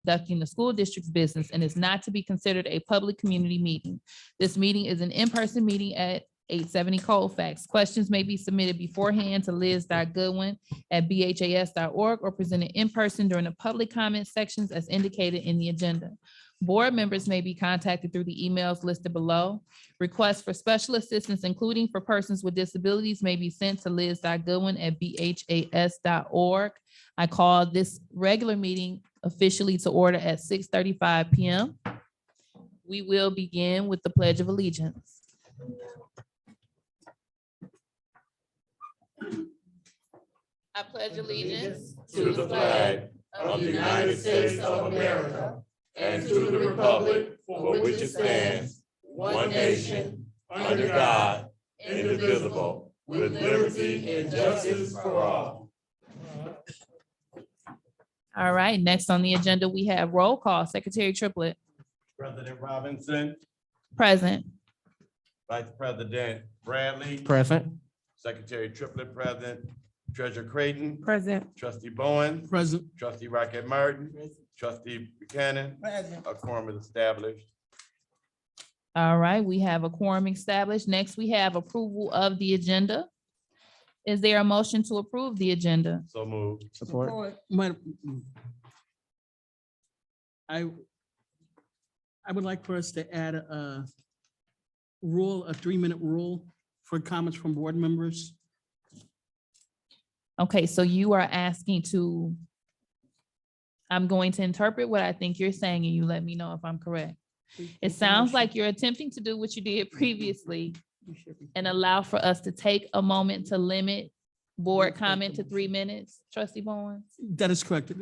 conducting the school district's business and is not to be considered a public community meeting. This meeting is an in-person meeting at 870 Colfax. Questions may be submitted beforehand to liz.goodwin@bhas.org or presented in person during the public comment sections as indicated in the agenda. Board members may be contacted through the emails listed below. Requests for special assistance, including for persons with disabilities, may be sent to liz.goodwin@bhas.org. I call this regular meeting officially to order at 6:35 p.m. We will begin with the Pledge of Allegiance. I pledge allegiance to the flag of the United States of America and to the republic for which it stands, one nation, under God, indivisible, with liberty and justice for all. All right, next on the agenda, we have roll call. Secretary Triplett. President Robinson, Present. Vice President Bradley, Present. Secretary Triplett present, Treasurer Creighton, Present. Trustee Bowen, Present. Trustee Rocket Martin, Trustee Buchanan, a quorum is established. All right, we have a quorum established. Next, we have approval of the agenda. Is there a motion to approve the agenda? So moved. Support. I would like for us to add a 3-minute rule for comments from board members. Okay, so you are asking to, I'm going to interpret what I think you're saying and you let me know if I'm correct. It sounds like you're attempting to do what you did previously and allow for us to take a moment to limit board comment to 3 minutes, Trustee Bowens? That is correct.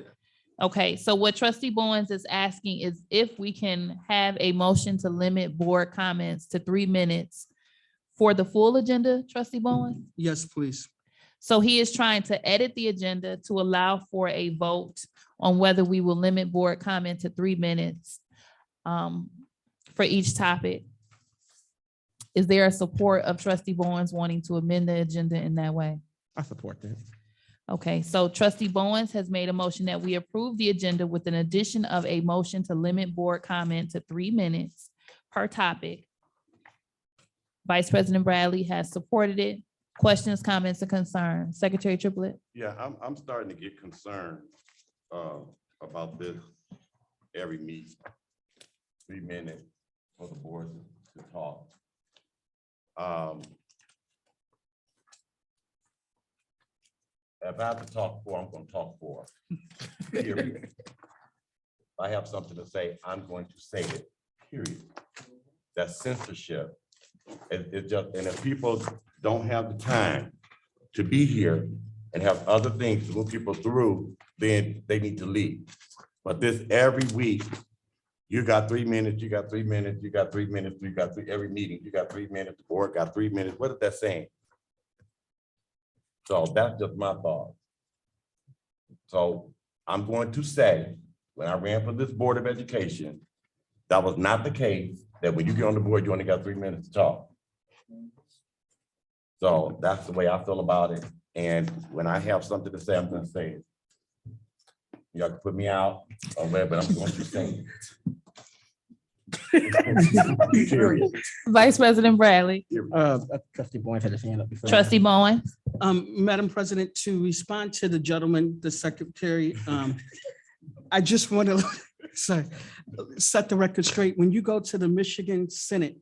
Okay, so what Trustee Bowens is asking is if we can have a motion to limit board comments to 3 minutes for the full agenda, Trustee Bowens? Yes, please. So he is trying to edit the agenda to allow for a vote on whether we will limit board comment to 3 minutes for each topic. Is there a support of Trustee Bowens wanting to amend the agenda in that way? I support that. Okay, so Trustee Bowens has made a motion that we approve the agenda with an addition of a motion to limit board comment to 3 minutes per topic. Vice President Bradley has supported it. Questions, comments, or concerns? Secretary Triplett? Yeah, I'm starting to get concerned about this every meeting. 3 minutes for the board to talk. If I have to talk for, I'm going to talk for. Period. If I have something to say, I'm going to say it. Period. That's censorship. It's just, and if people don't have the time to be here and have other things to move people through, then they need to leave. But this every week, you got 3 minutes, you got 3 minutes, you got 3 minutes, you got three, every meeting, you got 3 minutes, the board got 3 minutes. What is that saying? So that's just my thought. So I'm going to say, when I ran for this Board of Education, that was not the case, that when you get on the board, you only got 3 minutes to talk. So that's the way I feel about it. And when I have something to say, I'm gonna say it. Y'all can put me out or whatever, but I'm going to say it. Period. Vice President Bradley? Trustee Bowen had his hand up before. Trustee Bowens? Madam President, to respond to the gentleman, the secretary, I just want to set the record straight. When you go to the Michigan Senate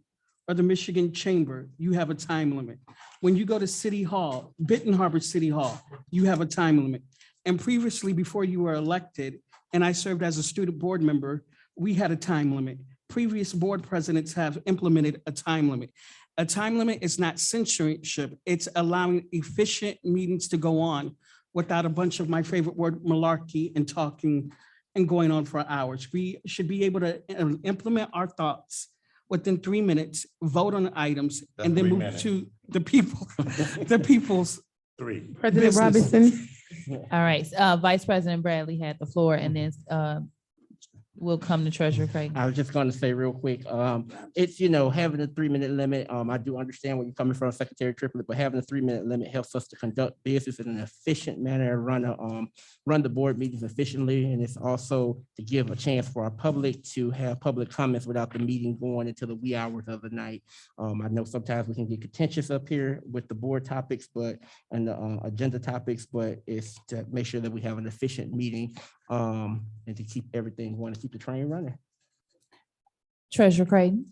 or the Michigan Chamber, you have a time limit. When you go to City Hall, Benton Harbor City Hall, you have a time limit. And previously, before you were elected, and I served as a student board member, we had a time limit. Previous board presidents have implemented a time limit. A time limit is not censorship. It's allowing efficient meetings to go on without a bunch of, my favorite word, malarkey, and talking and going on for hours. We should be able to implement our thoughts within 3 minutes, vote on the items, That's and then 3 move minutes. to the people, the people's 3. President business. Robinson, All right, Vice President Bradley had the floor and then we'll come to Treasurer Creighton. I was just going to say real quick, it's, having a 3-minute limit. I do understand where you're coming from, Secretary Triplett, but having a 3-minute limit helps us to conduct business in an efficient manner, run the board meetings efficiently. And it's also to give a chance for our public to have public comments without the meeting going into the wee hours of the night. I know sometimes we can get contentious up here with the board topics, and the agenda topics, but it's to make sure that we have an efficient meeting and to keep everything going, to keep the train running. Treasurer Creighton.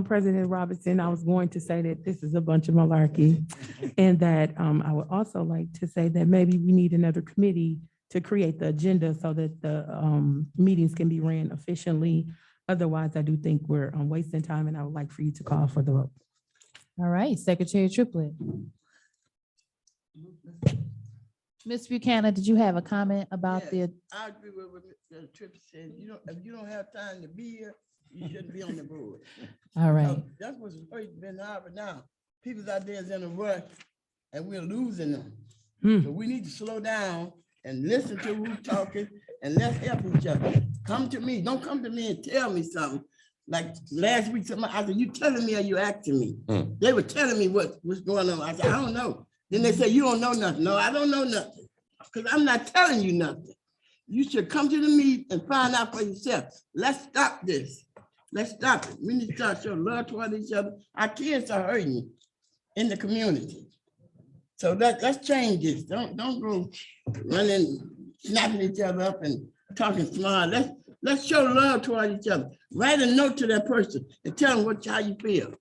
President Robinson, I was going to say that this is a bunch of malarkey. And that I would also like to say that maybe we need another committee to create the agenda so that the meetings can be ran efficiently. Otherwise, I do think we're wasting time, and I would like for you to call for the vote. All right, Secretary Triplett. Ms. Buchanan, did you have a comment about Yes, the, I agree with what Mr. Tripp said. If you don't have time to be here, you shouldn't be on the board. all right, That's what's been happening now. People out there is in a rush and we're losing them. Hmm. So we need to slow down and listen to who's talking and let's help each other. Come to me. Don't come to me and tell me something. Like last week, somebody, I said, you telling me or you asking me? They were telling me what's going on. I said, I don't know. Then they say, you don't know nothing. No, I don't know nothing. Because I'm not telling you nothing. You should come to the meet and find out for yourself. Let's stop this. Let's stop it. We need to start showing love toward each other. Our kids are hurting in the community. So let's change this. Don't go running, snapping each other up and talking smart. Let's show love toward each other. Write a note to that person and tell them how you feel.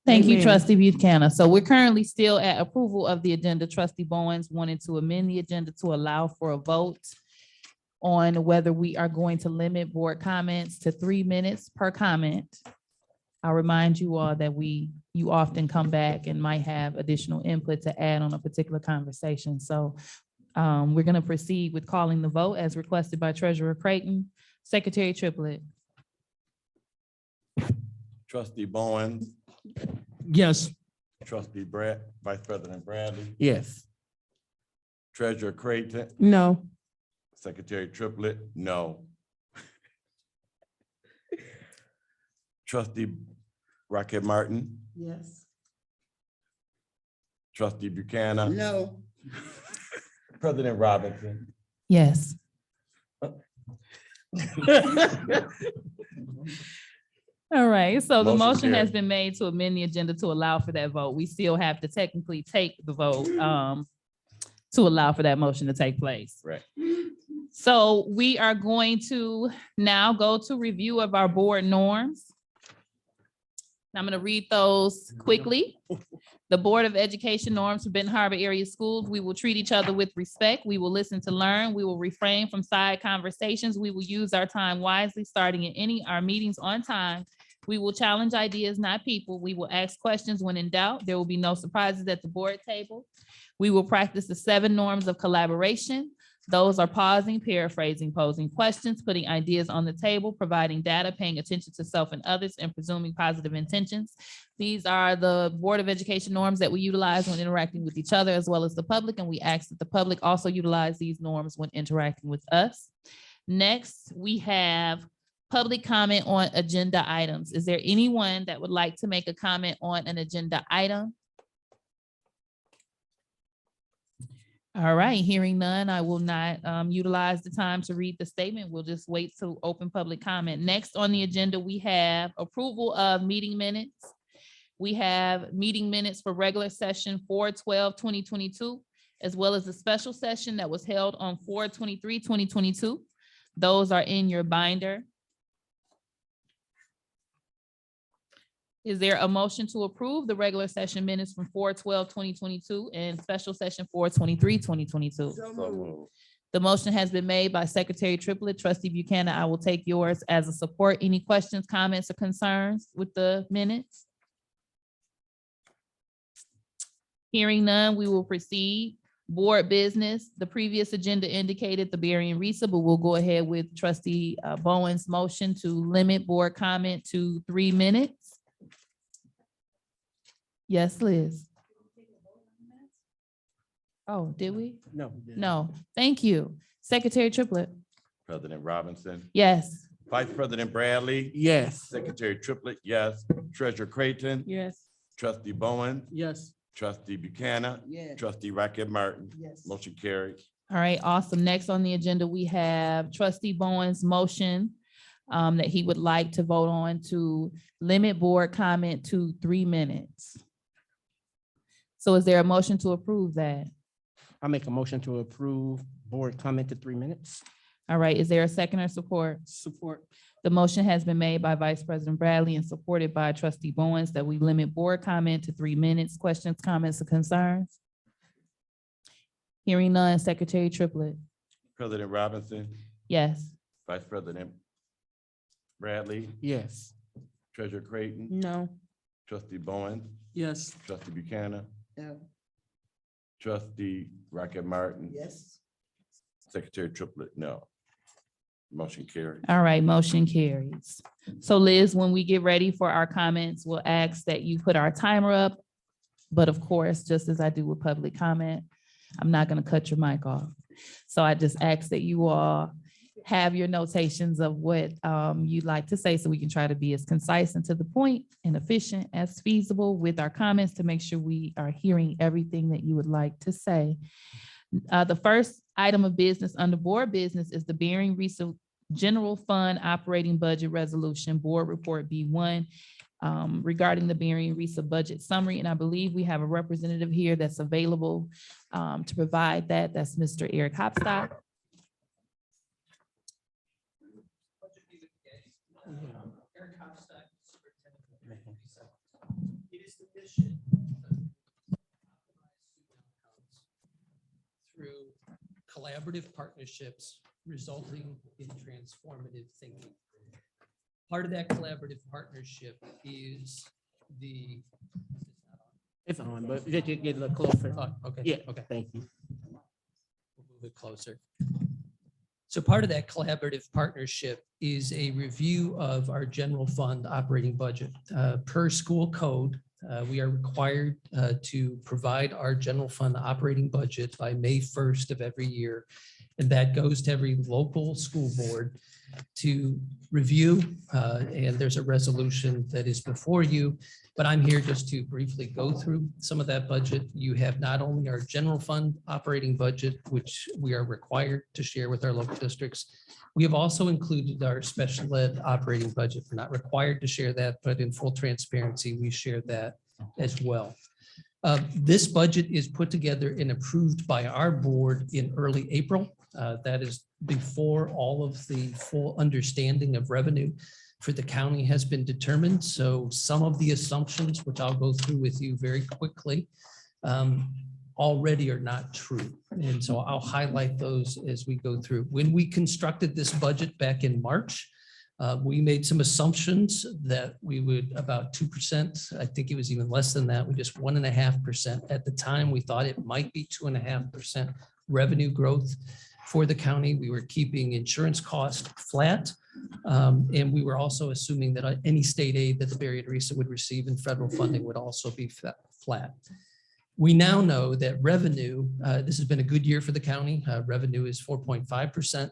thank you, Amen. Trustee Buchanan. So we're currently still at approval of the agenda. Trustee Bowens wanted to amend the agenda to allow for a vote on whether we are going to limit board comments to 3 minutes per comment. I'll remind you all that you often come back and might have additional input to add on a particular conversation. So we're going to proceed with calling the vote as requested by Treasurer Creighton. Secretary Triplett. Trustee Bowens, Yes. trustee Vice President Bradley, Yes. Treasurer Creighton, No. Secretary Triplett, no. Trustee Rocket Martin, Yes. trustee Buchanan, No. President Robinson. Yes. All right, so the Motion motion has carried. been made to amend the agenda to allow for that vote. We still have to technically take the vote to allow for that motion to take place. Right. So we are going to now go to review of our board norms. I'm going to read those quickly. The Board of Education norms for Benton Harbor Area Schools. We will treat each other with respect. We will listen to learn. We will refrain from side conversations. We will use our time wisely, starting in our meetings on time. We will challenge ideas, not people. We will ask questions when in doubt. There will be no surprises at the board table. We will practice the 7 norms of collaboration. Those are pausing, paraphrasing, posing questions, putting ideas on the table, providing data, paying attention to self and others, and presuming positive intentions. These are the Board of Education norms that we utilize when interacting with each other as well as the public, and we ask that the public also utilize these norms when interacting with us. Next, we have public comment on agenda items. Is there anyone that would like to make a comment on an agenda item? All right, hearing none, I will not utilize the time to read the statement. We'll just wait to open public comment. Next on the agenda, we have approval of meeting minutes. We have meeting minutes for regular session 4/12/2022, as well as the special session that was held on 4/23/2022. Those are in your binder. Is there a motion to approve the regular session minutes from 4/12/2022 and special session 4/23/2022? So So moved. moved. The motion has been made by Secretary Triplett. Trustee Buchanan, I will take yours as a support. Any questions, comments, or concerns with the minutes? Hearing none, we will proceed. Board business, the previous agenda indicated the Berry and Risa, but we'll go ahead with Trustee Bowen's motion to limit board comment to 3 minutes. Yes, Liz. Oh, did we? No. No, thank you. Secretary Triplett. President Robinson, Yes. Vice President Bradley, Yes. Secretary Triplett, yes. Treasurer Creighton, Yes. Trustee Bowen, Yes. Trustee Buchanan, Yes. Trustee Racket Martin, Yes. motion carries. All right, awesome. Next on the agenda, we have trustee Bowen's motion that he would like to vote on to limit board comment to 3 minutes. So is there a motion to approve that? I make a motion to approve board comment to 3 minutes. All right, is there a second or support? Support. The motion has been made by Vice President Bradley and supported by trustee Bowens that we limit board comment to 3 minutes. Questions, comments, or concerns? Hearing none, Secretary Triplett. President Robinson, Yes. Vice President Bradley, Yes. Treasurer Creighton, No. Trustee Bowen, Yes. Trustee Buchanan, No. Trustee Racket Martin, Yes. Secretary Triplett, no. Motion carries. All right, motion carries. So Liz, when we get ready for our comments, we'll ask that you put our timer up. But of course, just as I do with public comment, I'm not going to cut your mic off. So I just ask that you all have your notations of what you'd like to say so we can try to be as concise and to the point and efficient as feasible with our comments to make sure we are hearing everything that you would like to say. The first item of business under board business is the Bearing Research General Fund Operating Budget Resolution, Board Report B1, regarding the Bearing Research Budget Summary. And I believe we have a representative here that's available to provide that. That's Mr. Eric Hopstock. It is the mission through collaborative partnerships resulting in transformative thinking. Part of that collaborative partnership is the. It's on, but you get a little closer. Oh, okay. Yeah, Okay. thank you. We'll move it closer. So part of that collaborative partnership is a review of our general fund operating budget. Per school code, we are required to provide our general fund operating budget by May 1st of every year. And that goes to every local school board to review. And there's a resolution that is before you. But I'm here just to briefly go through some of that budget. You have not only our general fund operating budget, which we are required to share with our local districts. We have also included our special ed operating budget. We're not required to share that, but in full transparency, we share that as well. This budget is put together and approved by our board in early April. That is before all of the full understanding of revenue for the county has been determined. So some of the assumptions, which I'll go through with you very quickly, already are not true. And so I'll highlight those as we go through. When we constructed this budget back in March, we made some assumptions that we would about 2%. I think it was even less than that. We just 1.5%. At the time, we thought it might be 2.5% revenue growth for the county. We were keeping insurance costs flat. And we were also assuming that any state aid that the Berry and Risa would receive in federal funding would also be flat. We now know that revenue, this has been a good year for the county. Revenue is 4.5%.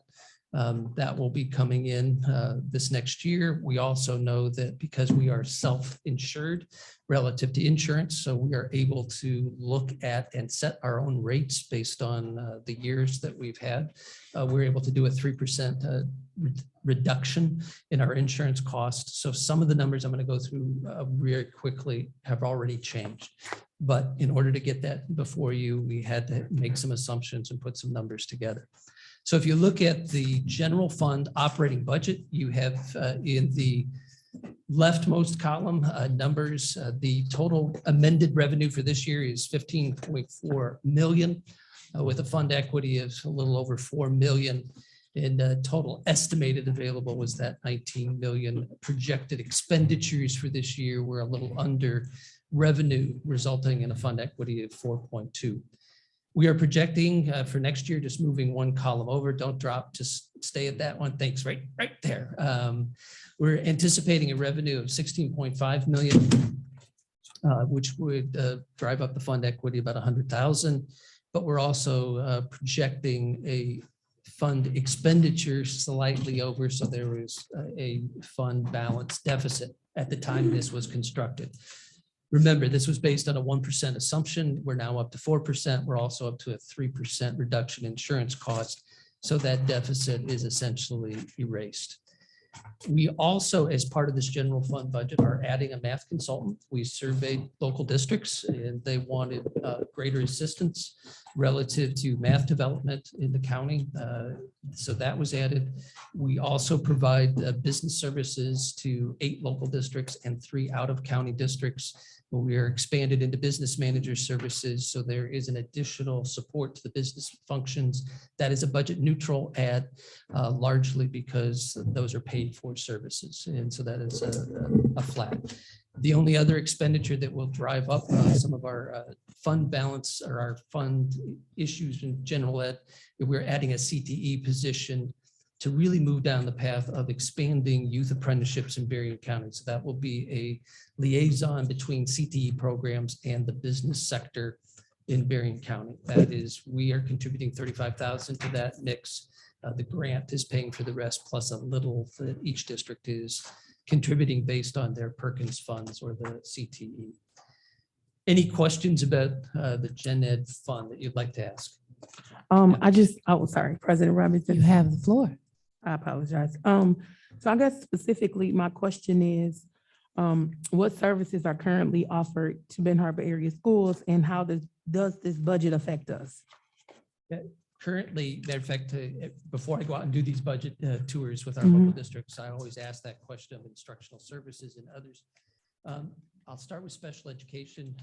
That will be coming in this next year. We also know that because we are self-insured relative to insurance, so we are able to look at and set our own rates based on the years that we've had. We're able to do a 3% reduction in our insurance costs. So some of the numbers I'm going to go through very quickly have already changed. But in order to get that before you, we had to make some assumptions and put some numbers together. So if you look at the general fund operating budget, you have in the leftmost column numbers, the total amended revenue for this year is 15.4 million with a fund equity of a little over 4 million. And total estimated available was that 19 million. Projected expenditures for this year were a little under revenue, resulting in a fund equity of 4.2. We are projecting for next year, just moving one column over, don't drop, just stay at that one. Thanks, right there. We're anticipating a revenue of 16.5 million, which would drive up the fund equity about 100,000. But we're also projecting a fund expenditure slightly over, so there was a fund balance deficit at the time this was constructed. Remember, this was based on a 1% assumption. We're now up to 4%. We're also up to a 3% reduction in insurance costs. So that deficit is essentially erased. We also, as part of this general fund budget, are adding a math consultant. We surveyed local districts and they wanted greater assistance relative to math development in the county. So that was added. We also provide business services to 8 local districts and 3 out-of-county districts. We are expanded into business manager services. So there is an additional support to the business functions. That is a budget neutral add, largely because those are paid for services. And so that is a flat. The only other expenditure that will drive up some of our fund balance or our fund issues in general ed, we're adding a CTE position to really move down the path of expanding youth apprenticeships in Berrien County. So that will be a liaison between CTE programs and the business sector in Berrien County. That is, we are contributing 35,000 to that mix. The grant is paying for the rest, plus a little that each district is contributing based on their Perkins funds or the CTE. Any questions about the Gen Ed fund that you'd like to ask? Sorry, President Robinson. You have the floor. I apologize. So I guess specifically, my question is, what services are currently offered to Ben Harbor area schools and how does this budget affect us? Currently, matter of fact, before I go out and do these budget tours with our local districts, I always ask that question of instructional services and others. I'll start with special education.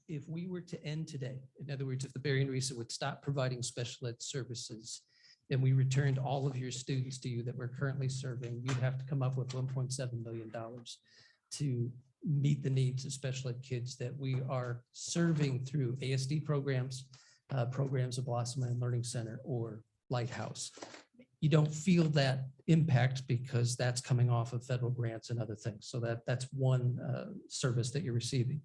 If we were to end today, in other words, if the Berrien RESA would stop providing special ed services, and we returned all of your students to you that we're currently serving, you'd have to come up with $1.7 million to meet the needs of special ed kids that we are serving through ASD programs, programs of Blossom and Learning Center or Lighthouse. You don't feel that impact because that's coming off of federal grants and other things. So that's one service that you're receiving.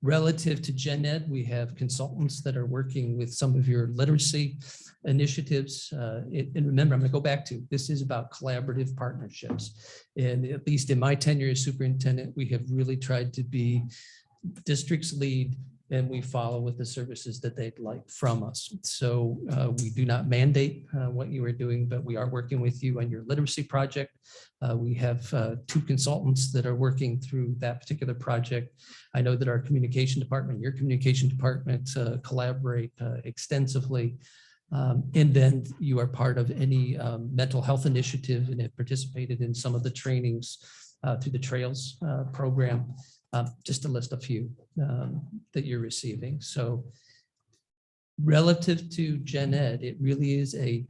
Relative to Gen Ed, we have consultants that are working with some of your literacy initiatives. And remember, I'm going to go back to, this is about collaborative partnerships. And at least in my tenure as superintendent, we have really tried to be district's lead, and we follow with the services that they'd like from us. So we do not mandate what you are doing, but we are working with you on your literacy project. We have 2 consultants that are working through that particular project. I know that our communication department, your communication department collaborate extensively. And then you are part of any mental health initiative and have participated in some of the trainings through the Trails program. Just to list a few that you're receiving. So relative to Gen Ed, it really is a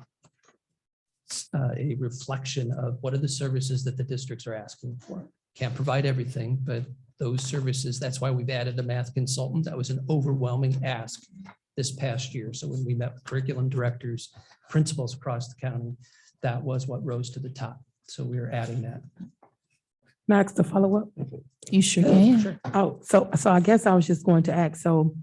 reflection of what are the services that the districts are asking for. Can't provide everything, but those services, that's why we've added a math consultant. That was an overwhelming ask this past year. So when we met with curriculum directors, principals across the county, that was what rose to the top. So we are adding that. Max, to follow up? You sure can. Oh, so I guess I was just going to ask, so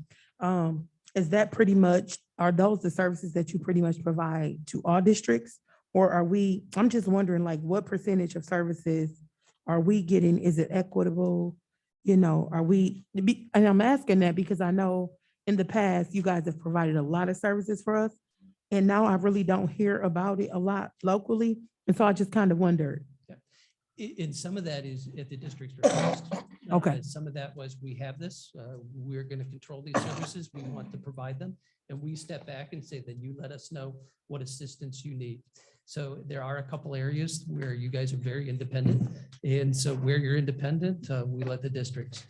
is that pretty much, are those the services that you pretty much provide to all districts? Or are we, I'm just wondering, like, what percentage of services are we getting? Is it equitable? You know, are we, and I'm asking that because I know in the past, you guys have provided a lot of services for us. And now I really don't hear about it a lot locally. And so I just kind of wondered. And some of that is at the district's request. Okay. Some of that was, we have this, we're going to control these services, we want to provide them. And we step back and say, then you let us know what assistance you need. So there are a couple areas where you guys are very independent. And so where you're independent, we let the districts.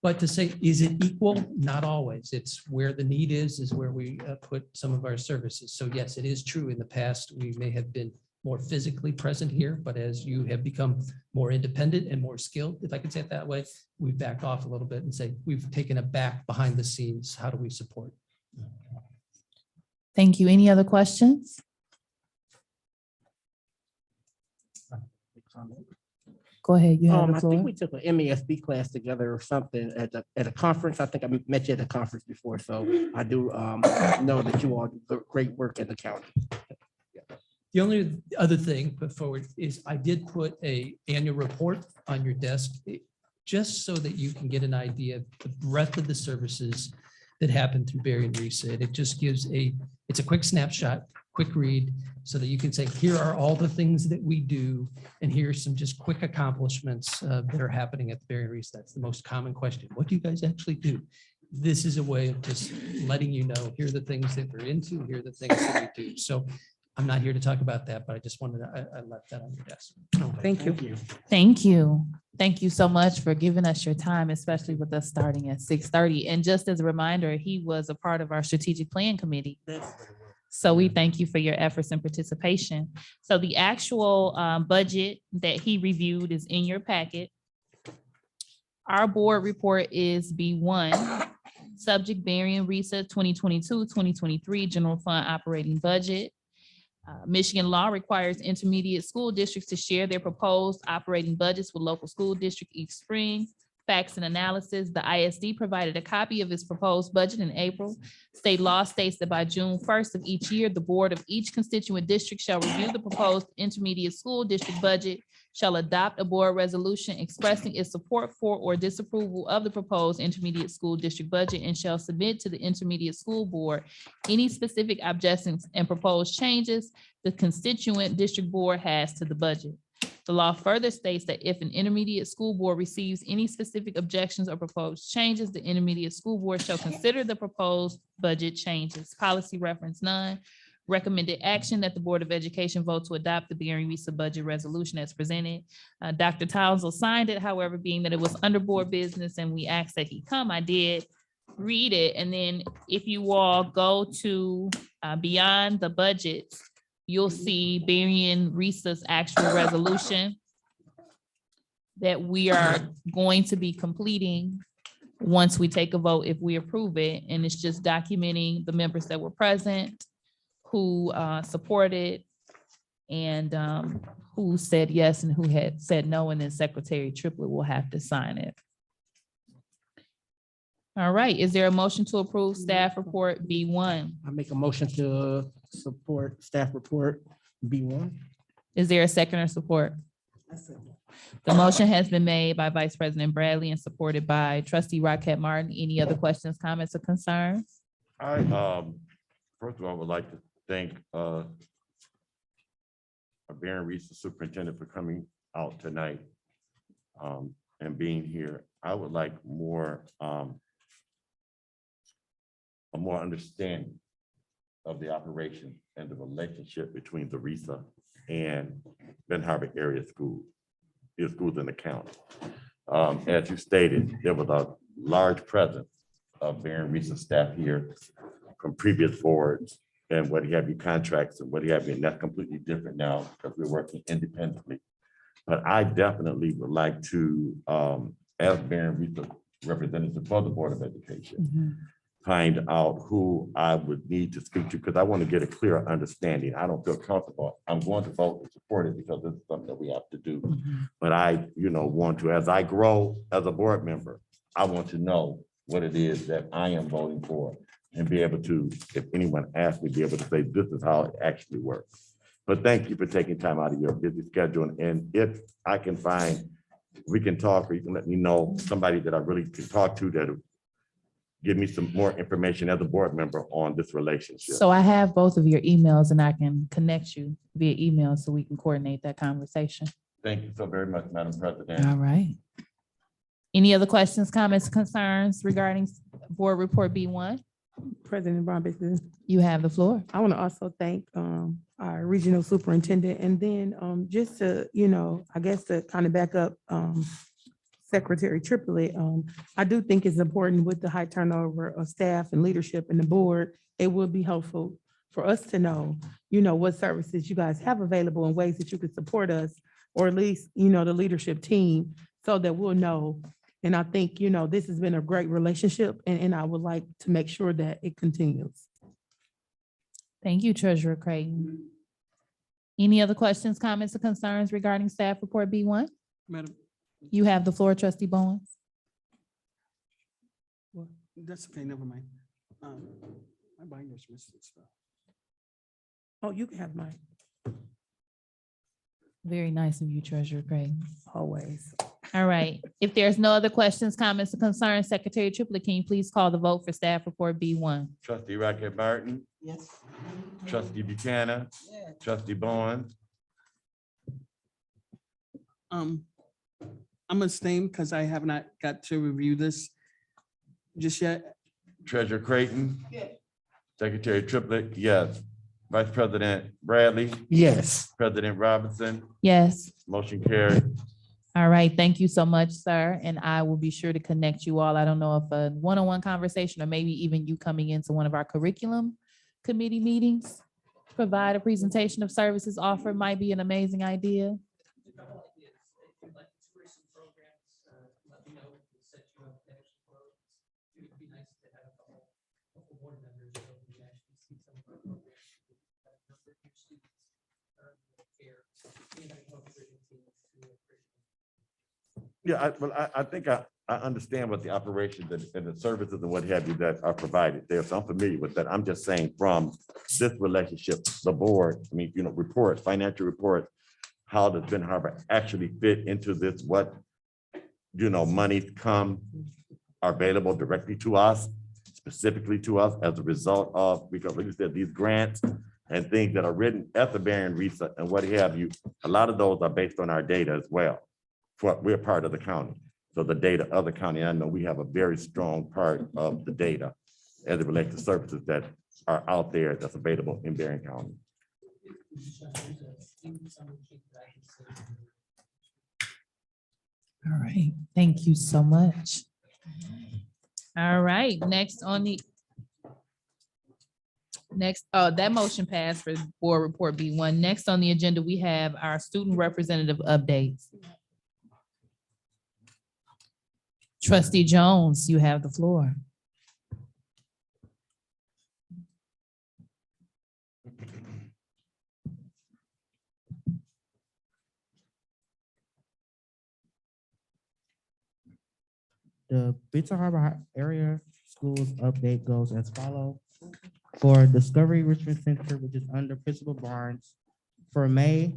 But to say, is it equal? Not always. It's where the need is where we put some of our services. So yes, it is true. In the past, we may have been more physically present here, but as you have become more independent and more skilled, if I could say it that way, we've backed off a little bit and say, we've taken it back behind the scenes. How do we support? Thank you. Any other questions? Go ahead. You have the I think floor. we took an MESB class together or something at a conference. I think I met you at a conference before, so I do know that you all do great work in the county. The only other thing put forward is I did put a annual report on your desk, just so that you can get an idea of the breadth of the services that happen through Barry and Risa. It just gives it's a quick snapshot, quick read, so that you can say, here are all the things that we do, and here's some just quick accomplishments that are happening at the Barry and Risa. That's the most common question. What do you guys actually do? This is a way of just letting you know, here are the things that we're into, here are the things that we do. So I'm not here to talk about that, but I just wanted to, I left that on your desk. Thank you. Thank you. Thank you so much for giving us your time, especially with us starting at 6:30. And just as a reminder, he was a part of our strategic plan committee. So we thank you for your efforts and participation. So the actual budget that he reviewed is in your packet. Our board report is B1, subject Barry and Risa 2022-2023 general fund operating budget. Michigan law requires intermediate school districts to share their proposed operating budgets with local school district each spring. Facts and analysis, the ISD provided a copy of its proposed budget in April. State law states that by June 1st of each year, the board of each constituent district shall review the proposed intermediate school district budget, shall adopt a board resolution expressing its support for or disapproval of the proposed intermediate school district budget, and shall submit to the intermediate school board any specific objections and proposed changes the constituent district board has to the budget. The law further states that if an intermediate school board receives any specific objections or proposed changes, the intermediate school board shall consider the proposed budget changes. Policy reference none. Recommended action that the Board of Education vote to adopt the Barry and Risa budget resolution as presented. Dr. Townsend signed it, however, being that it was under board business and we asked that he come, I did read it. And then if you all go to beyond the budget, you'll see Barry and Risa's actual resolution that we are going to be completing once we take a vote if we approve it. And it's just documenting the members that were present, who supported, and who said yes and who had said no, and then Secretary Triplett will have to sign it. All right, is there a motion to approve staff report B1? I make a motion to support staff report B1. Is there a second or support? The motion has been made by Vice President Bradley and supported by Trustee Rocket Martin. Any other questions, comments, or concerns? I, first of all, would like to thank Barry and Risa Superintendent for coming out tonight and being here. I would like more a more understanding of the operation and the relationship between the Risa and Ben Harbor area schools in the county. As you stated, there was a large presence of Barry and Risa staff here from previous boards and what have you contracts and what have you, and that's completely different now because we're working independently. But I definitely would like to, as Barry and Risa representative for the Board of Education, find out who I would need to speak to, because I want to get a clearer understanding. I don't feel comfortable. I'm going to vote to support it because this is something that we have to do. But I, want to, as I grow as a board member, I want to know what it is that I am voting for and be able to, if anyone asks me, be able to say, this is how it actually works. But thank you for taking time out of your busy schedule. And if I can find, we can talk, or you can let me know somebody that I really can talk to that give me some more information as a board member on this relationship. So I have both of your emails and I can connect you via email so we can coordinate that conversation. Thank you so very much, Madam President. All right. Any other questions, comments, concerns regarding board report B1? President Robinson, You have the floor. I want to also thank our regional superintendent, and then just to, I guess to kind of back up Secretary Triplett, I do think it's important with the high turnover of staff and leadership in the board. It would be helpful for us to know, what services you guys have available and ways that you could support us, or at least, the leadership team, so that we'll know. And I think, this has been a great relationship, and I would like to make sure that it continues. Thank you, Treasurer Creighton. Any other questions, comments, or concerns regarding staff report B1? Madam, You have the floor, Trustee Bowens. well, that's okay, never mind. My binder's missing stuff. Oh, you can have mine. Very nice of you, Treasurer Creighton. Always. All right. If there's no other questions, comments, or concerns, Secretary Triplett, can you please call the vote for staff report B1? Trustee Rocket Martin, Yes. trustee Buchanan, Yes. trustee Bowens, I'm gonna abstain because I have not got to review this just yet. treasurer Creighton, Yes. secretary Triplett, yes. Vice President Bradley, Yes. President Robinson, Yes. motion carried. All right. Thank you so much, sir. And I will be sure to connect you all. I don't know if a one-on-one conversation or maybe even you coming into one of our curriculum committee meetings, provide a presentation of services offered might be an amazing idea. Yeah, I think I understand what the operations and the services and what have you that are provided there. So I'm familiar with that. I'm just saying from this relationship, the board, I mean, reports, financial reports, how does Ben Harbor actually fit into this? What, monies are available directly to us, specifically to us as a result of, because like you said, these grants and things that are written at the Barron Research and what have you, a lot of those are based on our data as well. We're part of the county. So the data of the county, I know we have a very strong part of the data as it relates to services that are out there that's available in Barron County. All right. Thank you so much. All right. That motion passed for board report B1. Next on the agenda, we have our student representative updates. Trustee Jones, you have the floor. The Benton Harbor area schools update goes as follows. For Discovery Richmond Center, which is under Principal Barnes, for May,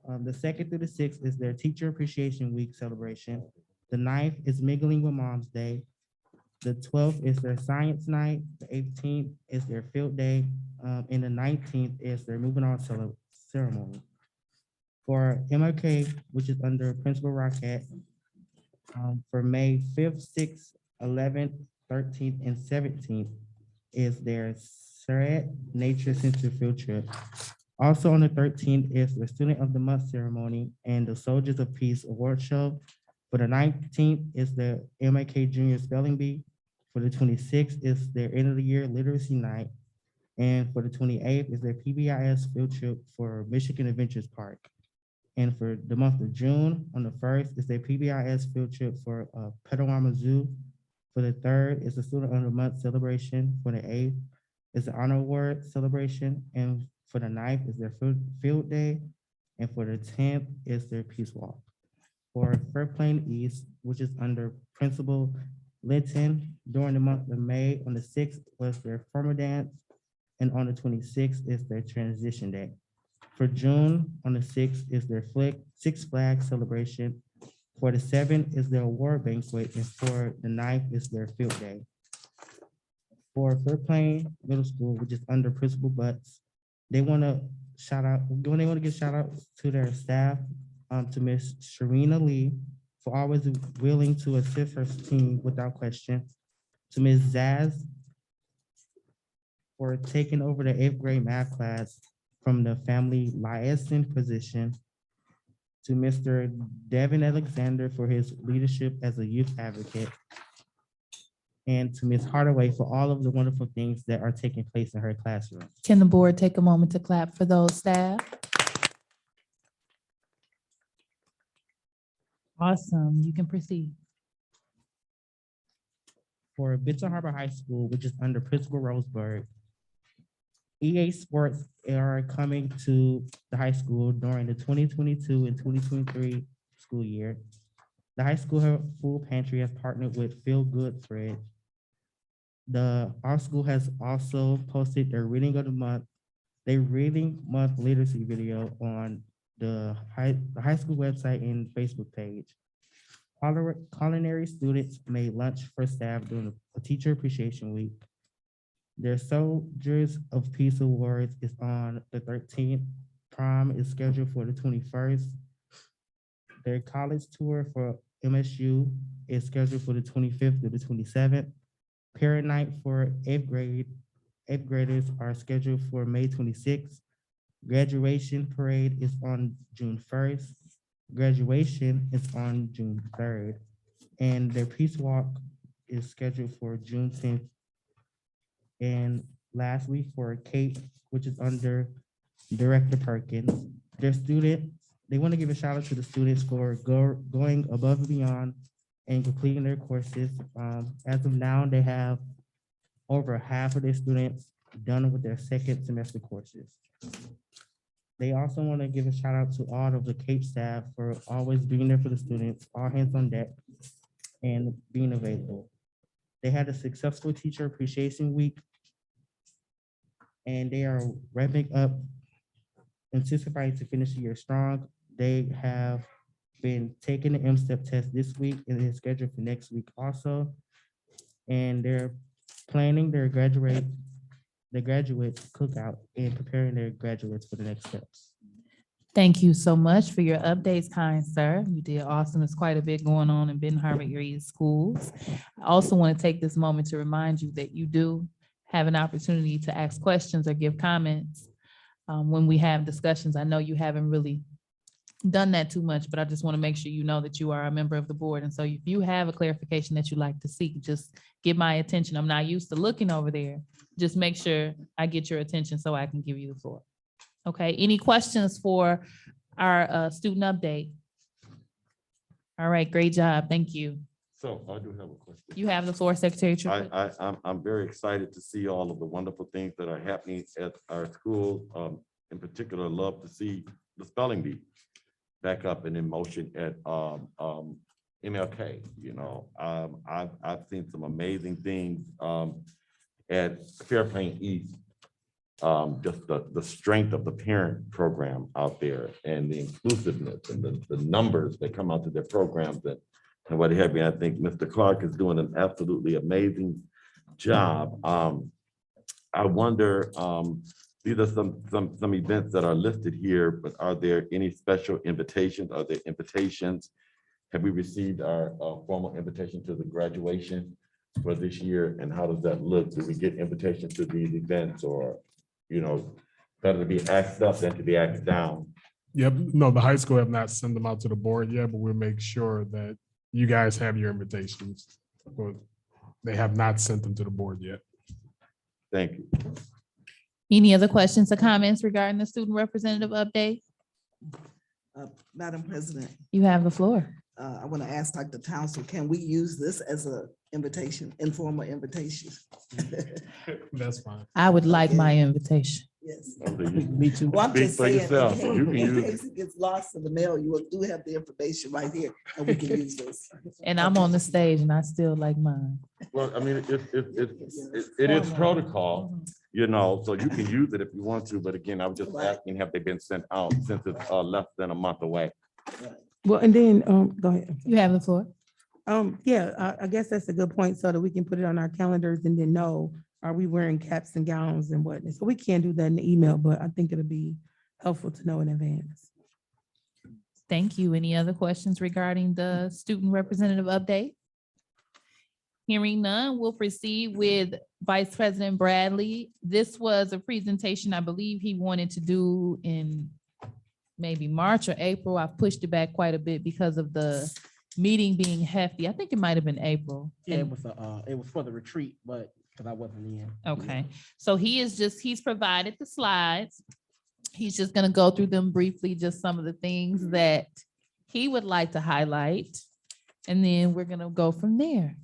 the 2nd through the 6th is their Teacher Appreciation Week celebration. The 9th is Mingling with Moms Day. The 12th is their Science Night. The 18th is their Field Day. And the 19th is their Moving On ceremony. For MLK, which is under Principal Rocket, for May 5th, 6th, 11th, 13th, and 17th is their Surrey Nature Center field trip. Also on the 13th is the Student of the Month ceremony and the Soldiers of Peace award show. For the 19th is the MLK Junior Spelling Bee. For the 26th is their end of the year literacy night. And for the 28th is their PBIS field trip for Michigan Adventures Park. And for the month of June, on the 1st is their PBIS field trip for Petawawa Zoo. For the 3rd is the Student of the Month celebration. For the 8th is the Honor Award celebration. And for the 9th is their field day. And for the 10th is their Peace Walk. For Fair Plain East, which is under Principal Linton, during the month of May, on the 6th was their Farmer Dance. And on the 26th is their Transition Day. For June, on the 6th is their Six Flags celebration. For the 7th is their award banquet, and for the 9th is their field day. For Fair Plain Middle School, which is under Principal Butts, they want to give shout out to their staff, to Miss Sharina Lee for always willing to assist her team without question, to Miss Zaz for taking over the 8th grade math class from the family liaison position, to Mr. Devin Alexander for his leadership as a youth advocate, and to Ms. Hardaway for all of the wonderful things that are taking place in her classroom. Can the board take a moment to clap for those staff? Awesome. You can proceed. For Benton Harbor High School, which is under Principal Roseburg, EA Sports are coming to the high school during the 2022 and 2023 school year. The high school food pantry has partnered with Feel Good Fridge. Our school has also posted their Reading of the Month Their Reading Month literacy video on the high school website and Facebook page. Culinary students made lunch for staff during a teacher appreciation week. Their Soldiers of Peace Awards is on the 13th. Prom is scheduled for the 21st. Their college tour for MSU is scheduled for the 25th to the 27th. Parent night for eighth graders are scheduled for May 26th. Graduation parade is on June 1st. Graduation is on June 3rd. And their peace walk is scheduled for June 10th. And lastly, for CAPE, which is under Director Perkins, they want to give a shout out to the students for going above and beyond and completing their courses. As of now, they have over half of their students done with their second semester courses. They also want to give a shout out to all of the CAPE staff for always being there for the students, all hands on deck, and being available. They had a successful teacher appreciation week, and they are wrapping up, anticipating to finish the year strong. They have been taking the MSTEP test this week and is scheduled for next week also. And they're planning their graduate cookout and preparing their graduates for the next steps. Thank you so much for your updates, kind sir. You did awesome. There's quite a bit going on in Ben Harbor area schools. I also want to take this moment to remind you that you do have an opportunity to ask questions or give comments when we have discussions. I know you haven't really done that too much, but I just want to make sure you know that you are a member of the board. And so if you have a clarification that you'd like to seek, just get my attention. I'm not used to looking over there. Just make sure I get your attention so I can give you the floor. Okay, any questions for our student update? All right, great job. Thank you. So I do have a question. You have the floor, Secretary Triplett. I'm very excited to see all of the wonderful things that are happening at our schools. In particular, love to see the spelling bee back up and in motion at MLK. You know, I've seen some amazing things at Fairplain East. Just the strength of the parent program out there and the inclusiveness and the numbers that come out to their programs and what have you. I think Mr. Clark is doing an absolutely amazing job. I wonder, these are some events that are listed here, but are there any special invitations? Are there invitations? Have we received our formal invitation to the graduation for this year? And how does that look? Do we get invitations to these events, or, you know, better to be asked up than to be asked down? Yep, no, the high school have not sent them out to the board yet, but we'll make sure that you guys have your invitations. But they have not sent them to the board yet. Thank you. Any other questions or comments regarding the student representative update? Madam President, You have the floor. I want to ask Dr. Townsend, can we use this as a invitation, informal invitation? That's fine. I would like my invitation. Yes. Me too. Well, I'm Speak just for saying, yourself. You can in use case it gets lost in the mail, you do have the information right here, and we can use this. And I'm on the stage and I still like mine. Well, I mean, it is protocol, you know, so you can use it if you want to, but again, I was just asking, have they been sent out since it's less than a month away? Well, and then, go ahead. You have the floor. Yeah, I guess that's a good point, so that we can put it on our calendars and then know, are we wearing caps and gowns and whatnot? So we can't do that in the email, but I think it'll be helpful to know in advance. Thank you. Any other questions regarding the student representative update? Hearing none, we'll proceed with Vice President Bradley. This was a presentation I believe he wanted to do in maybe March or April. I've pushed it back quite a bit because of the meeting being hefty. I think it might have been April. Yeah, And- it was for the retreat, but because I wasn't in. Okay, so he's provided the slides. He's just gonna go through them briefly, just some of the things that he would like to highlight. And then we're gonna go from there.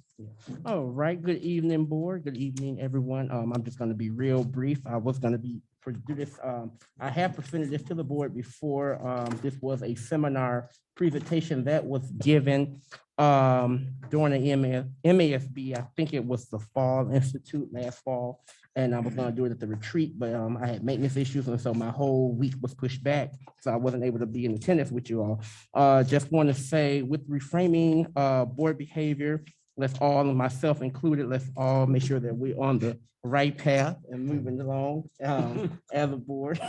All right, good evening, board. Good evening, everyone. I'm just gonna be real brief. I was gonna be do this. I have presented this to the board before. This was a seminar presentation that was given during the MASB. I think it was the Fall Institute last fall. And I was gonna do it at the retreat, but I had maintenance issues, and so my whole week was pushed back. So I wasn't able to be in attendance with you all. Just want to say with reframing board behavior, let's all, myself included, let's all make sure that we're on the right path and moving along as a board.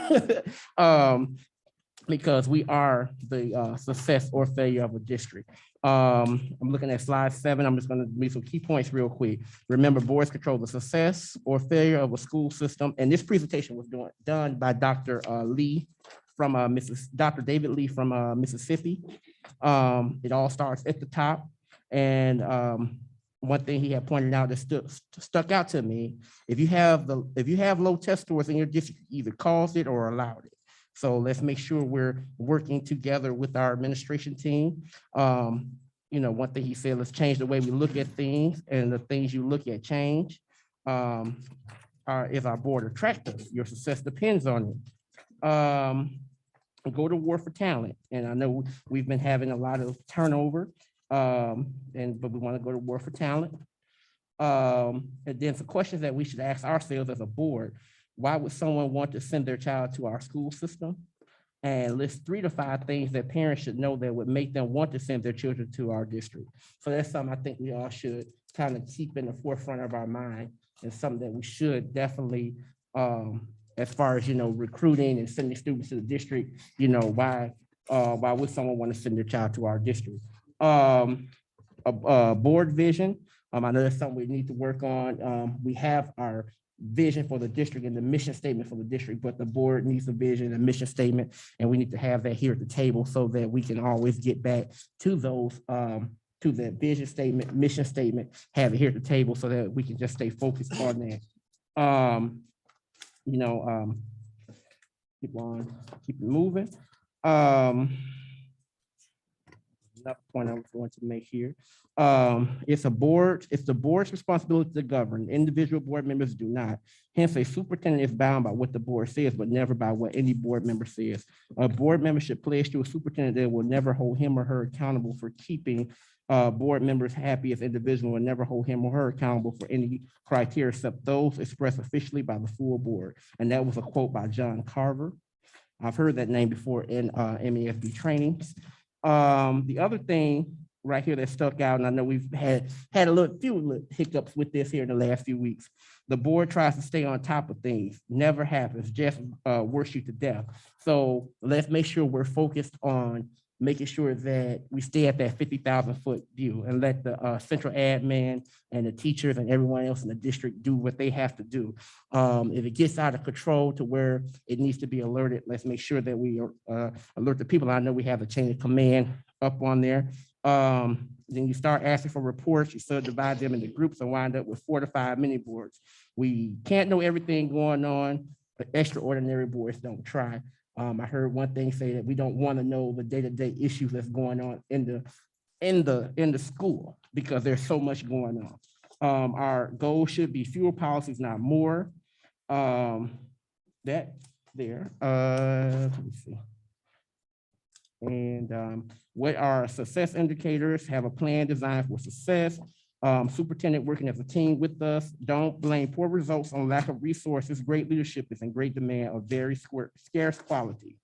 Because we are the success or failure of a district. I'm looking at slide 7. I'm just going to read some key points real quick. Remember, boards control the success or failure of a school system. And this presentation was done by Dr. Lee from Dr. David Lee from Mississippi. It all starts at the top. And one thing he had pointed out that stuck out to me, if you have low test scores in your district, you either caused it or allowed it. So let's make sure we're working together with our administration team. One thing he said, let's change the way we look at things, and the things you look at change. Is our board attractive? Your success depends on it. Go to war for talent. And I know we've been having a lot of turnover, but we want to go to war for talent. And then some questions that we should ask ourselves as a board. Why would someone want to send their child to our school system? And list 3 to 5 things that parents should know that would make them want to send their children to our district. So that's something I think we all should kind of keep in the forefront of our mind, and something that we should definitely, as far as, recruiting and sending students to the district, why would someone want to send their child to our district? Board vision. I know that's something we need to work on. We have our vision for the district and the mission statement for the district, but the board needs a vision and mission statement, and we need to have that here at the table so that we can always get back to those, to that vision statement, mission statement, have it here at the table so that we can just stay focused on that. Keep it moving. Another point I was going to make here. It's the board's responsibility to govern. Individual board members do not. Hence, a superintendent is bound by what the board says, but never by what any board member says. A board member should pledge to a superintendent that will never hold him or her accountable for keeping board members happy as individual, and never hold him or her accountable for any criteria except those expressed officially by the full board. And that was a quote by John Carver. I've heard that name before in MESB trainings. The other thing right here that stuck out, and I know we've had a few hiccups with this here in the last few weeks. The board tries to stay on top of things. Never happens, just works you to death. So let's make sure we're focused on making sure that we stay at that 50,000-foot view, and let the central admin and the teachers and everyone else in the district do what they have to do. If it gets out of control to where it needs to be alerted, let's make sure that we alert the people. I know we have a chain of command up on there. Then you start asking for reports, you subdivide them into groups and wind up with 4 to 5 mini boards. We can't know everything going on, but extraordinary boards don't try. I heard one thing say that we don't want to know the day-to-day issues that's going on in the school, because there's so much going on. Our goal should be fewer policies, not more. Let me see. And what are success indicators? Have a plan designed for success. Superintendent working as a team with us. Don't blame poor results on lack of resources. Great leadership is in great demand of very scarce quality.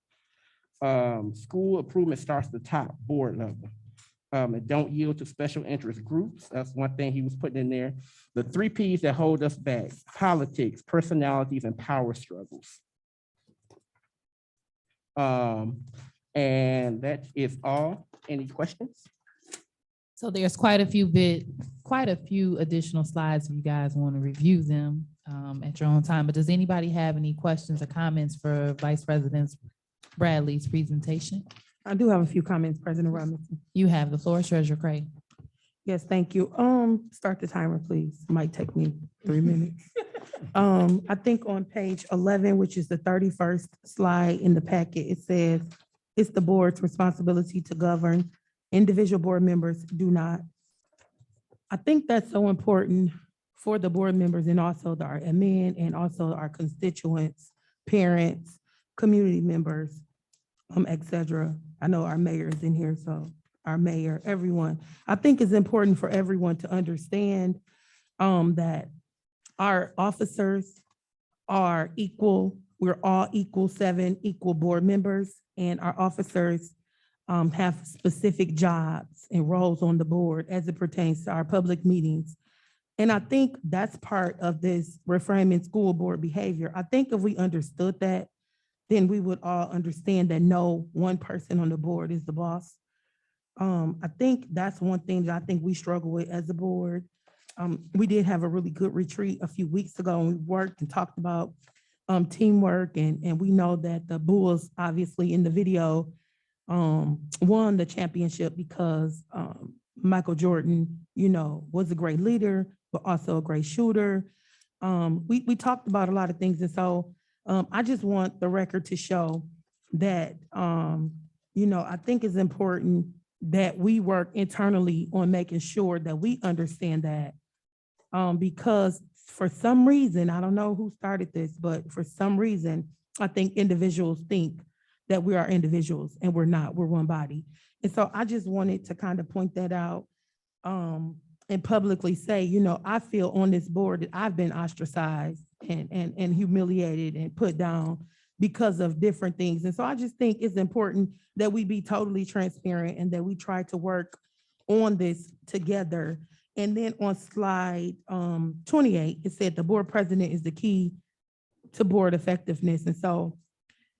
School improvement starts at the top, board level. And don't yield to special interest groups. That's one thing he was putting in there. The 3 Ps that hold us back: politics, personalities, and power struggles. And that is all. Any questions? So there's quite a few additional slides if you guys want to review them at your own time. But does anybody have any questions or comments for Vice President Bradley's presentation? I do have a few comments, President Robinson. You have the floor, Treasurer Craig. Yes, thank you. Start the timer, please. Might take me 3 minutes. I think on page 11, which is the 31st slide in the packet, it says it's the board's responsibility to govern. Individual board members do not. I think that's so important for the board members and also our admin and also our constituents parents, community members, et cetera. I know our mayor is in here, so our mayor, everyone. I think it's important for everyone to understand that our officers are equal. We're all equal, 7 equal board members, and our officers have specific jobs and roles on the board as it pertains to our public meetings. And I think that's part of this reframing school board behavior. I think if we understood that, then we would all understand that no one person on the board is the boss. I think that's one thing that I think we struggle with as a board. We did have a really good retreat a few weeks ago, and we worked and talked about teamwork, and we know that the Bulls, obviously in the video, won the championship because Michael Jordan, was a great leader, but also a great shooter. We talked about a lot of things, and so I just want the record to show that I think it's important that we work internally on making sure that we understand that. Because for some reason, I don't know who started this, but for some reason, I think individuals think that we are individuals and we're not, we're one body. And so I just wanted to kind of point that out and publicly say, I feel on this board that I've been ostracized and humiliated and put down because of different things. And so I just think it's important that we be totally transparent and that we try to work on this together. And then on slide 28, it said the board president is the key to board effectiveness. And so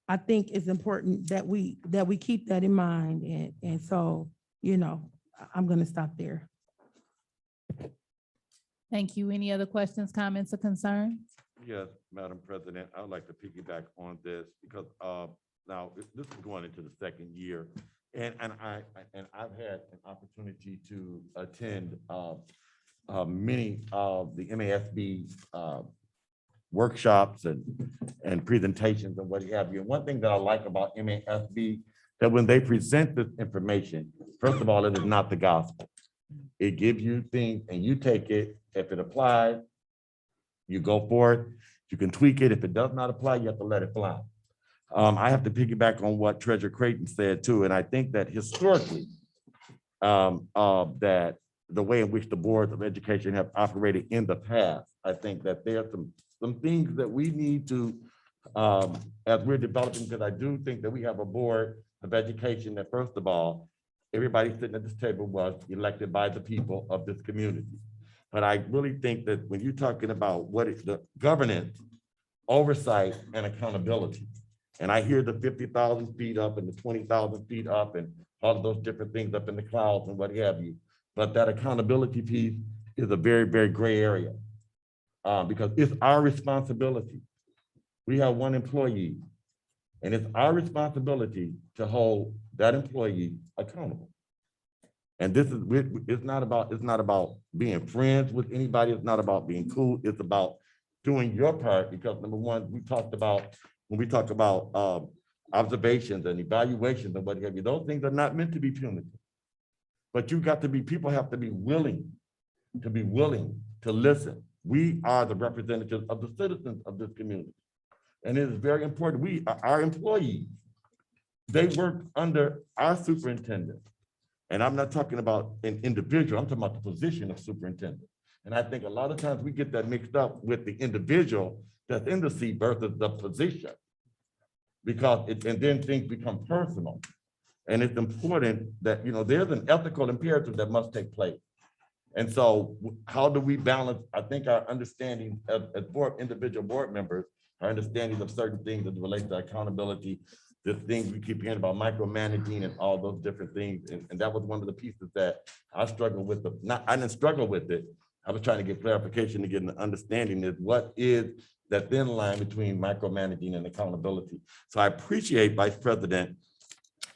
I think it's important that we keep that in mind. And so, I'm gonna stop there. Thank you. Any other questions, comments, or concerns? Yes, Madam President, I would like to piggyback on this because now this is going into the second year. And I've had an opportunity to attend many of the MASB workshops and presentations and what have you. And one thing that I like about MASB, that when they present this information, first of all, it is not the gospel. It gives you things and you take it. If it applies, you go for it. You can tweak it. If it does not apply, you have to let it fly. I have to piggyback on what Treasurer Creighton said too, and I think that historically, that the way in which the boards of education have operated in the past, I think that there are some things that we need to, as we're developing, because I do think that we have a board of education that, first of all, everybody sitting at this table was elected by the people of this community. But I really think that when you're talking about what is the governance, oversight, and accountability, and I hear the 50,000 feet up and the 20,000 feet up and all of those different things up in the clouds and what have you. But that accountability piece is a very, very gray area because it's our responsibility. We have one employee and it's our responsibility to hold that employee accountable. And this is, it's not about being friends with anybody. It's not about being cool. It's about doing your part because number one, when we talk about observations and evaluations and what have you, those things are not meant to be punitive. But people have to be willing to listen. We are the representatives of the citizens of this community. And it is very important. Our employees, they work under our superintendent. And I'm not talking about an individual, I'm talking about the position of superintendent. And I think a lot of times we get that mixed up with the individual that's in the seat versus the position. Because and then things become personal. And it's important that, there's an ethical imperative that must take place. And so how do we balance, I think our understanding as individual board members, our understanding of certain things that relate to accountability, the things we keep hearing about micromanaging and all those different things. And that was one of the pieces that I struggled with. I didn't struggle with it. I was trying to get clarification to get an understanding of what is that thin line between micromanaging and accountability. So I appreciate, Vice President,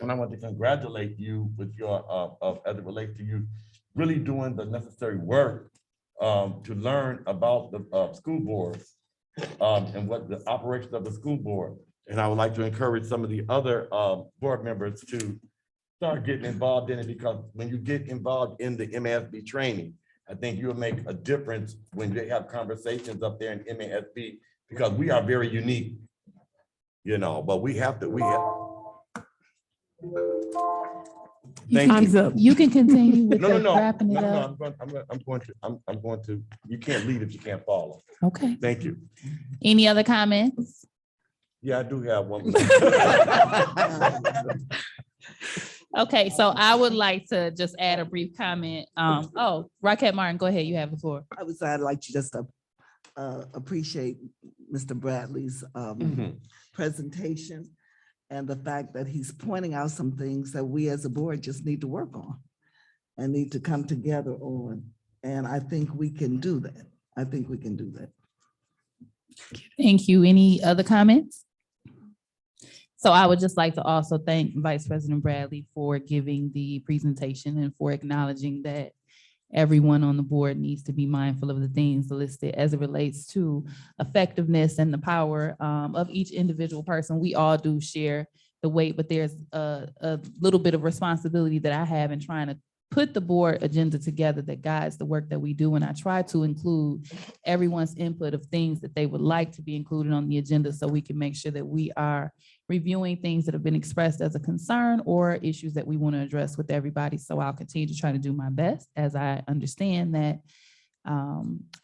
and I want to congratulate you with your, as it relates to you really doing the necessary work to learn about the school boards and what the operation of the school board. And I would like to encourage some of the other board members to start getting involved in it, because when you get involved in the MASB training, I think you'll make a difference when they have conversations up there in MASB, because we are very unique. you know, but we have. Thank Time's you. up. You can continue with No, no, the no, wrapping no, it no, up. I'm going to, you can't lead if you can't follow. Okay. Thank you. Any other comments? Yeah, I do have one. Okay, so I would like to just add a brief comment. Raquel Martin, go ahead. You have the floor. I'd like to just appreciate Mr. Bradley's Mhm. presentation and the fact that he's pointing out some things that we as a board just need to work on and need to come together on. And I think we can do that. I think we can do that. Thank you. Any other comments? So I would just like to also thank Vice President Bradley for giving the presentation and for acknowledging that everyone on the board needs to be mindful of the things listed as it relates to effectiveness and the power of each individual person. We all do share the weight, but there's a little bit of responsibility that I have in trying to put the board agenda together that guides the work that we do. And I try to include everyone's input of things that they would like to be included on the agenda so we can make sure that we are reviewing things that have been expressed as a concern or issues that we want to address with everybody. So I'll continue to try to do my best, as I understand that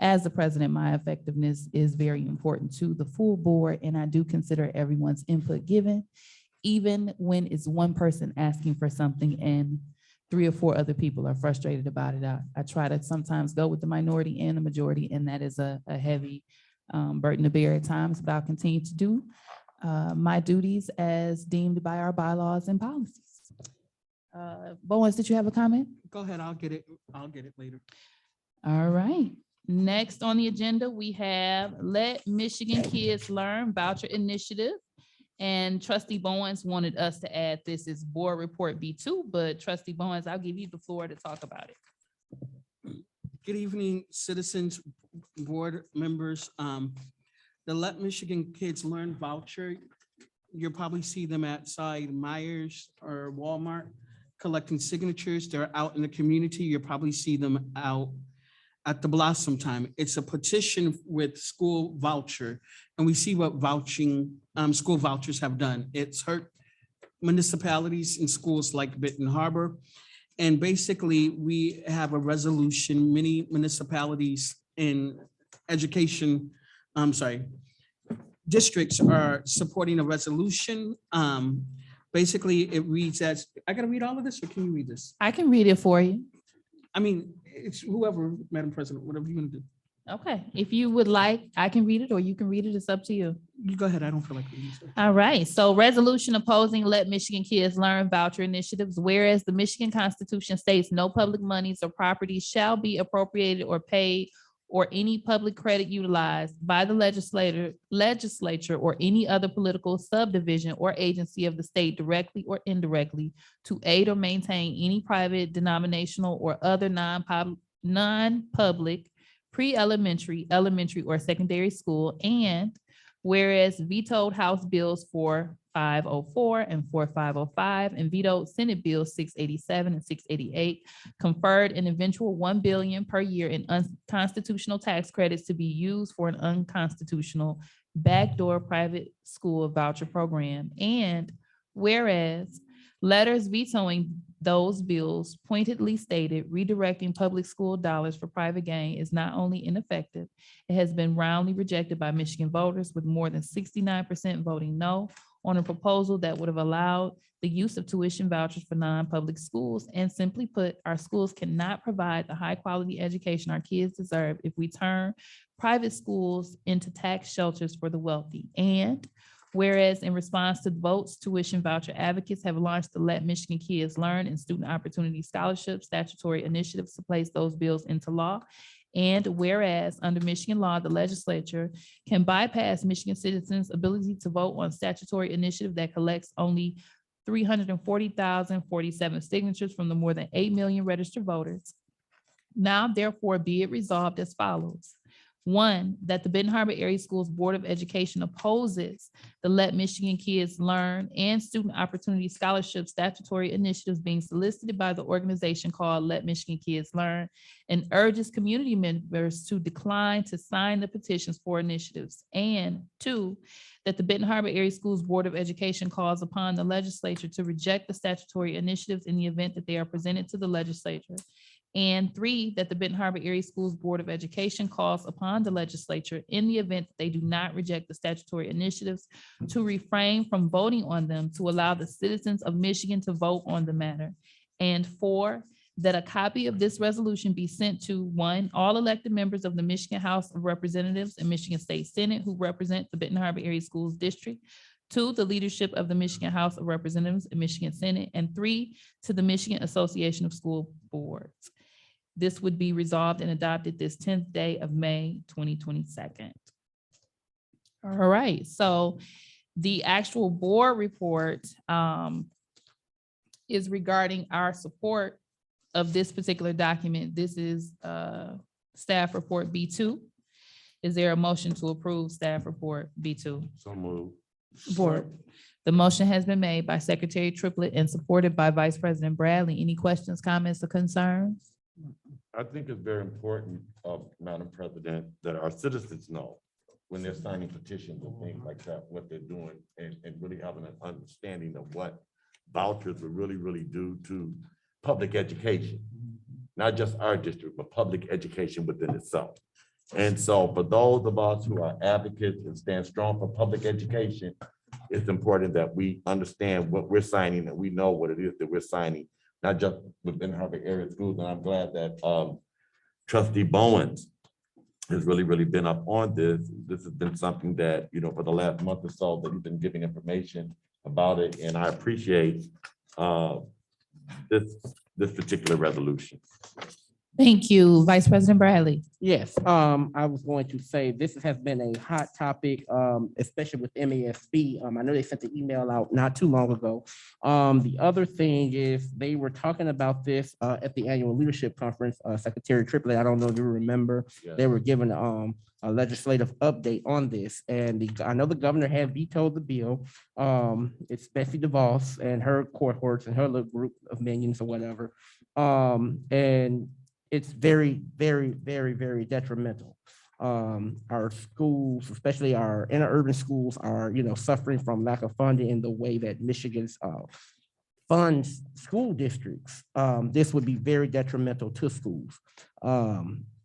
as the president, my effectiveness is very important to the full board. And I do consider everyone's input given, even when it's one person asking for something and 3 or 4 other people are frustrated about it. I try to sometimes go with the minority and the majority, and that is a heavy burden to bear at times, but I'll continue to do my duties as deemed by our bylaws and policies. Bowens, did you have a comment? Go ahead, I'll get it later. All right. Next on the agenda, we have Let Michigan Kids Learn Voucher Initiative. And Trustee Bowens wanted us to add this as Board Report B2, but Trustee Bowens, I'll give you the floor to talk about it. Good evening, citizens, board members. The Let Michigan Kids Learn voucher, you'll probably see them outside Myers or Walmart collecting signatures. They're out in the community. You'll probably see them out at the Blossom time. It's a petition with school voucher, and we see what school vouchers have done. It's hurt municipalities and schools like Benton Harbor. And basically, we have a resolution, many municipalities in education, districts are supporting a resolution. Basically, it reads as, I gotta read all of this, or can you read this? I can read it for you. I mean, it's whoever, Madam President, whatever you want to do. Okay, if you would like, I can read it or you can read it. It's up to you. You go ahead. I don't feel like reading. So. All right, so resolution opposing Let Michigan Kids Learn voucher initiatives. Whereas the Michigan Constitution states no public monies or properties shall be appropriated or paid or any public credit utilized by the legislature or any other political subdivision or agency of the state directly or indirectly to aid or maintain any private, denominational, or other non-public pre-elementary, elementary, or secondary school. And whereas vetoed House Bills 4504 and 4505 and vetoed Senate Bills 687 and 688 conferred an eventual $1 billion per year in unconstitutional tax credits to be used for an unconstitutional backdoor private school voucher program. And whereas letters vetoing those bills pointedly stated redirecting public school dollars for private gain is not only ineffective, it has been roundly rejected by Michigan voters, with more than 69% voting no on a proposal that would have allowed the use of tuition vouchers for non-public schools. And simply put, our schools cannot provide the high-quality education our kids deserve if we turn private schools into tax shelters for the wealthy. And whereas in response to votes, tuition voucher advocates have launched the Let Michigan Kids Learn and Student Opportunity Scholarship statutory initiatives to place those bills into law. And whereas under Michigan law, the legislature can bypass Michigan citizens' ability to vote on statutory initiative that collects only 340,047 signatures from the more than 8 million registered voters. Now, therefore, be it resolved as follows. One, that the Benton Harbor Area Schools Board of Education opposes the Let Michigan Kids Learn and Student Opportunity Scholarship statutory initiatives being solicited by the organization called Let Michigan Kids Learn, and urges community members to decline to sign the petitions for initiatives. And two, that the Benton Harbor Area Schools Board of Education calls upon the legislature to reject the statutory initiatives in the event that they are presented to the legislature. And three, that the Benton Harbor Area Schools Board of Education calls upon the legislature in the event that they do not reject the statutory initiatives to refrain from voting on them to allow the citizens of Michigan to vote on the matter. And four, that a copy of this resolution be sent to one, all elected members of the Michigan House of Representatives and Michigan State Senate who represent the Benton Harbor Area Schools District, two, the leadership of the Michigan House of Representatives and Michigan Senate, and three, to the Michigan Association of School Boards. This would be resolved and adopted this 10th day of May, 2022. All right, so the actual board report is regarding our support of this particular document. This is staff report B2. Is there a motion to approve staff report B2? So move. Support. The motion has been made by Secretary Triplett and supported by Vice President Bradley. Any questions, comments, or concerns? I think it's very important, Madam President, that our citizens know when they're signing petitions and things like that, what they're doing, and really having an understanding of what vouchers will really do to public education. Not just our district, but public education within itself. And so for those of us who are advocates and stand strong for public education, it's important that we understand what we're signing and we know what it is that we're signing, not just within Harvard area schools. And I'm glad that Trustee Bowens has really been up on this. This has been something that, you know, for the last month or so that he's been giving information about it. And I appreciate this particular resolution. Thank you, Vice President Bradley. Yes, I was going to say this has been a hot topic, especially with MASB. I know they sent the email out not too long ago. The other thing is they were talking about this at the annual leadership conference. Secretary Triplett, I don't know if you remember, Yeah. they were given a legislative update on this, and I know the governor had vetoed the bill. It's Betsy DeVos and her cohorts and her little group of minions or whatever, and it's very detrimental. Our schools, especially our interurban schools, are, you know, suffering from lack of funding in the way that Michigan's funds school districts. This would be very detrimental to schools.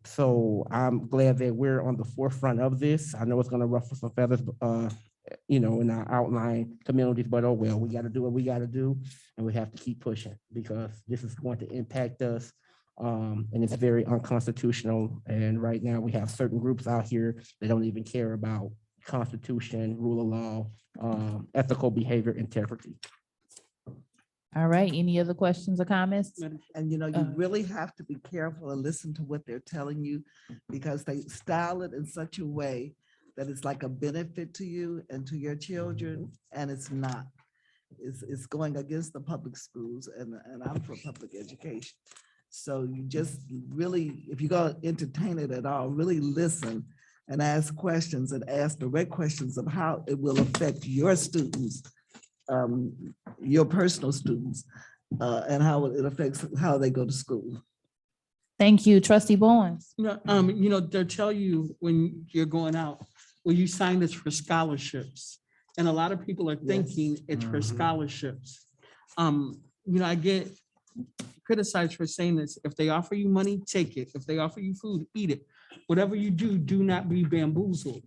So I'm glad that we're on the forefront of this. I know it's going to ruffle some feathers, you know, in our outlying communities, but oh well, we got to do what we got to do, and we have to keep pushing because this is going to impact us. And it's very unconstitutional. And right now we have certain groups out here that don't even care about Constitution, rule of law, ethical behavior, integrity. All right, any other questions or comments? And you know, you really have to be careful and listen to what they're telling you, because they style it in such a way that it's like a benefit to you and to your children, and it's not. It's going against the public schools, and I'm for public education. So you just really, if you're gonna entertain it at all, really listen and ask questions and ask direct questions of how it will affect your students, your personal students, and how it affects how they go to school. Thank you, Trustee Bowens. You know, they'll tell you when you're going out, well, you signed this for scholarships. And a lot of people are thinking it's for scholarships. You know, I get criticized for saying this. If they offer you money, take it. If they offer you food, eat it. Whatever you do, do not be bamboozled.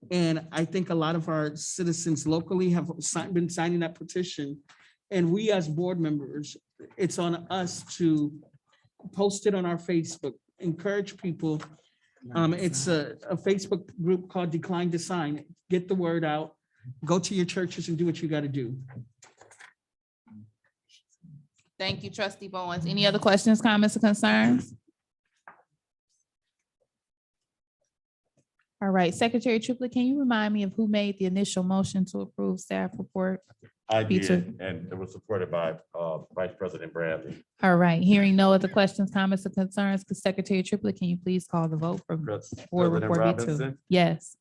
And I think a lot of our citizens locally have been signing that petition. And we as board members, it's on us to post it on our Facebook, encourage people. It's a Facebook group called Decline to Sign. Get the word out. Go to your churches and do what you got to do. Thank you, Trustee Bowens. Any other questions, comments, or concerns? All right, Secretary Triplett, can you remind me of who made the initial motion to approve staff report? I Peter. did, and it was supported by Vice President Bradley. All right, hearing no other questions, comments, or concerns, Secretary Triplett, can you please call the vote for Board President Report B2? Robinson, Yes.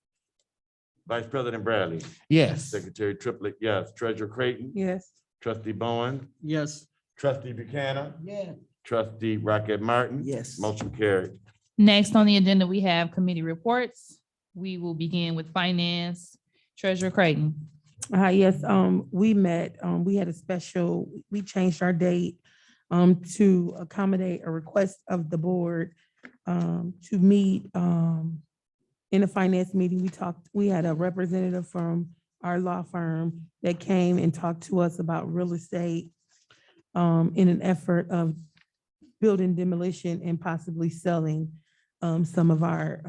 Vice President Bradley, Yes. Secretary Triplett, yes. Treasurer Creighton, Yes. Trustee Bowen, Yes. Trustee Buchanan, Yeah. Trustee Rocket Martin. Yes. Motion carried. Next on the agenda, we have committee reports. We will begin with Finance. Treasurer Creighton. Yes, we met, we had a special, we changed our date to accommodate a request of the board to meet in a finance meeting. We had a representative from our law firm that came and talked to us about real estate in an effort of building demolition and possibly selling some of our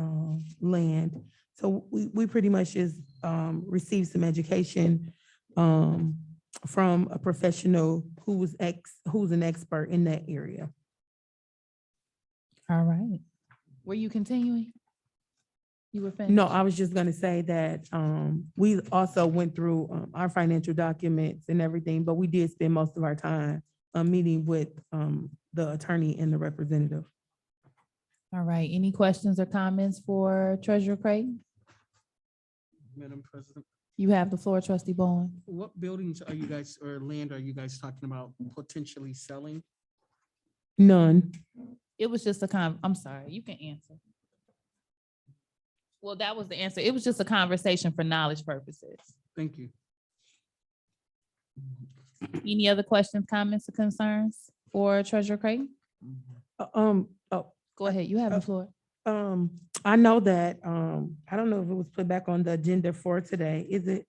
land. So we pretty much just received some education from a professional who's an expert in that area. All right. Were you continuing? You were finished? No, I was just gonna say that we also went through our financial documents and everything, but we did spend most of our time meeting with the attorney and the representative. All right. Any questions or comments for Treasurer Creighton? Madam President, You have the floor, Trustee Bowen. what buildings are you guys, or land are you guys talking about potentially selling? None. It was just I'm sorry, you can answer. Well, that was the answer. It was just a conversation for knowledge purposes. Thank you. Any other questions, comments, or concerns for Treasurer Creighton? Oh, Go ahead. You have the floor. I know that, I don't know if it was put back on the agenda for today. Is it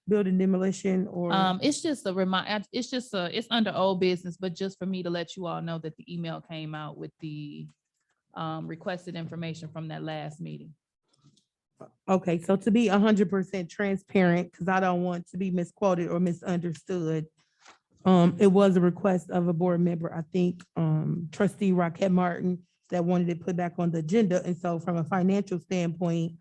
building demolition or? It's just a it's under old business, but just for me to let you all know that the email came out with the requested information from that last meeting. Okay, so to be 100% transparent, because I don't want to be misquoted or misunderstood, it was a request of a board member, I think, Trustee Rocket Martin, that wanted it put back on the agenda. And so from a financial standpoint,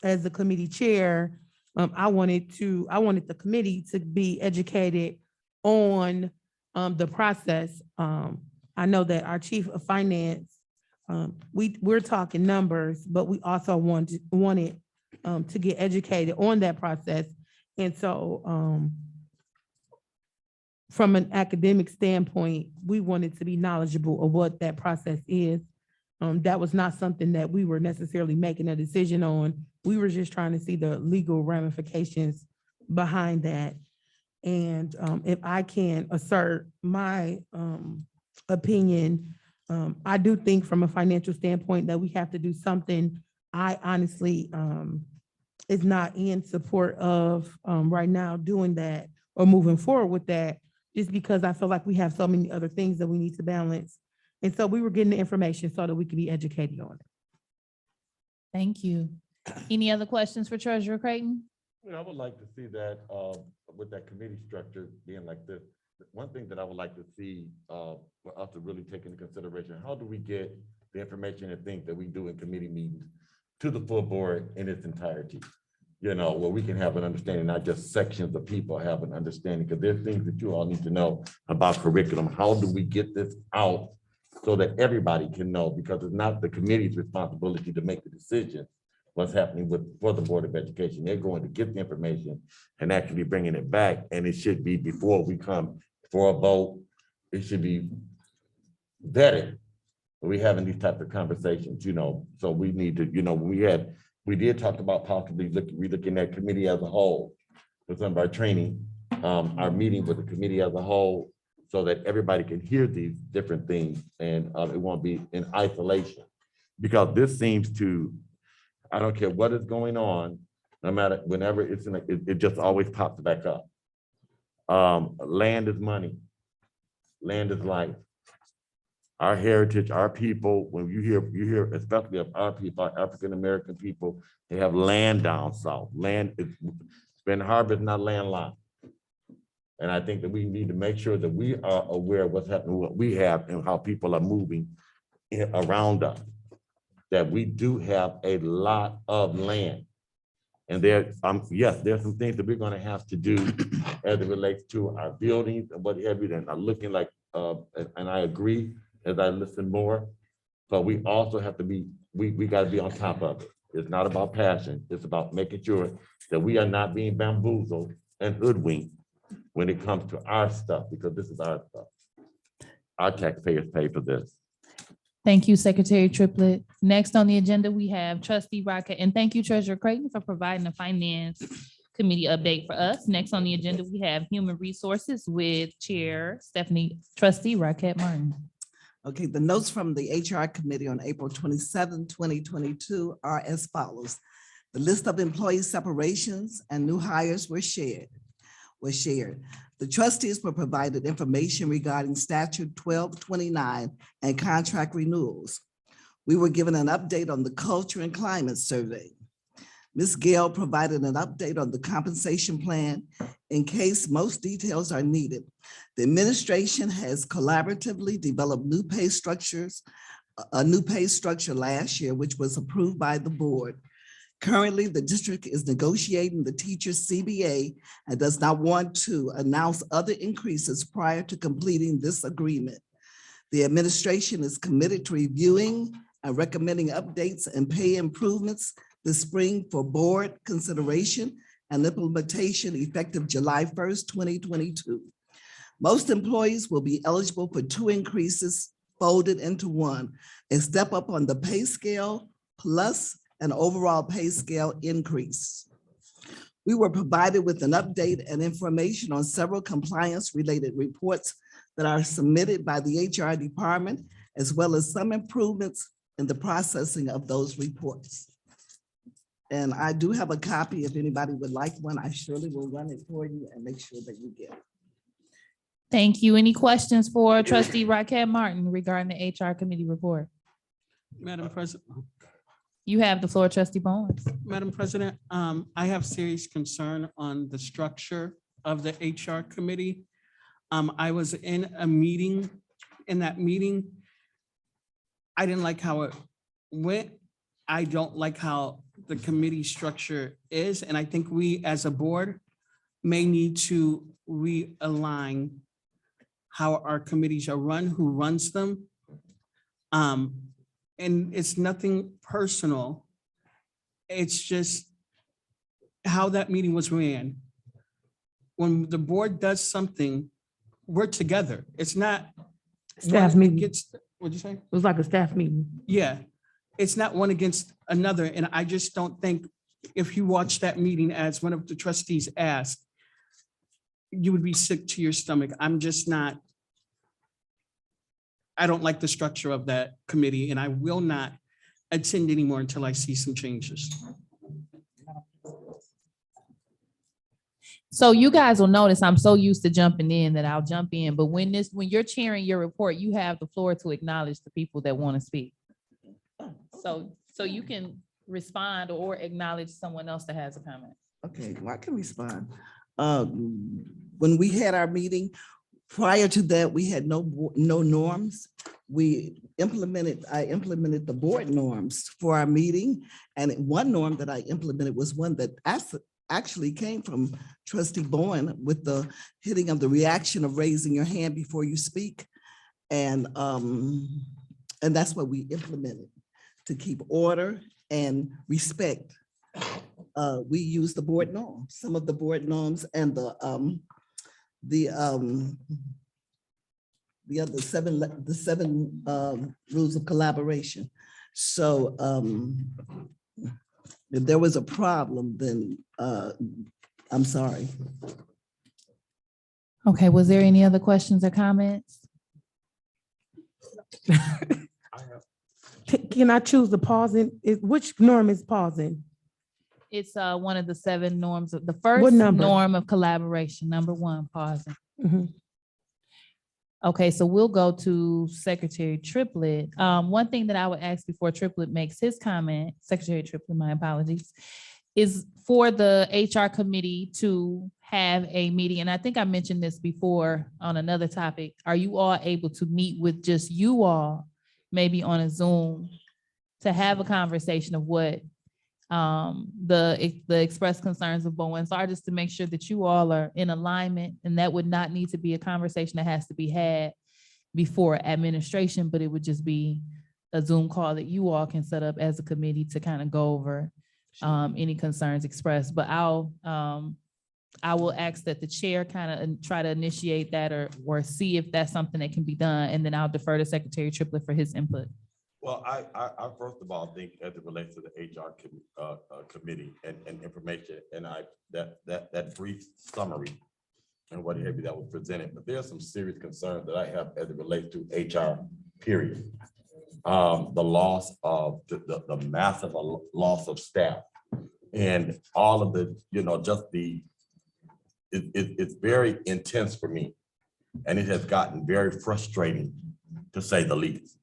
as the committee chair, I wanted the committee to be educated on the process. I know that our chief of finance, we're talking numbers, but we also wanted to get educated on that process. And so from an academic standpoint, we wanted to be knowledgeable of what that process is. That was not something that we were necessarily making a decision on. We were just trying to see the legal ramifications behind that. And if I can assert my opinion, I do think from a financial standpoint that we have to do something. I honestly is not in support of right now doing that or moving forward with that, just because I feel like we have so many other things that we need to balance. And so we were getting the information so that we could be educated on it. Thank you. Any other questions for Treasurer Creighton? I would like to see that with that committee structure being like this. One thing that I would like to see for us to really take into consideration, how do we get the information and things that we do in committee meetings to the full board in its entirety? Where we can have an understanding, not just sections of people have an understanding, because there's things that you all need to know about curriculum. How do we get this out so that everybody can know? Because it's not the committee's responsibility to make the decision what's happening for the Board of Education. They're going to get the information and actually bringing it back. And it should be, before we come for a vote, it should be vetted. We having these types of conversations, so we need to, we did talk about possibly relooking at committee as a whole for some of our training, our meeting with the committee as a whole, so that everybody can hear these different things and it won't be in isolation. Because this seems to, I don't care what is going on, no matter, whenever it's it just always pops back up. Land is money. Land is life. Our heritage, our people, when you hear especially of our people, our African-American people, they have land down south. Land is been harvested, not landlocked. And I think that we need to make sure that we are aware of what's happening, what we have, and how people are moving around us. that we do have a lot of land. And there, yes, there's some things that we're gonna have to do as it relates to our buildings and what have you, and are looking like, and I agree as I listen more. But we also have to be, we gotta be on top of it. It's not about passion, it's about making sure that we are not being bamboozled and hoodwinked when it comes to our stuff, because this is our stuff. Our taxpayers pay for this. Thank you, Secretary Triplett. Next on the agenda, we have Trustee Rocket, and thank you, Treasurer Creighton, for providing the Finance Committee update for us. Next on the agenda, we have Human Resources with Chair Trustee Rocket Martin. Okay, the notes from the HR Committee on April 27, 2022 are as follows. The list of employee separations and new hires were shared. The trustees were provided information regarding statute 1229 and contract renewals. We were given an update on the culture and climate survey. Ms. Gale provided an update on the compensation plan in case most details are needed. The administration has collaboratively developed new pay structures, a new pay structure last year, which was approved by the board. Currently, the district is negotiating the teacher's CBA and does not want to announce other increases prior to completing this agreement. The administration is committed to reviewing and recommending updates and pay improvements this spring for board consideration and implementation effective July 1st, 2022. Most employees will be eligible for 2 increases folded into one, a step up on the pay scale plus an overall pay scale increase. We were provided with an update and information on several compliance-related reports that are submitted by the HR department, as well as some improvements in the processing of those reports. And I do have a copy. If anybody would like one, I surely will run it for you and make sure that you get it. Thank you. Any questions for Trustee Rocket Martin regarding the HR Committee report? Madam President. You have the floor, Trustee Bowens. Madam President, I have serious concern on the structure of the HR committee. I was in a meeting, in that meeting, I didn't like how it went. I don't like how the committee structure is, and I think we as a board may need to realign how our committees are run, who runs them. And it's nothing personal. It's just how that meeting was ran. When the board does something, we're together. It's not. Staff one meeting. against- What'd you say? It was like a staff meeting. Yeah, it's not one against another. And I just don't think if you watch that meeting, as one of the trustees asked, you would be sick to your stomach. I'm just not. I don't like the structure of that committee, and I will not attend anymore until I see some changes. So you guys will notice I'm so used to jumping in that I'll jump in, but when you're chairing your report, you have the floor to acknowledge the people that want to speak. So you can respond or acknowledge someone else that has a comment. Okay, well, I can respond. When we had our meeting, prior to that, we had no norms. I implemented the board norms for our meeting. And one norm that I implemented was one that actually came from Trustee Bowen with the hitting of the reaction of raising your hand before you speak. And that's what we implemented to keep order and respect. We use the board norms, some of the board norms, and the other seven rules of collaboration. So if there was a problem, then I'm sorry. Okay, was there any other questions or comments? Can I choose the pausing? Which norm is pausing? It's one of the 7 norms of the What first number? norm of collaboration, number 1, pausing. Mhm. Okay, so we'll go to Secretary Triplett. One thing that I would ask before Triplett makes his comment, Secretary Triplett, my apologies, is for the HR committee to have a meeting. And I think I mentioned this before on another topic. Are you all able to meet with just you all, maybe on a Zoom, to have a conversation of what the expressed concerns of Bowens are, just to make sure that you all are in alignment. And that would not need to be a conversation that has to be had before administration, but it would just be a Zoom call that you all can set up as a committee to kind of go over any concerns expressed. But I will ask that the chair kind of try to initiate that or see if that's something that can be done. And then I'll defer to Secretary Triplett for his input. Well, I first of all think as it relates to the HR committee and information, and that brief summary and what have you that was presented, but there are some serious concerns that I have as it relates to HR, period. The loss of the massive loss of staff and all of the, just it's very intense for me. And it has gotten very frustrating, to say the least.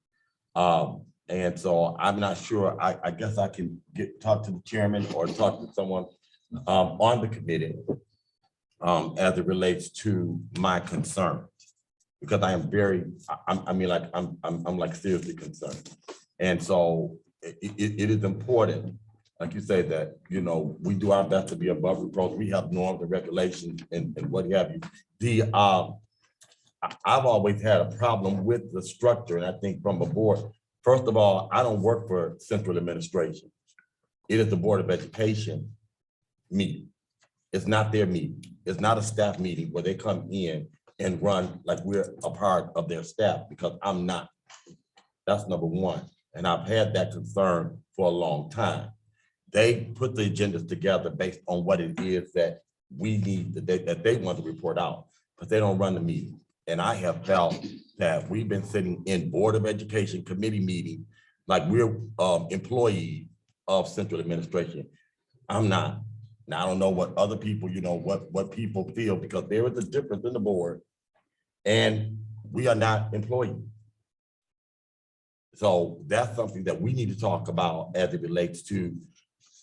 And so I'm not sure, I guess I can talk to the chairman or talk to someone on the committee as it relates to my concerns, because I am I'm like seriously concerned. And so it is important, like you say, that, we do our best to be above reproach. We have norms and regulations and what have you. I've always had a problem with the structure, and I think from a board, first of all, I don't work for central administration. It is the Board of Education meeting. It's not their meeting. It's not a staff meeting where they come in and run like we're a part of their staff, because I'm not. That's number one. And I've had that concern for a long time. They put the agendas together based on what it is that we need, that they want to report out, but they don't run the meeting. And I have felt that we've been sitting in Board of Education committee meeting like we're employees of central administration. I'm not. Now, I don't know what other people, what people feel, because there is a difference in the board and we are not employees. So that's something that we need to talk about as it relates to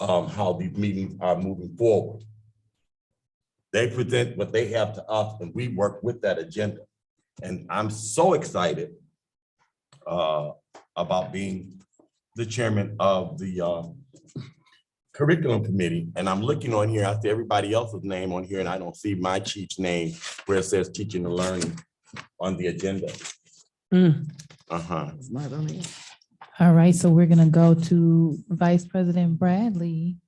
how these meetings are moving forward. They present what they have to us and we work with that agenda. And I'm so excited about being the chairman of the curriculum committee. And I'm looking on here, I see everybody else's name on here, and I don't see my chief's name where it says teaching and learning on the agenda. It's not on here. All right, so we're gonna go to Vice President Bradley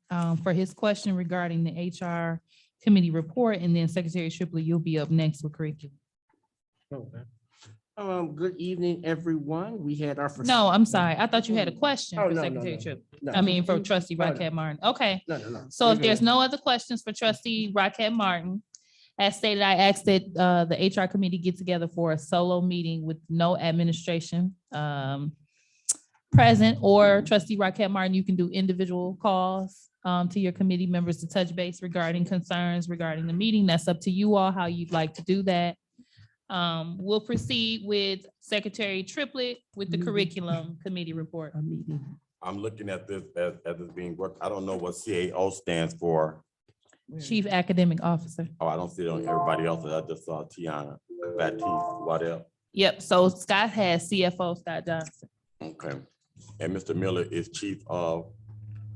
for his question regarding the HR committee report, and then Secretary Triplett, you'll be up next with curriculum. Good evening, everyone. We had our first. No, I'm sorry. I thought you had a question Oh, for no, Secretary no. Triplett. No. I mean, for Trustee No, no. Rocket Martin. Okay, No. so We're if there's good. no other questions for Trustee Rocket Martin, as stated, I asked that the HR committee get together for a solo meeting with no administration present, or Trustee Rocket Martin, you can do individual calls to your committee members to touch base regarding concerns regarding the meeting. That's up to you all how you'd like to do that. We'll proceed with Secretary Triplett with the curriculum committee report. I'm looking at this as it's being worked. I don't know what CAO stands for. Chief Academic Officer. Oh, I don't see it on everybody else. I just saw Tiana, Baptiste, what else? Yep, so Scott has CFO Scott Johnson, Okay. And Mr. Miller is chief of,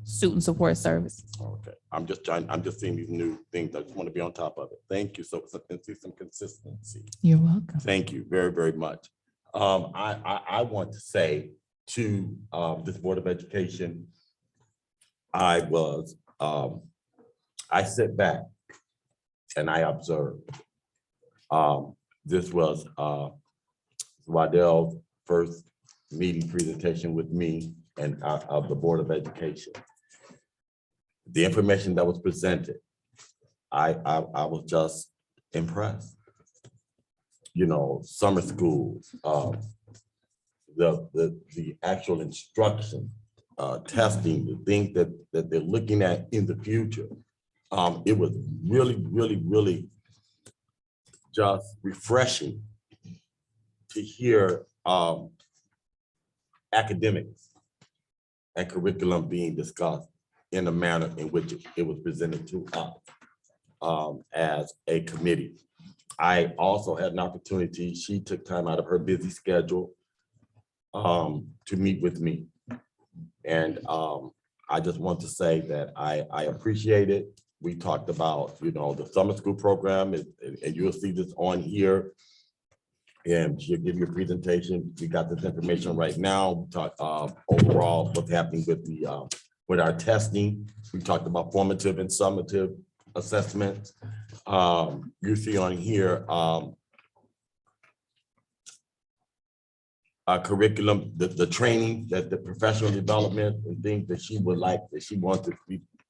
Student Support Services. okay. I'm just seeing these new things. I just want to be on top of it. Thank you. So I see some consistency. You're welcome. Thank you very, very much. I want to say to this Board of Education, I sit back and I observe. This was Waddell's first meeting presentation with me and of the Board of Education. The information that was presented, I was just impressed. Summer schools, the actual instruction, testing, the things that they're looking at in the future. It was really just refreshing to hear academics and curriculum being discussed in the manner in which it was presented to us as a committee. I also had an opportunity, she took time out of her busy schedule to meet with me. And I just want to say that I appreciate it. We talked about, the summer school program, and you'll see this on here. And she'll give you a presentation. We got this information right now. We talked overall what's happening with our testing. We talked about formative and summative assessments. You see on here our curriculum, the training, that the professional development and things that she would like, that she wants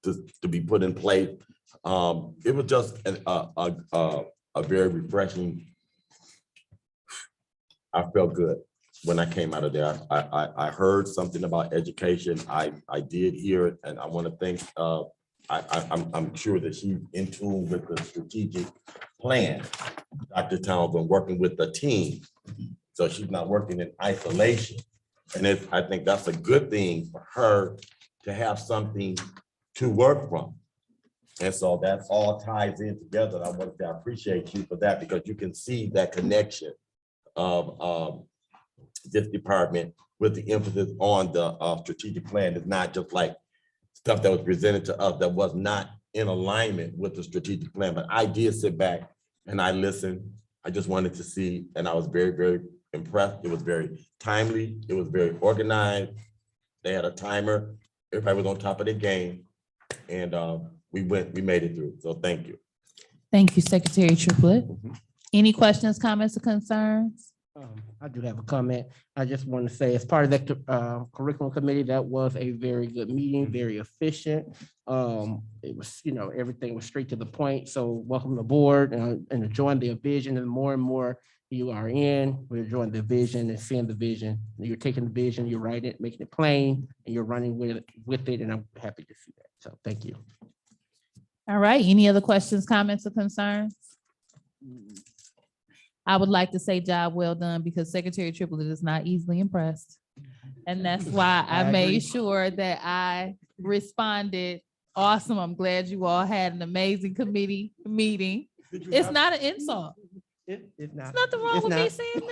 to be put in place. It was just a very refreshing. I felt good when I came out of there. I heard something about education. I did hear it, and I want to thank. I'm sure that she's in tune with the strategic plan. Dr. Townsend working with the team, so she's not working in isolation. And I think that's a good thing for her to have something to work from. And so that all ties in together. I want to appreciate you for that, because you can see that connection of this department with the emphasis on the strategic plan. It's not just like stuff that was presented to us that was not in alignment with the strategic plan, but I did sit back and I listened. I just wanted to see, and I was very, very impressed. It was very timely. It was very organized. They had a timer. Everybody was on top of their game, and we made it through. So thank you. Thank you, Secretary Triplett. Any questions, comments, or concerns? I do have a comment. I just want to say, as part of that curriculum committee, that was a very good meeting, very efficient. It was, everything was straight to the point. So welcome aboard and enjoying the vision. And more you are in, we're enjoying the vision and seeing the vision. You're taking the vision, you're writing it, making it plain, and you're running with it. And I'm happy to see that. So thank you. All right. Any other questions, comments, or concerns? I would like to say job well done, because Secretary Triplett is not easily impressed. And that's why I made sure that I responded. Awesome. I'm glad you all had an amazing committee meeting. It's not an insult. It's not. It's nothing wrong with me saying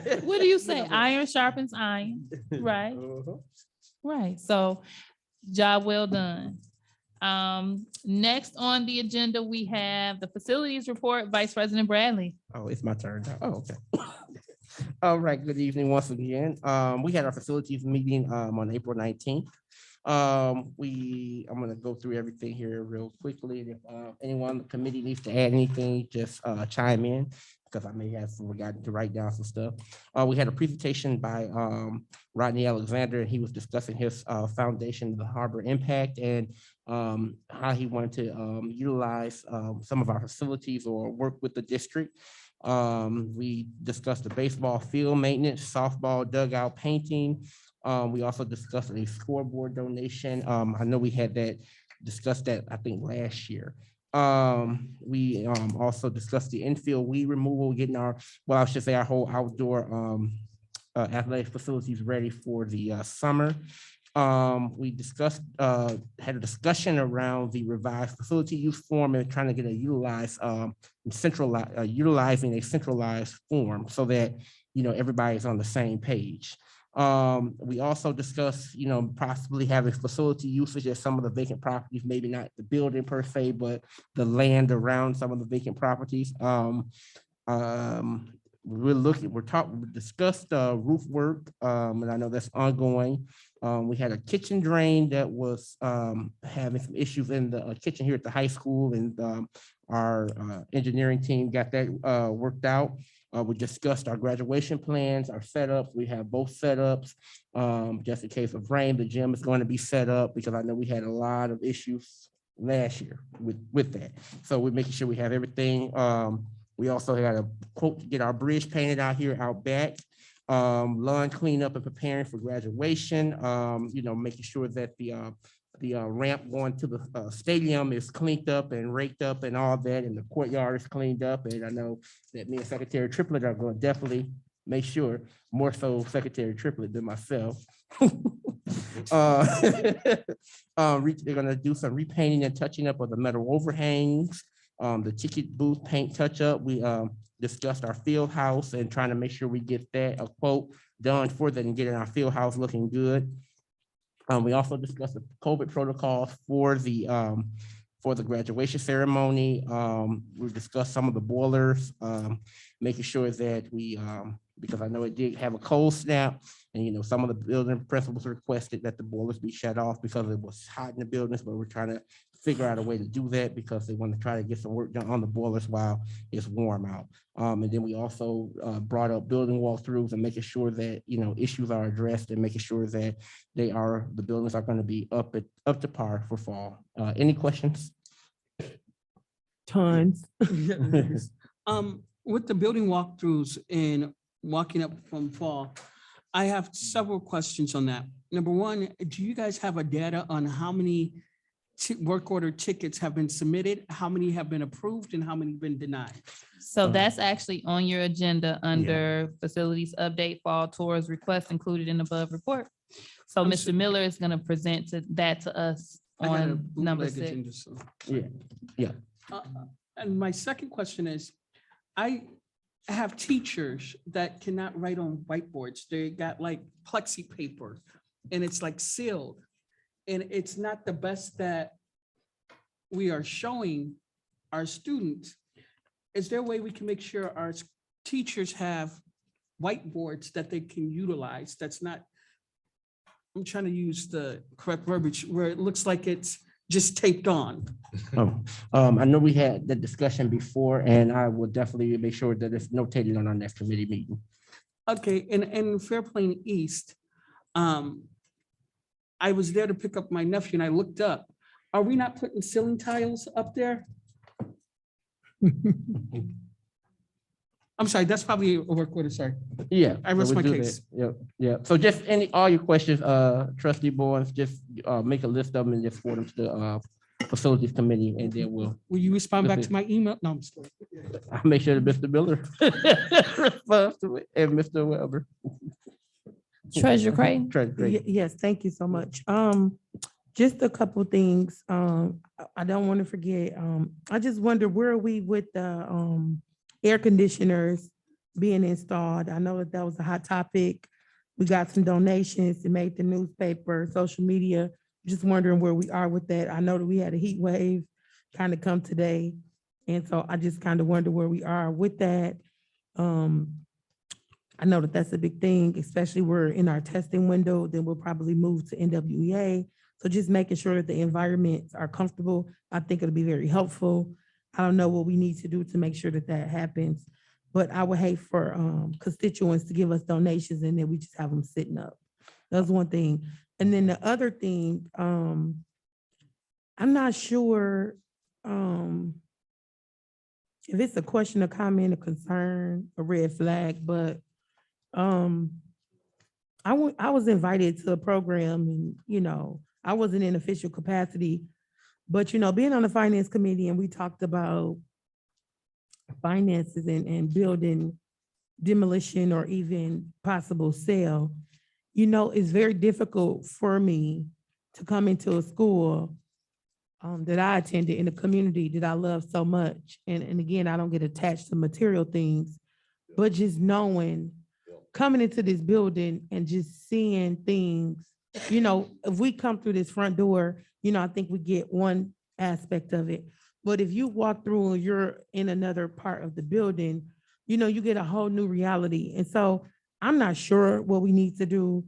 that. What do you say? Iron sharpens iron, right? Right. So job well done. Next on the agenda, we have the facilities report, Vice President Bradley. Oh, it's my turn now. Oh, okay. All right, good evening once again. We had our facilities meeting on April 19th. I'm gonna go through everything here real quickly. And if anyone on the committee needs to add anything, just chime in, because I may have forgotten to write down some stuff. We had a presentation by Rodney Alexander, and he was discussing his foundation, the Harbor Impact, and how he wanted to utilize some of our facilities or work with the district. We discussed the baseball field maintenance, softball dugout painting. We also discussed a scoreboard donation. I know we had discussed that, I think, last year. We also discussed the infield weed removal, getting our whole outdoor athletic facilities ready for the summer. We discussed, had a discussion around the revised facility use form and trying to get utilizing a centralized form so that, everybody's on the same page. We also discussed, possibly having facility usage at some of the vacant properties, maybe not the building per se, but the land around some of the vacant properties. We discussed roof work, and I know that's ongoing. We had a kitchen drain that was having some issues in the kitchen here at the high school, and our engineering team got that worked out. We discussed our graduation plans, our setups. We have both setups. Just in case of rain, the gym is going to be set up, because I know we had a lot of issues last year with that. So we're making sure we have everything. We also got a quote to get our bridge painted out here out back. Lawn cleanup and preparing for graduation. Making sure that the ramp going to the stadium is cleaned up and raked up and all that, and the courtyard is cleaned up. And I know that me and Secretary Triplett are going to definitely make sure, more so Secretary Triplett than myself. They're going to do some repainting and touching up of the metal overhangs, the ticket booth paint touch up. We discussed our field house and trying to make sure we get that, a quote done for that and getting our field house looking good. We also discussed the COVID protocols for the graduation ceremony. We discussed some of the boilers, making sure that we, because I know it did have a cold snap, and some of the building principals requested that the boilers be shut off because it was hot in the buildings, but we're trying to figure out a way to do that because they want to try to get some work done on the boilers while it's warm out. And then we also brought up building walkthroughs and making sure that, issues are addressed and making sure that the buildings are going to be up to par for fall. Any questions? Tons. With the building walkthroughs and walking up from fall, I have several questions on that. Number one, do you guys have a data on how many work order tickets have been submitted, how many have been approved, and how many been denied? So that's actually on your agenda under facilities update, fall tours, requests included in above report. So I'm Mr. Miller is going to present that to us I got a on number bootleg 6. agenda, so. Yeah. And my second question is, I have teachers that cannot write on whiteboards. They got like plexi paper and it's like sealed. And it's not the best that we are showing our students. Is there a way we can make sure our teachers have whiteboards that they can utilize? That's not, I'm trying to use the correct verbiage, where it looks like it's just taped on. I know we had the discussion before, and I will definitely make sure that it's notated on our next committee meeting. Okay, and in Fairplain East, I was there to pick up my nephew and I looked up. Are we not putting ceiling tiles up there? I'm sorry, that's probably a work order, sorry. Yeah. I rest so my we'll do case. that. Yep. So just all your questions, trustee Boyens, just make a list of them and just forward them to the facilities committee, and then Will you respond back Okay. to my email? No, I'm just kidding. I'll make sure that Mr. Miller responds to it, and Mr. Weber. Treasurer Creighton? Yes, thank you so much. Just a couple things. I don't want to forget. I just wonder, where are we with the air conditioners being installed? I know that was a hot topic. We got some donations. It made the newspaper, social media. Just wondering where we are with that. I know that we had a heat wave kind of come today. And so I just kind of wonder where we are with that. I know that that's a big thing, especially we're in our testing window, then we'll probably move to NWEA. So just making sure that the environments are comfortable, I think it'll be very helpful. I don't know what we need to do to make sure that that happens, but I would hate for constituents to give us donations and then we just have them sitting up. That's one thing. And then the other thing, I'm not sure if it's a question, a comment, a concern, a red flag, but I was invited to a program and, I wasn't in official capacity, but, being on the finance committee and we talked about finances and building demolition or even possible sale, it's very difficult for me to come into a school that I attended in a community that I love so much. And again, I don't get attached to material things, but just knowing, coming into this building and just seeing things, if we come through this front door, I think we get one aspect of it. But if you walk through and you're in another part of the building, you get a whole new reality. And so I'm not sure what we need to do.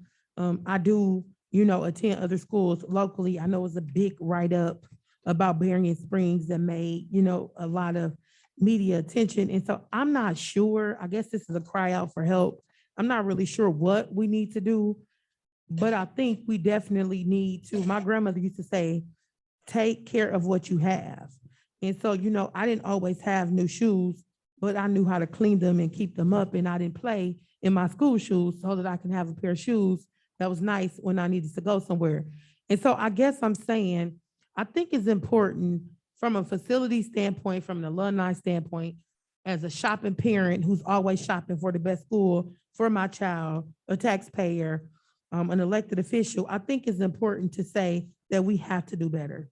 I do, attend other schools locally. I know it's a big write-up about Berrien Springs that made, a lot of media attention. And so I'm not sure, I guess this is a cry out for help. I'm not really sure what we need to do, but I think we definitely need to, my grandmother used to say, take care of what you have. And so, I didn't always have new shoes, but I knew how to clean them and keep them up. And I didn't play in my school shoes so that I can have a pair of shoes that was nice when I needed to go somewhere. And so I guess I'm saying, I think it's important from a facility standpoint, from an alumni standpoint, as a shopping parent who's always shopping for the best school for my child, a taxpayer, an elected official, I think it's important to say that we have to do better.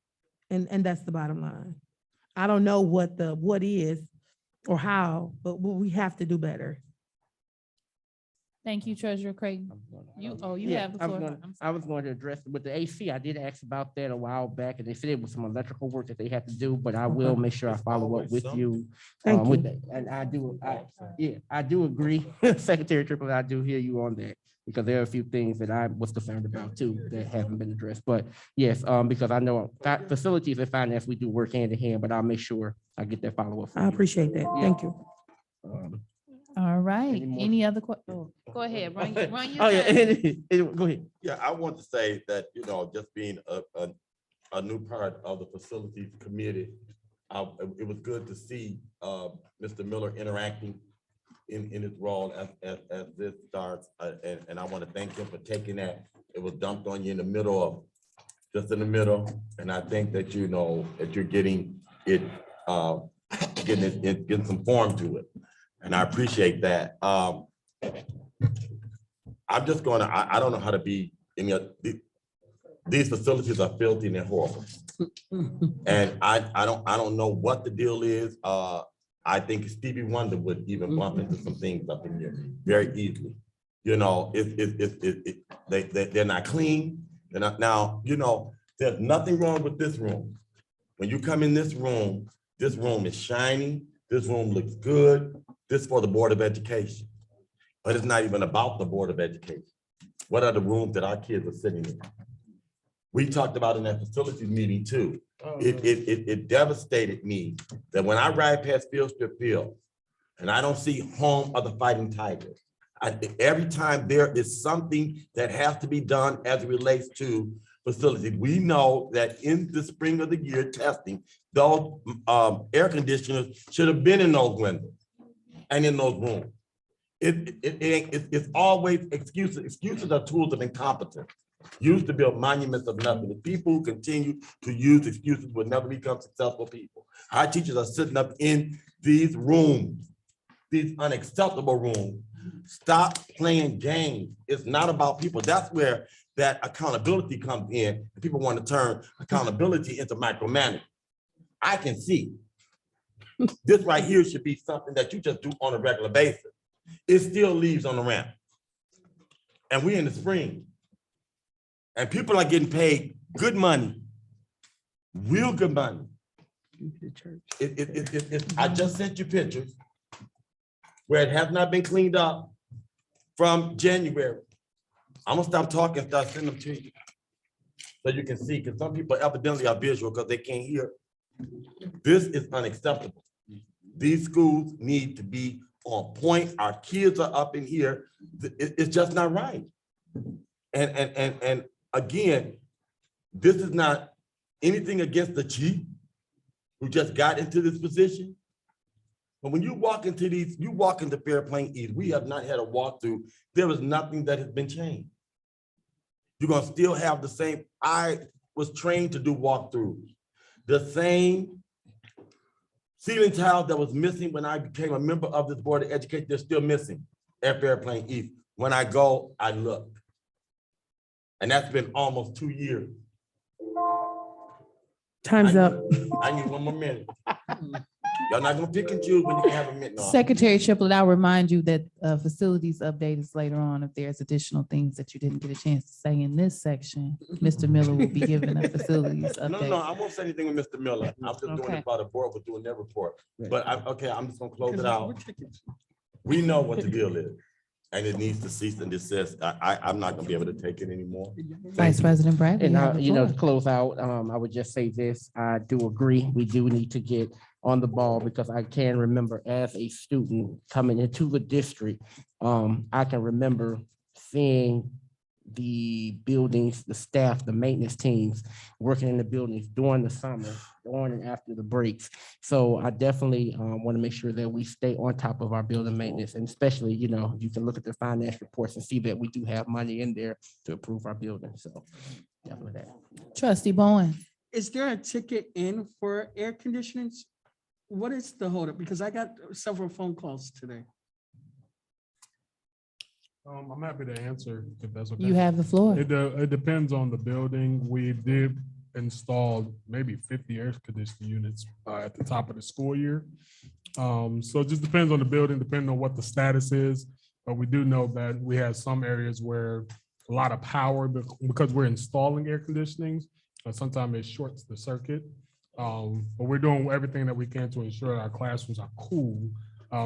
And that's the bottom line. I don't know what is, or how, but we have to do better. Thank you, Treasurer Creighton. You Yeah, have the I was floor. gonna- I'm I was going to address with the AC. I did ask about that a while back, and they said it was some electrical work that they had to do, but I will make sure I follow up with you. Thank with you. that. And I do agree, Secretary Triple, I do hear you on that, because there are a few things that I was concerned about too that haven't been addressed. But yes, because I know facilities and finance, we do work hand in hand, but I'll make sure I get that follow up. I appreciate that. Thank you. All right. Any more? Any other questions? Go ahead. Run your Oh, yeah, time. go ahead. Yeah, I want to say that, just being a new part of the facilities committee, it was good to see Mr. Miller interacting in his role as this starts. And I want to thank him for taking that. It was dumped on you in the middle. And I think that, that you're getting it, getting some form to it. And I appreciate that. I'm just I don't know how to be these facilities are filthy and they're horrible. And I don't know what the deal is. I think Stevie Wonder would even bump into some things up in here very easily. They're not clean. They're not, now, there's nothing wrong with this room. When you come in this room is shiny. This room looks good. This is for the Board of Education. But it's not even about the Board of Education. What are the rooms that our kids are sitting in? We talked about in that facilities meeting too. It devastated me that when I ride past Field Strip Field and I don't see home of the Fighting Tigers, every time there is something that has to be done as it relates to facilities. We know that in the spring of the year testing, those air conditioners should have been in those windows and in those rooms. It's always excuses. Excuses are tools of incompetence, used to build monuments of nothing. The people who continue to use excuses will never become successful people. Our teachers are sitting up in these rooms, these unacceptable rooms. Stop playing games. It's not about people. That's where that accountability comes in. People want to turn accountability into micromanagement. I can see this right here should be something that you just do on a regular basis. It still leaves on the ramp. And we're in the spring. And people are getting paid good money, real good money. I just sent you pictures where it has not been cleaned up from January. I'm gonna stop talking and start sending them to you so you can see, because some people evidently are visual because they can't hear. This is unacceptable. These schools need to be on point. Our kids are up in here. It's just not right. And again, this is not anything against the chief who just got into this position. But when you walk into Fairplain East, we have not had a walkthrough. There is nothing that has been changed. You're gonna still have the same. I was trained to do walkthroughs. The same ceiling tiles that was missing when I became a member of this Board of Education, they're still missing at Fairplain East. When I go, I look. And that's been almost 2 years. Time's up. I need one more minute. Y'all not gonna pick and choose when you can have a minute. No. Secretary Triplett, I'll remind you that facilities update is later on. If there's additional things that you didn't get a chance to say in this section, Mr. Miller will be giving a facilities No, update. I won't say anything with Mr. Miller. I'm just doing Okay. it by the board for doing their report. But I'm just gonna close it We're out. taking- We know what the deal is. And it needs to cease and desist. I'm not gonna be able to take it anymore. Vice President Bradley. And you have the to floor. close out, I would just say this, I do agree, we do need to get on the ball, because I can remember as a student coming into the district, I can remember seeing the buildings, the staff, the maintenance teams working in the buildings during the summer, during and after the breaks. So I definitely want to make sure that we stay on top of our building maintenance, and especially, you can look at the finance reports and see that we do have money in there to improve our building. So definitely that. Trustee Bowen. Is there a ticket in for air conditionings? What is the holdup? Because I got several phone calls today. I'm happy to answer if that's okay. You have the floor. It depends on the building. We did install maybe 50 air conditioning units at the top of the school year. So it just depends on the building, depending on what the status is. But we do know that we have some areas where a lot of power, because we're installing air conditionings, sometimes it shorts the circuit. But we're doing everything that we can to ensure that our classrooms are cool.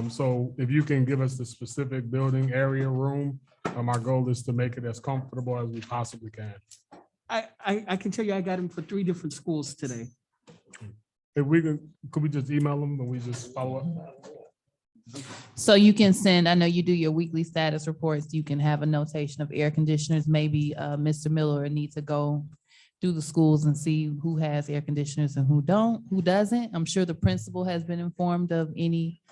So if you can give us the specific building area room, our goal is to make it as comfortable as we possibly can. I can tell you, I got him for 3 different schools today. If we could we just email them and we just follow up? So you can send, I know you do your weekly status reports. You can have a notation of air conditioners. Maybe Mr. Miller needs to go do the schools and see who has air conditioners and who doesn't. I'm sure the principal has been informed of any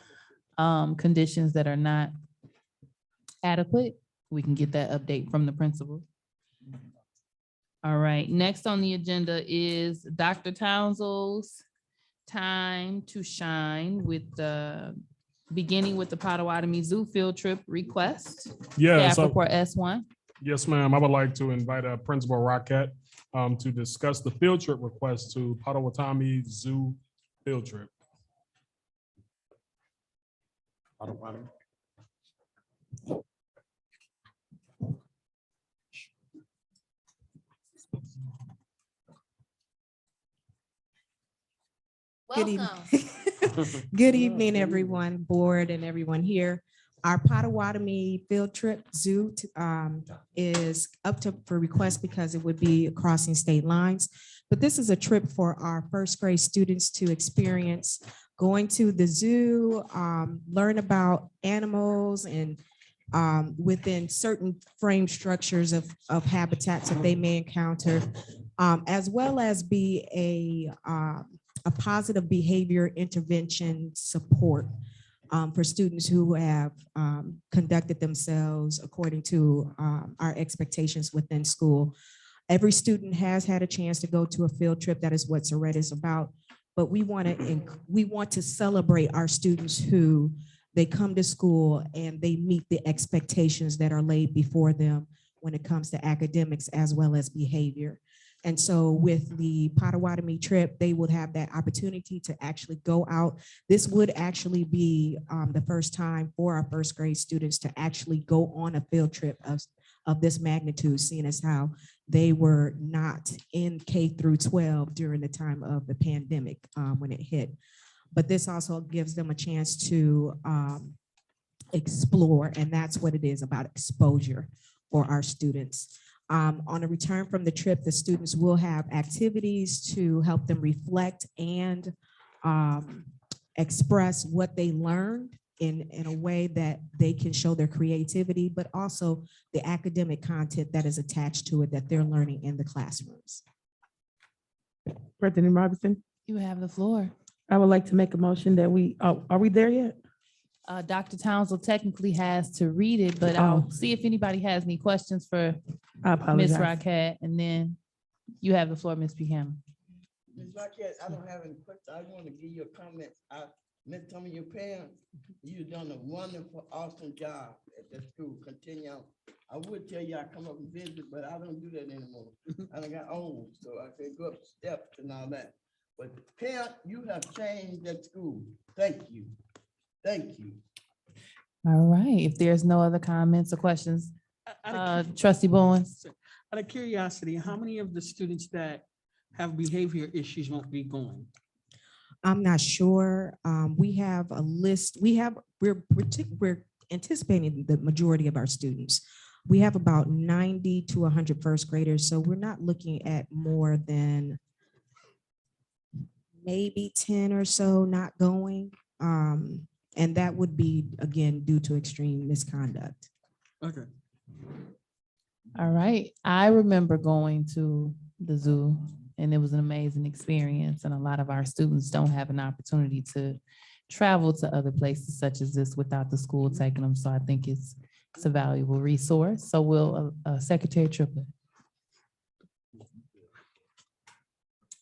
conditions that are not adequate. We can get that update from the principal. All right, next on the agenda is Dr. Townsend's time to shine with beginning with the Potawatomi Zoo field trip request. Yeah, Staff so, report S1. yes, ma'am. I would like to invite Principal Rocket to discuss the field trip request to Potawatomi Zoo field trip. Good evening. Good evening, everyone, board and everyone here. Our Potawatomi field trip zoo is up for request because it would be crossing state lines. But this is a trip for our first grade students to experience going to the zoo, learn about animals and within certain frame structures of habitats that they may encounter, as well as be a positive behavior intervention support for students who have conducted themselves according to our expectations within school. Every student has had a chance to go to a field trip. That is what Surrett is about. But we want to celebrate our students who they come to school and they meet the expectations that are laid before them when it comes to academics as well as behavior. And so with the Potawatomi trip, they would have that opportunity to actually go out. This would actually be the first time for our first grade students to actually go on a field trip of this magnitude, seeing as how they were not in K through 12 during the time of the pandemic when it hit. But this also gives them a chance to explore, and that's what it is about, exposure for our students. On a return from the trip, the students will have activities to help them reflect and express what they learned in a way that they can show their creativity, but also the academic content that is attached to it that they're learning in the classrooms. President Robinson, You have the floor. I would like to make a motion that are we there yet? Dr. Townsend technically has to read it, but I'll see if anybody has any questions for I Ms. apologize. Rocket, and then you have the floor, Ms. Buchanan. Ms. Rocket, I don't have any questions. I want to give you a comment. I met some of your parents. You've done a wonderful, awesome job at that school. Continue on. I would tell you I come up and visit, but I don't do that anymore. I done got old, so I can't go up steps and all that. But parent, you have changed that school. Thank you. Thank you. All right, if there's no other comments or questions, Trustee Bowens. Out of curiosity, how many of the students that have behavior issues won't be going? I'm not sure. We have a list. We're anticipating the majority of our students. We have about 90 to 100 first graders, so we're not looking at more than maybe 10 or so not going. And that would be, again, due to extreme misconduct. Okay. All right, I remember going to the zoo and it was an amazing experience. And a lot of our students don't have an opportunity to travel to other places such as this without the school taking them. So I think it's a valuable resource. So will Secretary Triplett.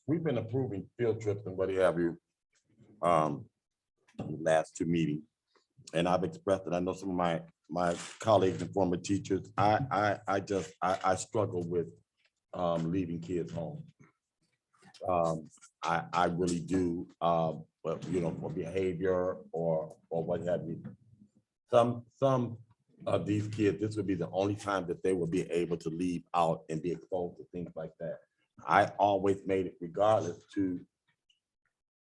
We've been approving field trips and what have you, the last 2 meetings. And I've expressed that I know some of my colleagues and former teachers, I struggle with leaving kids home. I really do. But but you know, for behavior or what have you. Some of these kids, this would be the only time that they would be able to leave out and be exposed to things like that. I always made it regardless to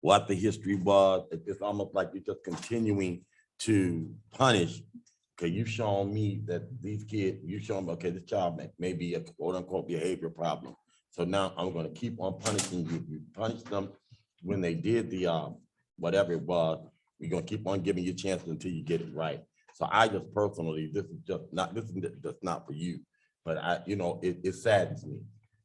what the history was. It's almost like you're just continuing to punish. Okay, you've shown me that these kids, you've shown me, okay, this child may be a quote unquote behavior problem. So now I'm gonna keep on punishing you. You punished them when they did the whatever it was. We're gonna keep on giving you chances until you get it right. So I just personally, this is just not for you, but it saddens me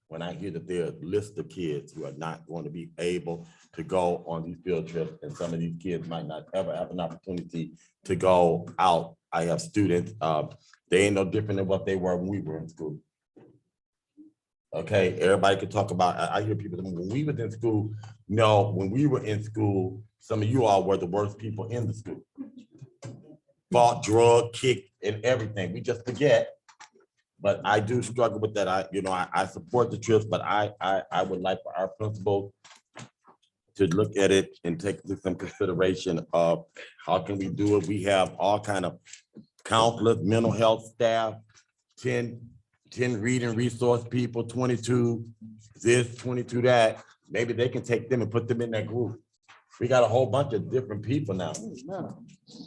when I hear that there are a list of kids who are not going to be able to go on these field trips, and some of these kids might not ever have an opportunity to go out. I have students, they ain't no different than what they were when we were in school. Okay, everybody could talk about, I hear people, when we was in school, no, when we were in school, some of you all were the worst people in the school. Fought, drug, kicked, and everything. We just forget. But I do struggle with that. I support the trips, but I would like for our principal to look at it and take some consideration of how can we do it. We have all kind of counselors, mental health staff, 10 reading resource people, 22 this, 22 that. Maybe they can take them and put them in that group. We got a whole bunch of different people now.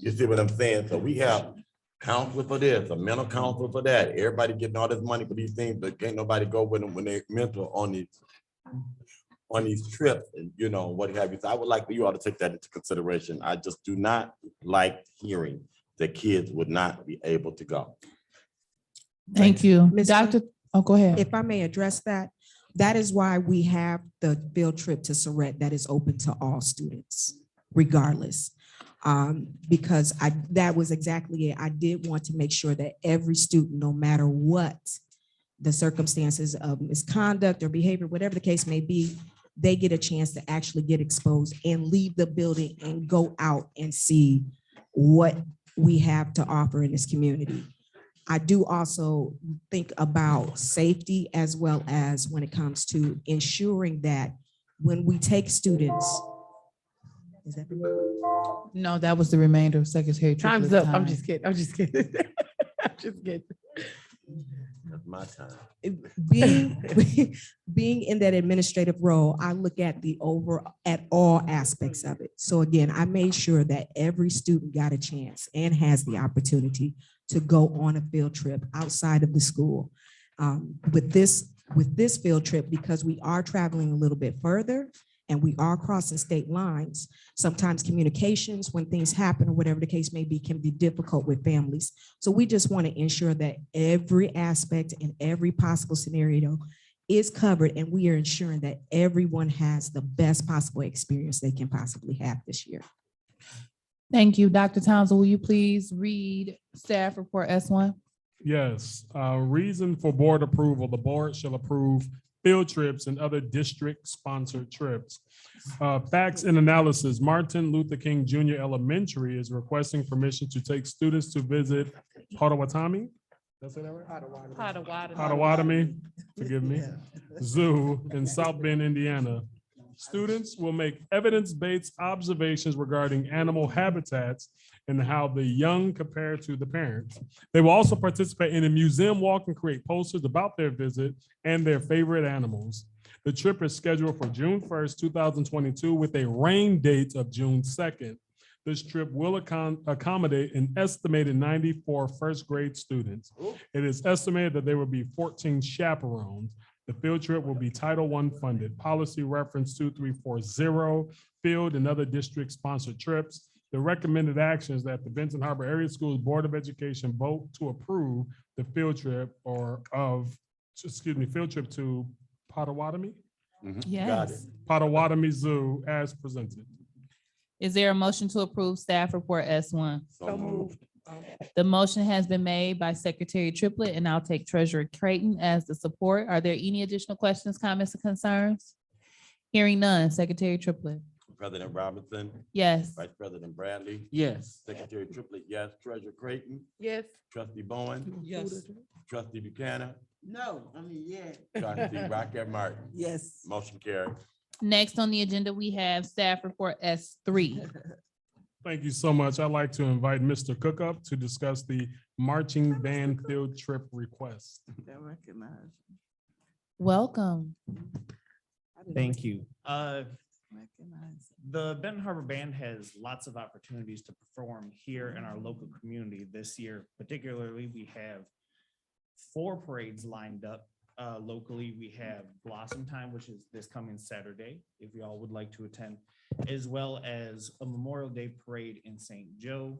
You see what I'm saying? So we have counselor for this, a mental counselor for that. Everybody getting all this money for these things, but can't nobody go with them when they're mental on these trips and what have you. So I would like for you all to take that into consideration. I just do not like hearing that kids would not be able to go. Thank you. Ms. Dr. Oh, go ahead. If I may address that, that is why we have the field trip to Surrett that is open to all students, regardless. Because that was exactly it. I did want to make sure that every student, no matter what the circumstances of misconduct or behavior, whatever the case may be, they get a chance to actually get exposed and leave the building and go out and see what we have to offer in this community. I do also think about safety as well as when it comes to ensuring that when we take students. Is that No, that was the remainder of Secretary Time's Triplett's up. I'm time. just kidding. I'm just kidding. I'm just kidding. That's my time. being in that administrative role, I look at at all aspects of it. So again, I made sure that every student got a chance and has the opportunity to go on a field trip outside of the school. With this field trip, because we are traveling a little bit further and we are crossing state lines, sometimes communications, when things happen or whatever the case may be, can be difficult with families. So we just want to ensure that every aspect and every possible scenario is covered, and we are ensuring that everyone has the best possible experience they can possibly have this year. Thank you. Dr. Townsend, will you please read staff report S1? Yes, reason for board approval. The board shall approve field trips and other district-sponsored trips. Facts and analysis. Martin Luther King Jr. Elementary is requesting permission to take students to visit Potawatomi. Did I say that right? Potawatomi, forgive me, Zoo in South Bend, Indiana. Students will make evidence-based observations regarding animal habitats and how the young compare to the parents. They will also participate in a museum walk and create posters about their visit and their favorite animals. The trip is scheduled for June 1st, 2022 with a rain date of June 2nd. This trip will accommodate an estimated 94 first grade students. It is estimated that there will be 14 chaperones. The field trip will be Title I funded. Policy reference 2340, field and other district sponsored trips. The recommended action is that the Benton Harbor Area Schools Board of Education vote to approve the field trip field trip to Potawatomi? Got it. Yes. Potawatomi Zoo as presented. Is there a motion to approve staff report S1? So moved. The motion has been made by Secretary Triplett, and I'll take Treasurer Creighton as the support. Are there any additional questions, comments, or concerns? Hearing none. Secretary Triplett. President Robinson, Yes. Vice President Bradley, Yes. Secretary Triplett, yes. Treasurer Creighton, Yes. Trustee Bowen, Yes. Trustee Buchanan, No, I mean, yeah. Trustee Rocket Martin. Yes. Motion carried. Next on the agenda, we have staff report S3. Thank you so much. I'd like to invite Mr. Cook up to discuss the marching band field trip request. I recognize. Welcome. Thank you. Recognize. The Benton Harbor Band has lots of opportunities to perform here in our local community this year. Particularly, we have 4 parades lined up. Locally, we have Blossom Time, which is this coming Saturday, if y'all would like to attend, as well as a Memorial Day parade in St. Joe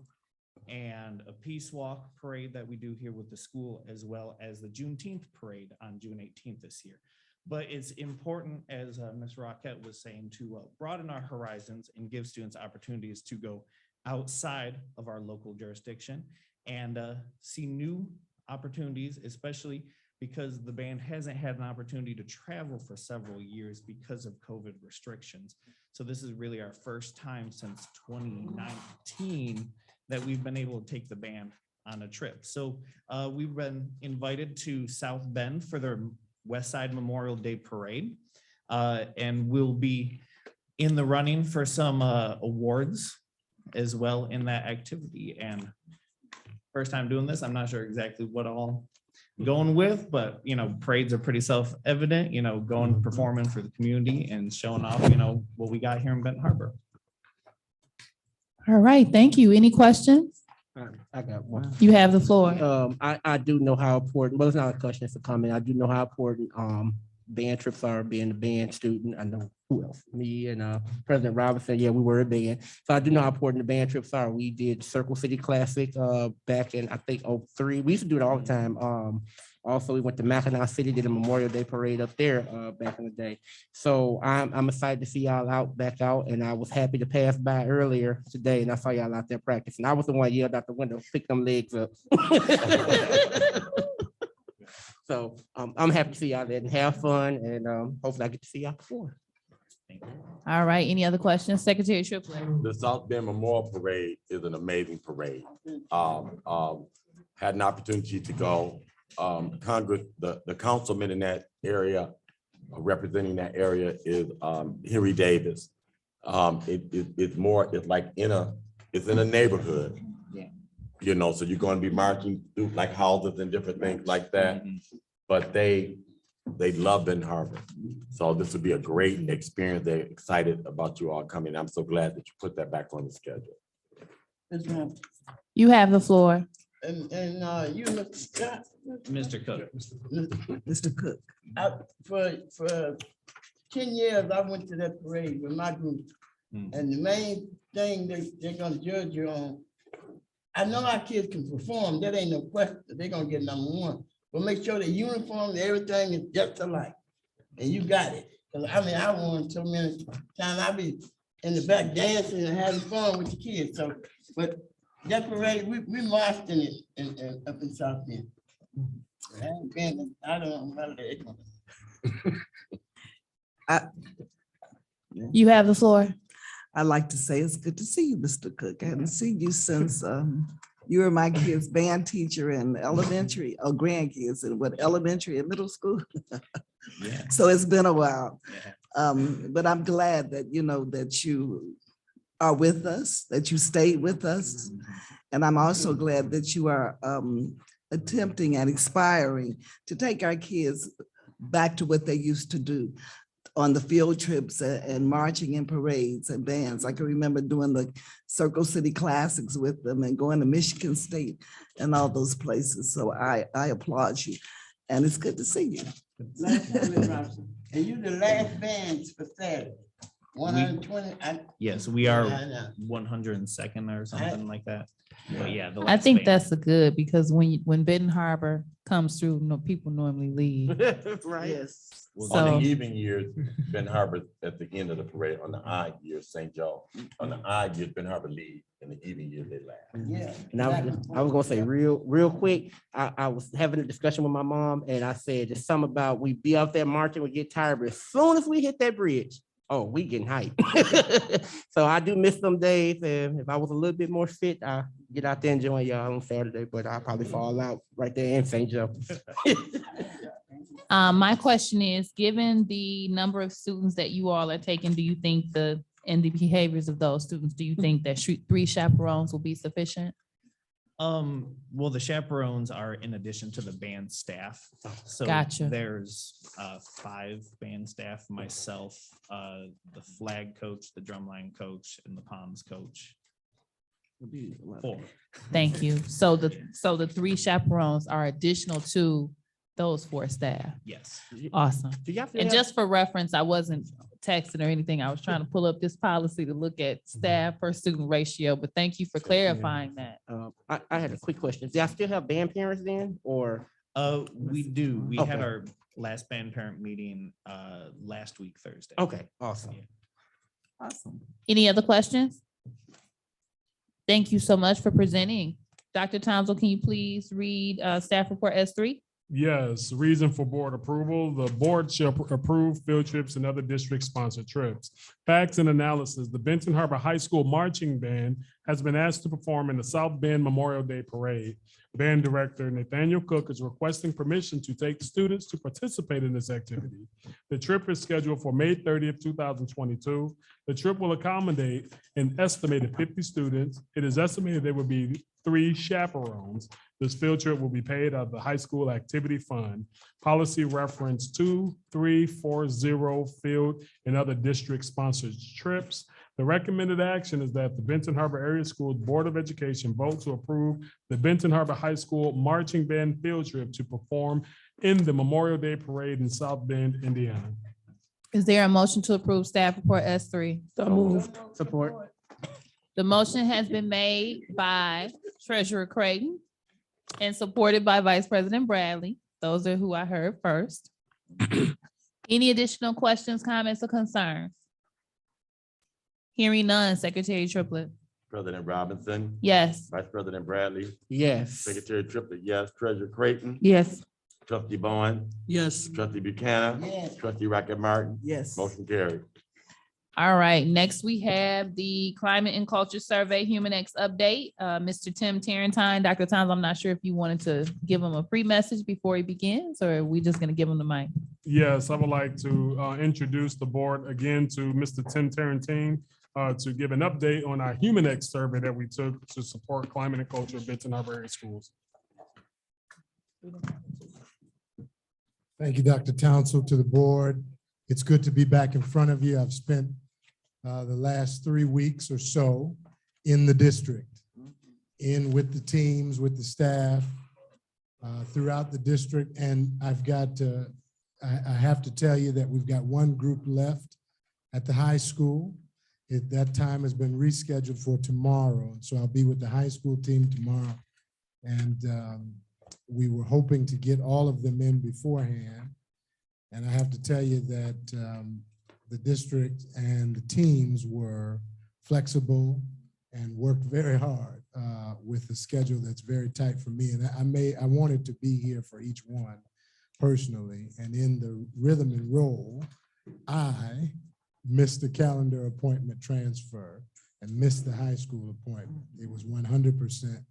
and a Peace Walk parade that we do here with the school, as well as the Juneteenth parade on June 18th this year. But it's important, as Ms. Rockett was saying, to broaden our horizons and give students opportunities to go outside of our local jurisdiction and see new opportunities, especially because the band hasn't had an opportunity to travel for several years because of COVID restrictions. So this is really our first time since 2019 that we've been able to take the band on a trip. So we've been invited to South Bend for their West Side Memorial Day Parade. And we'll be in the running for some awards as well in that activity. And first time doing this, I'm not sure exactly what all going with, but you know, parades are pretty self-evident, you know, going performing for the community and showing off, you know, what we got here in Benton Harbor. All right, thank you. Any questions? I got one. You have the floor. I do know how important, well, it's not a question, it's a comment. I do know how important band trips are, being a band student. I know who else, me and President Robinson. Yeah, we were a band. So I do know how important the band trips are. We did Circle City Classic back in, I think, 03. We used to do it all the time. Also, we went to Mackinac City, did a Memorial Day parade up there back in the day. So I'm excited to see y'all back out, and I was happy to pass by earlier today, and I saw y'all out there practicing. I was the one yelled out the window, pick them legs up. So I'm happy to see y'all there and have fun, and hopefully I get to see y'all before. All right, any other questions? Secretary Triplett. The South Bend Memorial Parade is an amazing parade. Had an opportunity to go. Congress, the councilman in that area, representing that area is Henry Davis. It's like it's in a neighborhood. Yeah. You know, so you're going to be marching through like houses and different things like that. But they love Benton Harbor. So this would be a great experience. They're excited about you all coming. I'm so glad that you put that back on the schedule. You have the floor. And you, Mr. Scott. Mr. Cook. Mr. Cook. For 10 years, I went to that parade with my group. And the main thing they're gonna judge you on, I know our kids can perform, that ain't no question, they're gonna get #1. But make sure the uniform, everything is just alike, and you got it. 'Cause I mean, I won so many times, I be in the back dancing and having fun with the kids, so, but that parade, we marched in it and up in South Bend. I ain't been, I don't know how to. You have the floor. I'd like to say it's good to see you, Mr. Cook. I haven't seen you since you were my kid's band teacher in elementary, or grandkids in what, elementary and middle school. Yeah. So it's been a while. Yeah. But I'm glad that, you know, that you are with us, that you stayed with us. And I'm also glad that you are attempting and aspiring to take our kids back to what they used to do on the field trips and marching in parades and bands. I can remember doing the Circle City Classics with them and going to Michigan State and all those places. So I applaud you, and it's good to see you. And you the last bands for Saturday, 120. Yes, we are I know. 102nd or something like that. But yeah, the I last think band. that's a good, because when Benton Harbor comes through, no, people normally leave. Right. Yes. On So- the even years, Benton Harbor at the end of the parade. On the odd years, St. Joe. On the odd years, Benton Harbor lead. In the even years, they last. Yeah. And I was gonna say real quick, I was having a discussion with my mom, and I said there's something about we be out there marching, we get tired, but as soon as we hit that bridge, oh, we getting hyped. So I do miss them days, and if I was a little bit more fit, I get out there and join y'all on Saturday, but I'll probably fall out right there in St. Joe. My question is, given the number of students that you all are taking, do you think and the behaviors of those students, do you think that 3 chaperones will be sufficient? Well, the chaperones are in addition to the band staff. So Gotcha. there's 5 band staff, myself, the flag coach, the drumline coach, and the palms coach. 4. Thank you. So the 3 chaperones are additional to those 4 staff. Yes. Awesome. Do y'all still And have- just for reference, I wasn't texting or anything. I was trying to pull up this policy to look at staff per student ratio, but thank you for clarifying that. I had a quick question. Do y'all still have band parents then, or? We do. We Okay. had our last band parent meeting last week, Thursday. Okay, awesome. Awesome. Any other questions? Thank you so much for presenting. Dr. Townsend, can you please read staff report S3? Yes, reason for board approval. The board shall approve field trips and other district-sponsored trips. Facts and analysis. The Benton Harbor High School Marching Band has been asked to perform in the South Bend Memorial Day Parade. Band Director Nathaniel Cook is requesting permission to take students to participate in this activity. The trip is scheduled for May 30th, 2022. The trip will accommodate an estimated 50 students. It is estimated there will be 3 chaperones. This field trip will be paid out of the high school activity fund. Policy reference 2340 field and other district sponsored trips. The recommended action is that the Benton Harbor Area Schools Board of Education vote to approve the Benton Harbor High School Marching Band field trip to perform in the Memorial Day Parade in South Bend, Indiana. Is there a motion to approve staff report S3? So moved. Support. The motion has been made by Treasurer Creighton and supported by Vice President Bradley. Those are who I heard first. Any additional questions, comments, or concerns? Hearing none, Secretary Triplett. President Robinson, Yes. Vice President Bradley, Yes. Secretary Triplett, yes, Treasurer Creighton, Yes. Trustee Bowen, Yes. Trustee Buchanan, Yes. Trustee Rocket Martin, Yes. motion carried. All right, next we have the Climate and Culture Survey Human X update. Mr. Tim Tarrantine, Dr. Towns, I'm not sure if you wanted to give him a pre-message before he begins, or are we just gonna give him the mic? Yes, I would like to introduce the board again to Mr. Tim Tarantine to give an update on our Human X survey that we took to support climate and culture of Benton Harbor area schools. Thank you, Dr. Townsend, to the board. It's good to be back in front of you. I've spent the last 3 weeks or so in the district, with the teams, with the staff throughout the district. And I've got, I have to tell you that we've got one group left at the high school. That time has been rescheduled for tomorrow. So I'll be with the high school team tomorrow. And we were hoping to get all of them in beforehand. And I have to tell you that the district and the teams were flexible and worked very hard with a schedule that's very tight for me. And I wanted to be here for each one personally. And in the rhythm and roll, I missed the calendar appointment transfer and missed the high school appointment. It was 100%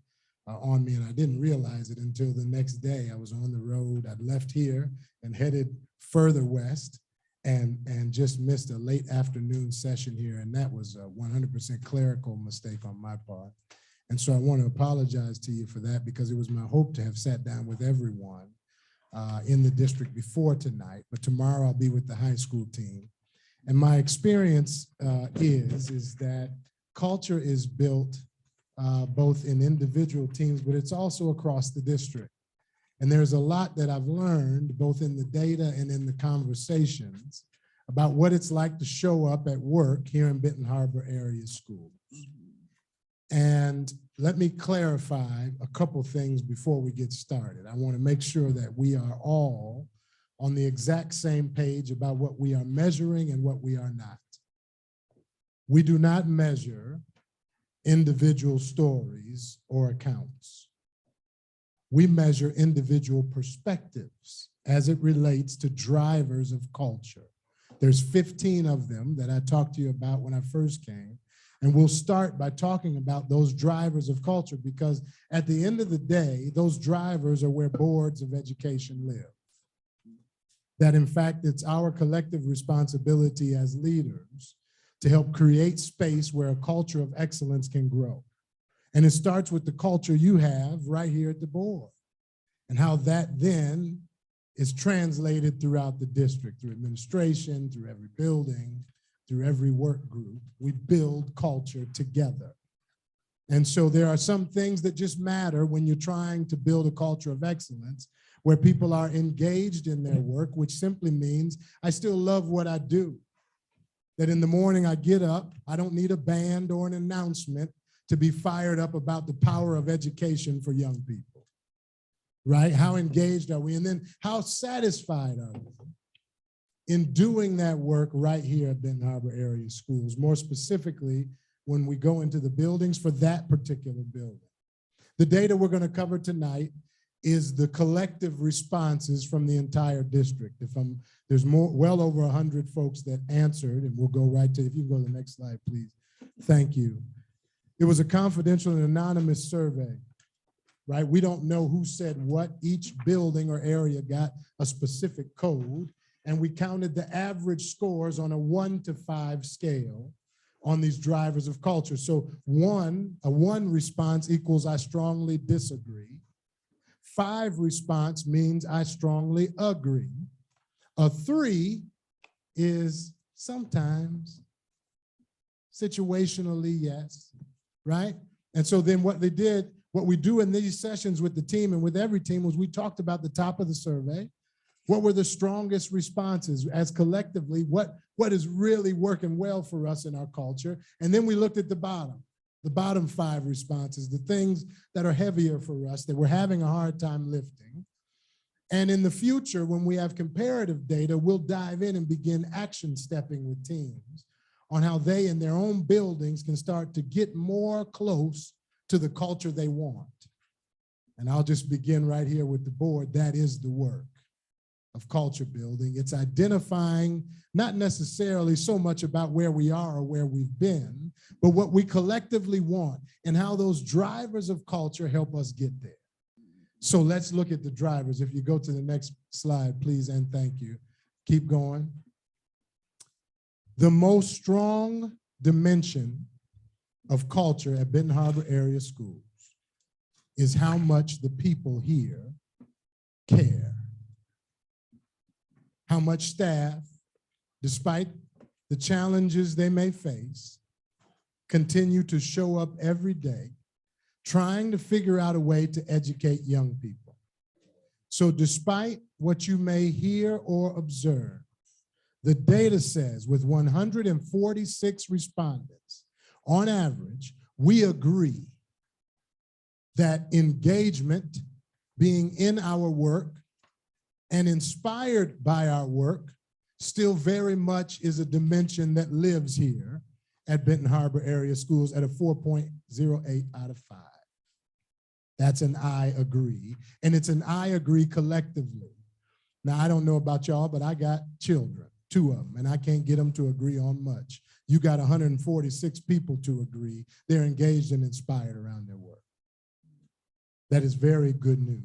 on me, and I didn't realize it until the next day. I was on the road. I'd left here and headed further west and just missed a late afternoon session here, and that was a 100% clerical mistake on my part. And so I want to apologize to you for that, because it was my hope to have sat down with everyone in the district before tonight, but tomorrow I'll be with the high school team. And my experience is that culture is built both in individual teams, but it's also across the district. And there's a lot that I've learned both in the data and in the conversations about what it's like to show up at work here in Benton Harbor area schools. And let me clarify a couple things before we get started. I want to make sure that we are all on the exact same page about what we are measuring and what we are not. We do not measure individual stories or accounts. We measure individual perspectives as it relates to drivers of culture. There's 15 of them that I talked to you about when I first came. And we'll start by talking about those drivers of culture, because at the end of the day, those drivers are where boards of education live. that in fact, it's our collective responsibility as leaders to help create space where a culture of excellence can grow. And it starts with the culture you have right here at the board, and how that then is translated throughout the district, through administration, through every building, through every work group. We build culture together. And so there are some things that just matter when you're trying to build a culture of excellence, where people are engaged in their work, which simply means I still love what I do. That in the morning I get up, I don't need a band or an announcement to be fired up about the power of education for young people, right? How engaged are we? And then how satisfied are we in doing that work right here at Benton Harbor Area Schools, more specifically when we go into the buildings for that particular building. The data we're going to cover tonight is the collective responses from the entire district. There's well over 100 folks that answered, and we'll go right to, if you can go to the next slide, please. Thank you. It was a confidential and anonymous survey, right? We don't know who said what. Each building or area got a specific code, and we counted the average scores on a 1 to 5 scale on these drivers of culture. So a one response equals I strongly disagree. 5 response means I strongly agree. A 3 is sometimes, situationally, yes, right? And so then what we do in these sessions with the team and with every team was we talked about the top of the survey. What were the strongest responses as collectively, what is really working well for us in our culture? And then we looked at the bottom 5 responses, the things that are heavier for us, that we're having a hard time lifting. And in the future, when we have comparative data, we'll dive in and begin action stepping with teams on how they in their own buildings can start to get more close to the culture they want. And I'll just begin right here with the board. That is the work of culture building. It's identifying not necessarily so much about where we are or where we've been, but what we collectively want and how those drivers of culture help us get there. So let's look at the drivers. If you go to the next slide, please, and thank you. Keep going. The most strong dimension of culture at Benton Harbor Area Schools is how much the people here care. How much staff, despite the challenges they may face, continue to show up every day trying to figure out a way to educate young people. So despite what you may hear or observe, the data says with 146 respondents, on average, we agree that engagement, being in our work and inspired by our work, still very much is a dimension that lives here at Benton Harbor Area Schools at a 4.08 out of 5. That's an I agree, and it's an I agree collectively. Now, I don't know about y'all, but I got children, 2 of them, and I can't get them to agree on much. You got 146 people to agree. They're engaged and inspired around their work. That is very good news.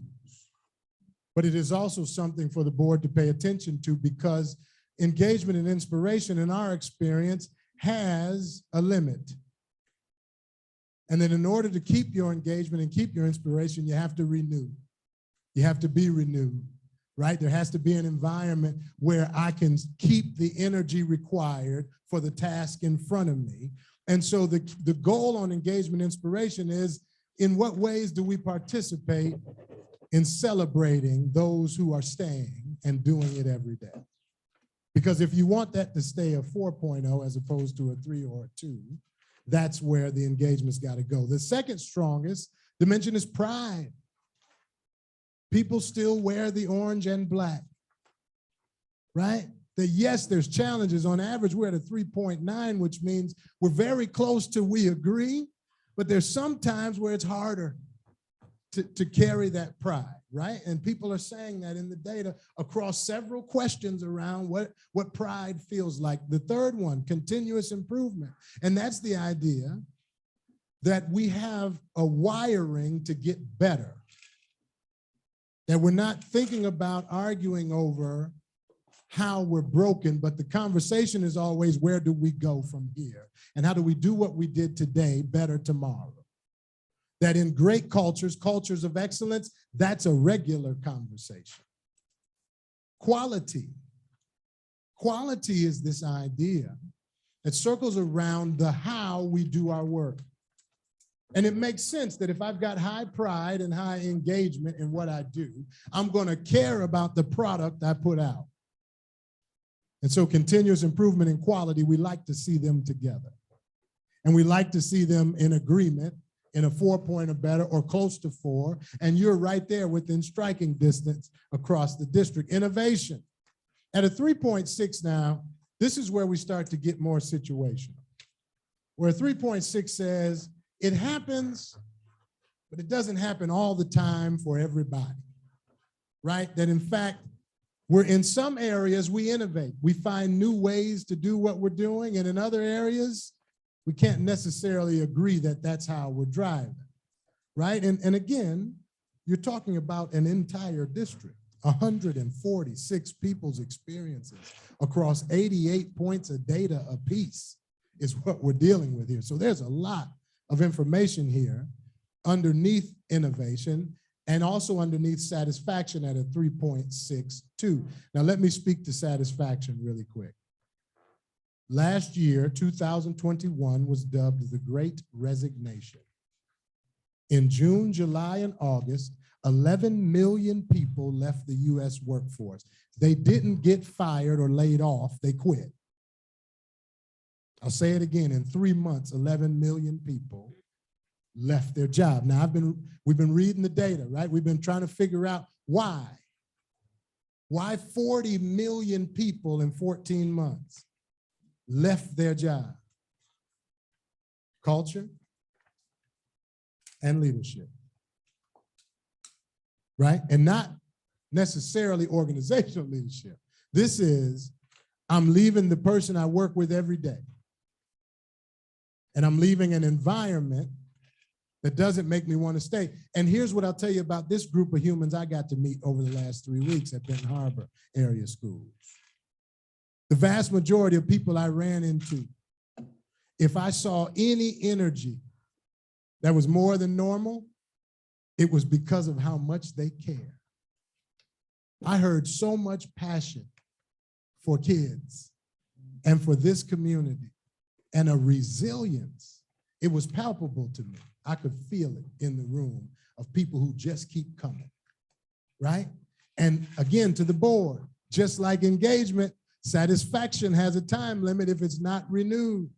But it is also something for the board to pay attention to, because engagement and inspiration in our experience has a limit. And then in order to keep your engagement and keep your inspiration, you have to renew. You have to be renewed, right? There has to be an environment where I can keep the energy required for the task in front of me. And so the goal on engagement inspiration is, in what ways do we participate in celebrating those who are staying and doing it every day? Because if you want that to stay a 4.0 as opposed to a 3 or a 2, that's where the engagement's got to go. The second strongest dimension is pride. People still wear the orange and black, right? Yes, there's challenges. On average, we're at a 3.9, which means we're very close to we agree, but there's some times where it's harder to carry that pride, right? And people are saying that in the data across several questions around what pride feels like. The third one, continuous improvement. And that's the idea that we have a wiring to get better, that we're not thinking about arguing over how we're broken, but the conversation is always, where do we go from here? And how do we do what we did today better tomorrow? That in great cultures, cultures of excellence, that's a regular conversation. Quality. Quality is this idea that circles around the how we do our work. And it makes sense that if I've got high pride and high engagement in what I do, I'm going to care about the product I put out. And so continuous improvement in quality, we like to see them together. And we like to see them in agreement in a 4 or better or close to 4. And you're right there within striking distance across the district. Innovation. At a 3.6 now, this is where we start to get more situational. Where 3.6 says, it happens, but it doesn't happen all the time for everybody, right? That in fact, we're in some areas we innovate. We find new ways to do what we're doing, and in other areas, we can't necessarily agree that that's how we're driving, right? And again, you're talking about an entire district, 146 people's experiences across 88 points of data apiece is what we're dealing with here. So there's a lot of information here underneath innovation and also underneath satisfaction at a 3.62. Now let me speak to satisfaction really quick. Last year, 2021 was dubbed the Great Resignation. In June, July, and August, 11 million people left the US workforce. They didn't get fired or laid off, they quit. I'll say it again, in 3 months, 11 million people left their job. Now, we've been reading the data, right? We've been trying to figure out why. Why 40 million people in 14 months left their job? Culture and leadership, right? And not necessarily organizational leadership. This is, I'm leaving the person I work with every day. And I'm leaving an environment that doesn't make me want to stay. And here's what I'll tell you about this group of humans I got to meet over the last 3 weeks at Benton Harbor area schools. The vast majority of people I ran into, if I saw any energy that was more than normal, it was because of how much they care. I heard so much passion for kids and for this community and a resilience. It was palpable to me. I could feel it in the room of people who just keep coming, right? And again, to the board, just like engagement, satisfaction has a time limit if it's not renewed.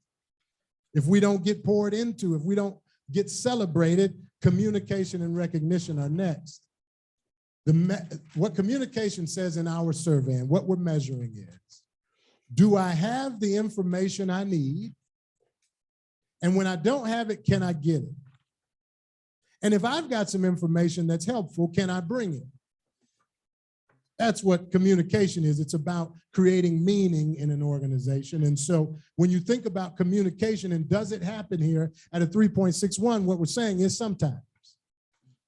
If we don't get poured into, if we don't get celebrated, communication and recognition are next. What communication says in our survey and what we're measuring is, do I have the information I need? And when I don't have it, can I get it? And if I've got some information that's helpful, can I bring it? That's what communication is. It's about creating meaning in an organization. And so when you think about communication and does it happen here at a 3.61, what we're saying is sometimes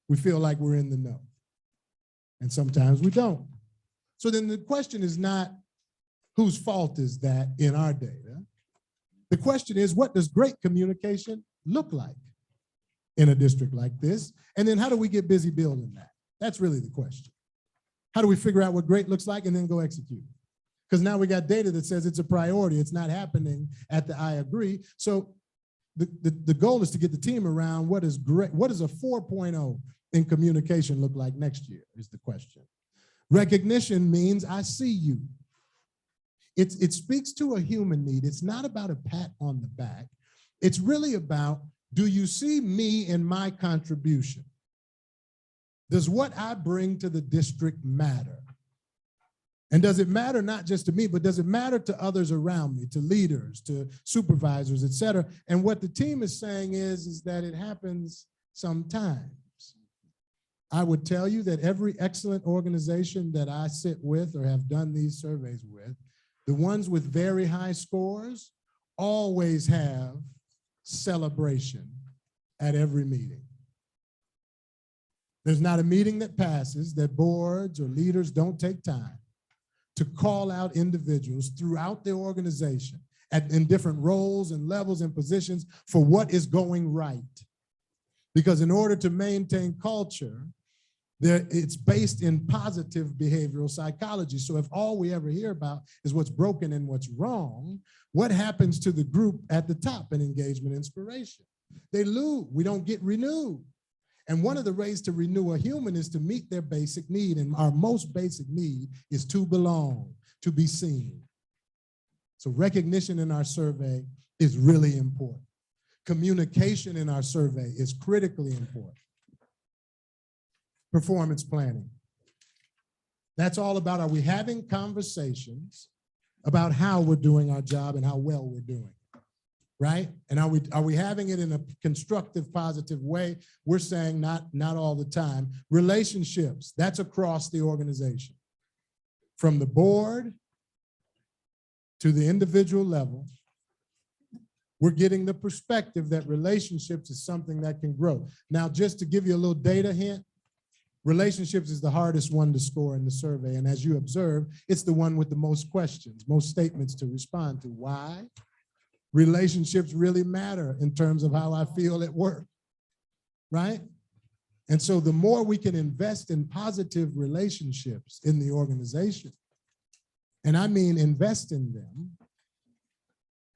we feel like we're in the know and sometimes we don't. So then the question is not whose fault is that in our data. The question is, what does great communication look like in a district like this? And then how do we get busy building that? That's really the question. How do we figure out what great looks like and then go execute? Because now we got data that says it's a priority. It's not happening at the I agree. So the goal is to get the team around what is great. What does a 4.0 in communication look like next year is the question. Recognition means I see you. It speaks to a human need. It's not about a pat on the back. It's really about, do you see me in my contribution? Does what I bring to the district matter? And does it matter not just to me, but does it matter to others around me, to leaders, to supervisors, et cetera? And what the team is saying is that it happens sometimes. I would tell you that every excellent organization that I sit with or have done these surveys with, the ones with very high scores always have celebration at every meeting. There's not a meeting that passes that boards or leaders don't take time to call out individuals throughout their organization in different roles and levels and positions for what is going right. Because in order to maintain culture, it's based in positive behavioral psychology. So if all we ever hear about is what's broken and what's wrong, what happens to the group at the top in engagement inspiration? They lose. We don't get renewed. And one of the ways to renew a human is to meet their basic need. And our most basic need is to belong, to be seen. So recognition in our survey is really important. Communication in our survey is critically important. Performance planning. That's all about, are we having conversations about how we're doing our job and how well we're doing, right? And are we having it in a constructive, positive way? We're saying not all the time. Relationships, that's across the organization. From the board to the individual level, we're getting the perspective that relationships is something that can grow. Now, just to give you a little data hint, relationships is the hardest one to score in the survey. And as you observe, it's the one with the most questions, most statements to respond to. Why? Relationships really matter in terms of how I feel at work, right? And so the more we can invest in positive relationships in the organization, and I mean invest in them,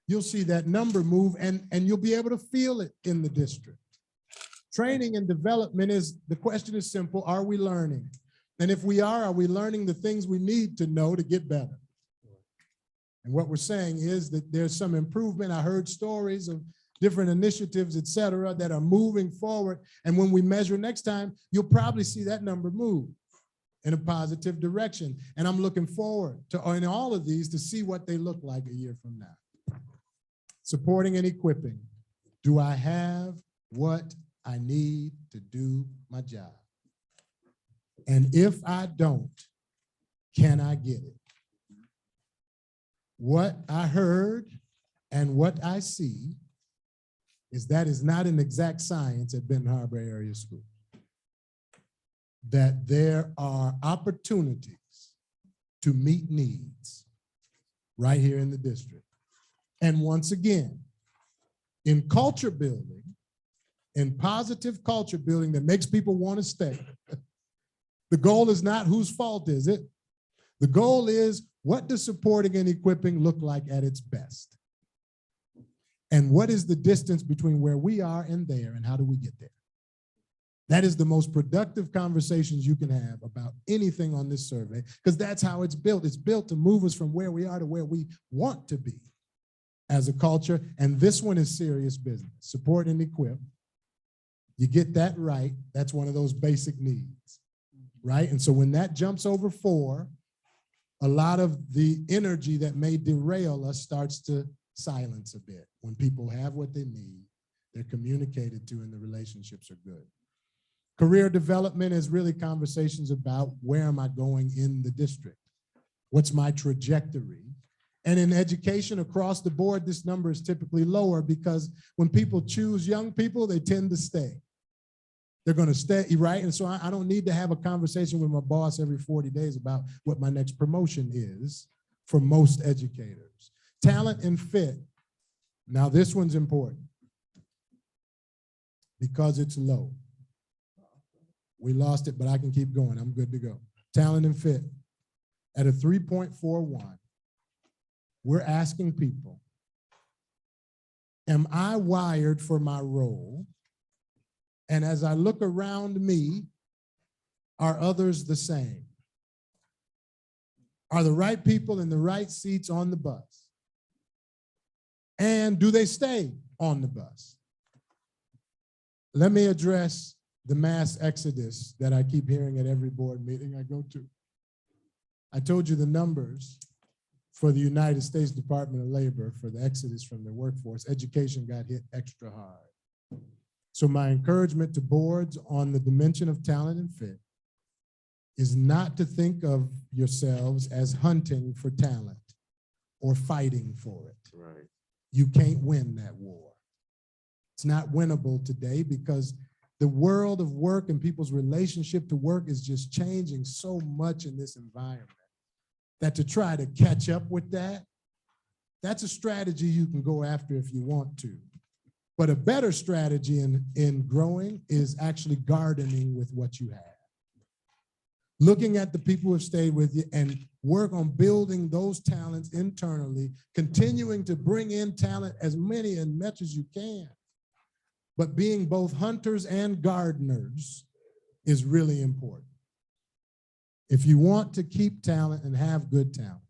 you'll see that number move, and you'll be able to feel it in the district. Training and development the question is simple, are we learning? And if we are we learning the things we need to know to get better? And what we're saying is that there's some improvement. I heard stories of different initiatives, et cetera, that are moving forward. And when we measure next time, you'll probably see that number move in a positive direction. And I'm looking forward to, in all of these, to see what they look like a year from now. Supporting and equipping. Do I have what I need to do my job? And if I don't, can I get it? What I heard and what I see is that is not an exact science at Benton Harbor Area School. That there are opportunities to meet needs right here in the district. And once again, in culture building, in positive culture building that makes people want to stay, the goal is not whose fault is it. The goal is, what does supporting and equipping look like at its best? And what is the distance between where we are and there, and how do we get there? That is the most productive conversations you can have about anything on this survey, because that's how it's built. It's built to move us from where we are to where we want to be as a culture. And this one is serious business. Support and equip. You get that right, that's one of those basic needs, right? And so when that jumps over 4, a lot of the energy that may derail us starts to silence a bit. When people have what they need, they're communicated to, and the relationships are good. Career development is really conversations about, where am I going in the district? What's my trajectory? And in education across the board, this number is typically lower, because when people choose young people, they tend to stay. They're going to stay, right? And so I don't need to have a conversation with my boss every 40 days about what my next promotion is for most educators. Talent and fit. Now this one's important because it's low. We lost it, but I can keep going. I'm good to go. Talent and fit. At a 3.41, we're asking people, am I wired for my role? And as I look around me, are others the same? Are the right people in the right seats on the bus? And do they stay on the bus? Let me address the mass exodus that I keep hearing at every board meeting I go to. I told you the numbers for the United States Department of Labor for the exodus from their workforce. Education got hit extra hard. So my encouragement to boards on the dimension of talent and fit is not to think of yourselves as hunting for talent or fighting for it. Right. You can't win that war. It's not winnable today, because the world of work and people's relationship to work is just changing so much in this environment that to try to catch up with that, that's a strategy you can go after if you want to. But a better strategy in growing is actually gardening with what you have. Looking at the people who have stayed with you and work on building those talents internally, continuing to bring in talent as many and much as you can. But being both hunters and gardeners is really important. If you want to keep talent and have good talent,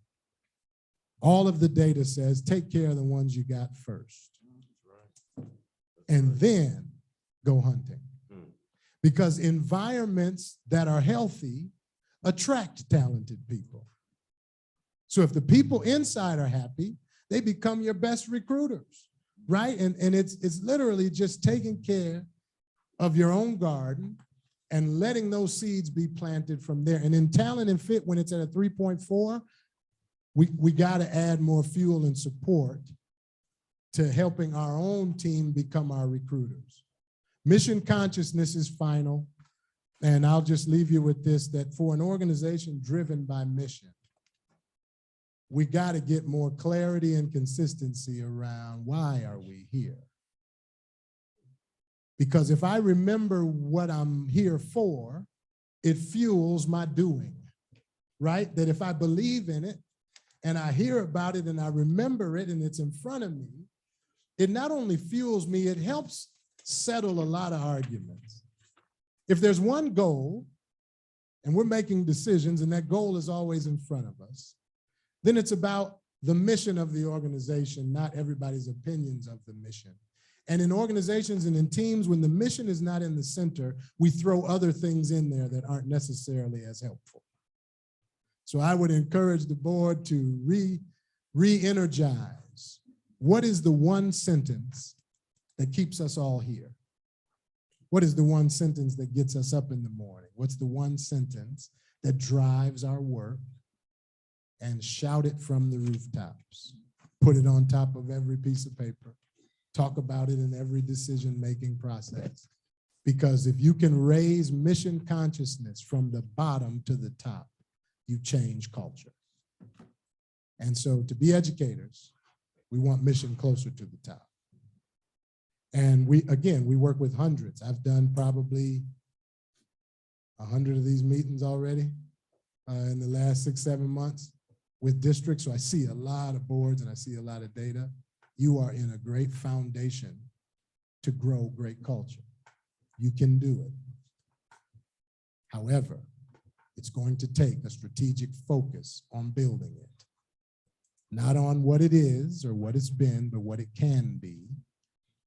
all of the data says take care of the ones you got first. And then go hunting. Because environments that are healthy attract talented people. So if the people inside are happy, they become your best recruiters, right? And it's literally just taking care of your own garden and letting those seeds be planted from there. And in talent and fit, when it's at a 3.4, we got to add more fuel and support to helping our own team become our recruiters. Mission consciousness is final. And I'll just leave you with this, that for an organization driven by mission, we got to get more clarity and consistency around why are we here? Because if I remember what I'm here for, it fuels my doing, right? That if I believe in it and I hear about it and I remember it and it's in front of me, it not only fuels me, it helps settle a lot of arguments. If there's one goal and we're making decisions and that goal is always in front of us, then it's about the mission of the organization, not everybody's opinions of the mission. And in organizations and in teams, when the mission is not in the center, we throw other things in there that aren't necessarily as helpful. So I would encourage the board to re-energize. What is the one sentence that keeps us all here? What is the one sentence that gets us up in the morning? What's the one sentence that drives our work? And shout it from the rooftops. Put it on top of every piece of paper. Talk about it in every decision-making process. Because if you can raise mission consciousness from the bottom to the top, you change culture. And so to be educators, we want mission closer to the top. And we work with hundreds. I've done probably 100 of these meetings already in the last 6-7 months with districts. So I see a lot of boards and I see a lot of data. You are in a great foundation to grow great culture. You can do it. However, it's going to take a strategic focus on building it. Not on what it is or what it's been, but what it can be.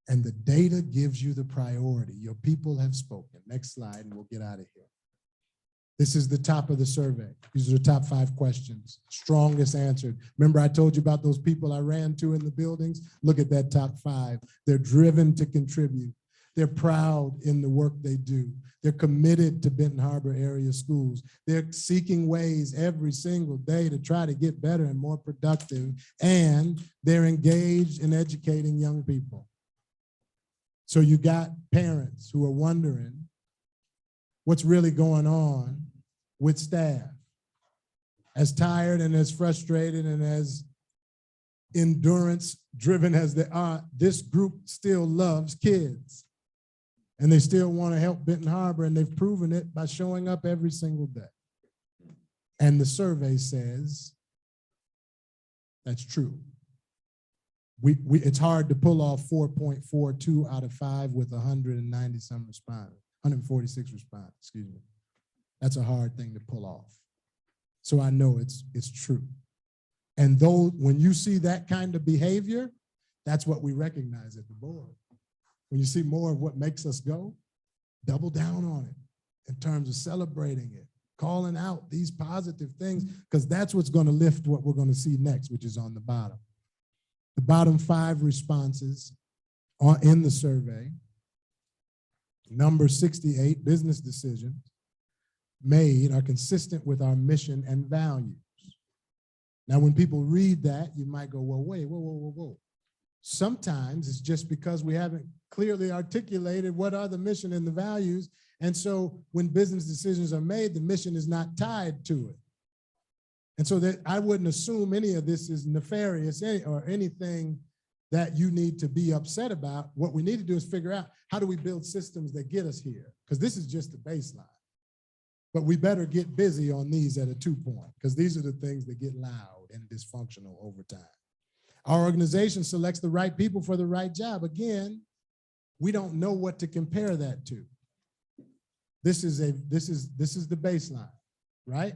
And the data gives you the priority. Your people have spoken. Next slide and we'll get out of here. This is the top of the survey. These are the top 5 questions, strongest answered. Remember I told you about those people I ran to in the buildings? Look at that top 5. They're driven to contribute. They're proud in the work they do. They're committed to Benton Harbor area schools. They're seeking ways every single day to try to get better and more productive, and they're engaged in educating young people. So you got parents who are wondering what's really going on with staff. As tired and as frustrated and as endurance driven as they are, this group still loves kids. And they still want to help Benton Harbor, and they've proven it by showing up every single day. And the survey says that's true. It's hard to pull off 4.42 out of 5 with 190 some respondents, 146 respondents, excuse me. That's a hard thing to pull off. So I know it's true. And though when you see that kind of behavior, that's what we recognize at the board. When you see more of what makes us go, double down on it in terms of celebrating it, calling out these positive things, because that's what's going to lift what we're going to see next, which is on the bottom. The bottom 5 responses in the survey, number 68, business decisions made are consistent with our mission and values. Now, when people read that, you might go, well, wait, whoa. Sometimes it's just because we haven't clearly articulated what are the mission and the values. And so when business decisions are made, the mission is not tied to it. And so that I wouldn't assume any of this is nefarious or anything that you need to be upset about. What we need to do is figure out, how do we build systems that get us here? Because this is just the baseline. But we better get busy on these at a 2 point, because these are the things that get loud and dysfunctional over time. Our organization selects the right people for the right job. Again, we don't know what to compare that to. This is the baseline, right?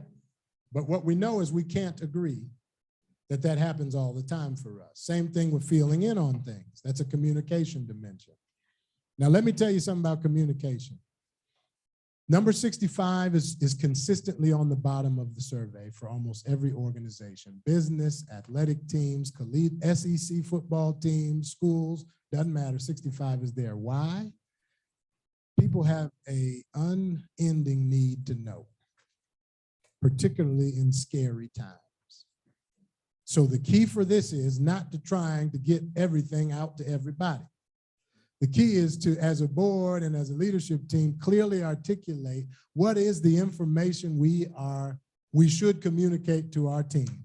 But what we know is we can't agree that that happens all the time for us. Same thing with feeling in on things. That's a communication dimension. Now, let me tell you something about communication. Number 65 is consistently on the bottom of the survey for almost every organization. Business, athletic teams, SEC football teams, schools, doesn't matter, 65 is there. Why? People have an unending need to know, particularly in scary times. So the key for this is not to trying to get everything out to everybody. The key is to, as a board and as a leadership team, clearly articulate what is the information we should communicate to our team.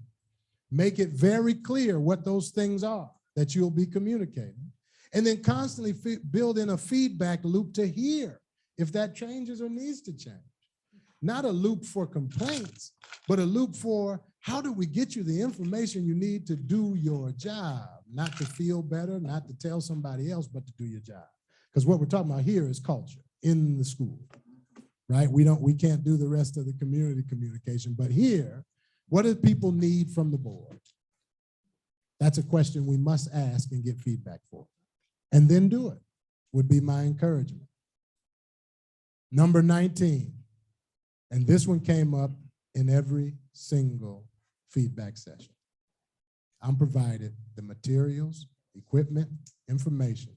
Make it very clear what those things are that you'll be communicating. And then constantly build in a feedback loop to hear if that changes or needs to change. Not a loop for complaints, but a loop for, how do we get you the information you need to do your job? Not to feel better, not to tell somebody else, but to do your job. Because what we're talking about here is culture in the school, right? We can't do the rest of the community communication, but here, what do people need from the board? That's a question we must ask and get feedback for. And then do it, would be my encouragement. Number 19, and this one came up in every single feedback session. I'm provided the materials, equipment, information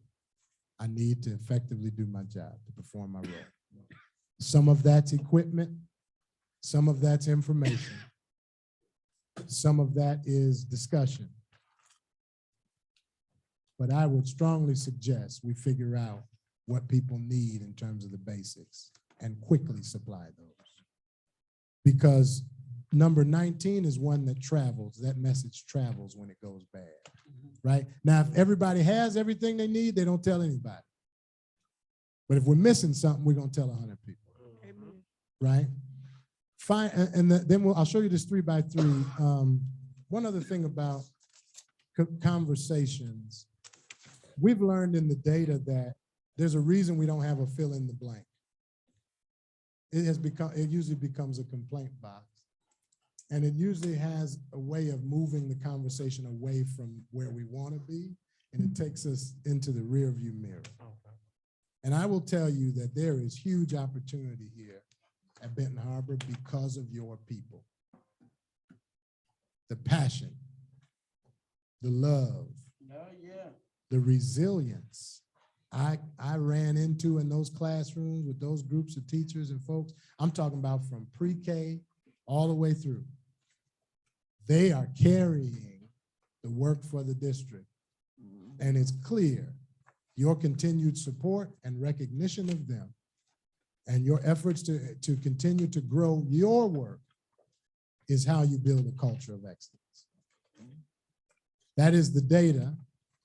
I need to effectively do my job, to perform my role. Some of that's equipment, some of that's information, some of that is discussion. But I would strongly suggest we figure out what people need in terms of the basics and quickly supply those. Because number 19 is one that travels. That message travels when it goes bad, right? Now, if everybody has everything they need, they don't tell anybody. But if we're missing something, we're gonna tell 100 people, right? Fine, and then I'll show you this 3 by 3. One other thing about conversations, we've learned in the data that there's a reason we don't have a fill in the blank. It usually becomes a complaint box. And it usually has a way of moving the conversation away from where we want to be, and it takes us into the rear view mirror. And I will tell you that there is huge opportunity here at Benton Harbor because of your people. The passion, the love, the resilience I ran into in those classrooms with those groups of teachers and folks. I'm talking about from pre-K all the way through. They are carrying the work for the district. And it's clear your continued support and recognition of them and your efforts to continue to grow your work is how you build a culture of excellence. That is the data.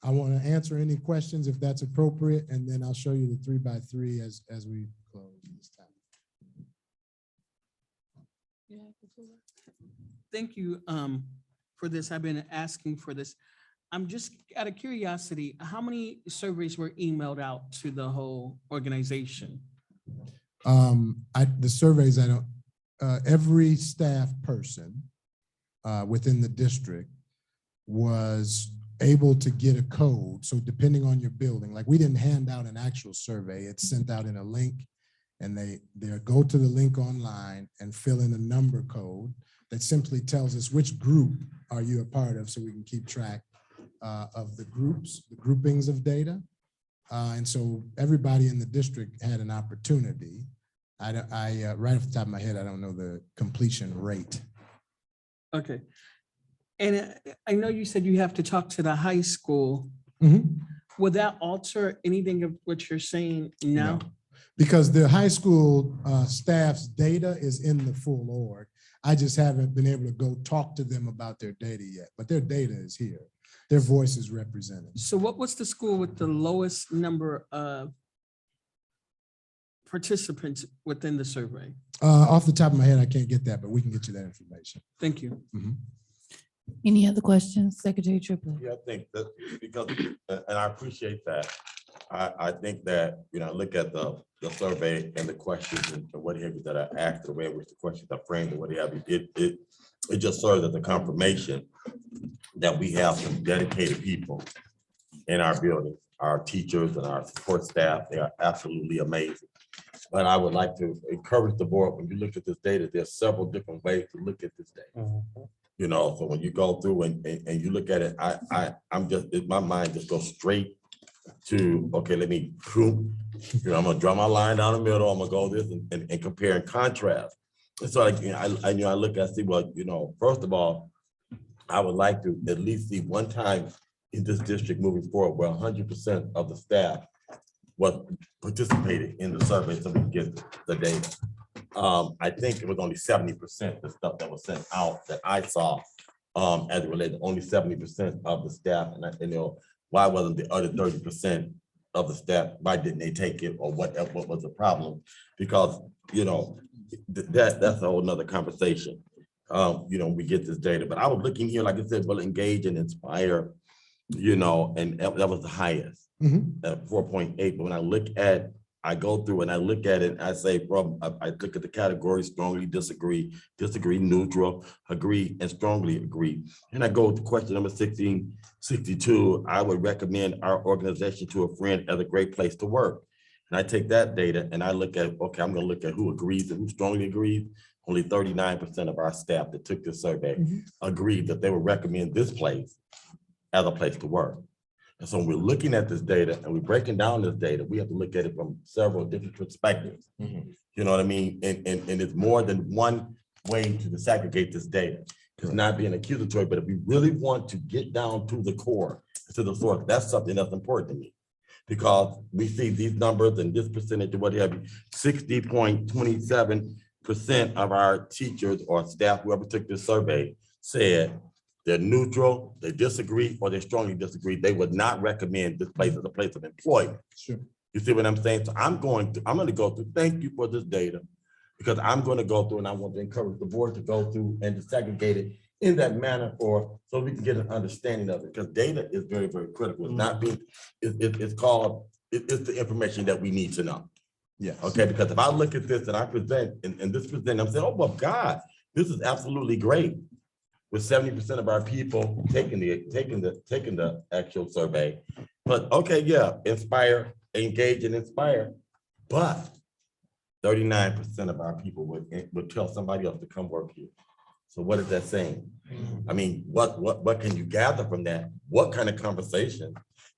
I want to answer any questions if that's appropriate, and then I'll show you the 3 by 3 as we close this time. Thank you for this. I've been asking for this. I'm just out of curiosity, how many surveys were emailed out to the whole organization? The surveys, every staff person within the district was able to get a code. So depending on your building, like we didn't hand out an actual survey, it's sent out in a link, and they go to the link online and fill in a number code that simply tells us which group are you a part of, so we can keep track of the groups, the groupings of data. And so everybody in the district had an opportunity. Right off the top of my head, I don't know the completion rate. Okay. And I know you said you have to talk to the high school. Would that alter anything of what you're saying now? No, because the high school staff's data is in the full org. I just haven't been able to go talk to them about their data yet, but their data is here. Their voice is represented. So what was the school with the lowest number of participants within the survey? Off the top of my head, I can't get that, but we can get you that information. Thank you. Any other questions, Secretary Triplett? Yeah, I think that because, and I appreciate that. I think that, look at the survey and the questions and what have you that I asked, the way in which the questions are framed and what have you, it just serves as a confirmation that we have some dedicated people in our building, our teachers and our support staff. They are absolutely amazing. But I would like to encourage the board, when you look at this data, there's several different ways to look at this data. So when you go through and you look at it, I'm just, my mind just goes straight to, okay, let me prove, I'm gonna draw my line down the middle, I'm gonna go this and compare and contrast. And so I look at, see, well, first of all, I would like to at least see one time in this district moving forward where 100% of the staff was participated in the survey so we can get the data. I think it was only 70% the stuff that was sent out that I saw as it related, only 70% of the staff. And why wasn't the other 30% of the staff, why didn't they take it, or what was the problem? Because, that's a whole nother conversation. We get this data, but I was looking here, like I said, well, engage and inspire, and that was the highest, at 4.8. But when I go through and I look at it, I say, I look at the categories: strongly disagree, neutral, agree, and strongly agree. And I go to question number 1662. I would recommend our organization to a friend as a great place to work. And I take that data and I look at, okay, I'm gonna look at who agrees and who strongly agrees. Only 39% of our staff that took this survey agreed that they would recommend this place as a place to work. And so when we're looking at this data and we're breaking down this data, we have to look at it from several different perspectives. You know what I mean? And it's more than one way to disaggregate this data. It's not being accusatory, but if we really want to get down to the core, to the source, that's something that's important to me. Because we see these numbers and this percentage of what have you, 60.27% of our teachers or staff, whoever took this survey, said they're neutral, they disagree, or they strongly disagree. They would not recommend this place as a place of employment. Sure. You see what I'm saying? So I'm going to go through, thank you for this data, because I'm going to go through and I want to encourage the board to go through and to segregate it in that manner so we can get an understanding of it, because data is very, very critical. It's not being, it's the information that we need to know. Yeah. Okay, because if I look at this and I present and this present, I'm saying, oh my God, this is absolutely great. With 70% of our people taking the actual survey. But okay, yeah, inspire, engage and inspire. But 39% of our people would tell somebody else to come work here. So what is that saying? I mean, what can you gather from that? What kind of conversation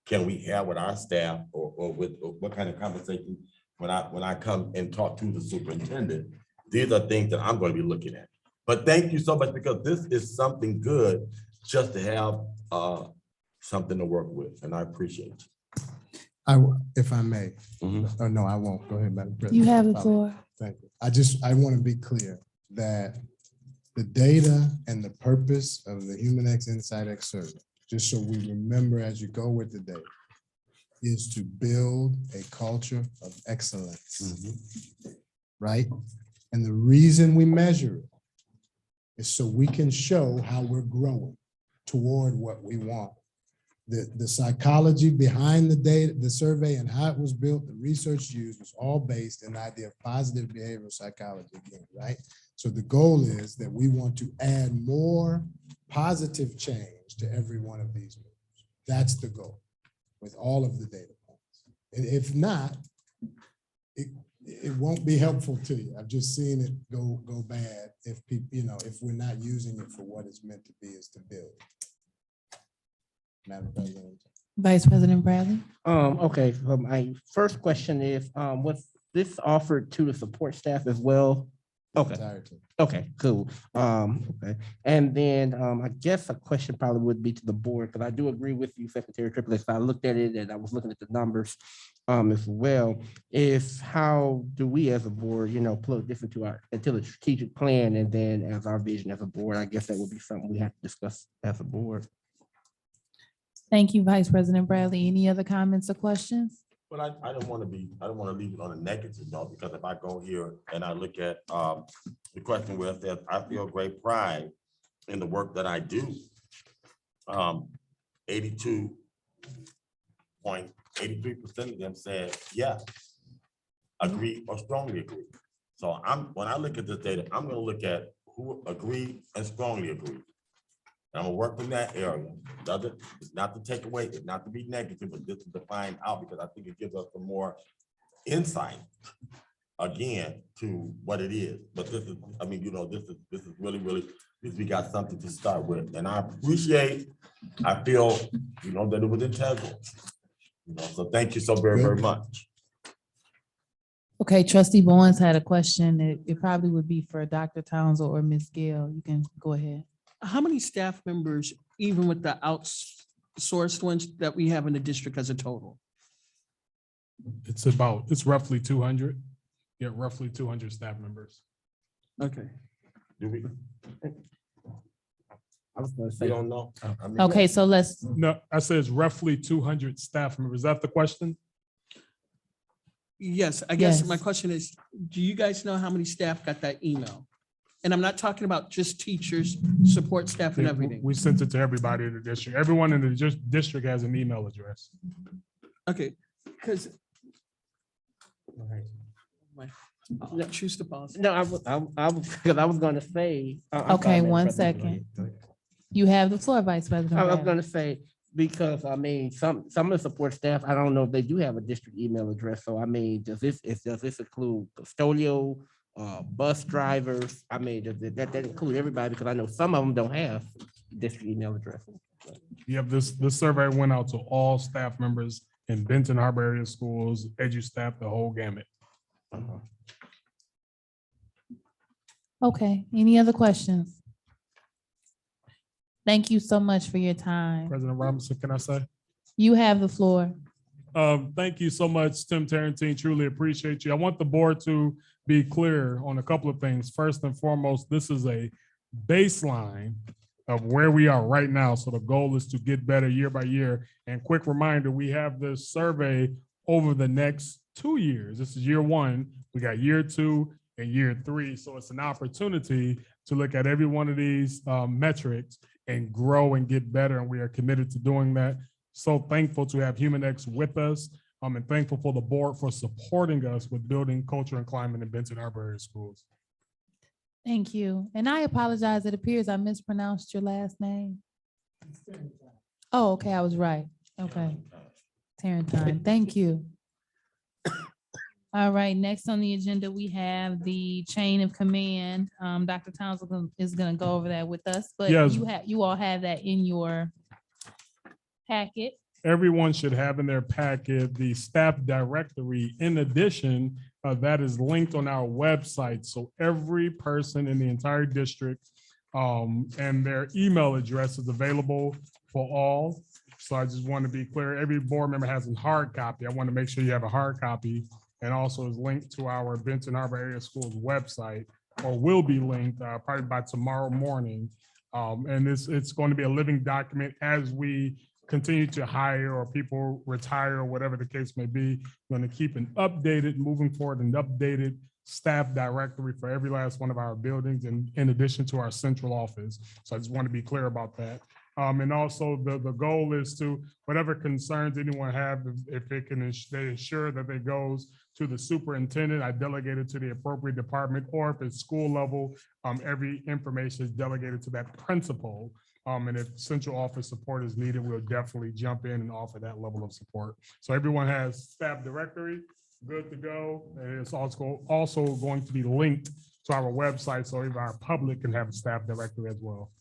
can we have with our staff or what kind of conversation when I come and talk to the superintendent? These are things that I'm going to be looking at. But thank you so much, because this is something good just to have something to work with, and I appreciate you. If I may, or no, I won't. Go ahead, Madam President. You have the floor. Thank you. I want to be clear that the data and the purpose of the HumanX Insight X survey, just so we remember as you go with the data, is to build a culture of excellence, right? And the reason we measure it is so we can show how we're growing toward what we want. The psychology behind the data, the survey and how it was built, the research used was all based in the idea of positive behavioral psychology again, right? So the goal is that we want to add more positive change to every one of these moves. That's the goal with all of the data points. And if not, it won't be helpful to you. I've just seen it go bad if people, if we're not using it for what it's meant to be, is to build. Madam President. Vice President Bradley. Okay, my first question is, was this offered to the support staff as well? Okay. Entirety. Okay, cool. Okay. And then I guess a question probably would be to the board, because I do agree with you, Secretary Triplett. I looked at it and I was looking at the numbers. as well, is how do we as a board, plug this into the strategic plan, and then as our vision as a board, I guess that would be something we have to discuss as a board. Thank you, Vice President Bradley. Any other comments or questions? But I don't want to leave it on a negative note, because if I go here and I look at the question where it says, I feel great pride in the work that I do. 82.83% of them said, yeah, agree or strongly agree. So when I look at this data, I'm gonna look at who agree and strongly agree. I'm gonna work in that area. It's not to take away, it's not to be negative, but just to find out, because I think it gives us some more insight again to what it is. But this is, this is really, we got something to start with. And I appreciate, I feel, that it was integral. So thank you so very, very much. Okay, Trustee Bowens had a question. It probably would be for Dr. Townsend or Ms. Gill. You can go ahead. How many staff members, even with the outsourced ones that we have in the district as a total? It's roughly 200. Yeah, roughly 200 staff members. Okay. Do we? I was gonna We say, don't know. Okay, so let's, No, I said it's roughly 200 staff members. Is that the question? Yes, I guess Yes. my question is, do you guys know how many staff got that email? And I'm not talking about just teachers, support staff and Yeah, everything. we sent it to everybody in the district. Everyone in the district has an email address. Okay, because I'll choose to pause. no, because I was gonna say. I'm Okay, sorry, Madam one President, go second. ahead, go ahead. you have the floor, Vice President I was Bradley. gonna say, because some of the support staff, I don't know if they do have a district email address. So does this include custodial, bus drivers? Does that include everybody? Because I know some of them don't have district email addresses. Yep, this survey went out to all staff members in Benton Harbor area schools, edu staff, the whole gamut. Uh-huh. Okay, any other questions? Thank you so much for your time. President Robinson, can I say? You have the floor. Thank you so much, Tim Tarantine. Truly appreciate you. I want the board to be clear on a couple of things. First and foremost, this is a baseline of where we are right now. So the goal is to get better year by year. And quick reminder, we have this survey over the next 2 years. This is year one. We got year 2 and year 3. So it's an opportunity to look at every one of these metrics and grow and get better. And we are committed to doing that. So thankful to have HumanX with us. And thankful for the board for supporting us with building culture and climate in Benton Harbor area schools. Thank you. And I apologize. It appears I mispronounced your last name. Oh, okay, I was right. Okay. Tarantine, thank you. All right, next on the agenda, we have the chain of command. Dr. Townsend is gonna go over that with us, but Yes. you all have that in your packet. Everyone should have in their packet the staff directory. In addition, that is linked on our website. So every person in the entire district and their email address is available for all. So I just want to be clear, every board member has a hard copy. I want to make sure you have a hard copy, and also is linked to our Benton Harbor Area Schools website, or will be linked probably by tomorrow morning. And it's going to be a living document as we continue to hire or people retire or whatever the case may be. We're going to keep an updated, moving forward, an updated staff directory for every last one of our buildings, and in addition to our central office. So I just want to be clear about that. And also the goal is to, whatever concerns anyone have, if it can, they ensure that it goes to the superintendent, I delegate it to the appropriate department, or if it's school level, every information is delegated to that principal. And if central office support is needed, we'll definitely jump in and offer that level of support. So everyone has staff directory, good to go. And it's also going to be linked to our website, so even our public can have a staff directory as well.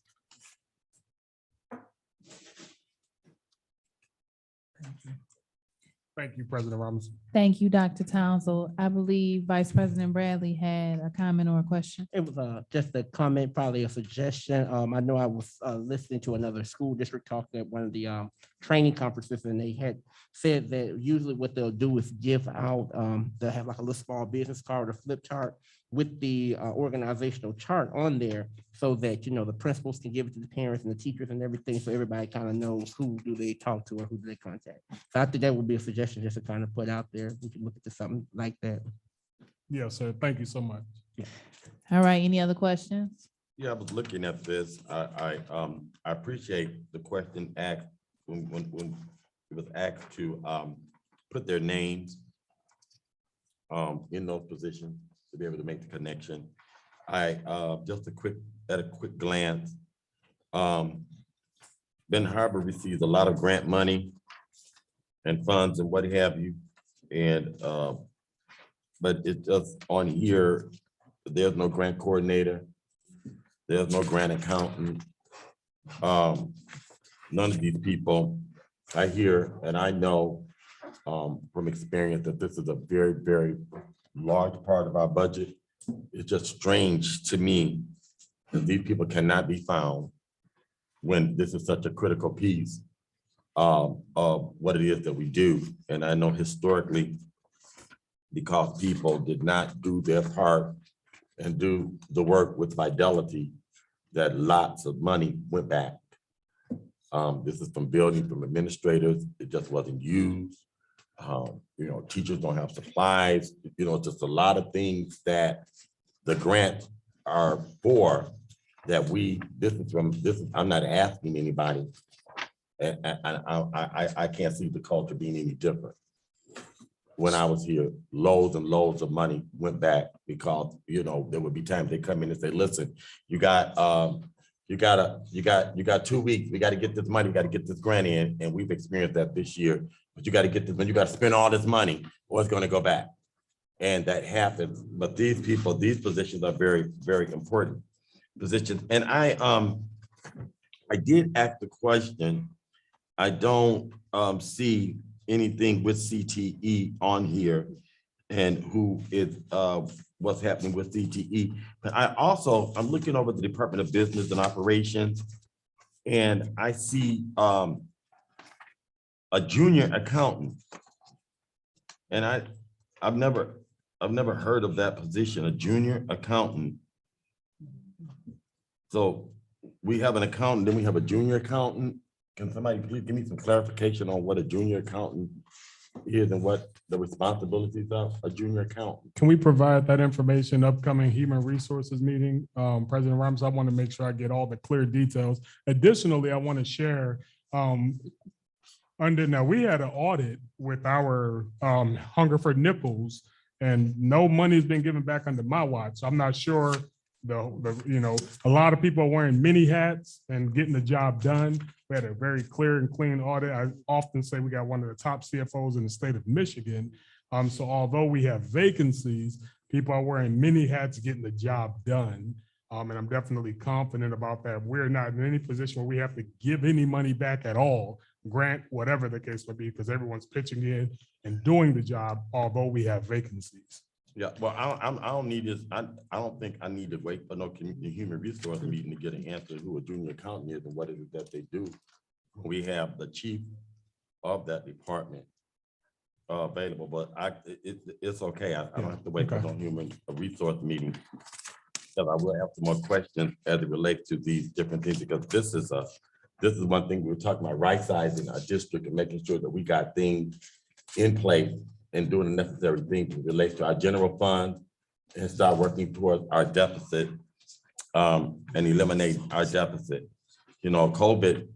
Thank you, President Robinson. Thank you, Dr. Townsend. I believe Vice President Bradley had a comment or a question. It was just a comment, probably a suggestion. I know I was listening to another school district talking at one of the training conferences, and they had said that usually what they'll do is give out, they'll have like a little small business card or flip chart with the organizational chart on there, so that, you know, the principals can give it to the parents and the teachers and everything, so everybody kind of knows who do they talk to or who do they contact. So I think that would be a suggestion just to kind of put out there. We can look into something like that. Yes, sir. Thank you so much. All right, any other questions? Yeah, I was looking at this. I appreciate the question asked when it was asked to put their names in those positions to be able to make the connection. Just at a quick glance, Ben Harbor receives a lot of grant money and funds and what have you. And but it's just on here, there's no grant coordinator. There's no grant accountant. None of these people. I hear and I know from experience that this is a very, very large part of our budget. It's just strange to me that these people cannot be found when this is such a critical piece of what it is that we do. And I know historically, because people did not do their part and do the work with fidelity, that lots of money went back. This is from building, from administrators. It just wasn't used. You know, teachers don't have supplies, you know, just a lot of things that the grants are for that I'm not asking anybody. And I can't see the culture being any different. When I was here, loads and loads of money went back because, you know, there would be times they come in and say, listen, you got 2 weeks. We got to get this money. We got to get this grant in. And we've experienced that this year. But you got to get this, when you got to spend all this money, or it's going to go back. And that happens. But these people, these positions are very, very important positions. And I did ask the question. I don't see anything with CTE on here and who is what's happening with CTE. But I'm looking over the Department of Business and Operations, and I see a junior accountant. And I've never heard of that position, a junior accountant. So we have an accountant, then we have a junior accountant. Can somebody please give me some clarification on what a junior accountant is and what the responsibilities of a junior accountant? Can we provide that information upcoming human resources meeting? President Ramos, I want to make sure I get all the clear details. Additionally, I want to share now we had an audit with our Hunger for Nipples, and no money has been given back under my watch. I'm not sure you know, a lot of people are wearing many hats and getting the job done. We had a very clear and clean audit. I often say we got one of the top CFOs in the state of Michigan. So although we have vacancies, people are wearing many hats getting the job done. And I'm definitely confident about that. We're not in any position where we have to give any money back at all, grant, whatever the case may be, because everyone's pitching in and doing the job, although we have vacancies. Yeah, well, I don't need this. I don't think I need to wait for no human resource meeting to get an answer who a junior accountant is and what is it that they do. We have the chief of that department available, but it's okay. I don't have to wait for no human resource meeting. Because I will have some more questions as it relates to these different things, because this is one thing we were talking about, right sizing our district and making sure that we got things in place and doing the necessary things to relate to our general fund and start working towards our deficit and eliminate our deficit. You know, COVID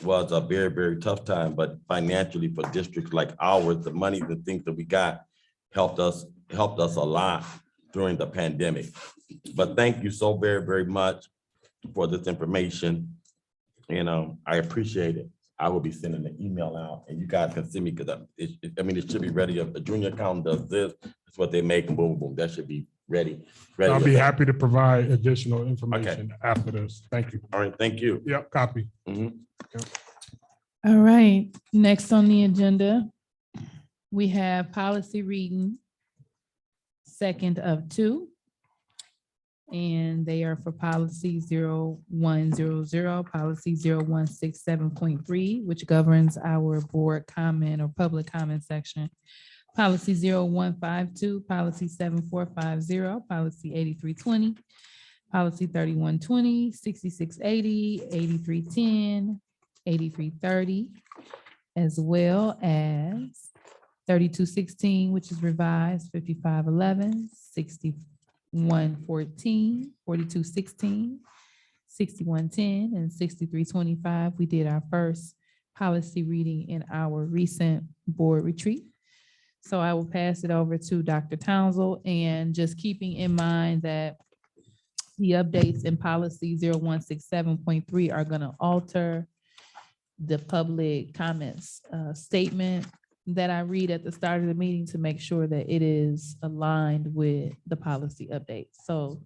was a very, very tough time, but financially for districts like ours, the money, the things that we got helped us a lot during the pandemic. But thank you so very, very much for this information. And I appreciate it. I will be sending an email out and you guys can send me, because it should be ready. If a junior accountant does this, that's what they make, and boom, boom, that should be ready. I'll be happy to provide additional information after this. Thank you. All right, thank you. Yep, copy. Mhm. All right, next on the agenda We have policy reading, second of 2. And they are for policy 0100, policy 0167.3, which governs our board comment or public comment section. Policy 0152, policy 7450, policy 8320, policy 3120, 6680, 8310, 8330, as well as 3216, which is revised, 5511, 6114, 4216, 6110, and 6325. We did our first policy reading in our recent board retreat. So I will pass it over to Dr. Townsend, and just keeping in mind that the updates in policy 0167.3 are going to alter the public comments statement that I read at the start of the meeting to make sure that it is aligned with the policy update. So,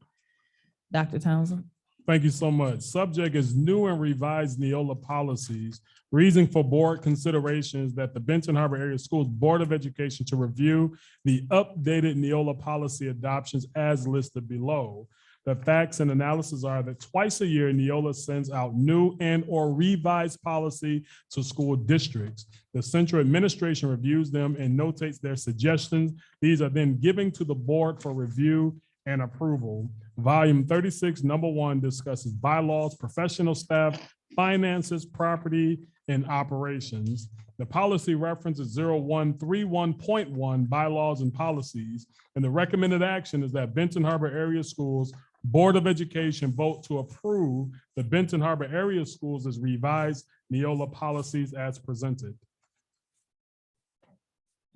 Dr. Townsend. Thank you so much. Subject is new and revised Neola policies. Reason for board consideration is that the Benton Harbor Area Schools Board of Education to review the updated Neola policy adoptions as listed below. The facts and analysis are that twice a year, Neola sends out new and or revised policy to school districts. The central administration reviews them and notates their suggestions. These are then given to the board for review and approval. Volume 36, number 1, discusses bylaws, professional staff, finances, property, and operations. The policy reference is 0131.1, bylaws and policies. And the recommended action is that Benton Harbor Area Schools Board of Education vote to approve the Benton Harbor Area Schools as revised Neola policies as presented.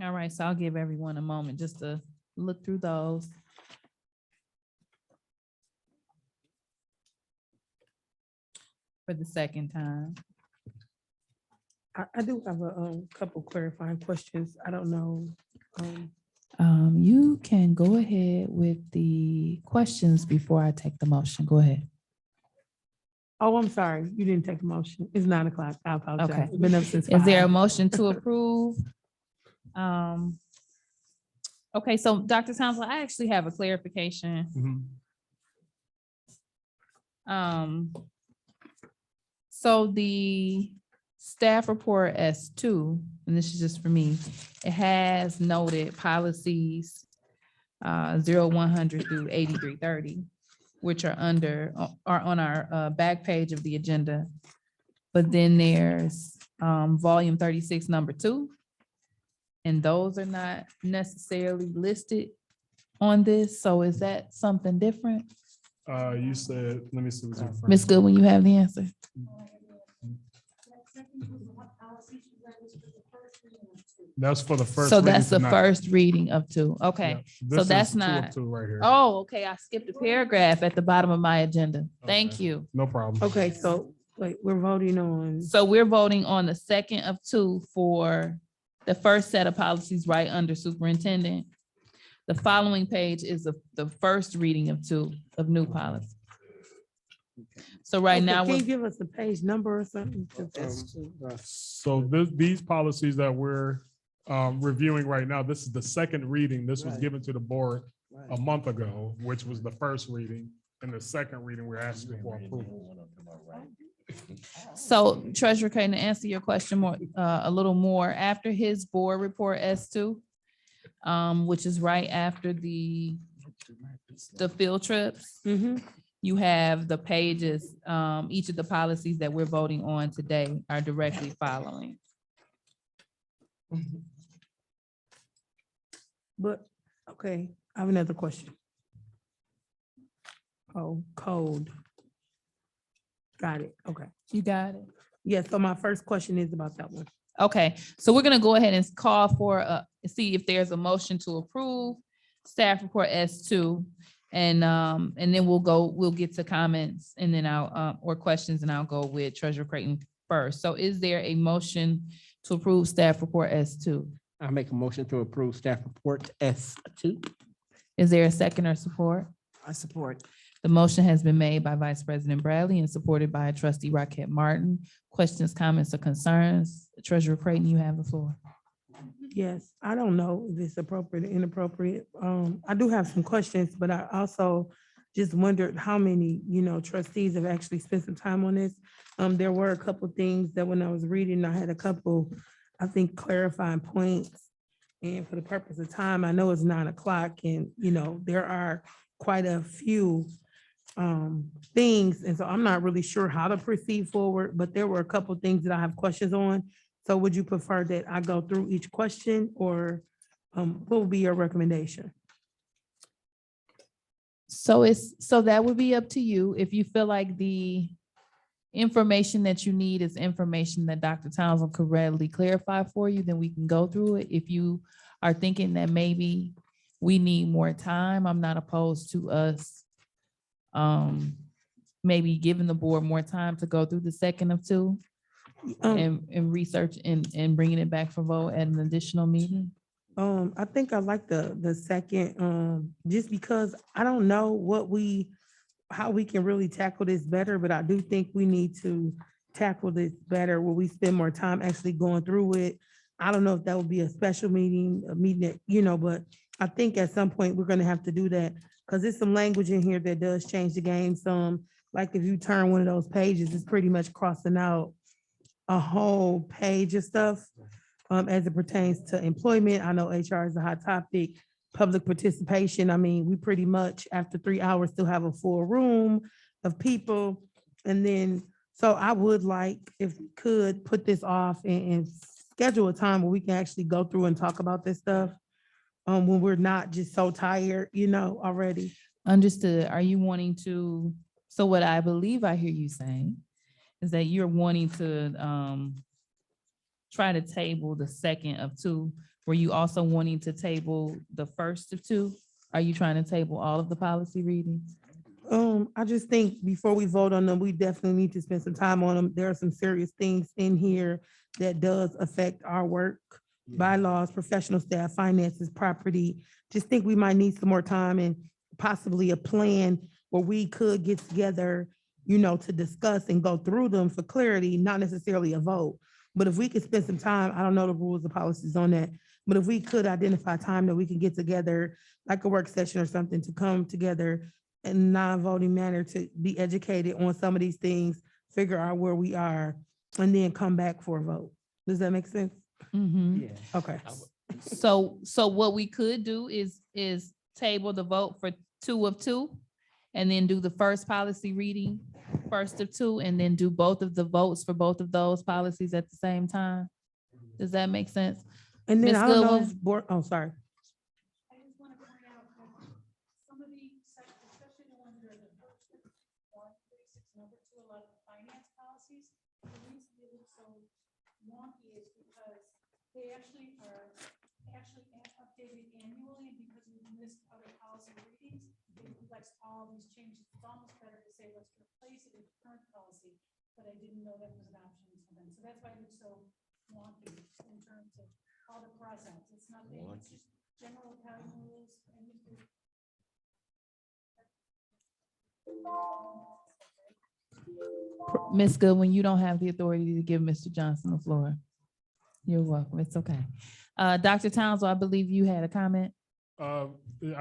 All right, so I'll give everyone a moment just to look through those. For the second time. I do have a couple clarifying questions. I don't know. You can go ahead with the questions before I take the motion. Go ahead. Oh, I'm sorry. You didn't take a motion. It's 9 o'clock. I apologize. Okay. It's been up since Is there a 5. motion to approve? Okay, so Dr. Townsend, I actually have a clarification. So the staff report S2, and this is just for me, it has noted policies 0100 through 8330, which are on our back page of the agenda. But then there's volume 36, number 2. And those are not necessarily listed on this. So is that something different? You said, let me see. Ms. Goodwin, you have the answer. That's for the first. So that's the reading tonight. first reading of 2. Okay. Yeah, So this that's is 2 of not. 2 right here. Oh, okay. I skipped a paragraph at the bottom of my agenda. Thank Okay. you. No problem. Okay, so wait, we're voting on, So we're voting on the second of 2 for the first set of policies right under superintendent. The following page is the first reading of 2 of new policy. So right okay, now, can you we're give us the page number or something? So these policies that we're reviewing right now, this is the second reading. This was Right. given to the board a Right. month ago, which was the first reading. And the second reading, we're asking for approval. so Treasurer Creighton, to answer your question more, a little more, after his board report S2, which is right after the field trips, Mhm. you have the pages, each of the policies that we're voting on today are directly following. But, okay, I have another question. Oh, code. Got it, okay. You got it? Yeah, so my first question is about that one. Okay, so we're gonna go ahead and call for, see if there's a motion to approve staff report S2. And then we'll get to comments and then or questions, and I'll go with Treasurer Creighton first. So is there a motion to approve staff report S2? I make a motion to approve staff report S2. Is there a second or support? I support. The motion has been made by Vice President Bradley and supported by Trustee Rocket Martin. Questions, comments, or concerns? Treasurer Creighton, you have the floor. Yes, I don't know if it's appropriate or inappropriate. I do have some questions, but I also just wondered how many, trustees have actually spent some time on this. There were a couple things that when I was reading, I had a couple, I think, clarifying points. And for the purpose of time, I know it's 9 o'clock and, there are quite a few things. And so I'm not really sure how to proceed forward, but there were a couple things that I have questions on. So would you prefer that I go through each question or what would be your recommendation? So that would be up to you. If you feel like the information that you need is information that Dr. Townsend could readily clarify for you, then we can go through it. If you are thinking that maybe we need more time, I'm not opposed to us maybe giving the board more time to go through the second of two and research and bringing it back for vote at an additional meeting. I think I like the second, just because I don't know how we can really tackle this better, but I do think we need to tackle this better where we spend more time actually going through it. I don't know if that would be a special meeting, a meeting that, but I think at some point we're gonna have to do that because there's some language in here that does change the game some. Like if you turn one of those pages, it's pretty much crossing out a whole page of stuff as it pertains to employment. I know HR is a hot topic. Public participation. I mean, we pretty much after 3 hours still have a full room of people. And then, so I would like if we could put this off and schedule a time where we can actually go through and talk about this stuff when we're not just so tired, already. Understood. Are you wanting to, so what I believe I hear you saying is that you're wanting to try to table the second of two. Were you also wanting to table the first of two? Are you trying to table all of the policy readings? I just think before we vote on them, we definitely need to spend some time on them. There are some serious things in here that does affect our work, bylaws, professional staff, finances, property. Just think we might need some more time and possibly a plan where we could get together, to discuss and go through them for clarity, not necessarily a vote. But if we could spend some time, I don't know the rules and policies on that, but if we could identify time that we can get together, like a work session or something, to come together in non-voting manner to be educated on some of these things, figure out where we are, and then come back for a vote. Does that make sense? Mhm. Yeah. Okay. So what we could do is table the vote for 2 of 2 and then do the first policy reading, first of 2, and then do both of the votes for both of those policies at the same time. Does that make sense? And then Ms. I don't know Goodwin? if board, oh, sorry. I just want to point out that some of the sections, especially the ones that are the first one, 36, number 2, a lot of the finance policies, the reason they look so wonky is because they actually are updated annually, and because we missed other policy readings, it reflects all these changes. It's almost better to say, let's replace it with current policy, but I didn't know that was an option until then. So that's why it looks so wonky in terms of all the process. It's nothing, it's just general accounting rules. And Ms. Goodwin, you don't have the authority to give Mr. Johnson the floor. You're welcome. It's okay. Dr. Townsend, I believe you had a comment. I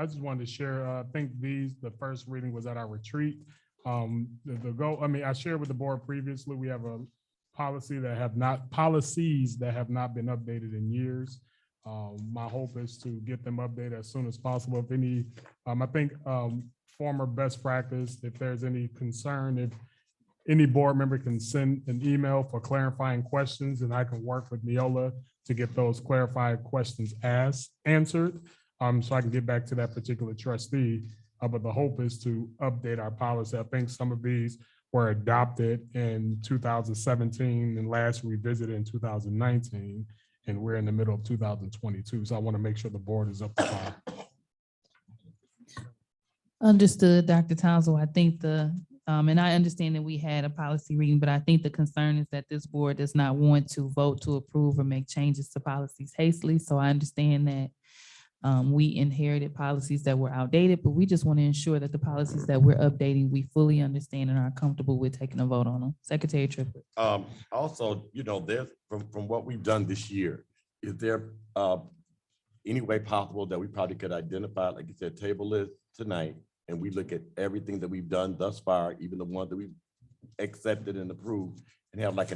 just wanted to share, I think the first reading was at our retreat. The goal, I shared with the board previously, we have a policies that have not been updated in years. My hope is to get them updated as soon as possible. If any, I think former best practice, if there's any concern, if any board member can send an email for clarifying questions, and I can work with Neola to get those clarified questions answered. So I can get back to that particular trustee. But the hope is to update our policy. I think some of these were adopted in 2017 and last revisited in 2019, and we're in the middle of 2022. So I want to make sure the board is up to par. Understood, Dr. Townsend. I think and I understand that we had a policy reading, but I think the concern is that this board does not want to vote to approve or make changes to policies hastily. So I understand that we inherited policies that were outdated, but we just want to ensure that the policies that we're updating, we fully understand and are comfortable with taking a vote on them. Secretary Triplett. Also, there's from what we've done this year, is there any way possible that we probably could identify, like you said, table list tonight, and we look at everything that we've done thus far, even the ones that we've accepted and approved, and have like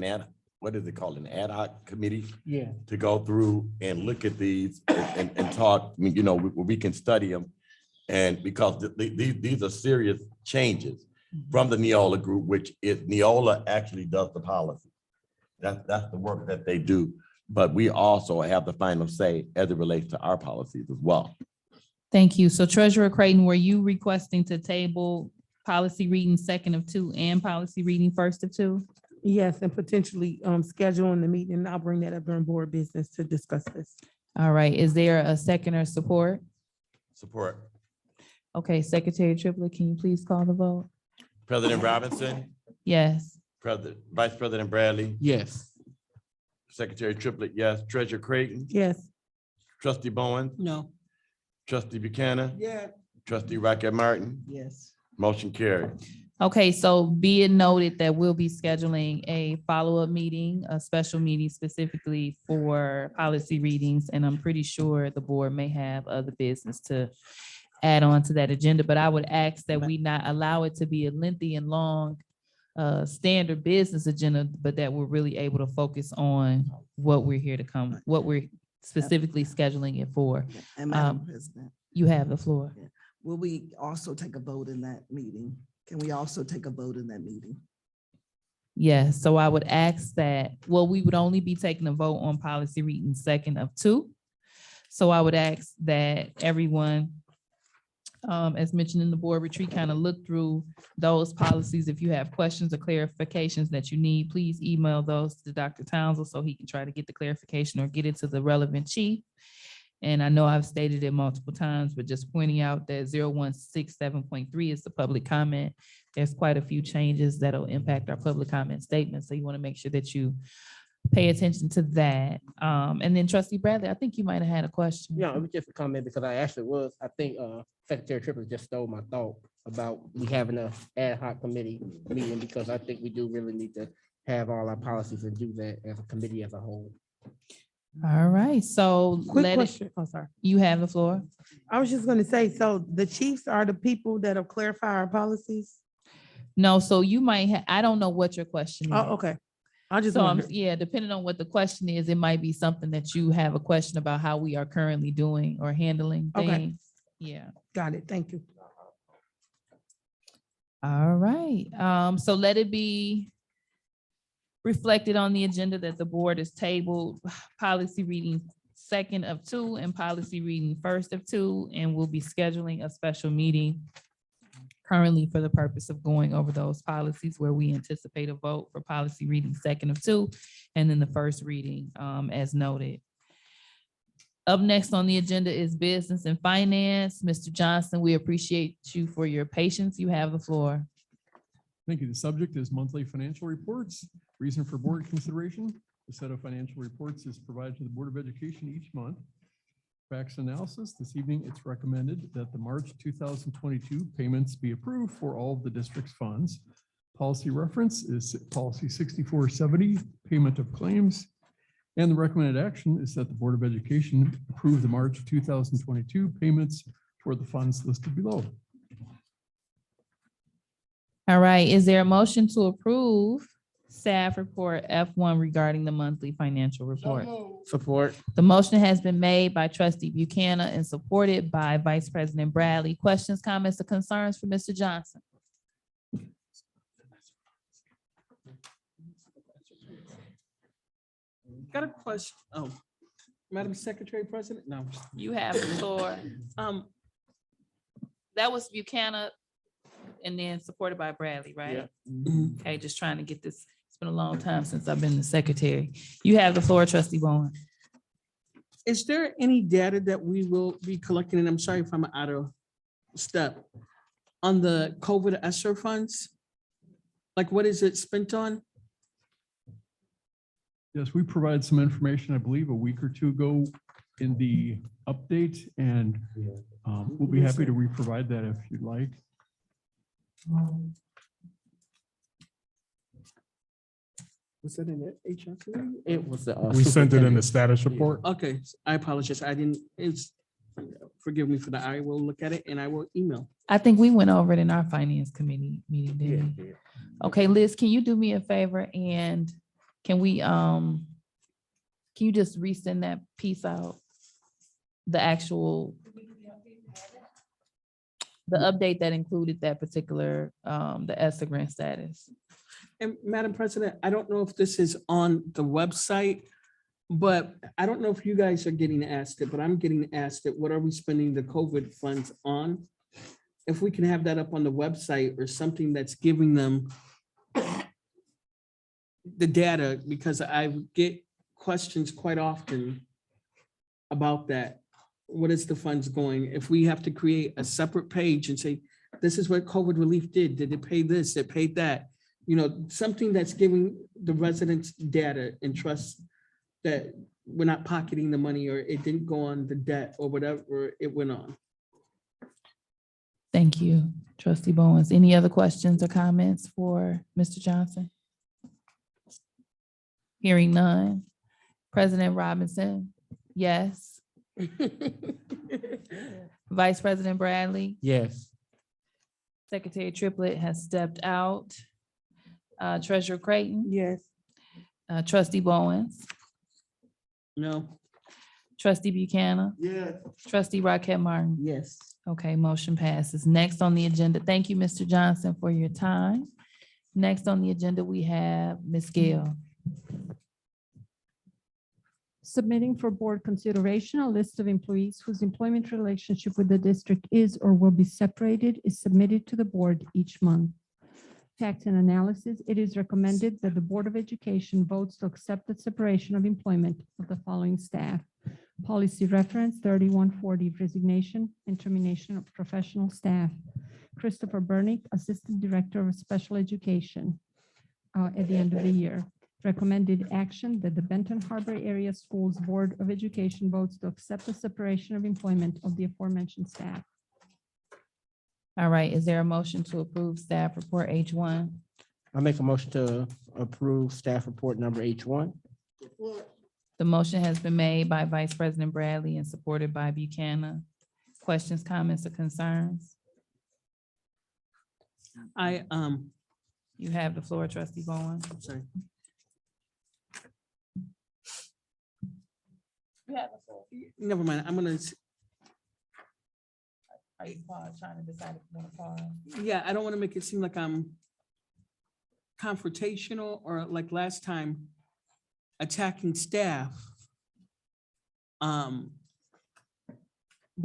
what is it called, an ad hoc committee Yeah. to go through and look at these and talk, I mean, you know, we can study them. And because these are serious changes from the Neola group, which Neola actually does the policy. That's the work that they do. But we also have the final say as it relates to our policies as well. Thank you. So Treasurer Creighton, were you requesting to table policy reading second of 2 and policy reading first of 2? Yes, and potentially scheduling the meeting. I'll bring that up during board business to discuss this. All right, is there a second or support? Support. Okay, Secretary Triplett, can you please call the vote? President Robinson, Yes. Vice President Bradley, Yes. Secretary Triplett, yes. Treasurer Creighton, Yes. Trustee Bowen, No. Trustee Buchanan, Yeah. Trustee Rocket Martin, Yes. motion carried. Okay, so be it noted that we'll be scheduling a follow-up meeting, a special meeting specifically for policy readings, and I'm pretty sure the board may have other business to add on to that agenda, but I would ask that we not allow it to be a lengthy and long standard business agenda, but that we're really able to focus on what we're here to come, what we're specifically scheduling it for. And Madam President, You have the floor. will we also take a vote in that meeting? Can we also take a vote in that meeting? Yes, so I would ask that, well, we would only be taking a vote on policy reading second of 2. So I would ask that everyone, as mentioned in the board retreat, kind of look through those policies. If you have questions or clarifications that you need, please email those to Dr. Townsend so he can try to get the clarification or get it to the relevant chief. And I know I've stated it multiple times, but just pointing out that 0167.3 is the public comment. There's quite a few changes that'll impact our public comment statement. So you want to make sure that you pay attention to that. And then Trustee Bradley, I think you might have had a question. Yeah, it was just a comment because I think Secretary Triplett just stole my thought about we having a ad hoc committee meeting, because I think we do really need to have all our policies and do that as a committee as a whole. All right, so Quick question. Oh, sorry. You have the floor. I was just gonna say, so the chiefs are the people that'll clarify our policies? No, so you might have, I don't know what your question is. Oh, okay. I just So wondered. yeah, depending on what the question is, it might be something that you have a question about how we are currently doing or handling Okay. things. Yeah. Got it. Thank you. All right, so let it be reflected on the agenda that the board has tabled policy reading second of 2 and policy reading first of 2, and we'll be scheduling a special meeting currently for the purpose of going over those policies where we anticipate a vote for policy reading second of 2 and then the first reading as noted. Up next on the agenda is business and finance. Mr. Johnson, we appreciate you for your patience. You have the floor. Thank you. The subject is monthly financial reports. Reason for board consideration: the set of financial reports is provided to the Board of Education each month. Facts analysis: this evening, it's recommended that the March 2022 payments be approved for all of the district's funds. Policy reference is policy 6470, payment of claims. And the recommended action is that the Board of Education approve the March 2022 payments for the funds listed below. All right, is there a motion to approve staff report F1 regarding the monthly financial report? Support. The motion has been made by Trustee Buchanan and supported by Vice President Bradley. Questions, comments, or concerns for Mr. Johnson? Got a question. Oh, Madam Secretary President? No. You have the floor. That was Buchanan and then supported by Bradley, right? Okay, just trying to get this. It's been a long time since I've been the secretary. You have the floor, Trustee Bowen. Is there any data that we will be collecting, and I'm sorry if I'm out of step, on the COVID ESSER funds? Like, what is it spent on? Yes, we provided some information, I believe, a week or two ago in the update, and we'll be happy to reprovide that if you'd like. Was that in the HR committee? It was the. We sent it in the superintendent. status report. Okay, I apologize. I didn't, forgive me for that. I will look at it and I will email. I think we went over it in our finance committee meeting, didn't we? Okay, Liz, can you do me a favor and can you just resend that piece out? The actual, the update that included that particular, the ESSA grant status. And Madam President, I don't know if this is on the website, but I don't know if you guys are getting asked it, but I'm getting asked it, what are we spending the COVID funds on? If we can have that up on the website or something that's giving them the data, because I get questions quite often about that. What is the funds going? If we have to create a separate page and say, this is what COVID relief did. Did it pay this? It paid that? You know, something that's giving the residents data and trust that we're not pocketing the money or it didn't go on the debt or whatever it went on. Thank you, Trustee Bowens. Any other questions or comments for Mr. Johnson? Hearing none. President Robinson, yes. Vice President Bradley, Yes. Secretary Triplett has stepped out. Treasurer Creighton, Yes. Trustee Bowens, No. Trustee Buchanan, Yeah. Trustee Rocket Martin. Yes. Okay, motion passes. Next on the agenda, thank you, Mr. Johnson, for your time. Next on the agenda, we have Ms. Gill. Submitting for board consideration, a list of employees whose employment relationship with the district is or will be separated is submitted to the board each month. Fact and analysis, it is recommended that the Board of Education votes to accept the separation of employment of the following staff. Policy reference 3140, resignation and termination of professional staff. Christopher Burnick, Assistant Director of Special Education at the end of the year. Recommended action that the Benton Harbor Area Schools Board of Education votes to accept the separation of employment of the aforementioned staff. All right, is there a motion to approve staff report H1? I make a motion to approve staff report number H1. The motion has been made by Vice President Bradley and supported by Buchanan. Questions, comments, or concerns? You have the floor, Trustee Bowen. Sorry. Never mind. I'm gonna, Are you trying to decide if you want to pause? yeah, I don't want to make it seem like I'm confrontational or like last time attacking staff. But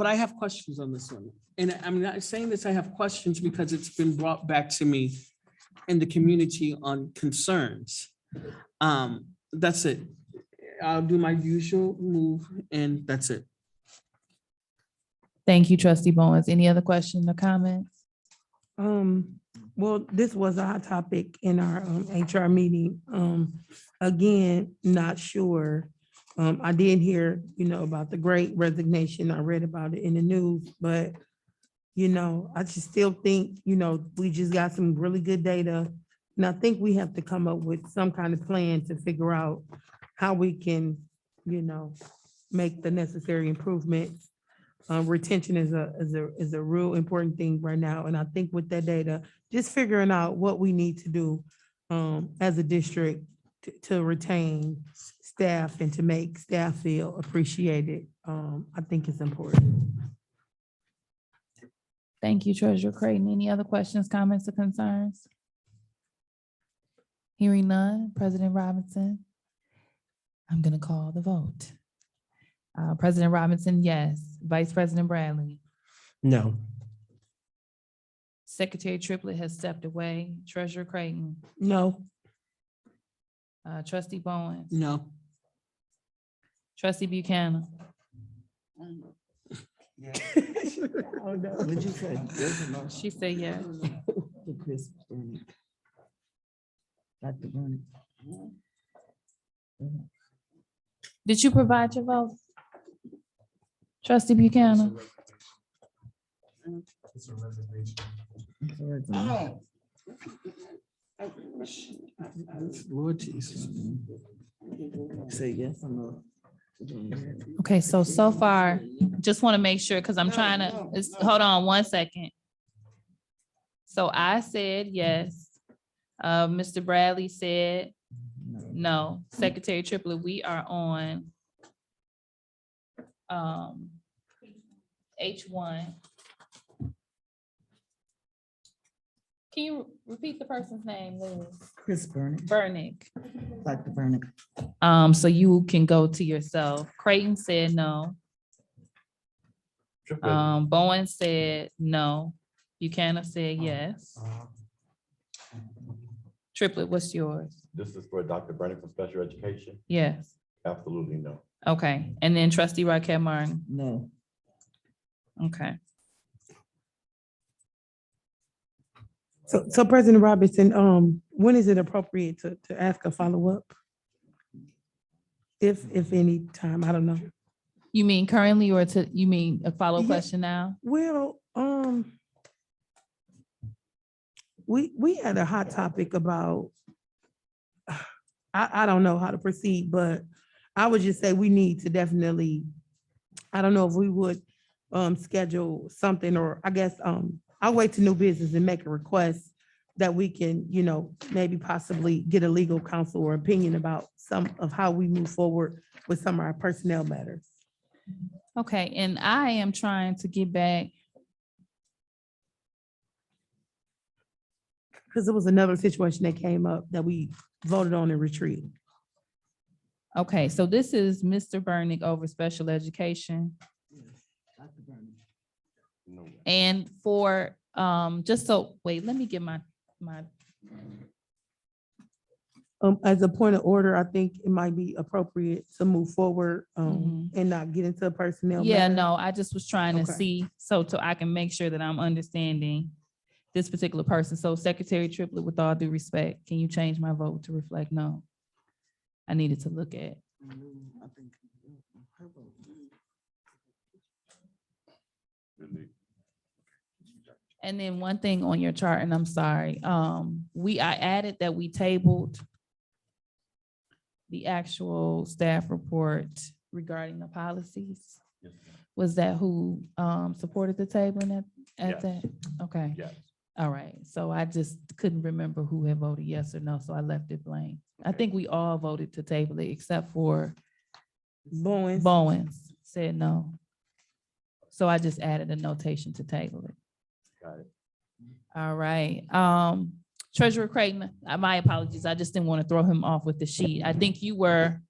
I have questions on this one. And I'm not saying this, I have questions because it's been brought back to me in the community on concerns. That's it. I'll do my usual move and that's it. Thank you, Trustee Bowens. Any other questions or comments? Well, this was our topic in our HR meeting. Again, not sure. I did hear, about the great resignation. I read about it in the news, but I just still think, we just got some really good data. And I think we have to come up with some kind of plan to figure out how we can, make the necessary improvements. Retention is a real important thing right now. And I think with that data, just figuring out what we need to do as a district to retain staff and to make staff feel appreciated, I think it's important. Thank you, Treasurer Creighton. Any other questions, comments, or concerns? Hearing none, President Robinson, I'm going to call the vote. President Robinson, yes. Vice President Bradley. No. Secretary Triplett has stepped away. Treasurer Creighton. No. Trustee Bowen. No. Trustee Buchanan. Oh, no. What'd you say? She said yes. The Chris Bernick. Dr. Bernick. Did you provide your vote? Trustee Buchanan. It's a resignation. Lord Jesus. Say yes or no. Okay, so far, just want to make sure, because I'm trying to, hold on 1 second. So I said yes. Mr. Bradley said no. Secretary Triplett, we are on H1. Can you repeat the person's name, Liz? Chris Burnick, Burnick. Dr. Burnick. So you can go to yourself. Creighton said no. Triplett, Bowen said no. Buchanan said yes. Triplett, what's yours? this is for Dr. Brennan for special education? Yes. Absolutely no. Okay, and then trustee Raquel Martin. No. Okay. So President Robinson, when is it appropriate to ask a follow-up? If any time, I don't know. You mean currently, or you mean a follow-up Yeah. question now? Well, we had a hot topic about, I don't know how to proceed, but I would just say we need to definitely, I don't know if we would schedule something, or I guess I'll wait to new business and make a request that we can, maybe possibly get a legal counsel or opinion about some of how we move forward with some of our personnel matters. Okay, and I am trying to get back. Because there was another situation that came up that we voted on and retreated. Okay, so this is Mr. Burnick over special education. No. And for, just so, wait, let me get my, As a point of order, I think it might be appropriate to move forward Mhm. and not get into a personnel. yeah, matter. no, I just was trying to Okay. see, so I can make sure that I'm understanding this particular person. So Secretary Triplett, with all due respect, can you change my vote to reflect no? I needed to look at. And then one thing on your chart, and I'm sorry, I added that we tabled the actual staff report regarding the policies. Yes, ma'am. Was that who supported the tabling at Yes. that? Okay, Yes. all right. So I just couldn't remember who had voted yes or no, so I left it blank. I Okay. think we all voted to table it except for Bowens. Bowens said no. So I just added a notation to table it. Got it. All right. Treasurer Creighton, my apologies. I just didn't want to throw him off with the sheet. I think you were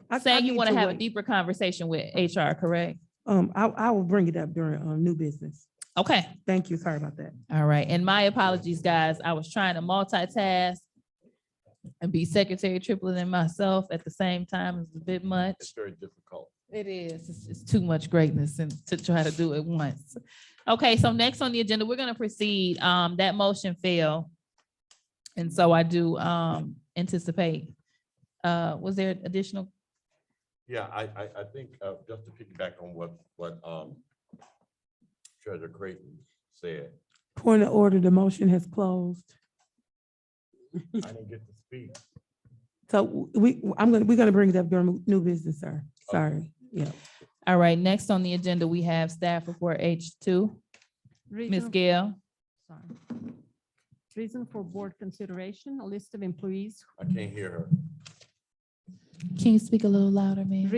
I saying you need want to have a wait. deeper conversation with HR, correct? I will bring it up during new business. Okay. Thank you. Sorry about that. All right. And my apologies, guys. I was trying to multitask and be Secretary Triplett and myself at the same time. It's a bit much. It's very difficult. It is. It's too much greatness and to try to do it once. Okay, so next on the agenda, we're gonna proceed. That motion failed. And so I do anticipate. Was there additional? Yeah, I think just to piggyback on what Treasurer Creighton said, Point of order, the motion has closed. I didn't get to speak. So we're gonna bring it up during new business, sir. Sorry. Yeah. All right, next on the agenda, we have staff report H2. Ms. Gail. Reason for board consideration, a list of employees. I can't hear her. Can you speak a little louder, ma'am?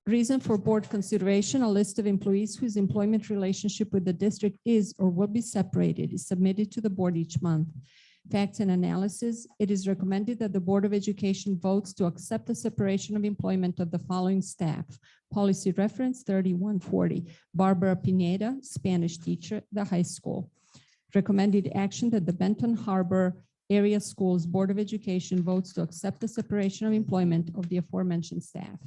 Reason for board consideration, a list of employees whose employment relationship with the district is or will be separated is submitted to the board each month. Facts and analysis, it is recommended that the Board of Education votes to accept the separation of employment of the following staff. Policy reference 3140, Barbara Pineda, Spanish teacher, the high school. Recommended action that the Benton Harbor Area Schools Board of Education votes to accept the separation of employment of the aforementioned staff.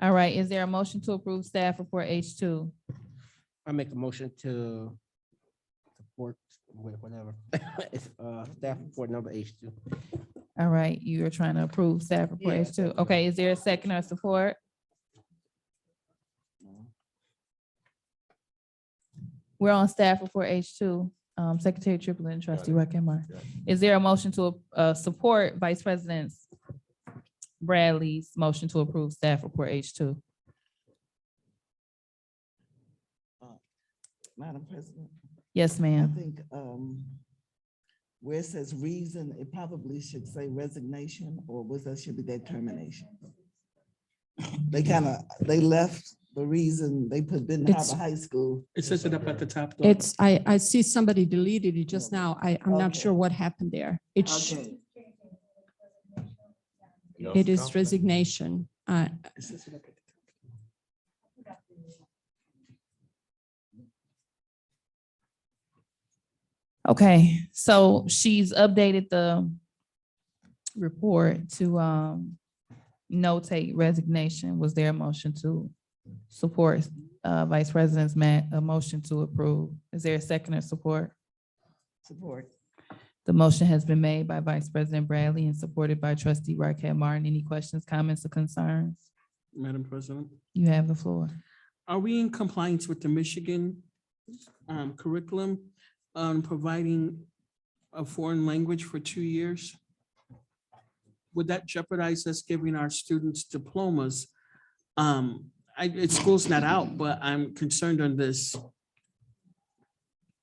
All right, is there a motion to approve staff report H2? I make a motion to support whatever. It's staff report number H2. All right, you are trying to approve staff report Yeah. H2. Okay, is there a second or support? We're on staff report H2. Secretary Triplett and Trustee Got Rackemar. Got Is there a motion to support Vice President Bradley's motion to approve staff report H2? Madam President, Yes, I ma'am. think where it says reason, it probably should say resignation, or was that should be their termination? They left the reason, they put Benton It's- Harbor High School. It says it up at the top. though. It's, I see somebody deleted it just now. I'm not Okay. sure what happened there. Okay. It is resignation. It says it up at the top. Okay, so she's updated the report to notate resignation. Was there a motion to support Vice President's a motion to approve? Is there a second or support? Support. The motion has been made by Vice President Bradley and supported by Trustee Raquel Martin. Any questions, comments, or concerns? Madam President, You have the floor. are we in compliance with the Michigan curriculum on providing a foreign language for 2 years? Would that jeopardize us giving our students diplomas? School's not out, but I'm concerned on this.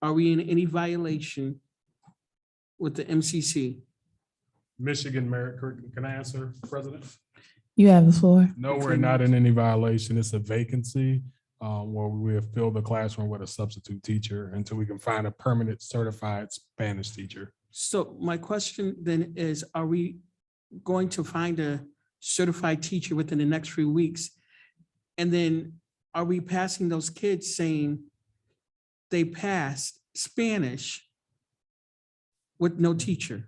Are we in any violation with the MCC? Michigan merit curriculum. Can I answer, President? You have the floor. No, we're not in any violation. It's a vacancy where we have filled the classroom with a substitute teacher until we can find a permanent certified Spanish teacher. So my question then is, are we going to find a certified teacher within the next few weeks? And then are we passing those kids saying they passed Spanish with no teacher?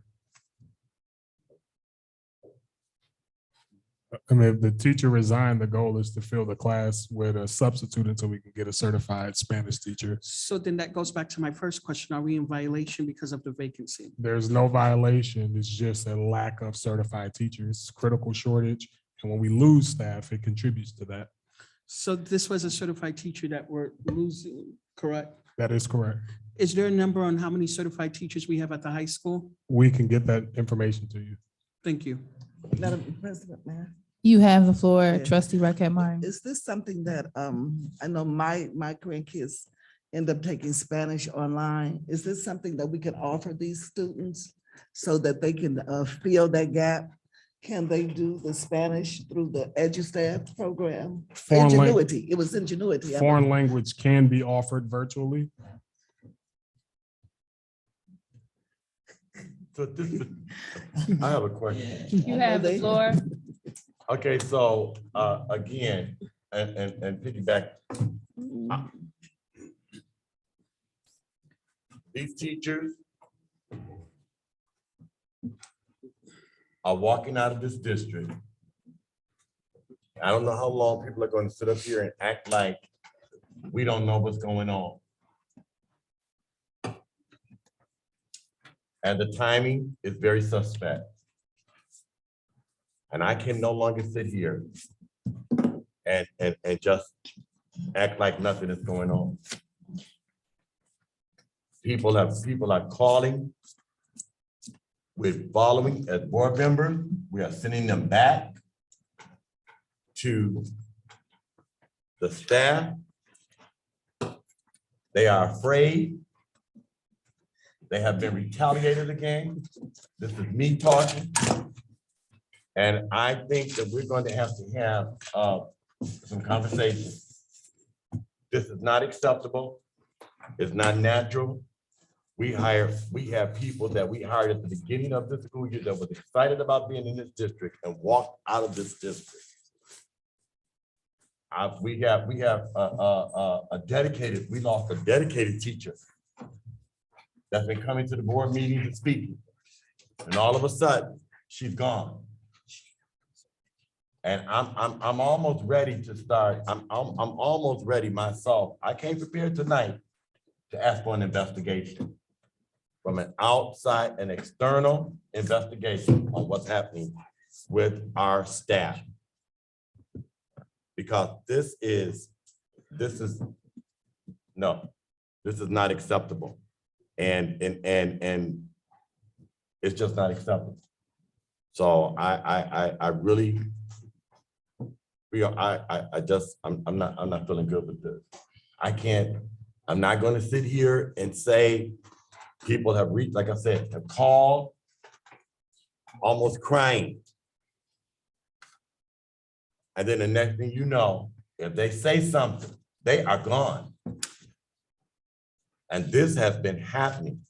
I mean, if the teacher resigned, the goal is to fill the class with a substitute until we can get a certified Spanish teacher. So then that goes back to my first question. Are we in violation because of the vacancy? There's no violation. It's just a lack of certified teachers, critical shortage. And when we lose staff, it contributes to that. So this was a certified teacher that we're losing, correct? That is correct. Is there a number on how many certified teachers we have at the high school? We can get that information to you. Thank you. Madam President, Mayor. You have the floor, Yeah. Trustee Raquel Martin. Is this something that, I know my grandkids end up taking Spanish online. Is this something that we can offer these students so that they can fill that gap? Can they do the Spanish through the EduStaff program? Foreign lang- Ingenuity, it was Ingenuity. Foreign language can be offered virtually. So this, I have a question. You have the floor. Okay, so again, and piggyback. These teachers are walking out of this district. I don't know how long people are going to sit up here and act like we don't know what's going on. And the timing is very suspect. And I can no longer sit here and just act like nothing is going on. People are calling. We're following as board members. We are sending them back to the staff. They are afraid. They have been retaliated against. This is me talking. And I think that we're going to have some conversation. This is not acceptable. It's not natural. We have people that we hired at the beginning of the school year that was excited about being in this district and walked out of this district. We lost a dedicated teacher that's been coming to the board meetings and speaking. And all of a sudden, she's gone. And I'm almost ready to start. I'm almost ready myself. I came prepared tonight to ask for an investigation from an outside, an external investigation on what's happening with our staff. Because this is not acceptable. And it's just not acceptable. So I really feel, I'm not feeling good with this. I'm not gonna sit here and say people have reached, like I said, have called, almost crying. And then the next thing you know, if they say something, they are gone. And this has been happening.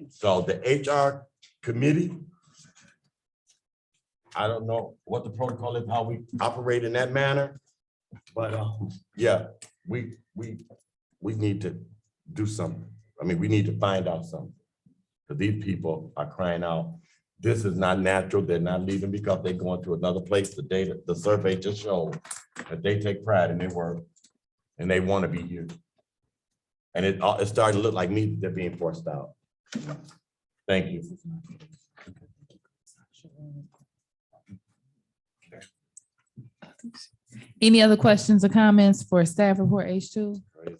So the HR committee, I don't know what the protocol is, how we operate in that manner, but yeah, we need to do something. I mean, we need to find out something. Because these people are crying out, this is not natural. They're not leaving because they're going to another place. The data, the survey just showed that they take pride in their work and they want to be here. And it's starting to look like me, they're being forced out. Thank you. Any other questions or comments for staff report H2? Crazy.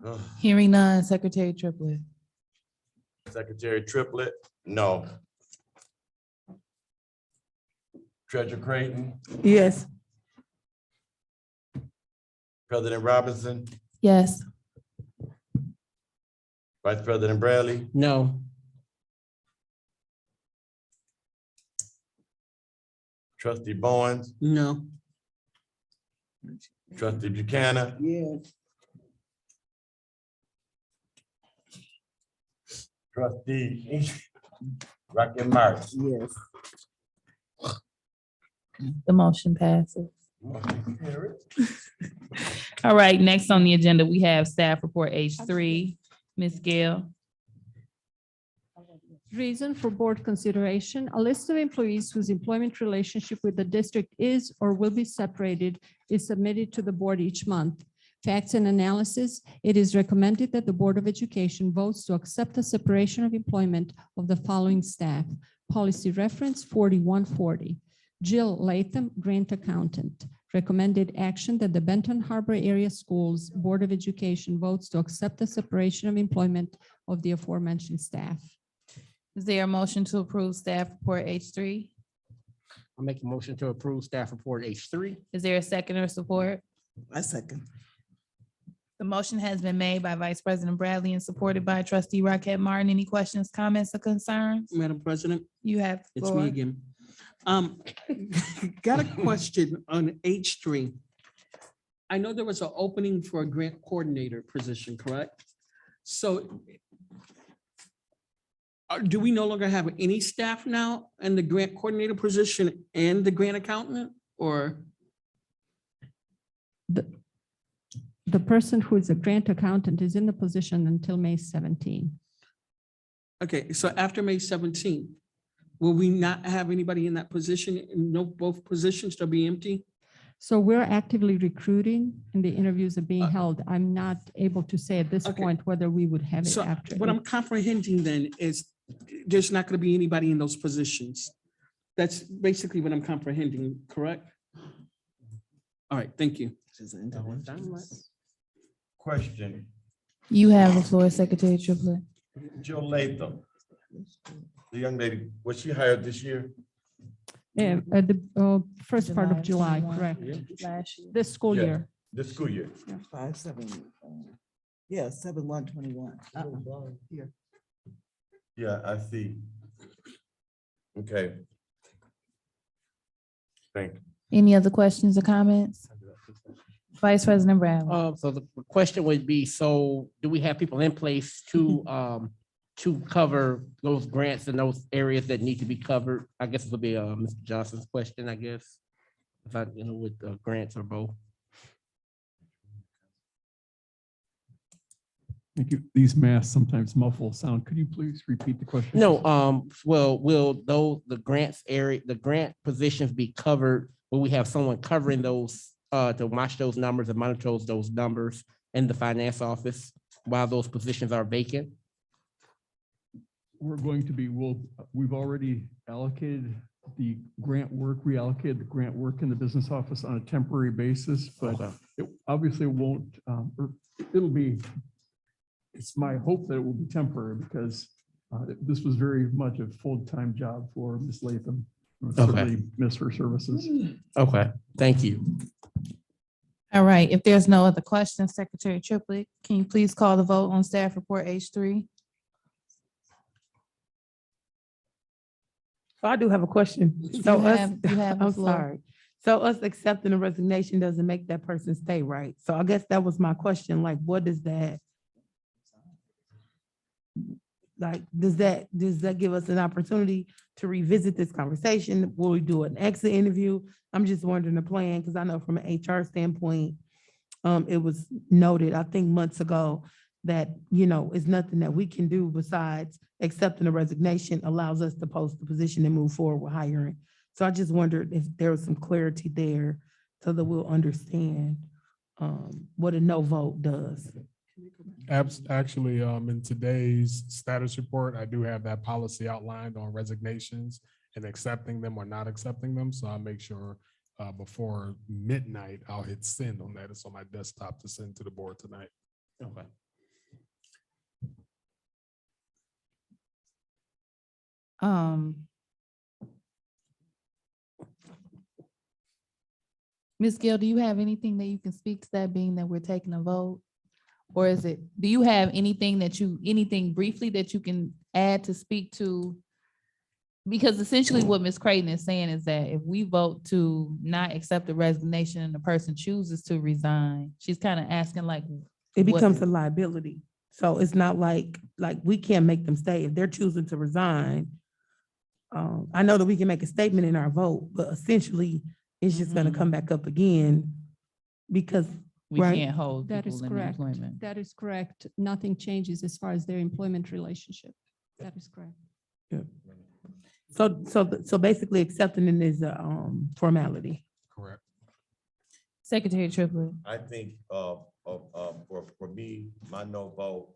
Ugh. Hearing none, Secretary Triplett. Secretary Triplett, no. Treasurer Creighton, Yes. President Robinson, Yes. Vice President Bradley, No. Trustee Bowens, No. Trustee Buchanan, Yes. Trustee Rocket Martin. Yes. The motion passes. All right, next on the agenda, we have staff report H3. Ms. Gail. Reason for board consideration, a list of employees whose employment relationship with the district is or will be separated is submitted to the board each month. Facts and analysis, it is recommended that the Board of Education votes to accept the separation of employment of the following staff. Policy reference 4140. Jill Latham, grant accountant. Recommended action that the Benton Harbor Area Schools Board of Education votes to accept the separation of employment of the aforementioned staff. Is there a motion to approve staff report H3? I'll make a motion to approve staff report H3. Is there a second or support? I second. The motion has been made by Vice President Bradley and supported by Trustee Rocket Martin. Any questions, comments, or concerns? Madam President, You have the it's me floor. again. Got a question on H3. I know there was an opening for a grant coordinator position, correct? So do we no longer have any staff now in the grant coordinator position and the grant accountant, or? The person who is a grant accountant is in the position until May 17. Okay, so after May 17, will we not have anybody in that position? No, both positions to be empty? So we're actively recruiting and the interviews are being held. I'm not able to say at this Okay. point whether we would have it So after. what I'm comprehending then is there's not going to be anybody in those positions. That's basically what I'm comprehending, correct? All right, thank you. Question, You have the floor, Secretary Triplett. Jill Latham, the young lady, was she hired this year? At the first part of July, 21. correct? Last year. This school Yeah. year. This school year? 5/7. Yeah, 7/1/21. Here. Yeah, I see. Okay. Thank you. Any other questions or comments? Vice President Bradley. So the question would be, so do we have people in place to cover those grants in those areas that need to be covered? I guess it would be Mr. Johnson's question, I guess. If I, with grants or both. Thank you. These masks sometimes muffle sound. Could you please repeat the question? No, well, will the grant positions be covered? Will we have someone covering those, to watch those numbers and monitor those numbers in the finance office while those positions are vacant? We're going to be, we've already allocated the grant work, reallocated the grant work in the business office on a temporary basis, but it obviously won't, or it'll be it's my hope that it will be temporary because this was very much a full-time job for Ms. Latham. Certainly miss her services. Okay, thank you. All right, if there's no other questions, Secretary Triplett, can you please call the vote on staff report H3? So I do have a question. You So us, have the I'm floor. sorry. So us accepting the resignation doesn't make that person stay, right? So I guess that was my question, like, what does that? Like, does that give us an opportunity to revisit this conversation? Will we do an exit interview? I'm just wondering the plan, because I know from an HR standpoint, it was noted, I think months ago, that, it's nothing that we can do besides accepting the resignation allows us to post the position and move forward with hiring. So I just wondered if there was some clarity there so that we'll understand what a no vote does. Actually, in today's status report, I do have that policy outlined on resignations and accepting them or not accepting them. So I'll make sure before midnight, I'll hit send on that. It's on my desktop to send to the board tonight. Okay. Ms. Gill, do you have anything that you can speak to that, being that we're taking a vote? Or do you have anything briefly that you can add to speak to? Because essentially what Ms. Creighton is saying is that if we vote to not accept the resignation and the person chooses to resign, she's kind of asking like. It becomes a liability. So it's not like we can't make them stay. If they're choosing to resign, I know that we can make a statement in our vote, but essentially it's just gonna come back up again because We right? can't hold That is people in correct. employment. That is correct. Nothing changes as far as their employment relationship. That is correct. So basically accepting it is a formality. Correct. Secretary Triplett. I think for me, my no vote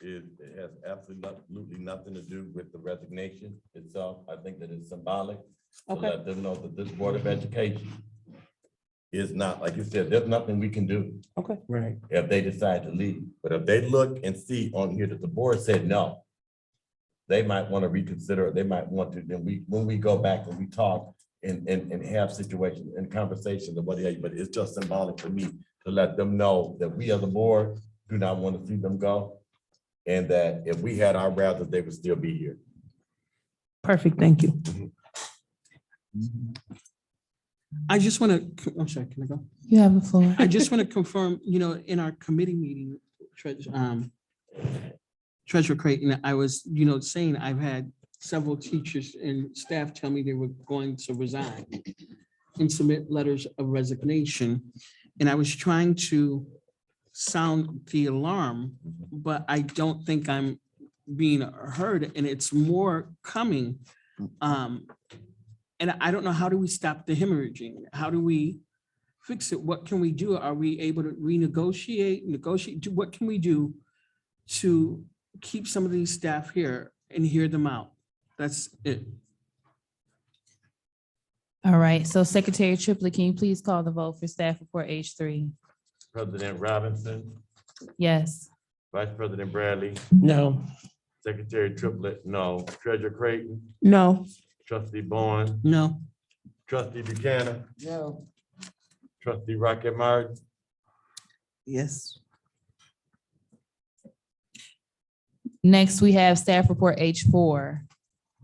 it has absolutely nothing to do with the resignation itself. I think that it's symbolic to Okay. let them know that this Board of Education is not, like you said, there's nothing we can do Okay. Right. if they decide to leave. But if they look and see on here that the board said no, they might want to reconsider, they might want to, then when we go back and we talk and have situations and conversations and whatever, but it's just symbolic for me to let them know that we as a board do not want to see them go. And that if we had our rather, they would still be here. Perfect, thank you. I just want to, I'm sorry, can I go? You have the floor. I just want to confirm, in our committee meeting, Treasurer Creighton, I was, saying I've had several teachers and staff tell me they were going to resign and submit letters of resignation. And I was trying to sound the alarm, but I don't think I'm being heard, and it's more coming. And I don't know, how do we stop the hemorrhaging? How do we fix it? What can we do? Are we able to renegotiate, what can we do to keep some of these staff here and hear them out? That's it. All right, so Secretary Triplett, can you please call the vote for staff report H3? President Robinson, Yes. Vice President Bradley, No. Secretary Triplett, no. Treasurer Creighton, No. Trustee Bowen, No. Trustee Buchanan, No. Trustee Rocket Martin, Yes. Next, we have staff report H4.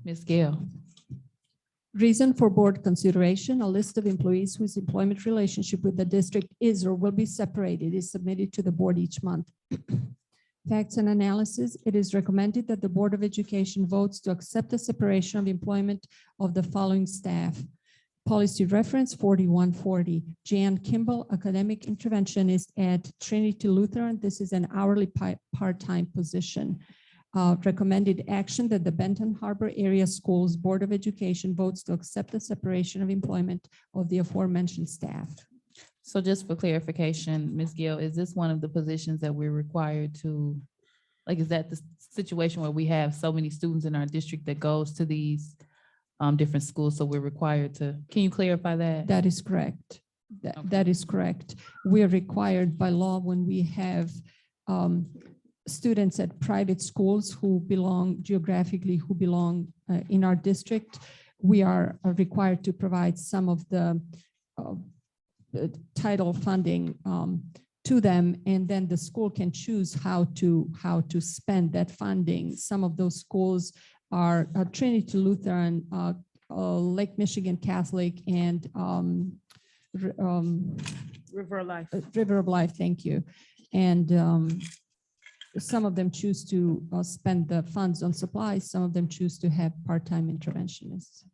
Ms. Gill. Reason for board consideration, a list of employees whose employment relationship with the district is or will be separated is submitted to the board each month. Facts and analysis, it is recommended that the Board of Education votes to accept the separation of employment of the following staff. Policy reference 4140, Jan Kimball, academic interventionist at Trinity Lutheran. This is an hourly part-time position. Recommended action that the Benton Harbor Area Schools Board of Education votes to accept the separation of employment of the aforementioned staff. So just for clarification, Ms. Gill, is this one of the positions that we're required to, like, is that the situation where we have so many students in our district that goes to these different schools, so we're required to, can you clarify that? That is correct. That is correct. We are required by law when we have students at private schools who belong geographically, who belong in our district, we are required to provide some of the title funding to them, and then the school can choose how to spend that funding. Some of those schools are Trinity Lutheran, Lake Michigan Catholic, and River Life. River of Life, thank you. And some of them choose to spend the funds on supplies. Some of them choose to have part-time interventionists.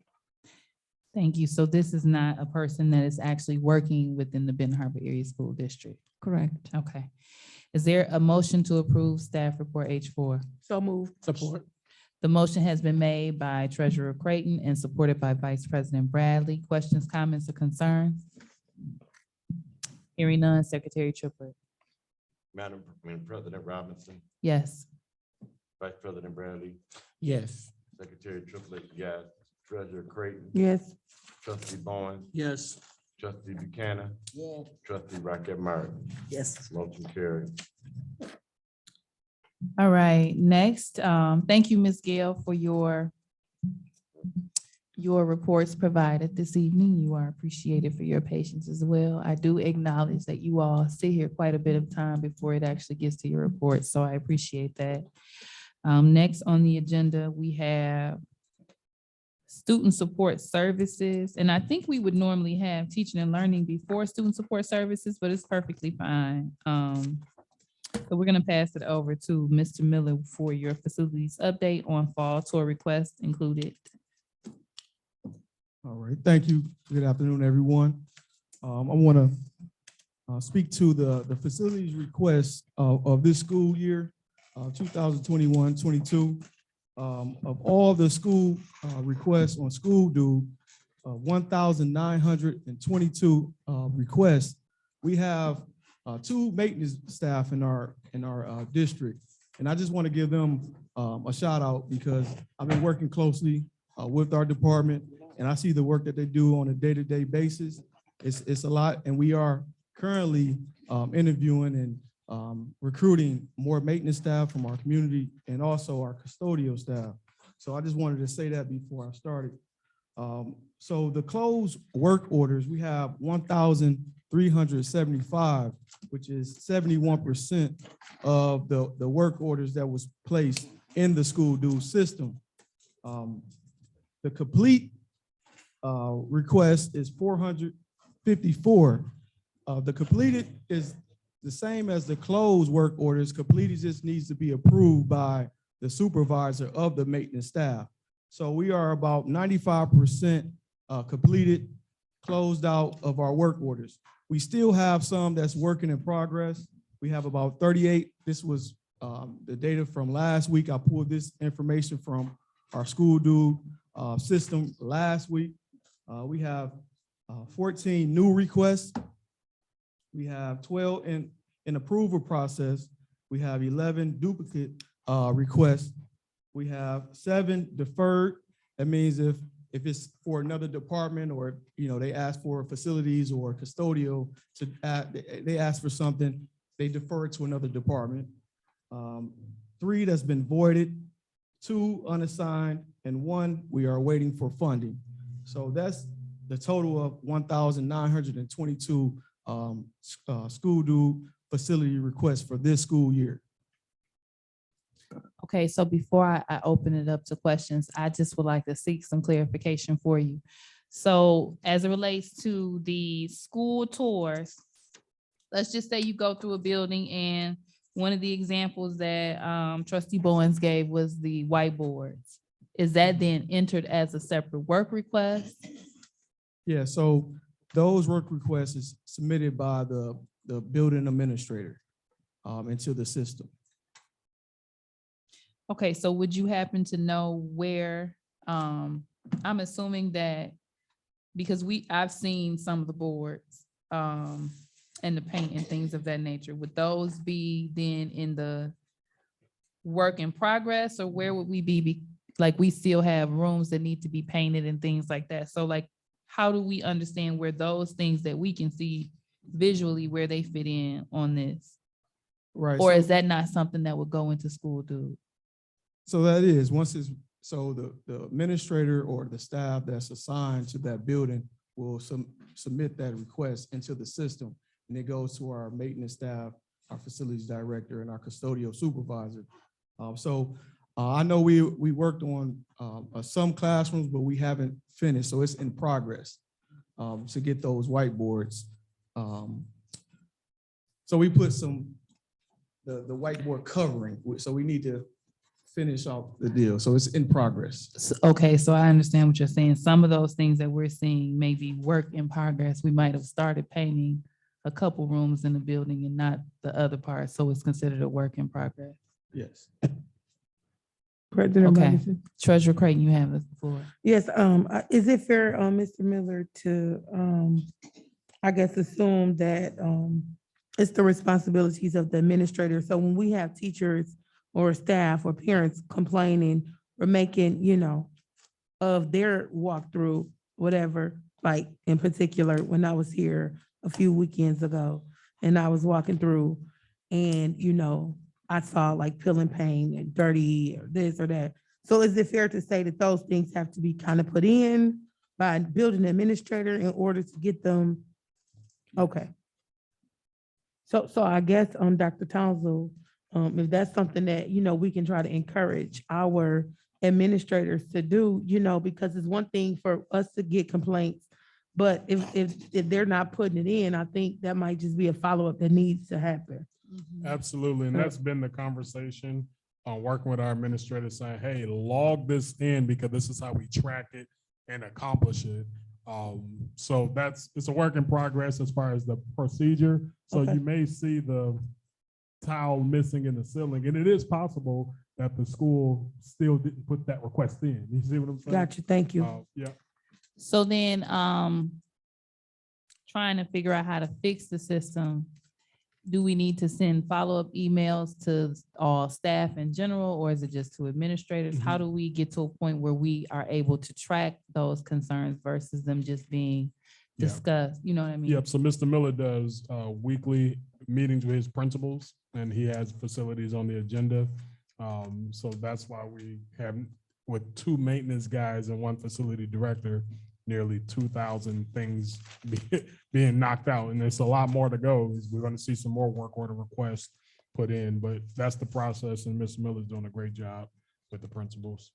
Thank you. So this is not a person that is actually working within the Benton Harbor Area School District? Correct. Okay. Is there a motion to approve staff report H4? So moved. Support. The motion has been made by Treasurer Creighton and supported by Vice President Bradley. Questions, comments, or concerns? Hearing none, Secretary Triplett. Madam President Robinson, Yes. Vice President Bradley, Yes. Secretary Triplett, yes. Treasurer Creighton, Yes. Trustee Bowens, Yes. Trustee Buchanan, Yeah. Trustee Rocket Martin. Yes. Motion carried. All right, next, thank you, Ms. Gail, for your reports provided this evening. You are appreciated for your patience as well. I do acknowledge that you all sit here quite a bit of time before it actually gets to your report, so I appreciate that. Next on the agenda, we have student support services, and I think we would normally have teaching and learning before student support services, but it's perfectly fine. So we're gonna pass it over to Mr. Miller for your facilities update on fall tour requests included. All right, thank you. Good afternoon, everyone. I want to speak to the facilities requests of this school year, 2021-22. Of all the school requests on school due, 1,922 requests. We have 2 maintenance staff in our district, and I just want to give them a shout out because I've been working closely with our department, and I see the work that they do on a day-to-day basis. It's a lot, and we are currently interviewing and recruiting more maintenance staff from our community and also our custodial staff. So I just wanted to say that before I started. So the closed work orders, we have 1,375, which is 71% of the work orders that was placed in the school due system. The complete request is 454. The completed is the same as the closed work orders. Completed just needs to be approved by the supervisor of the maintenance staff. So we are about 95% completed, closed out of our work orders. We still have some that's working in progress. We have about 38. This was the data from last week. I pulled this information from our school due system last week. We have 14 new requests. We have 12 in approval process. We have 11 duplicate requests. We have 7 deferred. That means if it's for another department or they ask for facilities or custodial to they ask for something, they defer it to another department. 3 that's been voided, 2 unassigned, and 1 we are waiting for funding. So that's the total of 1,922 school due facility requests for this school year. Okay, so before I open it up to questions, I just would like to seek some clarification for you. So as it relates to the school tours, let's just say you go through a building and one of the examples that Trustee Bowens gave was the whiteboards. Is that then entered as a separate work request? Yeah, so those work requests is submitted by the building administrator into the system. Okay, so would you happen to know where, I'm assuming that, because I've seen some of the boards and the paint and things of that nature, would those be then in the work in progress, or where would we be like we still have rooms that need to be painted and things like that? So like, how do we understand where those things that we can see visually, where they fit in on this? Right. Or so- is that not something that would go into school dues? So that is, once it's, so the administrator or the staff that's assigned to that building will submit that request into the system. And it goes to our maintenance staff, our facilities director, and our custodial supervisor. I know we worked on some classrooms, but we haven't finished, so it's in progress to get those whiteboards. So we put the whiteboard covering, so we need to finish off the deal. So it's in progress. Okay, so I understand what you're saying. Some of those things that we're seeing may be work in progress. We might have started painting a couple rooms in the building and not the other part, so it's considered a work in progress. Yes. President Okay. Robinson? Treasurer Creighton, you have the floor. Yes, is it fair, Mr. Miller, to, I guess, assume that, it's the responsibilities of the administrator? So when we have teachers or staff or parents complaining or making, of their walkthrough, whatever, like in particular, when I was here a few weekends ago and I was walking through and, I saw like peeling paint and dirty or this or that. So is it fair to say that those things have to be kind of put in by building administrator in order to get them? Okay. So I guess, Dr. Townsend, if that's something that, we can try to encourage our administrators to do, because it's one thing for us to get complaints, but if they're not putting it in, I think that might just be a follow-up that needs to happen. Absolutely. And that's been the conversation on working with our administrators saying, hey, log this in because this is how we track it and accomplish it. So it's a work in progress as far as the procedure. So Okay. you may see the tile missing in the ceiling, and it is possible that the school still didn't put that request in. You see what I'm saying? Gotcha, thank you. Yeah. So then, trying to figure out how to fix the system, do we need to send follow-up emails to all staff in general, or is it just to administrators? How do we get to a point where we are able to track those concerns versus them just being Yeah. discussed? You know what I mean? Yep. So Mr. Miller does weekly meetings with his principals, and he has facilities on the agenda. So that's why we have, with 2 maintenance guys and 1 facility director, nearly 2,000 things being knocked out. And there's a lot more to go. We're going to see some more work order requests put in, but that's the process. And Mr. Miller's doing a great job with the principals.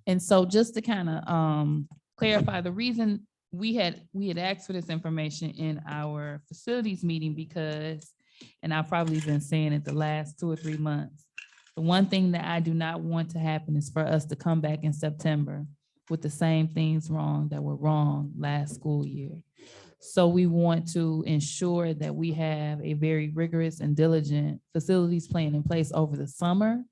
And so just to kind of clarify, the reason we had asked for this information in our facilities meeting because, and I've probably been saying it the last 2 or 3 months, the one thing that I do not want to happen is for us to come back in September with the same things wrong that were wrong last school year. So we want to ensure that we have a very rigorous and diligent facilities plan in place over the summer,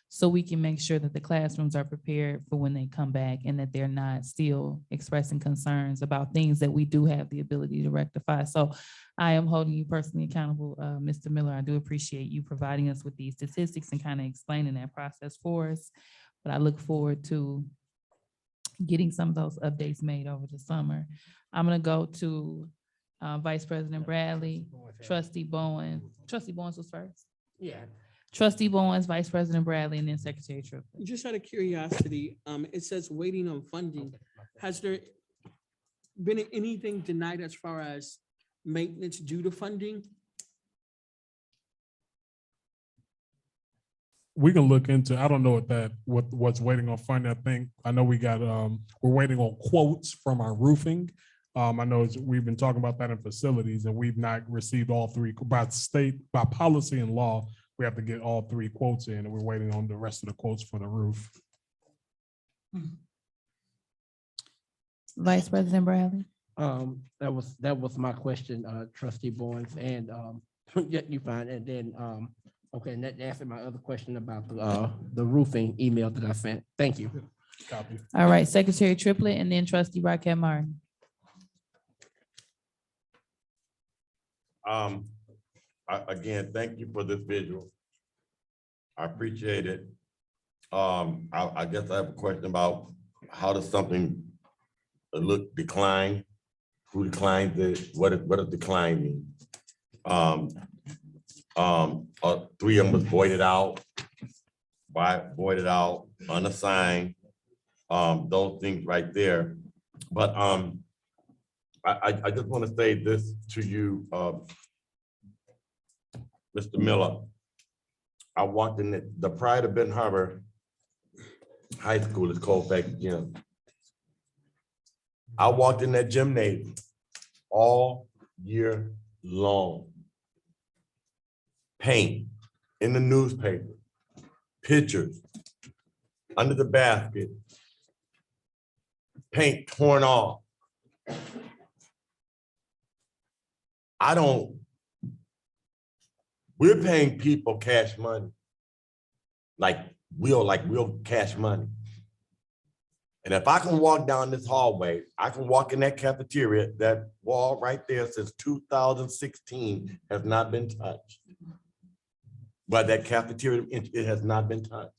so we can make sure that the classrooms are prepared for when they come back and that they're not still expressing concerns about things that we do have the ability to rectify. So I am holding you personally accountable, Mr. Miller. I do appreciate you providing us with these statistics and kind of explaining that process for us. But I look forward to getting some of those updates made over the summer. I'm gonna go to Vice President Bradley, Trustee Bowen. Trustee Bowens was first. Yeah. Trustee Bowens, Vice President Bradley, and then Secretary Triplett. Just out of curiosity, it says waiting on funding. Has there been anything denied as far as maintenance due to funding? We can look into, I don't know what's waiting on funding. I know we got, we're waiting on quotes from our roofing. I know we've been talking about that in facilities, and we've not received all 3 by policy and law. We have to get all 3 quotes in, and we're waiting on the rest of the quotes for the roof. Vice President Bradley. That was my question, Trustee Bowens, and yeah, you fine. And then okay, and that answered my other question about the roofing email that I sent. Thank you. Copy. All right, Secretary Triplett, and then Trustee Rocket Martin. Again, thank you for this visual. I appreciate it. I guess I have a question about how does something look decline? Who declines it? What does decline mean? 3 of them was voided out, unassigned, those things right there. But I just want to say this to you, Mr. Miller. I walked in the pride of Benton Harbor High School is Colfax Gym. I walked in that gymnasium all year long. Paint in the newspaper, pictures under the basket, paint torn off. We're paying people cash money, like real cash money. And if I can walk down this hallway, I can walk in that cafeteria, that wall right there since 2016 has not been touched. But that cafeteria, it has not been touched.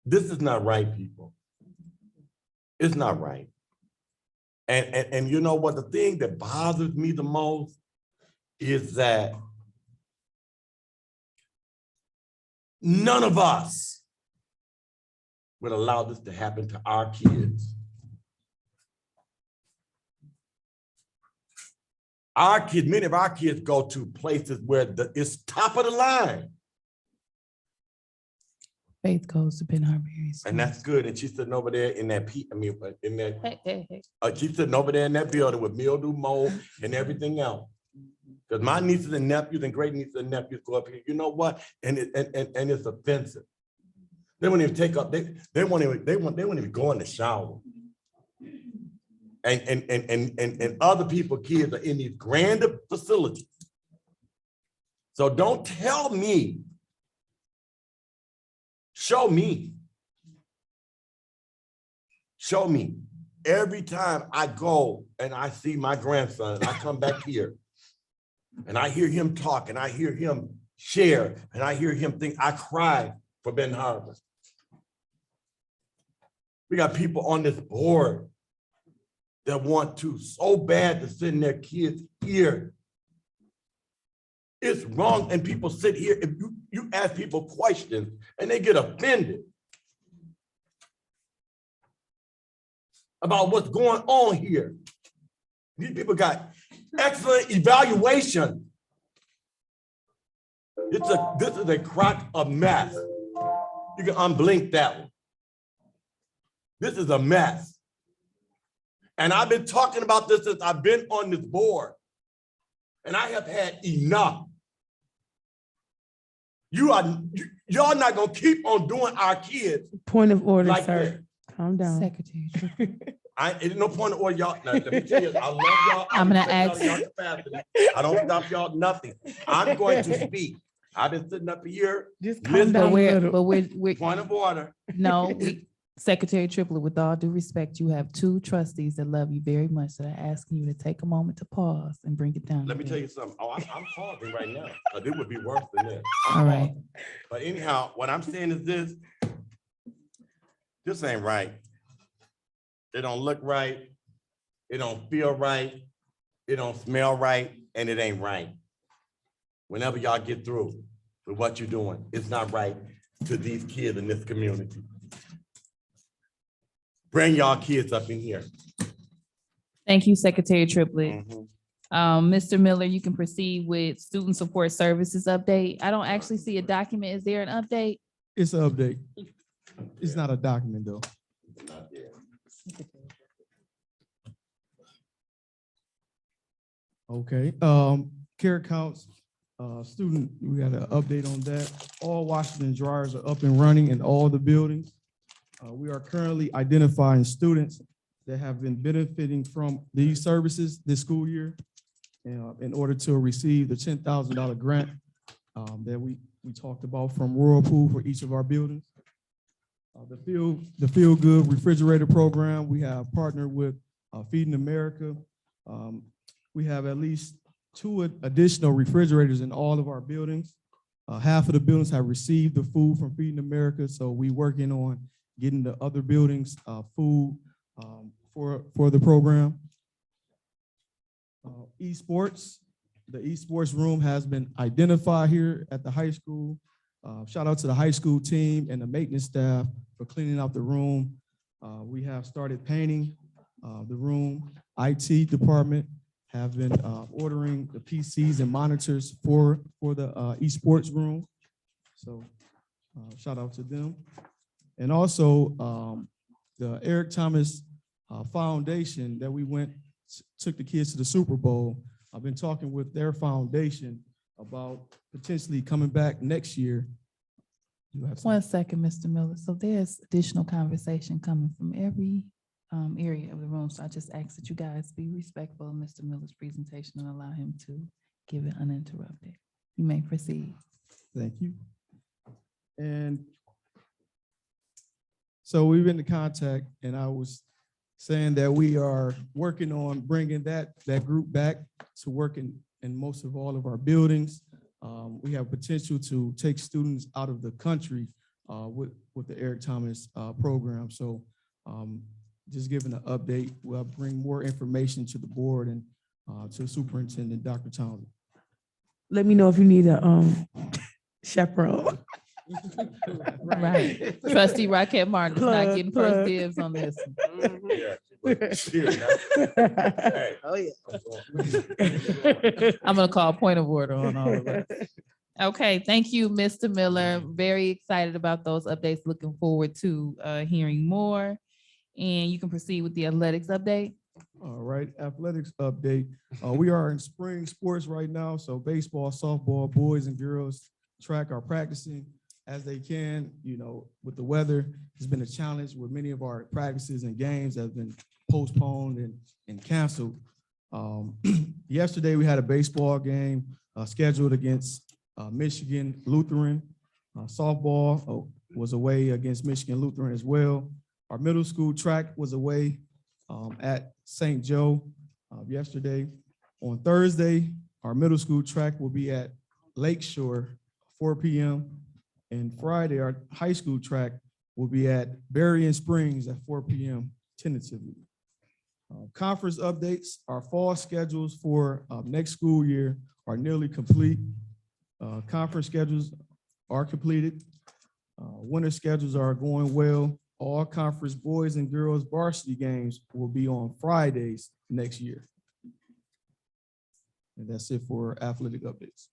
This is not right, people. It's not right. And you know what, the thing that bothers me the most is that none of us would allow this to happen to our kids. Our kids, many of our kids go to places where it's top of the line. Faith goes to Benton Harbor Area Schools. And that's good. And she's sitting over there in that, Hey. She's sitting over there in that building with mildew, mold, and everything else. Because my nieces and nephews and great nieces and nephews go up here. You know what? And it's offensive. They won't even take up. They won't even go in the shower. And other people, kids are in these grander facilities. So don't tell me. Show me. Show me. Every time I go and I see my grandson, I come back here and I hear him talk and I hear him share and I hear him think, I cry for Benton Harbor. We got people on this board that want to so bad to send their kids here. It's wrong, and people sit here, if you ask people questions and they get offended about what's going on here. These people got excellent evaluation. This is a crock of mess. You can unblink that one. This is a mess. And I've been talking about this since I've been on this board. And I have had enough. Y'all not gonna keep on doing our kids. Point of order, like sir. that. Calm down. Secretary. It's no point of order, y'all. Now, let me tell you, I love y'all. I'm gonna respect ask- y'all capacity. I don't stop y'all nothing. I'm going to speak. I've been sitting up here. Just calm listening. down. But we're Point of order. no, Secretary Triplett, with all due respect, you have 2 trustees that love you very much that are asking you to take a moment to pause and bring it down. Let me tell you something. Oh, I'm pausing right now, because it would be worse than this. All right. But anyhow, what I'm saying is this ain't right. It don't look right. It don't feel right. It don't smell right, and it ain't right. Whenever y'all get through with what you're doing, it's not right to these kids in this community. Bring y'all kids up in here. Thank you, Secretary Triplett. Mhm. Mr. Miller, you can proceed with student support services update. I don't actually see a document. Is there an update? It's an update. It's not a document though. Not there. Okay, care accounts, student, we got an update on that. All Washington dryers are up and running in all the buildings. We are currently identifying students that have been benefiting from these services this school year in order to receive the $10,000 grant that we talked about from Whirlpool for each of our buildings. The Feel Good Refrigerator Program, we have partnered with Feeding America. We have at least 2 additional refrigerators in all of our buildings. Half of the buildings have received the food from Feeding America, so we working on getting the other buildings food for the program. Esports, The esports room has been identified here at the high school. Shout out to the high school team and the maintenance staff for cleaning out the room. We have started painting the room. IT department have been ordering the PCs and monitors for the esports room. So shout out to them. And also the Eric Thomas Foundation that we took the kids to the Super Bowl. I've been talking with their foundation about potentially coming back next year. You have some- 1 second, Mr. Miller. So there's additional conversation coming from every area of the room. So I just ask that you guys be respectful of Mr. Miller's presentation and allow him to give it uninterrupted. You may proceed. Thank you. And so we've been in contact, and I was saying that we are working on bringing that group back to work in most of all of our buildings. We have potential to take students out of the country with the Eric Thomas program. So just giving an update, we'll bring more information to the board and to Superintendent Dr. Townsend. Let me know if you need a chaperone. Right. Trustee Rocket Martin is not Plug, getting plug. first dibs on this. Oh, yeah. I'm gonna call point of order on all of us. Okay, thank you, Mr. Miller. Very excited about those updates. Looking forward to hearing more. And you can proceed with the athletics update. All right, athletics update. We are in spring sports right now. So baseball, softball, boys and girls track are practicing as they can. You know, with the weather, it's been a challenge with many of our practices and games that have been postponed and canceled. Yesterday, we had a baseball game scheduled against Michigan Lutheran. Softball was away against Michigan Lutheran as well. Our middle school track was away at St. Joe yesterday. On Thursday, our middle school track will be at Lakeshore, 4 p.m. And Friday, our high school track will be at Berrien Springs at 4 p.m. tentatively. Conference updates, our fall schedules for next school year are nearly complete. Conference schedules are completed. Winter schedules are going well. All conference boys and girls varsity games will be on Fridays next year. And that's it for athletic updates.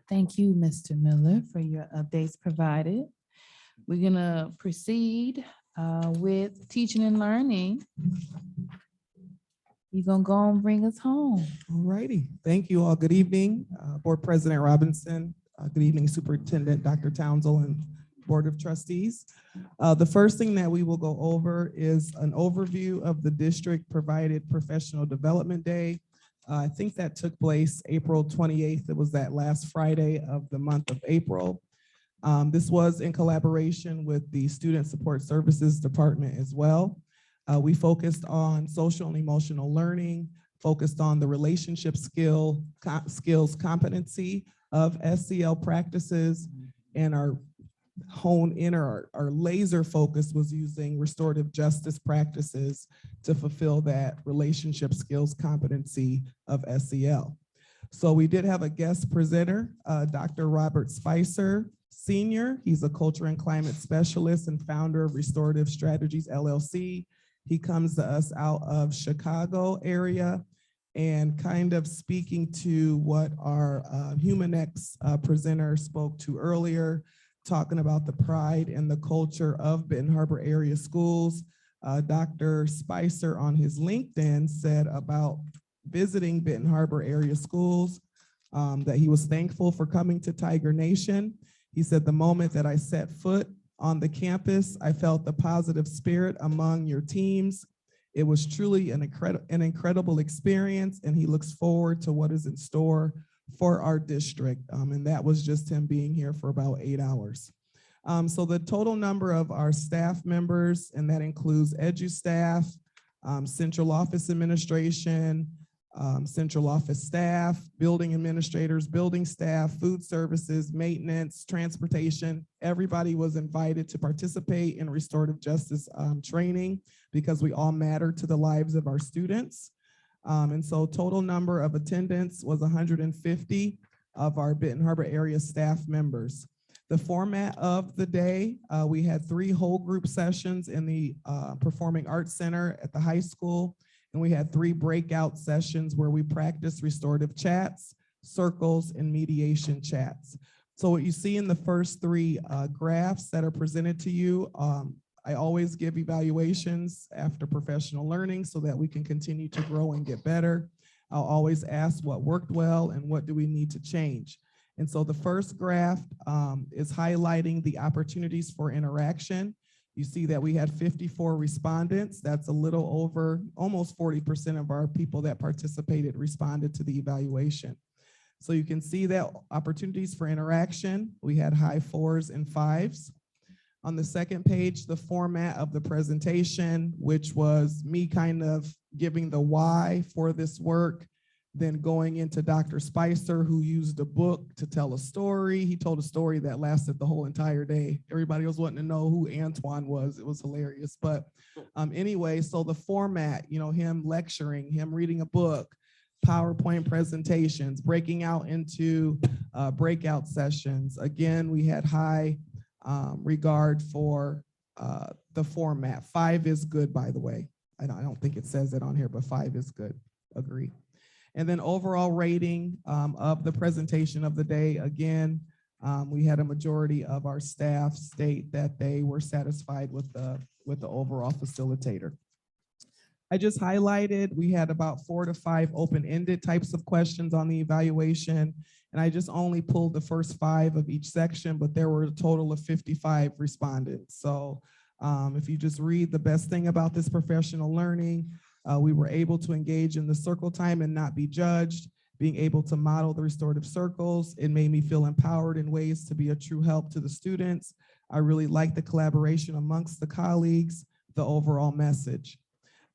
Thank you, Mr. Miller, for your updates provided. We're gonna proceed with teaching and learning. You're gonna go and bring us home. All righty. Thank you all. Good evening, Board President Robinson. Good evening, Superintendent Dr. Townsend and Board of Trustees. The first thing that we will go over is an overview of the district provided professional development day. I think that took place April 28th. It was that last Friday of the month of April. This was in collaboration with the Student Support Services Department as well. We focused on social and emotional learning, focused on the relationship skills competency of SEL practices, and our laser focus was using restorative justice practices to fulfill that relationship skills competency of SEL. So we did have a guest presenter, Dr. Robert Spicer, Senior. He's a culture and climate specialist and founder of Restorative Strategies, LLC. He comes to us out of Chicago area and kind of speaking to what our HumanX presenter spoke to earlier, talking about the pride and the culture of Benton Harbor area schools. Dr. Spicer on his LinkedIn said about visiting Benton Harbor area schools, that he was thankful for coming to Tiger Nation. He said, the moment that I set foot on the campus, I felt the positive spirit among your teams. It was truly an incredible experience, and he looks forward to what is in store for our district. And that was just him being here for about 8 hours. So the total number of our staff members, and that includes edu staff, central office administration, central office staff, building administrators, building staff, food services, maintenance, transportation. Everybody was invited to participate in restorative justice training because we all matter to the lives of our students. And so total number of attendance was 150 of our Benton Harbor area staff members. The format of the day, we had 3 whole group sessions in the Performing Arts Center at the high school. And we had 3 breakout sessions where we practiced restorative chats, circles, and mediation chats. So what you see in the first 3 graphs that are presented to you, I always give evaluations after professional learning so that we can continue to grow and get better. I'll always ask what worked well and what do we need to change. And so the first graph is highlighting the opportunities for interaction. You see that we had 54 respondents. That's a little over, almost 40% of our people that participated responded to the evaluation. So you can see that opportunities for interaction, we had high 4s and 5s. On the second page, the format of the presentation, which was me kind of giving the why for this work, then going into Dr. Spicer, who used a book to tell a story. He told a story that lasted the whole entire day. Everybody was wanting to know who Antoine was. It was hilarious. But anyway, so the format, you know, him lecturing, him reading a book, PowerPoint presentations, breaking out into breakout sessions. Again, we had high regard for the format. 5 is good, by the way. I don't think it says it on here, but 5 is good. Agree. And then overall rating of the presentation of the day, again, we had a majority of our staff state that they were satisfied with the overall facilitator. I just highlighted, we had about 4 to 5 open-ended types of questions on the evaluation. And I just only pulled the first 5 of each section, but there were a total of 55 respondents. So if you just read the best thing about this professional learning, we were able to engage in the circle time and not be judged, being able to model the restorative circles. It made me feel empowered in ways to be a true help to the students. I really liked the collaboration amongst the colleagues, the overall message.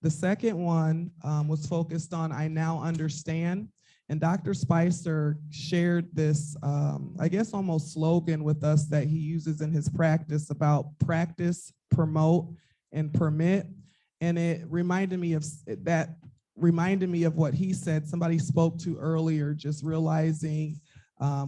The second one was focused on I now understand. And Dr. Spicer shared this, I guess, almost slogan with us that he uses in his practice about practice, promote, and permit. And it reminded me of what he said, somebody spoke to earlier, just realizing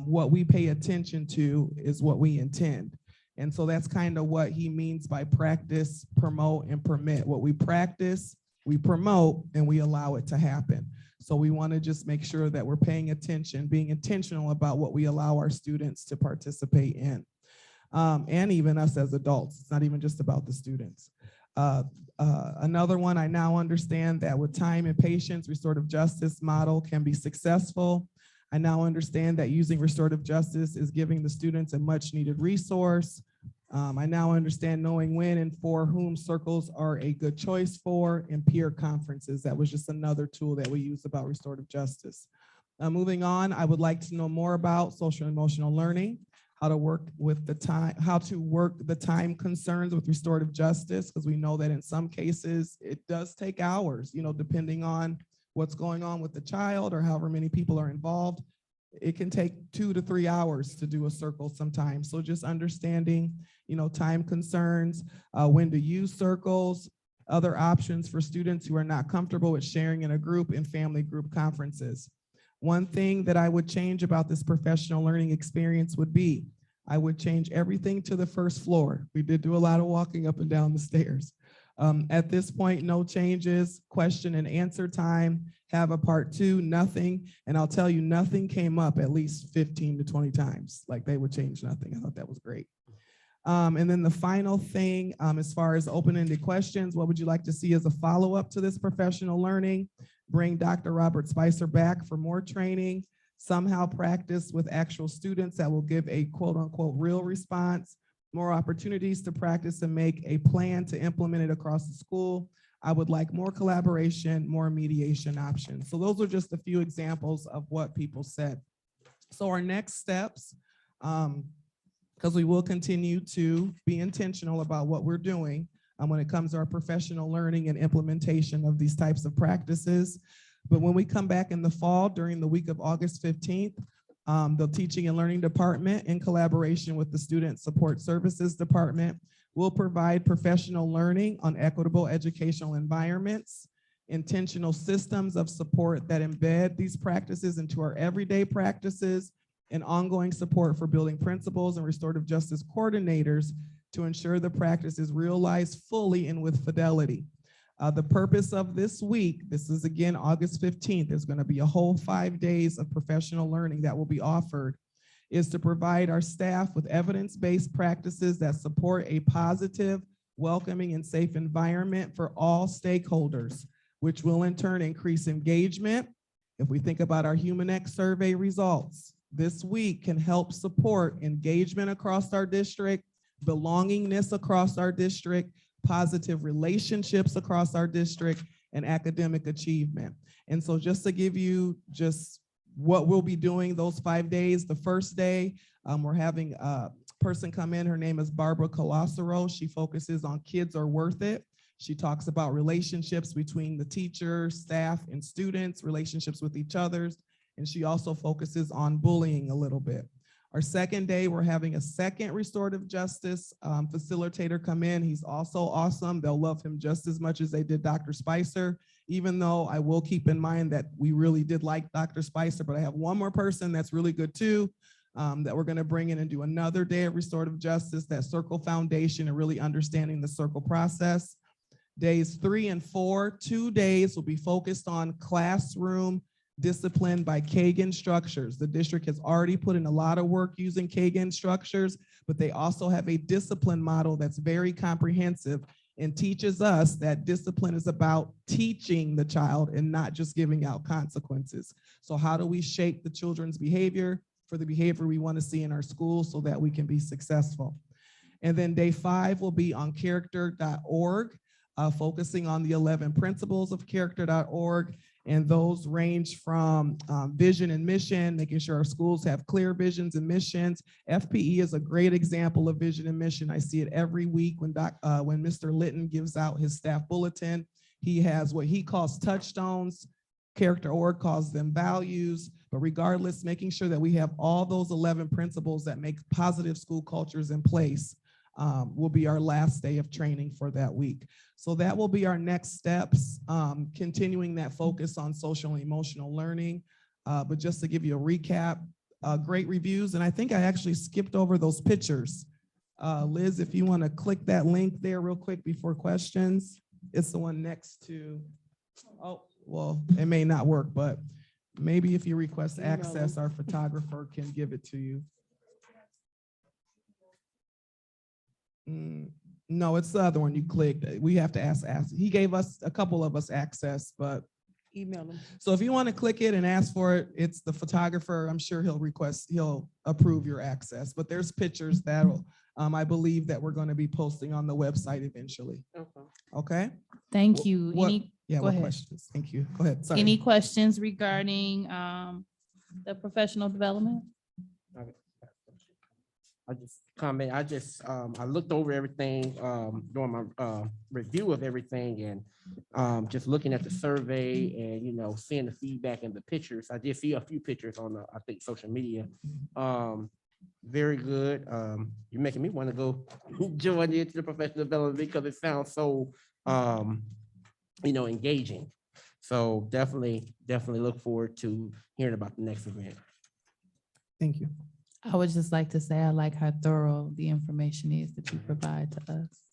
what we pay attention to is what we intend. And so that's kind of what he means by practice, promote, and permit. What we practice, we promote, and we allow it to happen. So we want to just make sure that we're paying attention, being intentional about what we allow our students to participate in. And even us as adults, it's not even just about the students. Another one, I now understand that with time and patience, restorative justice model can be successful. I now understand that using restorative justice is giving the students a much needed resource. I now understand knowing when and for whom circles are a good choice for, and peer conferences. That was just another tool that we use about restorative justice. Moving on, I would like to know more about social and emotional learning, how to work with the time, how to work the time concerns with restorative justice, because we know that in some cases it does take hours, you know, depending on what's going on with the child or however many people are involved. It can take 2 to 3 hours to do a circle sometimes. So just understanding, you know, time concerns, when to use circles, other options for students who are not comfortable with sharing in a group and family group conferences. One thing that I would change about this professional learning experience would be, I would change everything to the first floor. We did do a lot of walking up and down the stairs. At this point, no changes, question and answer time, have a part 2, nothing. And I'll tell you, nothing came up at least 15 to 20 times. Like they would change nothing. I thought that was great. And then the final thing, as far as open-ended questions, what would you like to see as a follow-up to this professional learning? Bring Dr. Robert Spicer back for more training, somehow practice with actual students that will give a quote unquote real response, more opportunities to practice and make a plan to implement it across the school. I would like more collaboration, more mediation options. So those are just a few examples of what people said. So our next steps, because we will continue to be intentional about what we're doing when it comes to our professional learning and implementation of these types of practices. But when we come back in the fall during the week of August 15th, the Teaching and Learning Department, in collaboration with the Student Support Services Department, will provide professional learning on equitable educational environments. intentional systems of support that embed these practices into our everyday practices, and ongoing support for building principals and restorative justice coordinators to ensure the practice is realized fully and with fidelity. The purpose of this week, this is again August 15th, there's going to be a whole 5 days of professional learning that will be offered, is to provide our staff with evidence-based practices that support a positive, welcoming, and safe environment for all stakeholders, which will in turn increase engagement. If we think about our HumanX survey results, this week can help support engagement across our district, belongingness across our district, positive relationships across our district, and academic achievement. And so just to give you just what we'll be doing those 5 days, the first day, we're having a person come in, her name is Barbara Colossaro. She focuses on kids are worth it. She talks about relationships between the teachers, staff, and students, relationships with each other. And she also focuses on bullying a little bit. Our second day, we're having a second restorative justice facilitator come in. He's also awesome. They'll love him just as much as they did Dr. Spicer, even though I will keep in mind that we really did like Dr. Spicer, but I have one more person that's really good too, that we're gonna bring in and do another day of restorative justice, that Circle Foundation, and really understanding the Circle process. Days 3 and 4, 2 days will be focused on classroom discipline by Kagan structures. The district has already put in a lot of work using Kagan structures, but they also have a discipline model that's very comprehensive and teaches us that discipline is about teaching the child and not just giving out consequences. So how do we shape the children's behavior for the behavior we want to see in our schools so that we can be successful? And then day 5 will be on character.org, focusing on the 11 principles of character.org. And those range from vision and mission, making sure our schools have clear visions and missions. FPE is a great example of vision and mission. I see it every week when Mr. Litton gives out his staff bulletin. He has what he calls touchstones. Character.org calls them values. But regardless, making sure that we have all those 11 principles that make positive school cultures in place will be our last day of training for that week. So that will be our next steps, continuing that focus on social and emotional learning. But just to give you a recap, great reviews. And I think I actually skipped over those pictures. Liz, if you want to click that link there real quick before questions, it's the one next to, oh, well, it may not work, but maybe if you request access, our photographer can give it to you. No, it's the other one you clicked. We have to ask. He gave us, a couple of us, access, but Email them. so if you want to click it and ask for it, it's the photographer. I'm sure he'll approve your access, but there's pictures that I believe that we're going to be posting on the website eventually. Okay. Thank you. What- Any, Yeah, go what ahead. questions? Thank you. Go ahead. Sorry. Any questions regarding the professional development? I just comment, I looked over everything, during my, review of everything, and, just looking at the survey and, seeing the feedback and the pictures. I did see a few pictures on I think, social media. Very good. You're making me want to go join into the professional development because it sounds so, engaging. So definitely look forward to hearing about the next event. Thank you. I would just like to say I like how thorough the information is that you provide to us.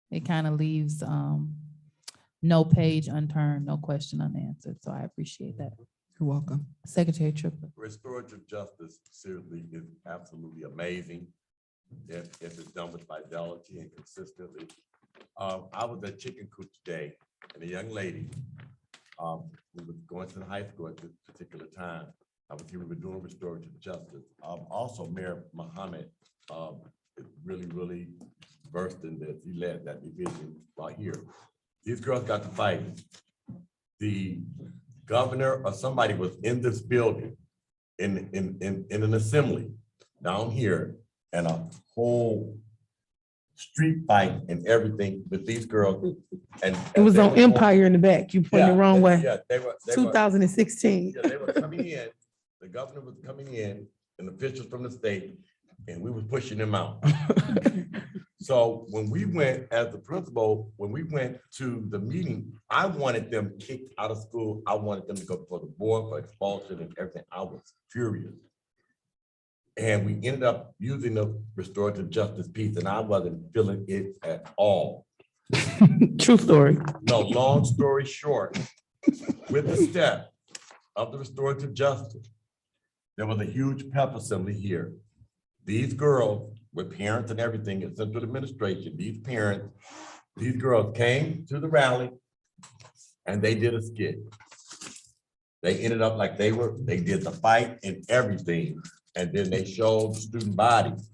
It kind of leaves no page unturned, no question unanswered. So I appreciate that. You're welcome. Secretary Triplett. Restorative justice seriously is absolutely amazing if it's done with fidelity and consistently. I was at Chicken Coop today, and a young lady, we were going to the high school at this particular time. We were doing restorative justice. Also, Mayor Muhammad is really versed in this. He led that division right here. These girls got to fight. The governor or somebody was in this building in an assembly down here, and a whole street fight and everything with these girls. And It was they on were Empire in the back. You pointed the wrong way. Yeah, they were 2016. yeah, they were coming in. The governor was coming in and officials from the state, and we were pushing them out. So when we went, as the principal, when we went to the meeting, I wanted them kicked out of school. I wanted them to go before the board for expulsion and everything. I was furious. And we ended up using the restorative justice piece, and I wasn't feeling it at all. True story. No, long story short, with the step of the restorative justice, there was a huge pep assembly here. These girls with parents and everything in central administration, these parents, these girls came to the rally and they did a skit. They ended up like they did the fight and everything. And then they showed student bodies.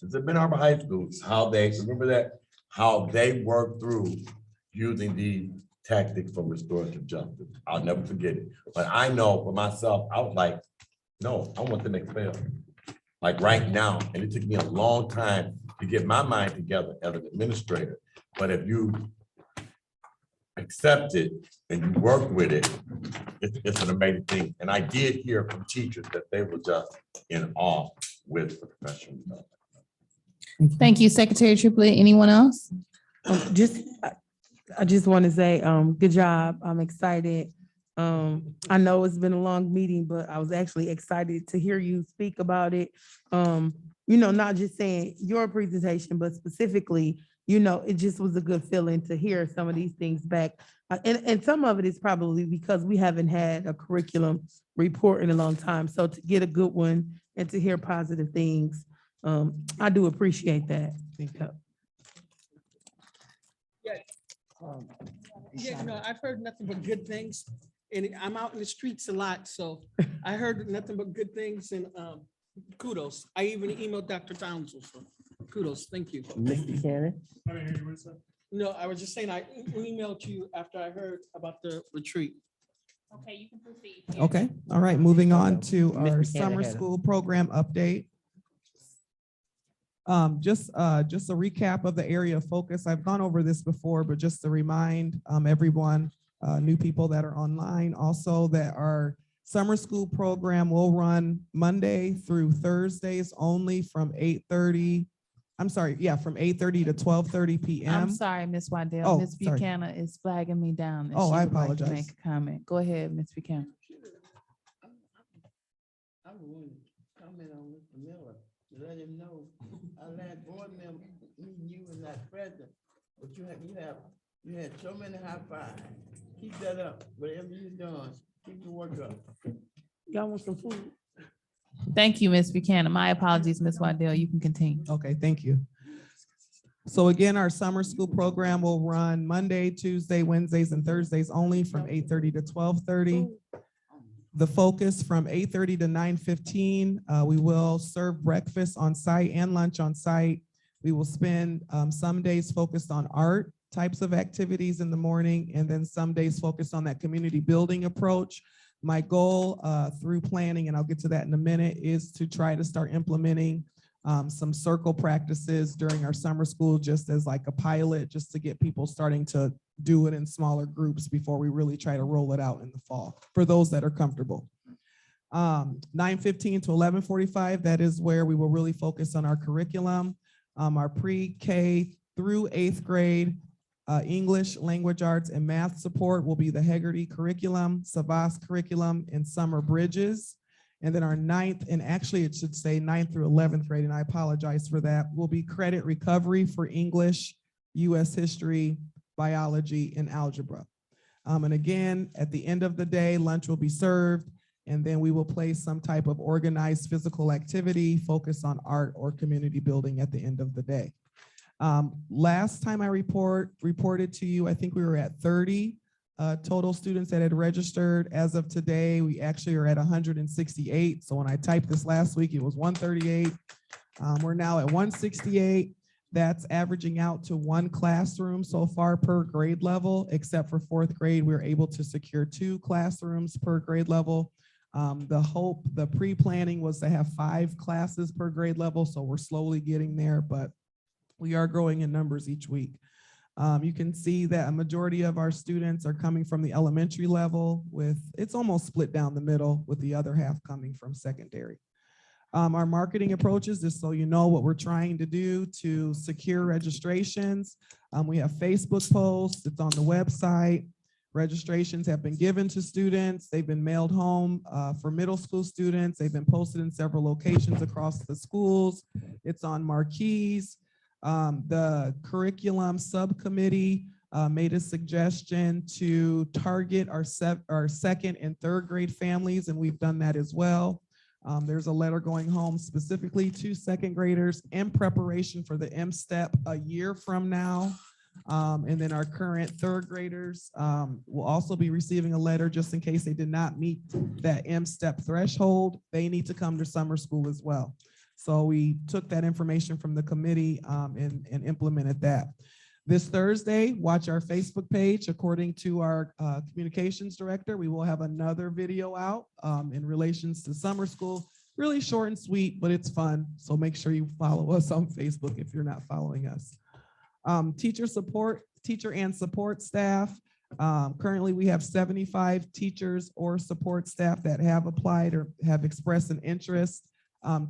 It's at Ben Harbor High School, how they, remember that? How they worked through using the tactics from restorative justice. I'll never forget it. But I know for myself, I was like, no, I want them expelled. Like right now, and it took me a long time to get my mind together as an administrator. But if you accept it and you work with it, it's an amazing thing. And I did hear from teachers that they were just in awe with the professional development. Thank you, Secretary Triplett. Anyone else? I just want to say, good job. I'm excited. I know it's been a long meeting, but I was actually excited to hear you speak about it. Not just saying your presentation, but specifically, it just was a good feeling to hear some of these things back. And some of it is probably because we haven't had a curriculum report in a long time. So to get a good one and to hear positive things, I do appreciate that. I've heard nothing but good things, and I'm out in the streets a lot, so I heard nothing but good things, and kudos. I even emailed Dr. Townsend, so kudos, thank you. Mr. Cannon? No, I was just saying, I emailed you after I heard about the retreat. Okay, you can proceed. Okay, all right, moving on to Mr. our Cannon summer had it. school program update. Just a recap of the area of focus. I've gone over this before, but just to remind everyone, new people that are online, also that our summer school program will run Monday through Thursdays only from 8:30. I'm sorry, yeah, from 8:30 to 12:30 p.m. I'm sorry, Ms. Waddell. Oh, Ms. sorry. Buchanan is flagging me down. and Oh, she I would like to apologize. Make a comment. Go ahead, Ms. Buchanan. I want to comment on Mr. Miller, to let him know, our last board member, you were not present, but you had so many high fives. Keep that up, whatever you're doing, keep the work up. Y'all want some food? Thank you, Ms. Buchanan. My apologies, Ms. Waddell. You can continue. Okay, thank you. So again, our summer school program will run Monday, Tuesday, Wednesdays, and Thursdays only from 8:30 to 12:30. The focus from 8:30 to 9:15, we will serve breakfast on site and lunch on site. We will spend some days focused on art types of activities in the morning, and then some days focused on that community building approach. My goal through planning, and I'll get to that in a minute, is to try to start implementing some circle practices during our summer school, just as like a pilot, just to get people starting to do it in smaller groups before we really try to roll it out in the fall, for those that are comfortable. 9:15 to 11:45, that is where we will really focus on our curriculum. Our pre-K through 8th grade English, language arts, and math support will be the Hegarty curriculum, Savas curriculum, and summer bridges. And then our 9th, and actually it should say 9th through 11th grade, and I apologize for that, will be credit recovery for English, US history, biology, and algebra. And again, at the end of the day, lunch will be served, and then we will play some type of organized physical activity, focus on art or community building at the end of the day. Last time I reported to you, I think we were at 30 total students that had registered. As of today, we actually are at 168. So when I typed this last week, it was 138. We're now at 168. That's averaging out to 1 classroom so far per grade level, except for 4th grade, we were able to secure 2 classrooms per grade level. The pre-planning was to have 5 classes per grade level, so we're slowly getting there, but we are growing in numbers each week. You can see that a majority of our students are coming from the elementary level, with it's almost split down the middle, with the other half coming from secondary. Our marketing approaches, just so you know what we're trying to do to secure registrations. We have Facebook posts, it's on the website. Registrations have been given to students. They've been mailed home for middle school students. They've been posted in several locations across the schools. It's on marquees. The curriculum subcommittee made a suggestion to target our second and third grade families, and we've done that as well. There's a letter going home specifically to second graders in preparation for the M-STEP a year from now. And then our current third graders will also be receiving a letter just in case they did not meet that M-STEP threshold. They need to come to summer school as well. So we took that information from the committee and implemented that. This Thursday, watch our Facebook page. According to our communications director, we will have another video out in relations to summer school. Really short and sweet, but it's fun. So make sure you follow us on Facebook if you're not following us. Teacher and support staff. Currently, we have 75 teachers or support staff that have applied or have expressed an interest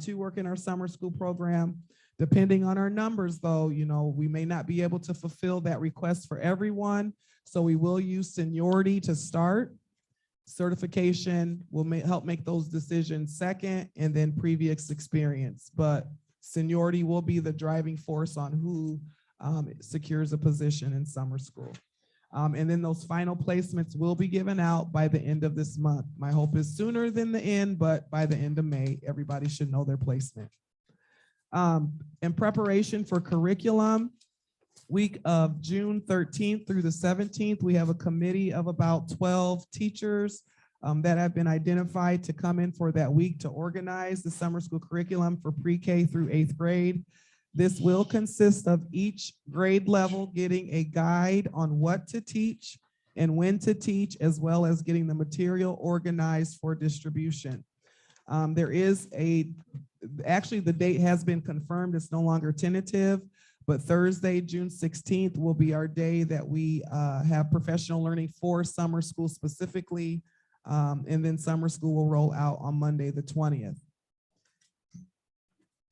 to work in our summer school program. Depending on our numbers, though, we may not be able to fulfill that request for everyone. So we will use seniority to start. Certification will help make those decisions second, and then previous experience. But seniority will be the driving force on who secures a position in summer school. And then those final placements will be given out by the end of this month. My hope is sooner than the end, but by the end of May, everybody should know their placement. In preparation for curriculum, week of June 13th through the 17th, we have a committee of about 12 teachers that have been identified to come in for that week to organize the summer school curriculum for pre-K through 8th grade. This will consist of each grade level getting a guide on what to teach and when to teach, as well as getting the material organized for distribution. Actually, the date has been confirmed. It's no longer tentative, but Thursday, June 16th will be our day that we have professional learning for summer school specifically. And then summer school will roll out on Monday, the 20th.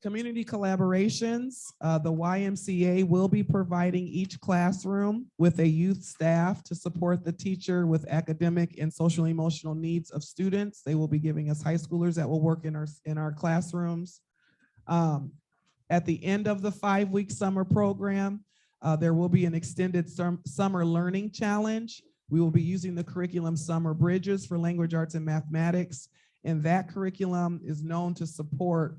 Community collaborations, the YMCA will be providing each classroom with a youth staff to support the teacher with academic and social emotional needs of students. They will be giving us high schoolers that will work in our classrooms. At the end of the 5-week summer program, there will be an extended summer learning challenge. We will be using the curriculum Summer Bridges for language arts and mathematics. And that curriculum is known to support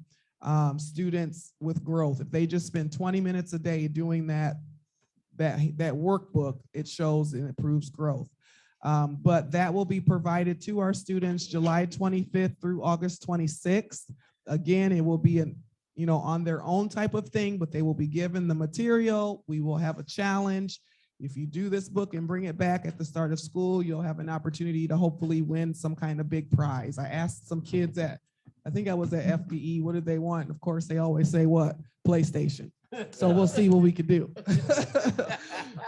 students with growth. If they just spend 20 minutes a day doing that workbook, it shows and improves growth. But that will be provided to our students July 25th through August 26th. Again, it will be on their own type of thing, but they will be given the material. We will have a challenge. If you do this book and bring it back at the start of school, you'll have an opportunity to hopefully win some kind of big prize. I asked some kids I think I was at FBE, what did they want? Of course, they always say what? PlayStation. So we'll see what we can do.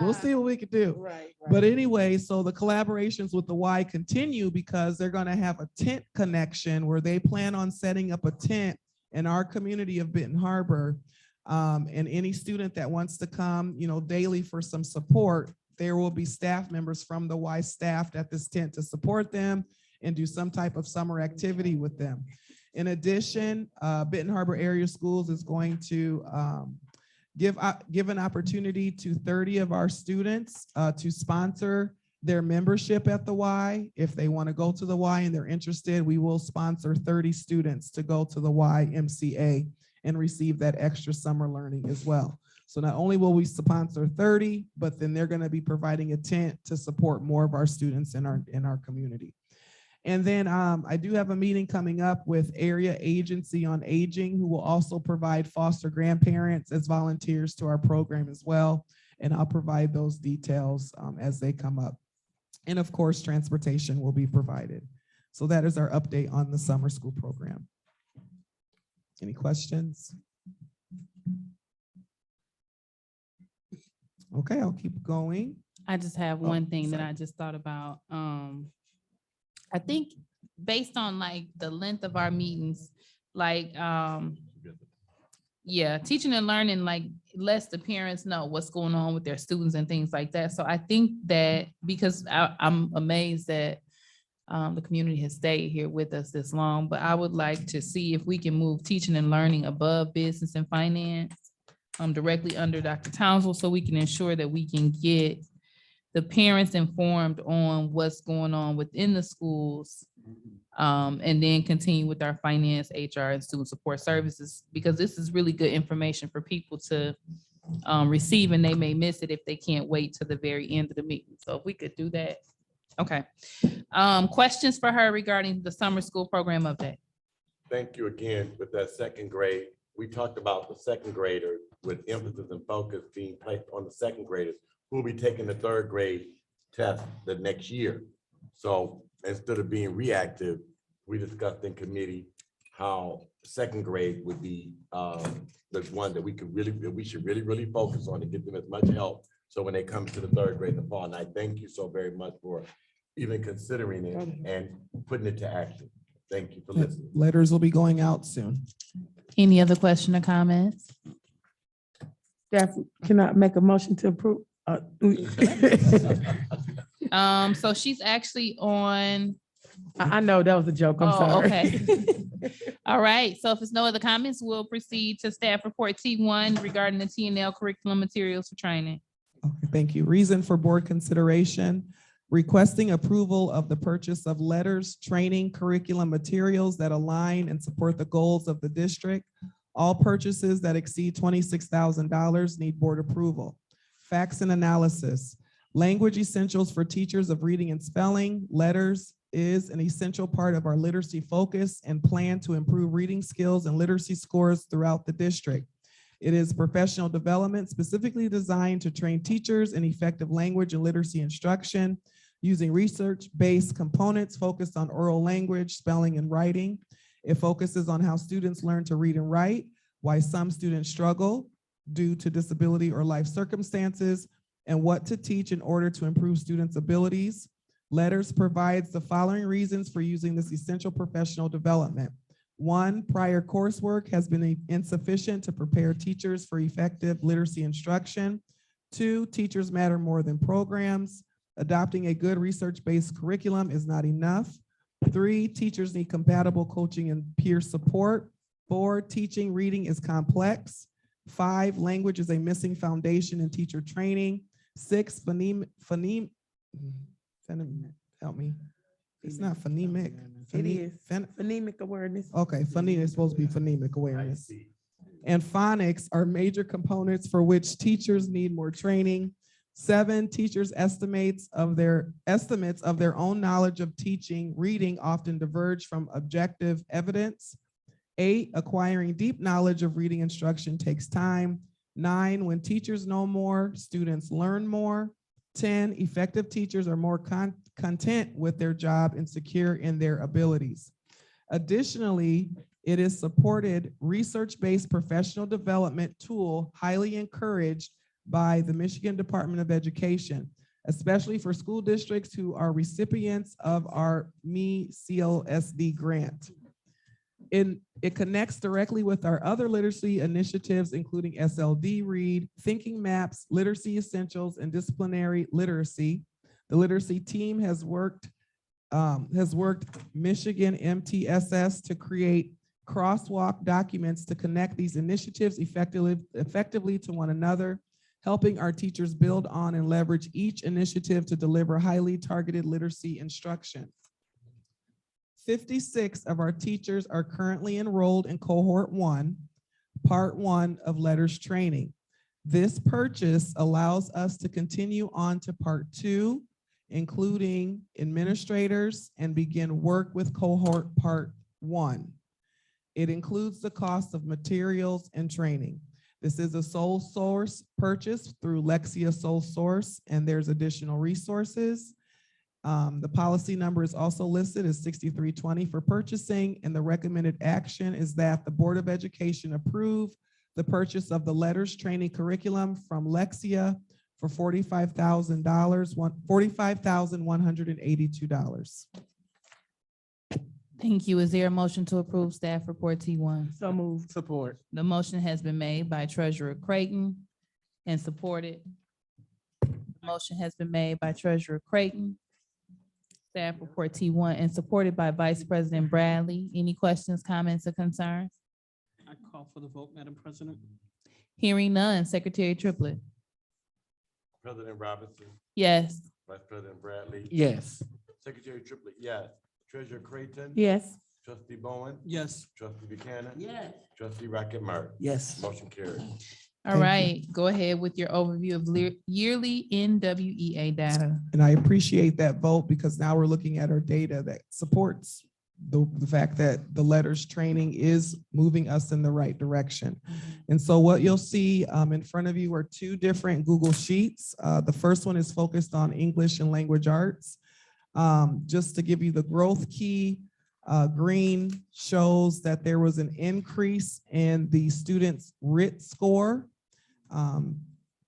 We'll see what we can do. Right. But anyway, so the collaborations with the Y continue because they're going to have a tent connection where they plan on setting up a tent in our community of Benton Harbor. And any student that wants to come, daily for some support, there will be staff members from the Y staffed at this tent to support them and do some type of summer activity with them. In addition, Benton Harbor Area Schools is going to give an opportunity to 30 of our students to sponsor their membership at the Y. If they want to go to the Y and they're interested, we will sponsor 30 students to go to the YMCA and receive that extra summer learning as well. So not only will we sponsor 30, but then they're going to be providing a tent to support more of our students in our community. And then I do have a meeting coming up with Area Agency on Aging, who will also provide foster grandparents as volunteers to our program as well. And I'll provide those details as they come up. And of course, transportation will be provided. So that is our update on the summer school program. Any questions? Okay, I'll keep going. I just have one thing that I just thought about. I think based on like the length of our meetings, like, yeah, teaching and learning, like, lets the parents know what's going on with their students and things like that. So I think that, because I'm amazed that the community has stayed here with us this long, but I would like to see if we can move teaching and learning above business and finance, directly under Dr. Townsend, so we can ensure that we can get the parents informed on what's going on within the schools. And then continue with our finance, HR, and student support services, because this is really good information for people to receive, and they may miss it if they can't wait to the very end of the meeting. So if we could do that. Okay. Questions for her regarding the summer school program update? Thank you again. With that second grade, we talked about the second grader with emphasis and focus being placed on the second graders who will be taking the third grade test the next year. So instead of being reactive, we discussed in committee how second grade would be the one that we should really focus on to get them as much help. So when they come to the third grade in the fall, and I thank you so very much for even considering it and putting it to action. Thank you for listening. Letters will be going out soon. Any other question or comments? Staff, can I make a motion to approve? So she's actually on. I know that was a joke. I'm Oh, sorry. okay. All right. So if there's no other comments, we'll proceed to staff report T1 regarding the T&L curriculum materials for training. Okay, thank you. Reason for board consideration, requesting approval of the purchase of letters, training, curriculum materials that align and support the goals of the district. All purchases that exceed $26,000 need board approval. Facts and analysis. Language essentials for teachers of reading and spelling. Letters is an essential part of our literacy focus and plan to improve reading skills and literacy scores throughout the district. It is professional development specifically designed to train teachers in effective language and literacy instruction using research-based components focused on oral language, spelling, and writing. It focuses on how students learn to read and write, why some students struggle due to disability or life circumstances, and what to teach in order to improve students' abilities. Letters provides the following reasons for using this essential professional development. 1, prior coursework has been insufficient to prepare teachers for effective literacy instruction. 2, teachers matter more than programs. Adopting a good research-based curriculum is not enough. 3, teachers need compatible coaching and peer support. 4, teaching reading is complex. 5, language is a missing foundation in teacher training. 6, help me. It's not phonemic. It is. Phonemic awareness. Okay, phonemic is supposed to be phonemic awareness. And phonics are major components for which teachers need more training. 7, teachers' estimates of their own knowledge of teaching reading often diverge from objective evidence. 8, acquiring deep knowledge of reading instruction takes time. 9, when teachers know more, students learn more. 10, effective teachers are more content with their job and secure in their abilities. Additionally, it is supported research-based professional development tool highly encouraged by the Michigan Department of Education, especially for school districts who are recipients of our ME-CLSD grant. It connects directly with our other literacy initiatives, including SLD Read, Thinking Maps, Literacy Essentials, and Disciplinary Literacy. The literacy team has worked Michigan MTSS to create crosswalk documents to connect these initiatives effectively to one another, helping our teachers build on and leverage each initiative to deliver highly targeted literacy instruction. 56 of our teachers are currently enrolled in cohort 1, part 1 of letters training. This purchase allows us to continue on to part 2, including administrators, and begin work with cohort part 1. It includes the cost of materials and training. This is a sole source purchase through Lexia Sole Source, and there's additional resources. The policy number is also listed as 6320 for purchasing, and the recommended action is that the Board of Education approve the purchase of the letters training curriculum from Lexia for $45,182. Thank you. Is there a motion to approve staff report T1? So moved. Support. The motion has been made by Treasurer Creighton and supported. Motion has been made by Treasurer Creighton. Staff report T1 and supported by Vice President Bradley. Any questions, comments, or concerns? I call for the vote, Madam President. Hearing none. Secretary Triplett. President Robinson, Yes. Vice President Bradley. Yes. Secretary Triplett, yes. Treasurer Creighton. Yes. Trustee Bowen. Yes. Trustee Buchanan. Yes. Trustee Rocket Martin. Yes. Motion carried. All Thank you. right, go ahead with your overview of yearly NWEA data. And I appreciate that vote because now we're looking at our data that supports the fact that the letters training is moving us in the right direction. And so what you'll see in front of you are two different Google Sheets. The first one is focused on English and language arts. Just to give you the growth key, green shows that there was an increase in the students' RIT score.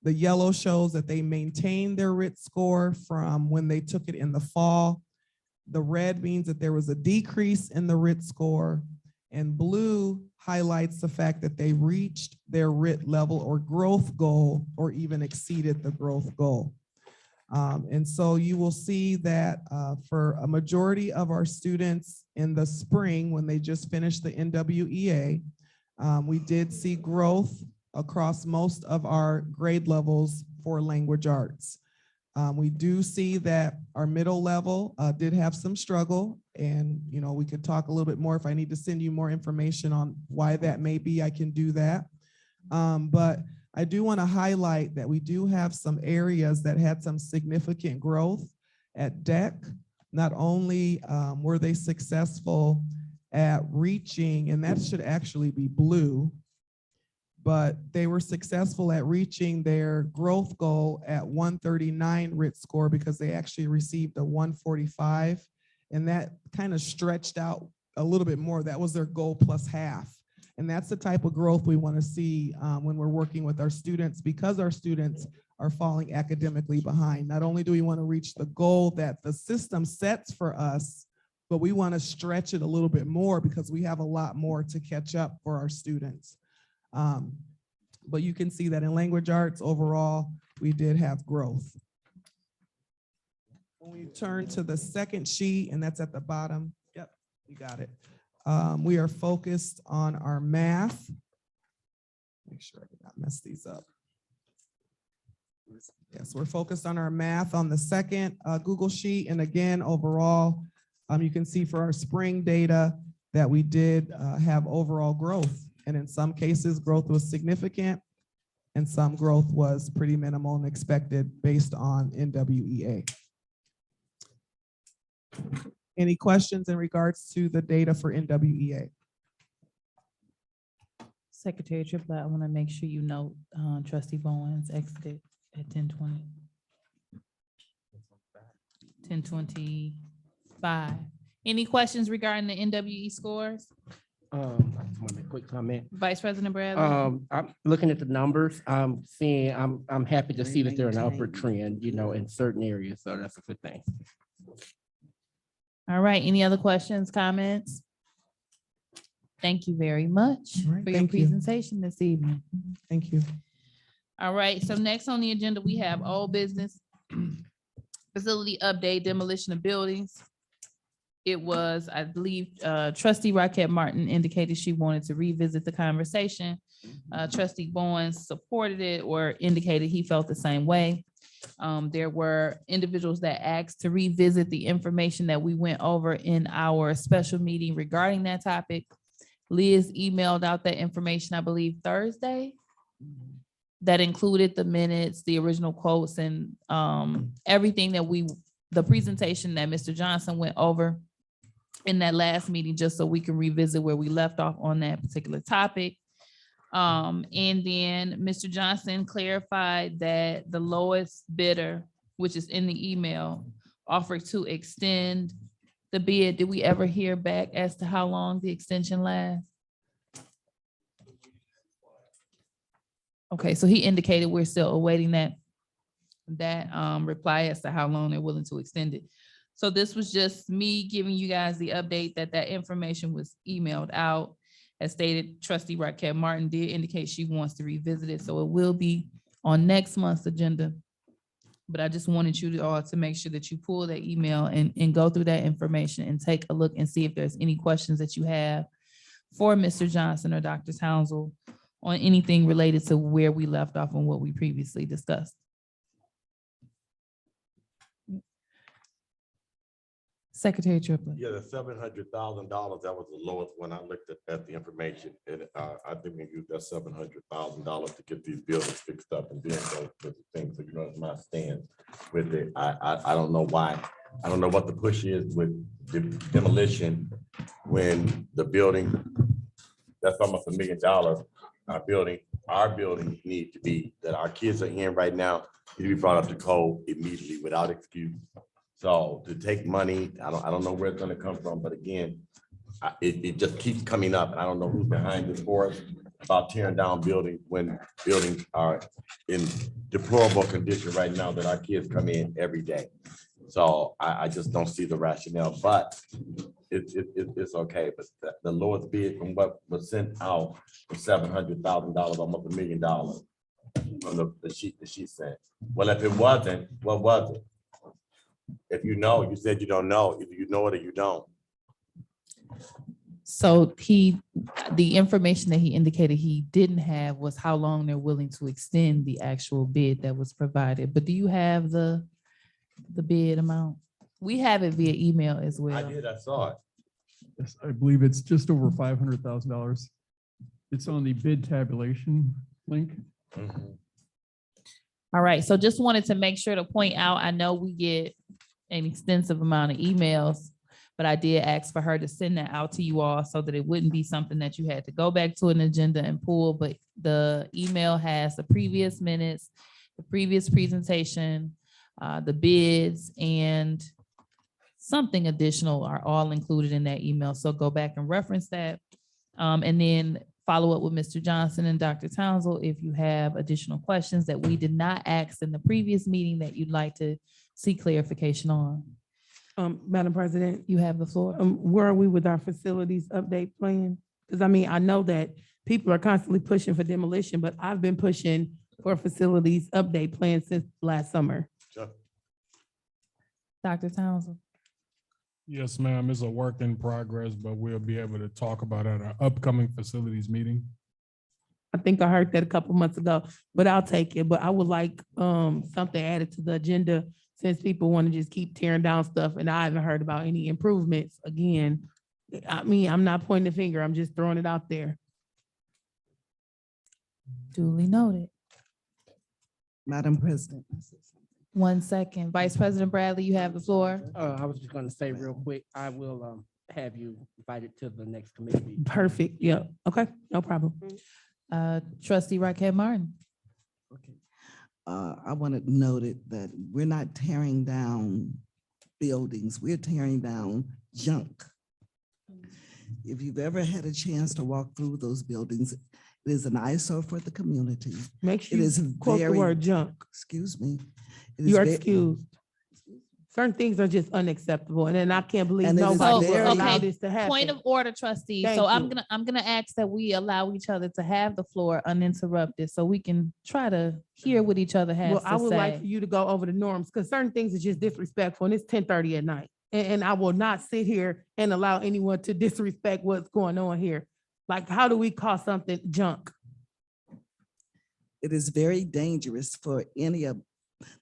The yellow shows that they maintained their RIT score from when they took it in the fall. The red means that there was a decrease in the RIT score, and blue highlights the fact that they reached their RIT level or growth goal or even exceeded the growth goal. And so you will see that for a majority of our students in the spring, when they just finished the NWEA, we did see growth across most of our grade levels for language arts. We do see that our middle level did have some struggle, and we could talk a little bit more. If I need to send you more information on why that may be, I can do that. But I do want to highlight that we do have some areas that had some significant growth at DEC. Not only were they successful at reaching, and that should actually be blue, but they were successful at reaching their growth goal at 139 RIT score because they actually received a 145. And that kind of stretched out a little bit more. That was their goal plus half. And that's the type of growth we want to see when we're working with our students, because our students are falling academically behind. Not only do we want to reach the goal that the system sets for us, but we want to stretch it a little bit more because we have a lot more to catch up for our students. But you can see that in language arts overall, we did have growth. When we turn to the second sheet, and that's at the bottom, yep, you got it. We are focused on our math. Make sure I did not mess these up. Yes, we're focused on our math on the second Google Sheet. And again, overall, you can see for our spring data that we did have overall growth. And in some cases, growth was significant, and some growth was pretty minimal and expected based on NWEA. Any questions in regards to the data for NWEA? Secretary Triplett, I want to make sure you note Trustee Bowen's exited at 10:20. 10:25. Any questions regarding the NWE scores? I just want to make a quick comment. Vice President Bradley? I'm looking at the numbers. I'm seeing, I'm happy to see that they're an upward trend, in certain areas. So that's a good thing. All right, any other questions, comments? Thank you very much All right, for your thank you. presentation this evening. Thank you. All right, so next on the agenda, we have old business. Facility update, demolition of buildings. It was, I believe, Trustee Rocket Martin indicated she wanted to revisit the conversation. Trustee Bowen supported it or indicated he felt the same way. There were individuals that asked to revisit the information that we went over in our special meeting regarding that topic. Liz emailed out that information, I believe, Thursday. That included the minutes, the original quotes, and everything that the presentation that Mr. Johnson went over in that last meeting, just so we can revisit where we left off on that particular topic. And then Mr. Johnson clarified that the lowest bidder, which is in the email, offered to extend the bid. Did we ever hear back as to how long the extension lasts? Okay, so he indicated we're still awaiting that reply as to how long they're willing to extend it. So this was just me giving you guys the update that that information was emailed out. As stated, trustee Raquel Martin did indicate she wants to revisit it, so it will be on next month's agenda. But I just wanted you to all to make sure that you pull that email and go through that information and take a look and see if there's any questions that you have for Mr. Johnson or Dr. Townsend on anything related to where we left off and what we previously discussed. Secretary Triplett. Yeah, the $700,000, that was the lowest when I looked at the information. And I think we used that $700,000 to get these buildings fixed up and then go with the things. So you know, it's my stand with it. I don't know why. I don't know what the push is with the demolition when the building, that's almost $1 million. Our building need to be, that our kids are in right now, need to be brought up to code immediately without excuse. So to take money, I don't know where it's gonna come from, but again, it just keeps coming up. And I don't know who's behind this for us about tearing down buildings when buildings are in deplorable condition right now that our kids come in every day. So I just don't see the rationale, but it's okay. But the lowest bid from what was sent out was $700,000, almost $1 million from the sheet that she sent. Well, if it wasn't, what was it? If you know, you said you don't know, if you know it or you don't. So the information that he indicated he didn't have was how long they're willing to extend the actual bid that was provided. But do you have the bid amount? We have it via email as well. I did, I saw it. Yes, I believe it's just over $500,000. It's on the bid tabulation link. All right, so just wanted to make sure to point out, I know we get an extensive amount of emails, but I did ask for her to send that out to you all so that it wouldn't be something that you had to go back to an agenda and pull, but the email has the previous minutes, the previous presentation, the bids, and something additional are all included in that email. So go back and reference that. And then follow up with Mr. Johnson and Dr. Townsend if you have additional questions that we did not ask in the previous meeting that you'd like to see clarification on. Madam President, You have the floor. where are we with our facilities update plan? Because I mean, I know that people are constantly pushing for demolition, but I've been pushing for a facilities update plan since last summer. Sure. Dr. Townsend. Yes, ma'am. It's a work in progress, but we'll be able to talk about it at our upcoming facilities meeting. I think I heard that a couple months ago, but I'll take it. But I would like something added to the agenda since people want to just keep tearing down stuff and I haven't heard about any improvements again. I mean, I'm not pointing the finger, I'm just throwing it out there. Duly noted. Madam President. 1 second. Vice President Bradley, you have the floor. I was just gonna say real quick, I will have you invited to the next committee meeting. Perfect. Yeah. Okay. No problem. Trustee Raquel Martin. I want to note it that we're not tearing down buildings, we're tearing down junk. If you've ever had a chance to walk through those buildings, it is an eyesore for the community. Make sure It is you quote the very- word junk. Excuse me. It is You are ve- excused. Certain things are just unacceptable, and then I can't believe And it is nobody very- allowed Okay, this to happen. Point of order, trustee. Thank So I'm you. gonna ask that we allow each other to have the floor uninterrupted so we can try to hear what each other has Well, I to would like for say. you to go over the norms, because certain things are just disrespectful, and it's 10:30 at night. And I will not sit here and allow anyone to disrespect what's going on here. Like, how do we call something junk? It is very dangerous for any of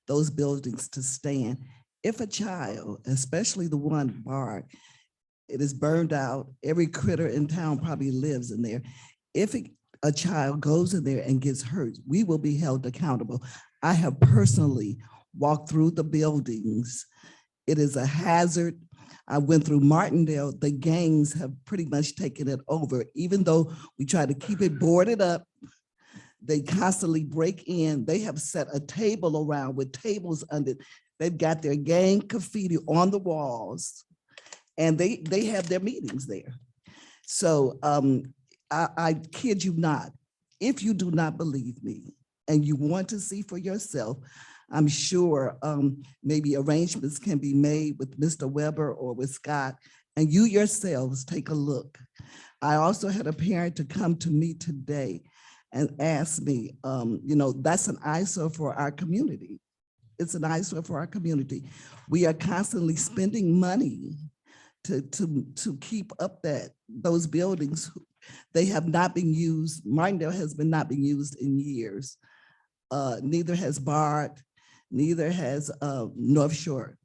those buildings to stand. If a child, especially the one bar, it is burned out, every critter in town probably lives in there. If a child goes in there and gets hurt, we will be held accountable. I have personally walked through the buildings. It is a hazard. I went through Martindale. The gangs have pretty much taken it over. Even though we try to keep it boarded up, they constantly break in. They have set a table around with tables under. They've got their gang graffiti on the walls, and they have their meetings there. So I kid you not, if you do not believe me and you want to see for yourself, I'm sure maybe arrangements can be made with Mr. Weber or with Scott, and you yourselves take a look. I also had a parent to come to me today and ask me, that's an eyesore for our community. It's an eyesore for our community. We are constantly spending money to keep up those buildings. They have not been used. Martindale has not been used in years. Neither has Bard, neither has North Shore.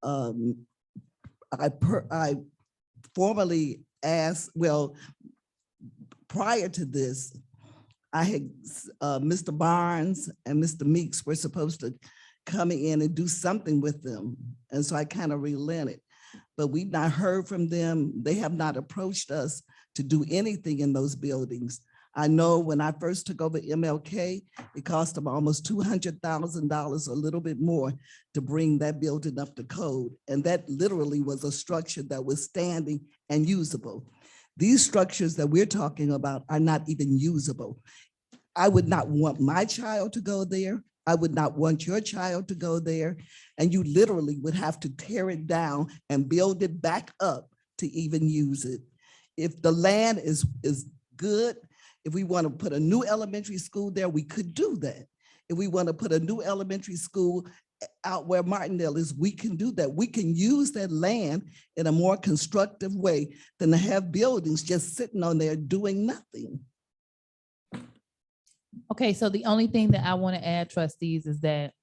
I formally asked, prior to this, I had Mr. Barnes and Mr. Meeks were supposed to come in and do something with them. And so I kind of relented, but we've not heard from them. They have not approached us to do anything in those buildings. I know when I first took over MLK, it cost them almost $200,000, a little bit more, to bring that building up to code. And that literally was a structure that was standing and usable. These structures that we're talking about are not even usable. I would not want my child to go there. I would not want your child to go there. And you literally would have to tear it down and build it back up to even use it. If the land is good, if we want to put a new elementary school there, we could do that. If we want to put a new elementary school out where Martindale is, we can do that. We can use that land in a more constructive way than to have buildings just sitting on there doing nothing. Okay, so the only thing that I want to add, trustees, is that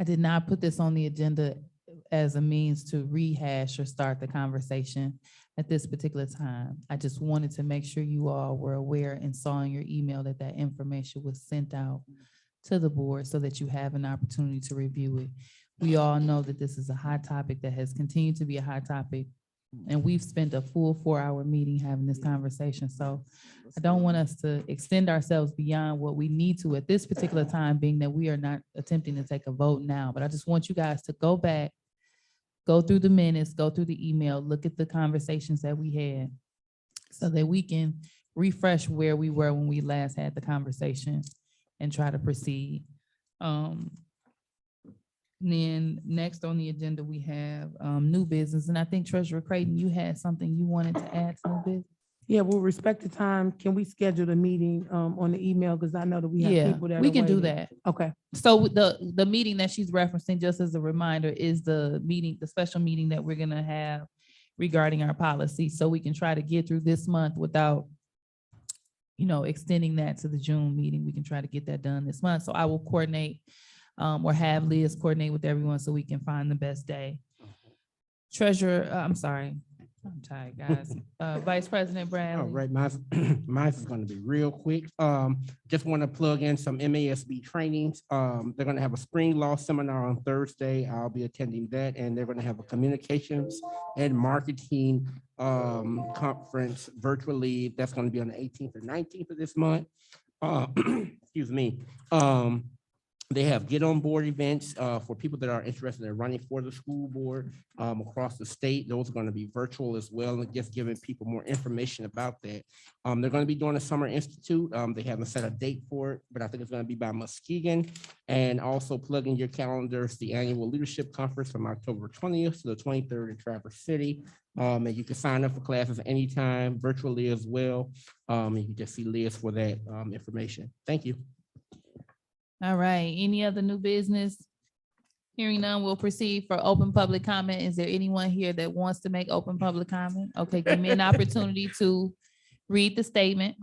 I did not put this on the agenda as a means to rehash or start the conversation at this particular time. I just wanted to make sure you all were aware and saw in your email that that information was sent out to the board so that you have an opportunity to review it. We all know that this is a hot topic that has continued to be a hot topic, and we've spent a full 4-hour meeting having this conversation. So I don't want us to extend ourselves beyond what we need to at this particular time, being that we are not attempting to take a vote now. But I just want you guys to go back, go through the minutes, go through the email, look at the conversations that we had so that we can refresh where we were when we last had the conversation and try to proceed. Then next on the agenda, we have new business. And I think Treasurer Creighton, you had something you wanted to add to new business? Yeah, with respect to time, can we schedule the meeting on the email? Because I know that we have Yeah, people that we are can do waiting. that. Okay. So the meeting that she's referencing, just as a reminder, is the meeting, the special meeting that we're gonna have regarding our policy. So we can try to get through this month without, extending that to the June meeting. We can try to get that done this month. So I will coordinate or have Liz coordinate with everyone so we can find the best day. Treasurer, I'm sorry, I'm tired, guys. Vice President Bradley. All right, mine is going to be real quick. Just want to plug in some MASB trainings. They're going to have a spring law seminar on Thursday. I'll be attending that, and they're going to have a communications and marketing conference virtually. That's going to be on the 18th or 19th of this month. Excuse me. They have get on board events for people that are interested in running for the school board across the state. Those are going to be virtual as well, and just giving people more information about that. They're going to be doing a summer institute. They haven't set a date for it, but I think it's going to be by Muskegon. And also plug in your calendars, the annual leadership conference from October 20th to the 23rd in Traverse City. And you can sign up for classes anytime virtually as well. And you can just see Liz for that information. Thank you. All right, any other new business? Hearing none, we'll proceed for open public comment. Is there anyone here that wants to make open public comment? Okay, give me an opportunity to read the statement.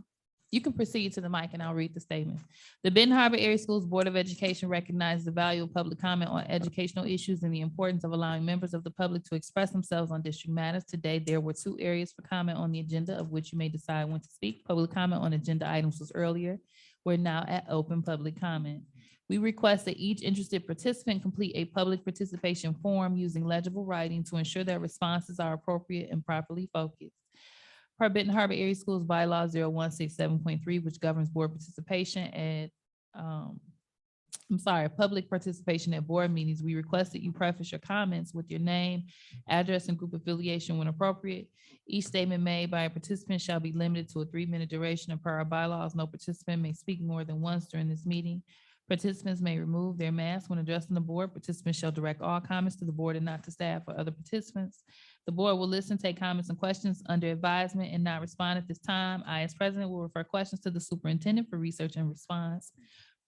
You can proceed to the mic and I'll read the statement. The Benton Harbor Area Schools Board of Education recognizes the value of public comment on educational issues and the importance of allowing members of the public to express themselves on district matters. Today, there were 2 areas for comment on the agenda of which you may decide when to speak. Public comment on agenda items was earlier. We're now at open public comment. We request that each interested participant complete a public participation form using legible writing to ensure that responses are appropriate and properly focused. Per Benton Harbor Area Schools Bylaw 0167.3, which governs board participation at, public participation at board meetings, we request that you preface your comments with your name, address, and group affiliation when appropriate. Each statement made by a participant shall be limited to a 3-minute duration, and per our bylaws, no participant may speak more than once during this meeting. Participants may remove their masks when addressing the board. Participants shall direct all comments to the board and not to staff or other participants. The board will listen, take comments and questions under advisement and not respond at this time. I, as president, will refer questions to the superintendent for research and response.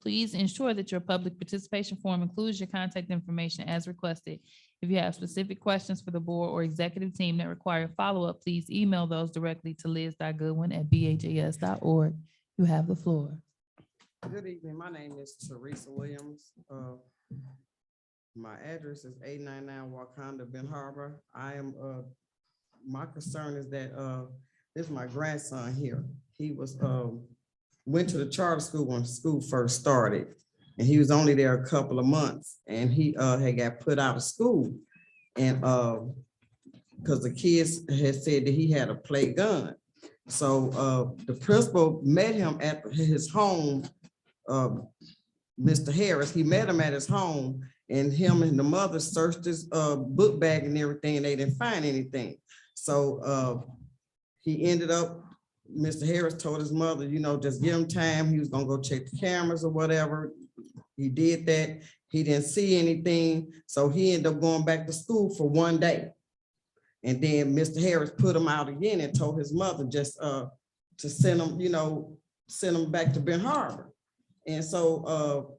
Please ensure that your public participation form includes your contact information as requested. If you have specific questions for the board or executive team that require follow-up, please email those directly to liz.goodwin@bhas.org. You have the floor. Good evening. My name is Teresa Williams. My address is 899 Wakanda, Ben Harbor. My concern is that this is my grandson here. He went to the charter school when school first started, and he was only there a couple of months, and he had got put out of school, and because the kids had said that he had a play gun. So the principal met him at his home. Mr. Harris, he met him at his home, and him and the mother searched his book bag and everything, and they didn't find anything. So he ended up, Mr. Harris told his mother, just give him time. He was gonna go check the cameras or whatever. He did that. He didn't see anything. So he ended up going back to school for one day. And then Mr. Harris put him out again and told his mother just to send him, send him back to Ben Harbor. And so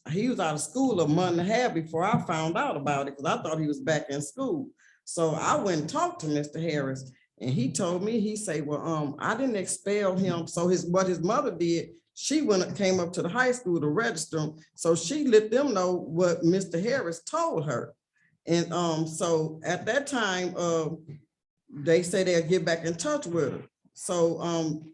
he was out of school a month and a half before I found out about it, because I thought he was back in school. So I went and talked to Mr. Harris, and he told me, he said, well, I didn't expel him. So what his mother did, she came up to the high school to register him. So she let them know what Mr. Harris told her. And so at that time, they said they'll get back in touch with her. So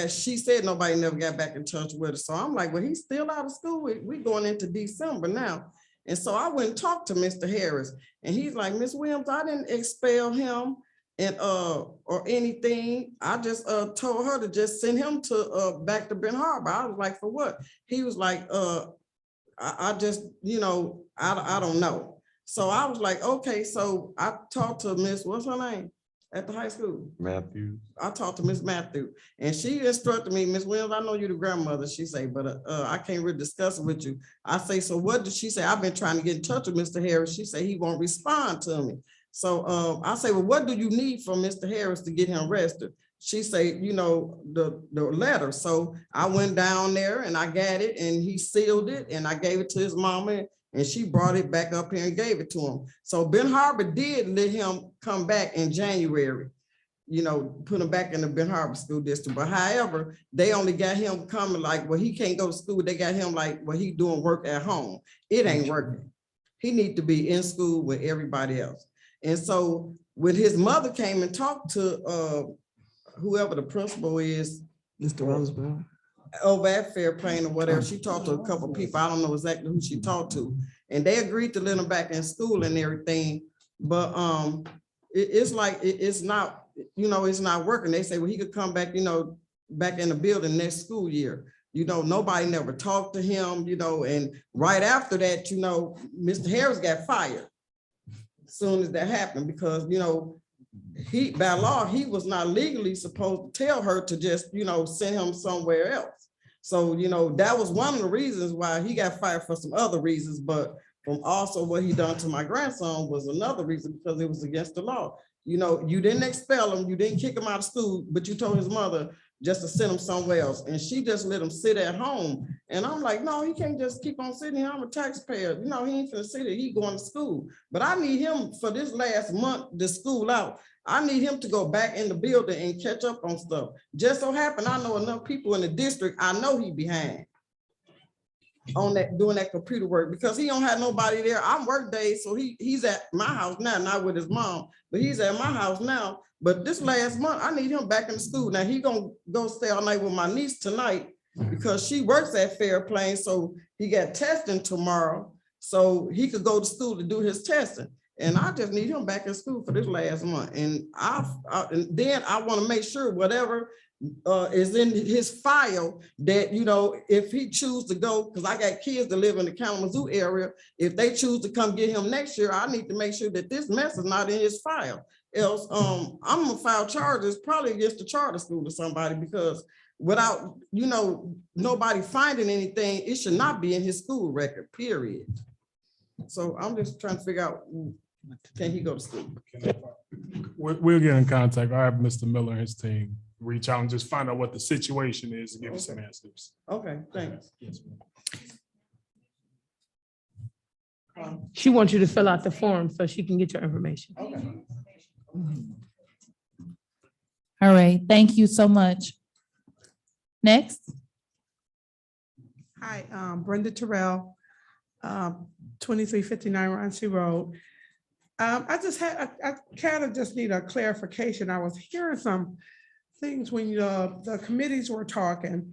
she said nobody never got back in touch with her. So I'm like, well, he's still out of school. We're going into December now. And so I went and talked to Mr. Harris, and he's like, Miss Williams, I didn't expel him and or anything. I just told her to just send him to back to Ben Harbor. I was like, for what? He was like, I just, I don't know. So I was like, okay. So I talked to Miss, what's her name at the high school? Matthews. I talked to Miss Matthew, and she instructed me, Miss Williams, I know you're the grandmother. She say, but I can't really discuss it with you. I say, so what did she say? I've been trying to get in touch with Mr. Harris. She said he won't respond to me. So I say, well, what do you need from Mr. Harris to get him arrested? She say, the letter. So I went down there and I got it, and he sealed it, and I gave it to his mama, and she brought it back up here and gave it to him. So Ben Harbor did let him come back in January, put him back in the Ben Harbor School District. But however, they only got him coming like, well, he can't go to school. They got him like, well, he doing work at home. It ain't working. He need to be in school with everybody else. And so when his mother came and talked to whoever the principal is, Mr. Roseborough, over at Fairplain or whatever, she talked to a couple of people. I don't know exactly who she talked to, and they agreed to let him back in school and everything. But it's like it's not, it's not working. They say, well, he could come back, back in the building next school year. Nobody never talked to him, and right after that, Mr. Harris got fired as soon as that happened, because, by law, he was not legally supposed to tell her to just, send him somewhere else. So, that was one of the reasons why he got fired, for some other reasons, but from also what he done to my grandson was another reason, because it was against the law. You didn't expel him, you didn't kick him out of school, but you told his mother just to send him somewhere else. And she just let him sit at home. And I'm like, no, he can't just keep on sitting here. I'm a taxpayer. He ain't finna sit here. He going to school. But I need him for this last month, the school out. I need him to go back in the building and catch up on stuff. Just so happen, I know enough people in the district. I know he behind on that, doing that computer work, because he don't have nobody there. I'm work days, so he's at my house now, not with his mom, but he's at my house now. But this last month, I need him back in school. Now he gonna go stay all night with my niece tonight, because she works at Fairplain, so he got testing tomorrow, so he could go to school to do his testing. And I just need him back in school for this last month. And and then I want to make sure whatever is in his file that, if he choose to go, because I got kids that live in the Kalamazoo area, if they choose to come get him next year, I need to make sure that this mess is not in his file. Else, I'm gonna file charges probably against the charter school or somebody, because without, nobody finding anything, it should not be in his school record, period. So I'm just trying to figure out, can he go to school? We'll get in contact. I have Mr. Miller and his team reach out and just find out what the situation is and give you some answers. Okay, thanks. Yes, ma'am. She wants you to fill out the form so she can get your information. Okay. All right, thank you so much. Next. Hi, Brenda Terrell, 2359 Ranchi Road. I kind of just need a clarification. I was hearing some things when the committees were talking.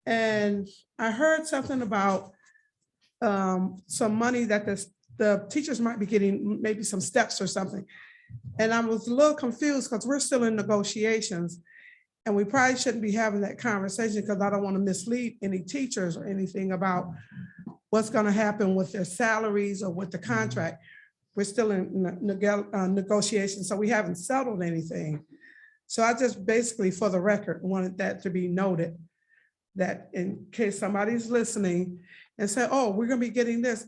And I heard something about some money that the teachers might be getting, maybe some steps or something. And I was a little confused because we're still in negotiations. And we probably shouldn't be having that conversation because I don't want to mislead any teachers or anything about what's going to happen with their salaries or with the contract. We're still in negotiations, so we haven't settled anything. So I just basically, for the record, wanted that to be noted, that in case somebody's listening and say, oh, we're going to be getting this.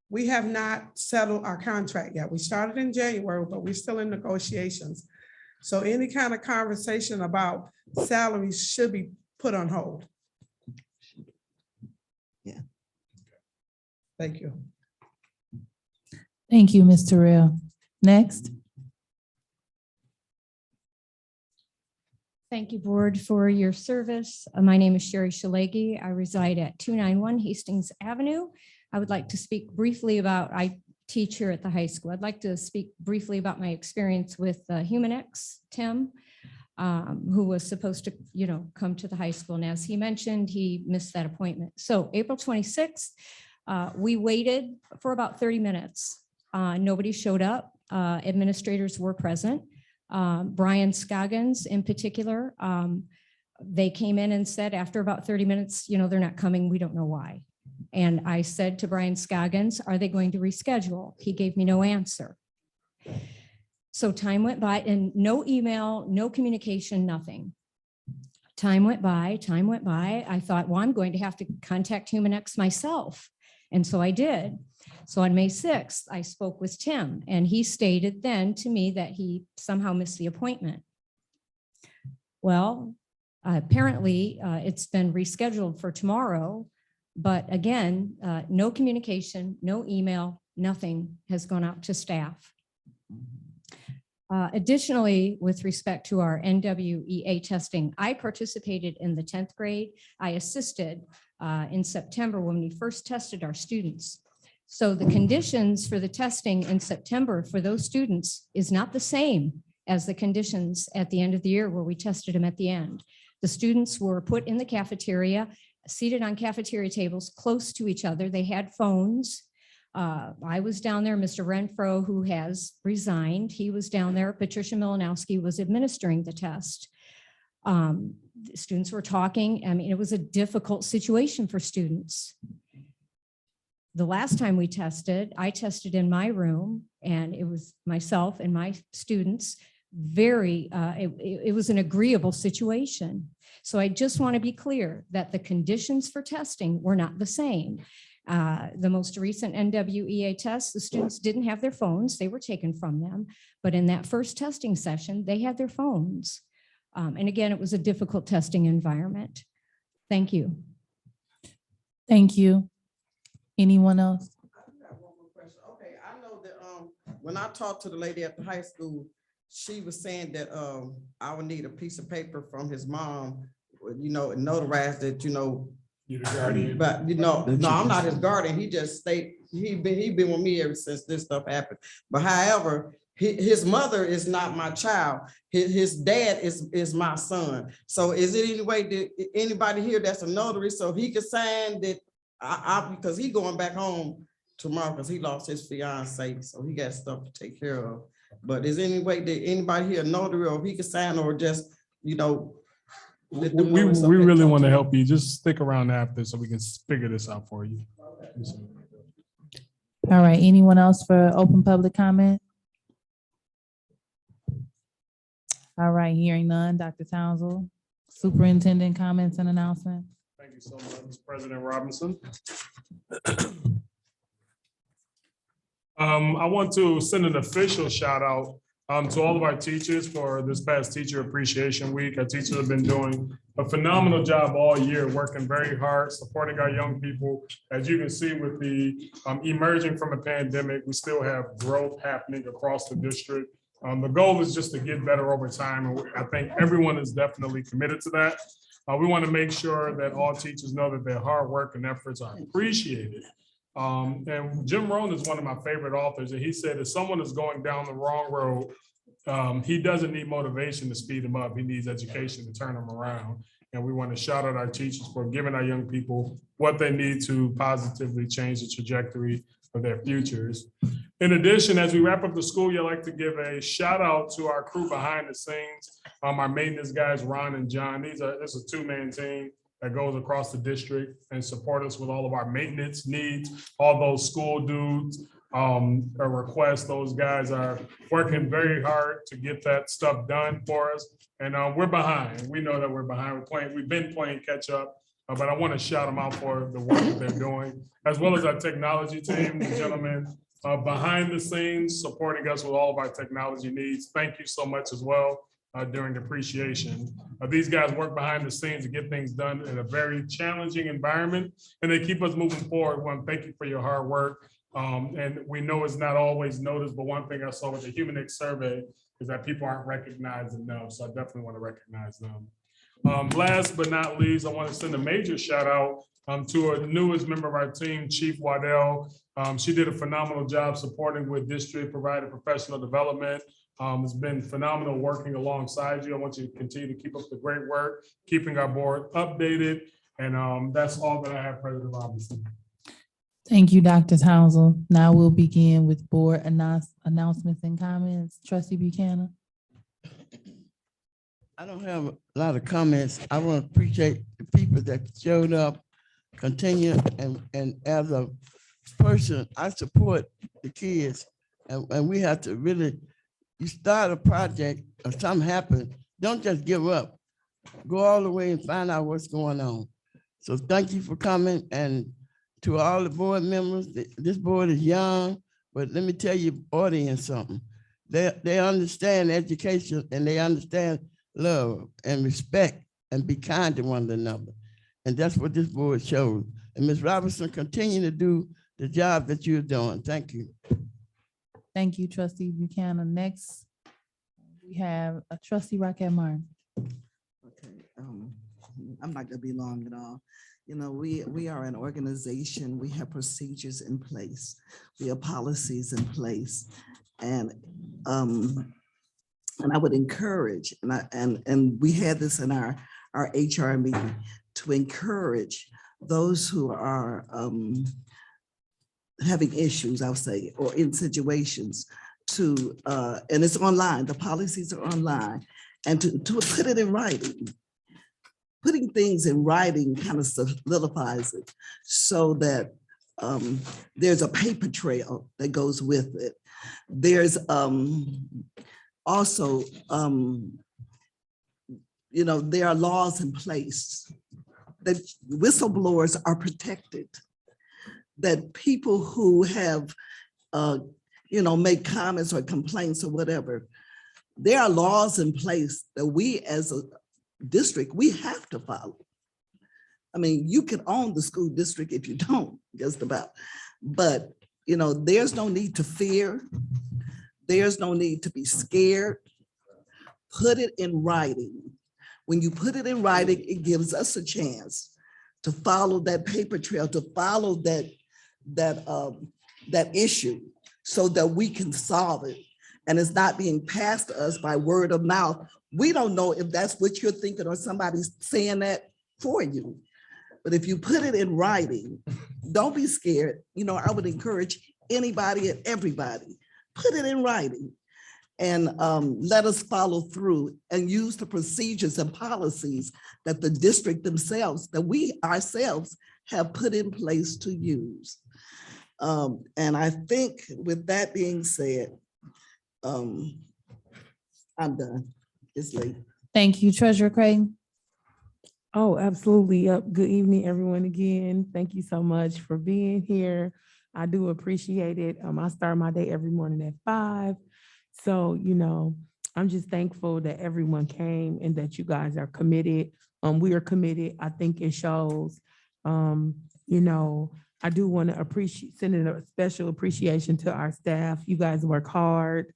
We have not settled our contract yet. We started in January, but we're still in negotiations. So any kind of conversation about salaries should be put on hold. Yeah. Thank you. Thank you, Ms. Terrell. Next. Thank you, board, for your service. My name is Sherry Shalegi. I reside at 291 Hastings Avenue. I would like to speak briefly about, I teach here at the high school. I'd like to speak briefly about my experience with HumanX, Tim, who was supposed to, come to the high school. And as he mentioned, he missed that appointment. So April 26th, we waited for about 30 minutes. Nobody showed up. Administrators were present. Brian Scoggins in particular, they came in and said after about 30 minutes, they're not coming. We don't know why. And I said to Brian Scoggins, are they going to reschedule? He gave me no answer. So time went by and no email, no communication, nothing. Time went by. I thought, well, I'm going to have to contact HumanX myself. And so I did. So on May 6th, I spoke with Tim and he stated then to me that he somehow missed the appointment. Well, apparently it's been rescheduled for tomorrow, but again, no communication, no email, nothing has gone out to staff. Additionally, with respect to our NWEA testing, I participated in the 10th grade. I assisted in September when we first tested our students. So the conditions for the testing in September for those students is not the same as the conditions at the end of the year where we tested them at the end. The students were put in the cafeteria, seated on cafeteria tables close to each other. They had phones. I was down there, Mr. Renfro, who has resigned, he was down there. Patricia Milanowski was administering the test. The students were talking. I mean, it was a difficult situation for students. The last time we tested, I tested in my room and it was myself and my students. It was an agreeable situation. So I just want to be clear that the conditions for testing were not the same. The most recent NWEA test, the students didn't have their phones. They were taken from them. But in that first testing session, they had their phones. And again, it was a difficult testing environment. Thank you. Thank you. Anyone else? Okay, I know that when I talked to the lady at the high school, she was saying that I would need a piece of paper from his mom, notarized that, You're the guardian. but no, I'm not his guardian. He just he been with me ever since this stuff happened. But however, his mother is not my child. His dad is my son. So is it any way that anybody here that's a notary so he could sign that? Because he going back home tomorrow because he lost his fiance, so he got stuff to take care of. But is any way that anybody here a notary or he can sign or just, We really want to help you. Just stick around after so we can figure this out for you. All right, anyone else for open public comment? All right, hearing none, Dr. Townsend, Superintendent comments and announcements. Thank you so much, President Robinson. I want to send an official shout out to all of our teachers for this past Teacher Appreciation Week. Our teachers have been doing a phenomenal job all year, working very hard, supporting our young people. As you can see with the emerging from a pandemic, we still have growth happening across the district. The goal is just to get better over time, and I think everyone is definitely committed to that. We want to make sure that all teachers know that their hard work and efforts are appreciated. And Jim Rohn is one of my favorite authors, and he said if someone is going down the wrong road, he doesn't need motivation to speed them up. He needs education to turn them around. And we want to shout out our teachers for giving our young people what they need to positively change the trajectory of their futures. In addition, as we wrap up the school year, I'd like to give a shout out to our crew behind the scenes, our maintenance guys, Ron and John. This is a two-man team that goes across the district and support us with all of our maintenance needs, all those school dudes, requests. Those guys are working very hard to get that stuff done for us. And we're behind. We know that we're behind. We've been playing catch up, but I want to shout them out for the work that they're doing, as well as our technology team, the gentlemen behind the scenes supporting us with all of our technology needs. Thank you so much as well. During appreciation. These guys work behind the scenes to get things done in a very challenging environment, and they keep us moving forward. One, thank you for your hard work. And we know it's not always noticed, but one thing I saw with the Humanix survey is that people aren't recognized enough. So I definitely want to recognize them. Last but not least, I want to send a major shout out to our newest member of our team, Chief Waddell. She did a phenomenal job supporting with district provided professional development. It's been phenomenal working alongside you. I want you to continue to keep up the great work, keeping our board updated. And that's all that I have, President Robinson. Thank you, Dr. Townsend. Now we'll begin with board announcements and comments. Trustee Buchanan. I don't have a lot of comments. I want to appreciate the people that showed up, continue, and as a person, I support the kids. And we have to really, you start a project or something happens, don't just give up. Go all the way and find out what's going on. So thank you for coming, and to all the board members, this board is young, but let me tell you, audience something. They understand education, and they understand love and respect and be kind to one another. And that's what this board shows. And Ms. Robinson, continue to do the job that you're doing. Thank you. Thank you, Trustee Buchanan. Next, we have a Trustee Rocket Martin. Okay, I'm not gonna be long at all. You know, we are an organization. We have procedures in place. We have policies in place, and I would encourage, and we had this in our HR meeting, to encourage those who are having issues, I'll say, or in situations to, and it's online, the policies are online, and to put it in writing. Putting things in writing kind of solidifies it so that there's a paper trail that goes with it. There's also, you know, there are laws in place that whistleblowers are protected, that people who have, you know, made comments or complaints or whatever, there are laws in place that we as a district, we have to follow. I mean, you can own the school district if you don't, just about. But, you know, there's no need to fear. There's no need to be scared. Put it in writing. When you put it in writing, it gives us a chance to follow that paper trail, to follow that issue so that we can solve it. And it's not being passed to us by word of mouth. We don't know if that's what you're thinking or somebody's saying that for you. But if you put it in writing, don't be scared. You know, I would encourage anybody and everybody, put it in writing and let us follow through and use the procedures and policies that the district themselves, that we ourselves have put in place to use. And I think with that being said, I'm done. It's late. Thank you, Treasurer Creighton. Oh, absolutely. Good evening, everyone, again. Thank you so much for being here. I do appreciate it. I start my day every morning at 5. So, I'm just thankful that everyone came and that you guys are committed. We are committed. I think it shows. You know, I do want to send in a special appreciation to our staff. You guys work hard.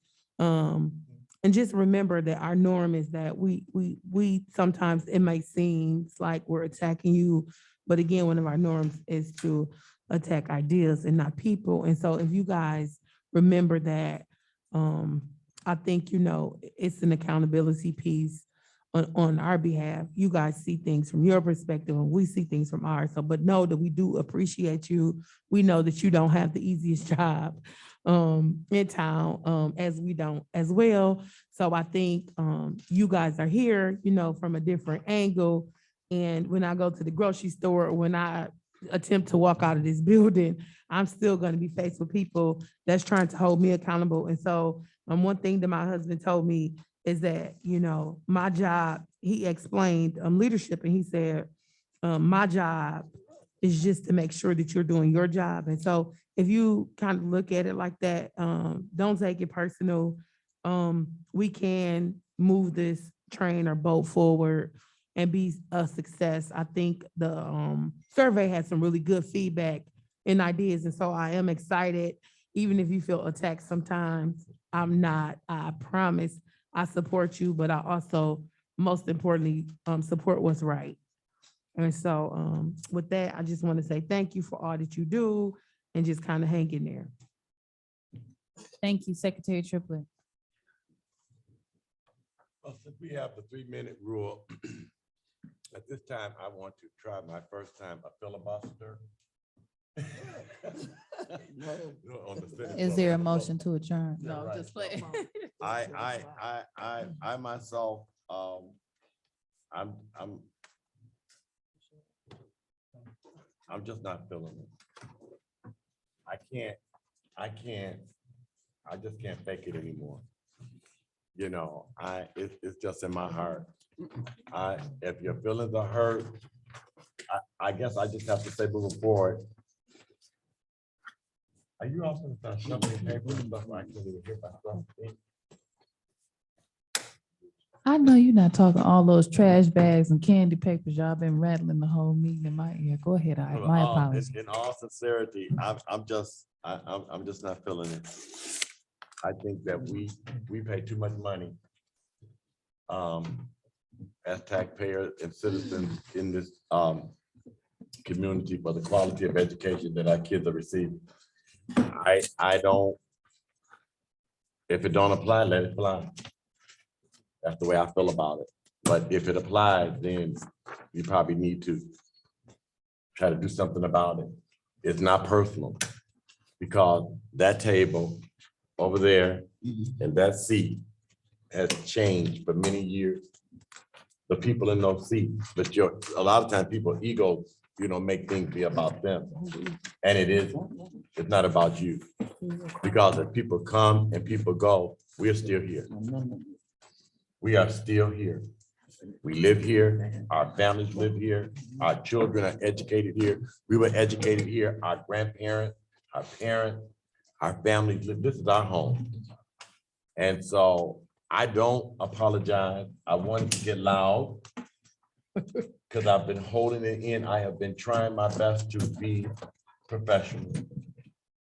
And just remember that our norm is that we sometimes it may seem like we're attacking you, but again, one of our norms is to attack ideas and not people. And so if you guys remember that, I think, it's an accountability piece on our behalf. You guys see things from your perspective and we see things from ours. So, but know that we do appreciate you. We know that you don't have the easiest job in town, as we don't as well. So I think you guys are here, from a different angle. And when I go to the grocery store, or when I attempt to walk out of this building, I'm still going to be faced with people that's trying to hold me accountable. And so one thing that my husband told me is that, my job, he explained leadership, and he said, my job is just to make sure that you're doing your job. And so if you kind of look at it like that, don't take it personal. We can move this train or boat forward and be a success. I think the survey had some really good feedback and ideas. And so I am excited, even if you feel attacked sometimes. I'm not, I promise. I support you, but I also, most importantly, support what's right. And so with that, I just want to say thank you for all that you do and just kind of hang in there. Thank you, Secretary Triplett. Well, since we have the 3-minute rule, at this time, I want to try my first time a filibuster. Is there a motion to adjourn? Yeah, No, right. just play. I myself, I'm just not feeling it. I just can't fake it anymore. It's just in my heart. If your feelings are hurt, I guess I just have to say moving forward. Are you also gonna start shoving paper and stuff? I can't even hear myself. I know you're not talking all those trash bags and candy papers y'all been rattling the whole meeting in my ear. Go ahead, my apologies. In all sincerity, I'm just not feeling it. I think that we pay too much money as taxpayers and citizens in this community for the quality of education that our kids are receiving. I don't, if it don't apply, let it fly. That's the way I feel about it. But if it applies, then you probably need to try to do something about it. It's not personal, because that table over there and that seat has changed for many years. The people in those seats, but a lot of times people egos, make things be about them. And it isn't. It's not about you. Because if people come and people go, we're still here. We are still here. We live here. Our families live here. Our children are educated here. We were educated here. Our grandparents, our parents, our families live. This is our home. And so I don't apologize. I wanted to get loud because I've been holding it in. I have been trying my best to be professional.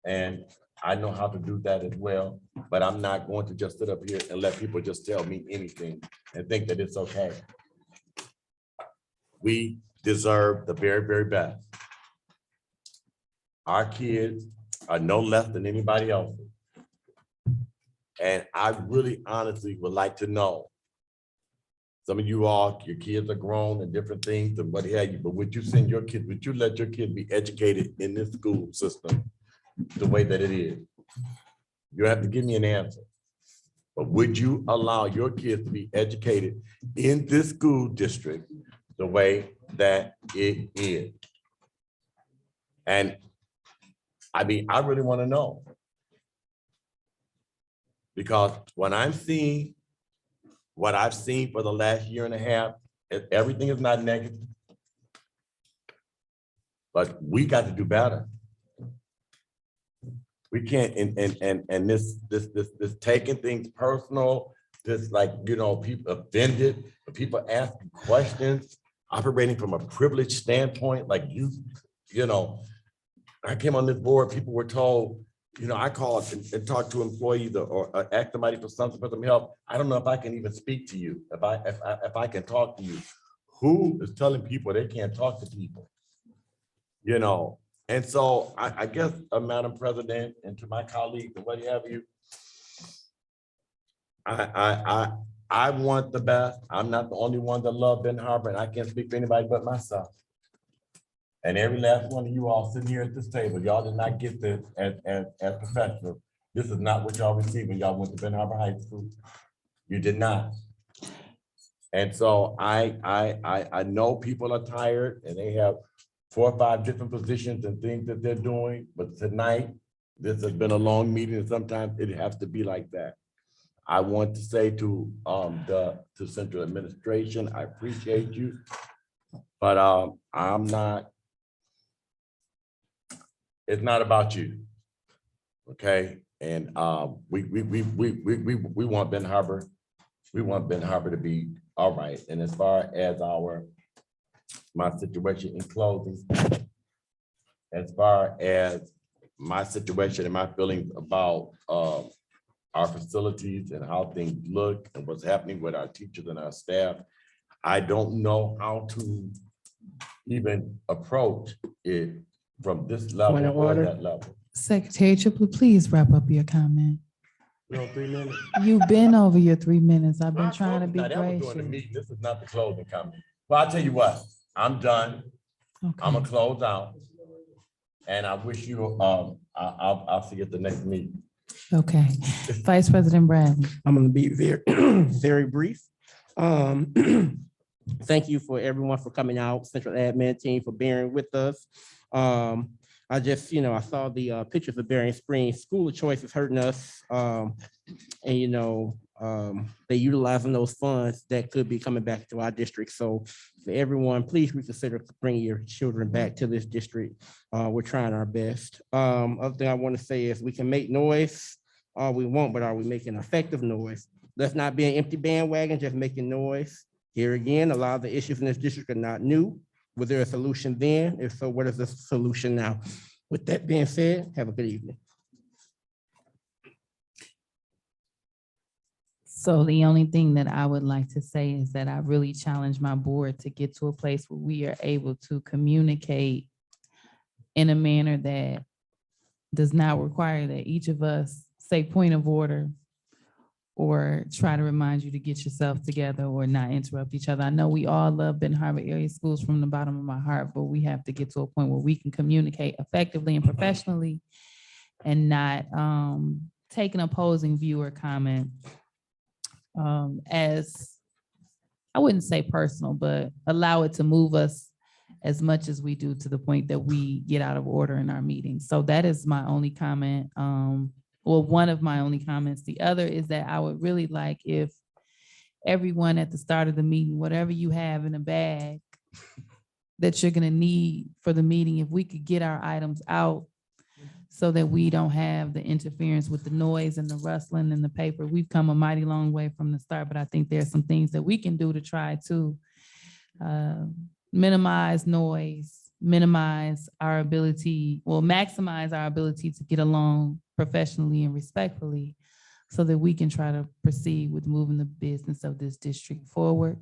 And I know how to do that as well, but I'm not going to just sit up here and let people just tell me anything and think that it's okay. We deserve the very, very best. Our kids are no less than anybody else. And I really honestly would like to know, some of you all, your kids are grown and different things and what have you, but would you send your kids, would you let your kids be educated in this school system the way that it is? You have to give me an answer. But would you allow your kids to be educated in this school district the way that it is? And I mean, I really want to know. Because when I'm seeing what I've seen for the last year and a half, everything is not negative. but we got to do better. We can't, and this taking things personal, this like, people offended, people asking questions, operating from a privileged standpoint, like I came on this board, people were told, I called and talked to employees or asked somebody for something, for some help. I don't know if I can even speak to you, if I can talk to you. Who is telling people they can't talk to people? And so I guess, Madam President, and to my colleagues and what have you, I want the best. I'm not the only one that love Ben Harbor, and I can't speak for anybody but myself. And every last one of you all sitting here at this table, y'all did not get this as professionals. This is not what y'all received when y'all went to Ben Harbor High School. You did not. And so I know people are tired and they have 4 or 5 different positions and things that they're doing, but tonight, this has been a long meeting and sometimes it has to be like that. I want to say to Central Administration, I appreciate you, but it's not about you, okay? And we want Ben Harbor, to be all right. And as far as my situation in closing, as far as my situation and my feelings about our facilities and how things look and what's happening with our teachers and our staff, I don't know how to even approach it from this level Point of or order. that level. Secretary Triplett, please wrap up your comment. You know, 3 minutes. You've been over your 3 minutes. I've been I trying to told be you, that was during the gracious. meeting. This is not the closing comment. Well, I'll tell you what, I'm done. I'm gonna close out. And I wish you, I'll see you at the next meeting. Okay. Vice President Bradley. I'm gonna be very, very brief. Thank you for everyone for coming out, Central Admin team for bearing with us. I just, I saw the pictures of Berrien Springs. School of choice is hurting us. And they utilizing those funds that could be coming back to our district. So for everyone, please reconsider bringing your children back to this district. We're trying our best. Other thing I want to say is we can make noise all we want, but are we making effective noise? Let's not be an empty bandwagon, just making noise. Here again, a lot of the issues in this district are not new. Was there a solution then? If so, what is the solution now? With that being said, have a good evening. So the only thing that I would like to say is that I really challenge my board to get to a place where we are able to communicate in a manner that does not require that each of us say point of order or try to remind you to get yourself together or not interrupt each other. I know we all love Ben Harbor area schools from the bottom of my heart, but we have to get to a point where we can communicate effectively and professionally and not take an opposing view or comment as, I wouldn't say personal, but allow it to move us as much as we do to the point that we get out of order in our meetings. So that is my only comment. Well, one of my only comments. The other is that I would really like if everyone at the start of the meeting, whatever you have in a bag that you're gonna need for the meeting, if we could get our items out so that we don't have the interference with the noise and the rustling in the paper. We've come a mighty long way from the start, but I think there's some things that we can do to try to minimize noise, minimize our ability, well, maximize our ability to get along professionally and respectfully so that we can try to proceed with moving the business of this district forward.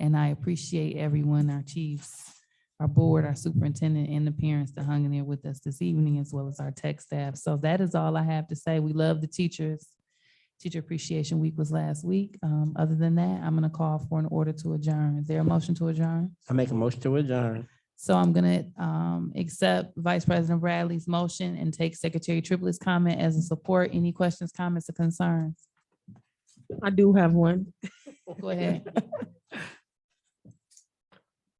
And I appreciate everyone, our chiefs, our board, our superintendent, and the parents that hung in there with us this evening, as well as our tech staff. So that is all I have to say. We love the teachers. Teacher Appreciation Week was last week. Other than that, I'm gonna call for an order to adjourn. Is there a motion to adjourn? I make a motion to adjourn. So I'm gonna accept Vice President Bradley's motion and take Secretary Triplett's comment as a support. Any questions, comments, or concerns? I do have one. Go ahead.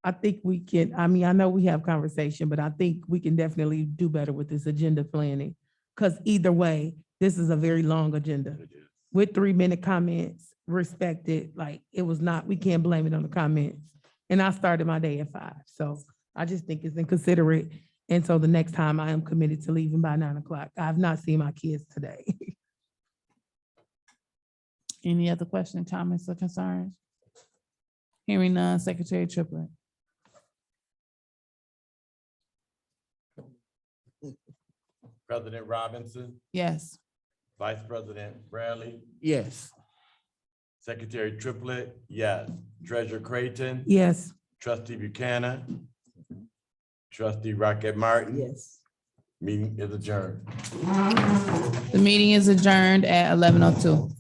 I think we can, I mean, I know we have conversation, but I think we can definitely do better with this agenda planning. Because either way, this is a very long agenda. With 3-minute comments, respected, like it was not, we can't blame it on the comments. And I started my day at 5. So I just think it's inconsiderate. And so the next time I am committed to leaving by 9 o'clock. I have not seen my kids today. Any other questions, comments, or concerns? Hearing none, Secretary Triplett. President Robinson, Yes. Vice President Bradley, Yes. Secretary Triplett, yes. Treasurer Creighton. Yes. Trustee Buchanan. Trustee Rocket Martin. Yes. Meeting is adjourned. The meeting is adjourned at 11:02.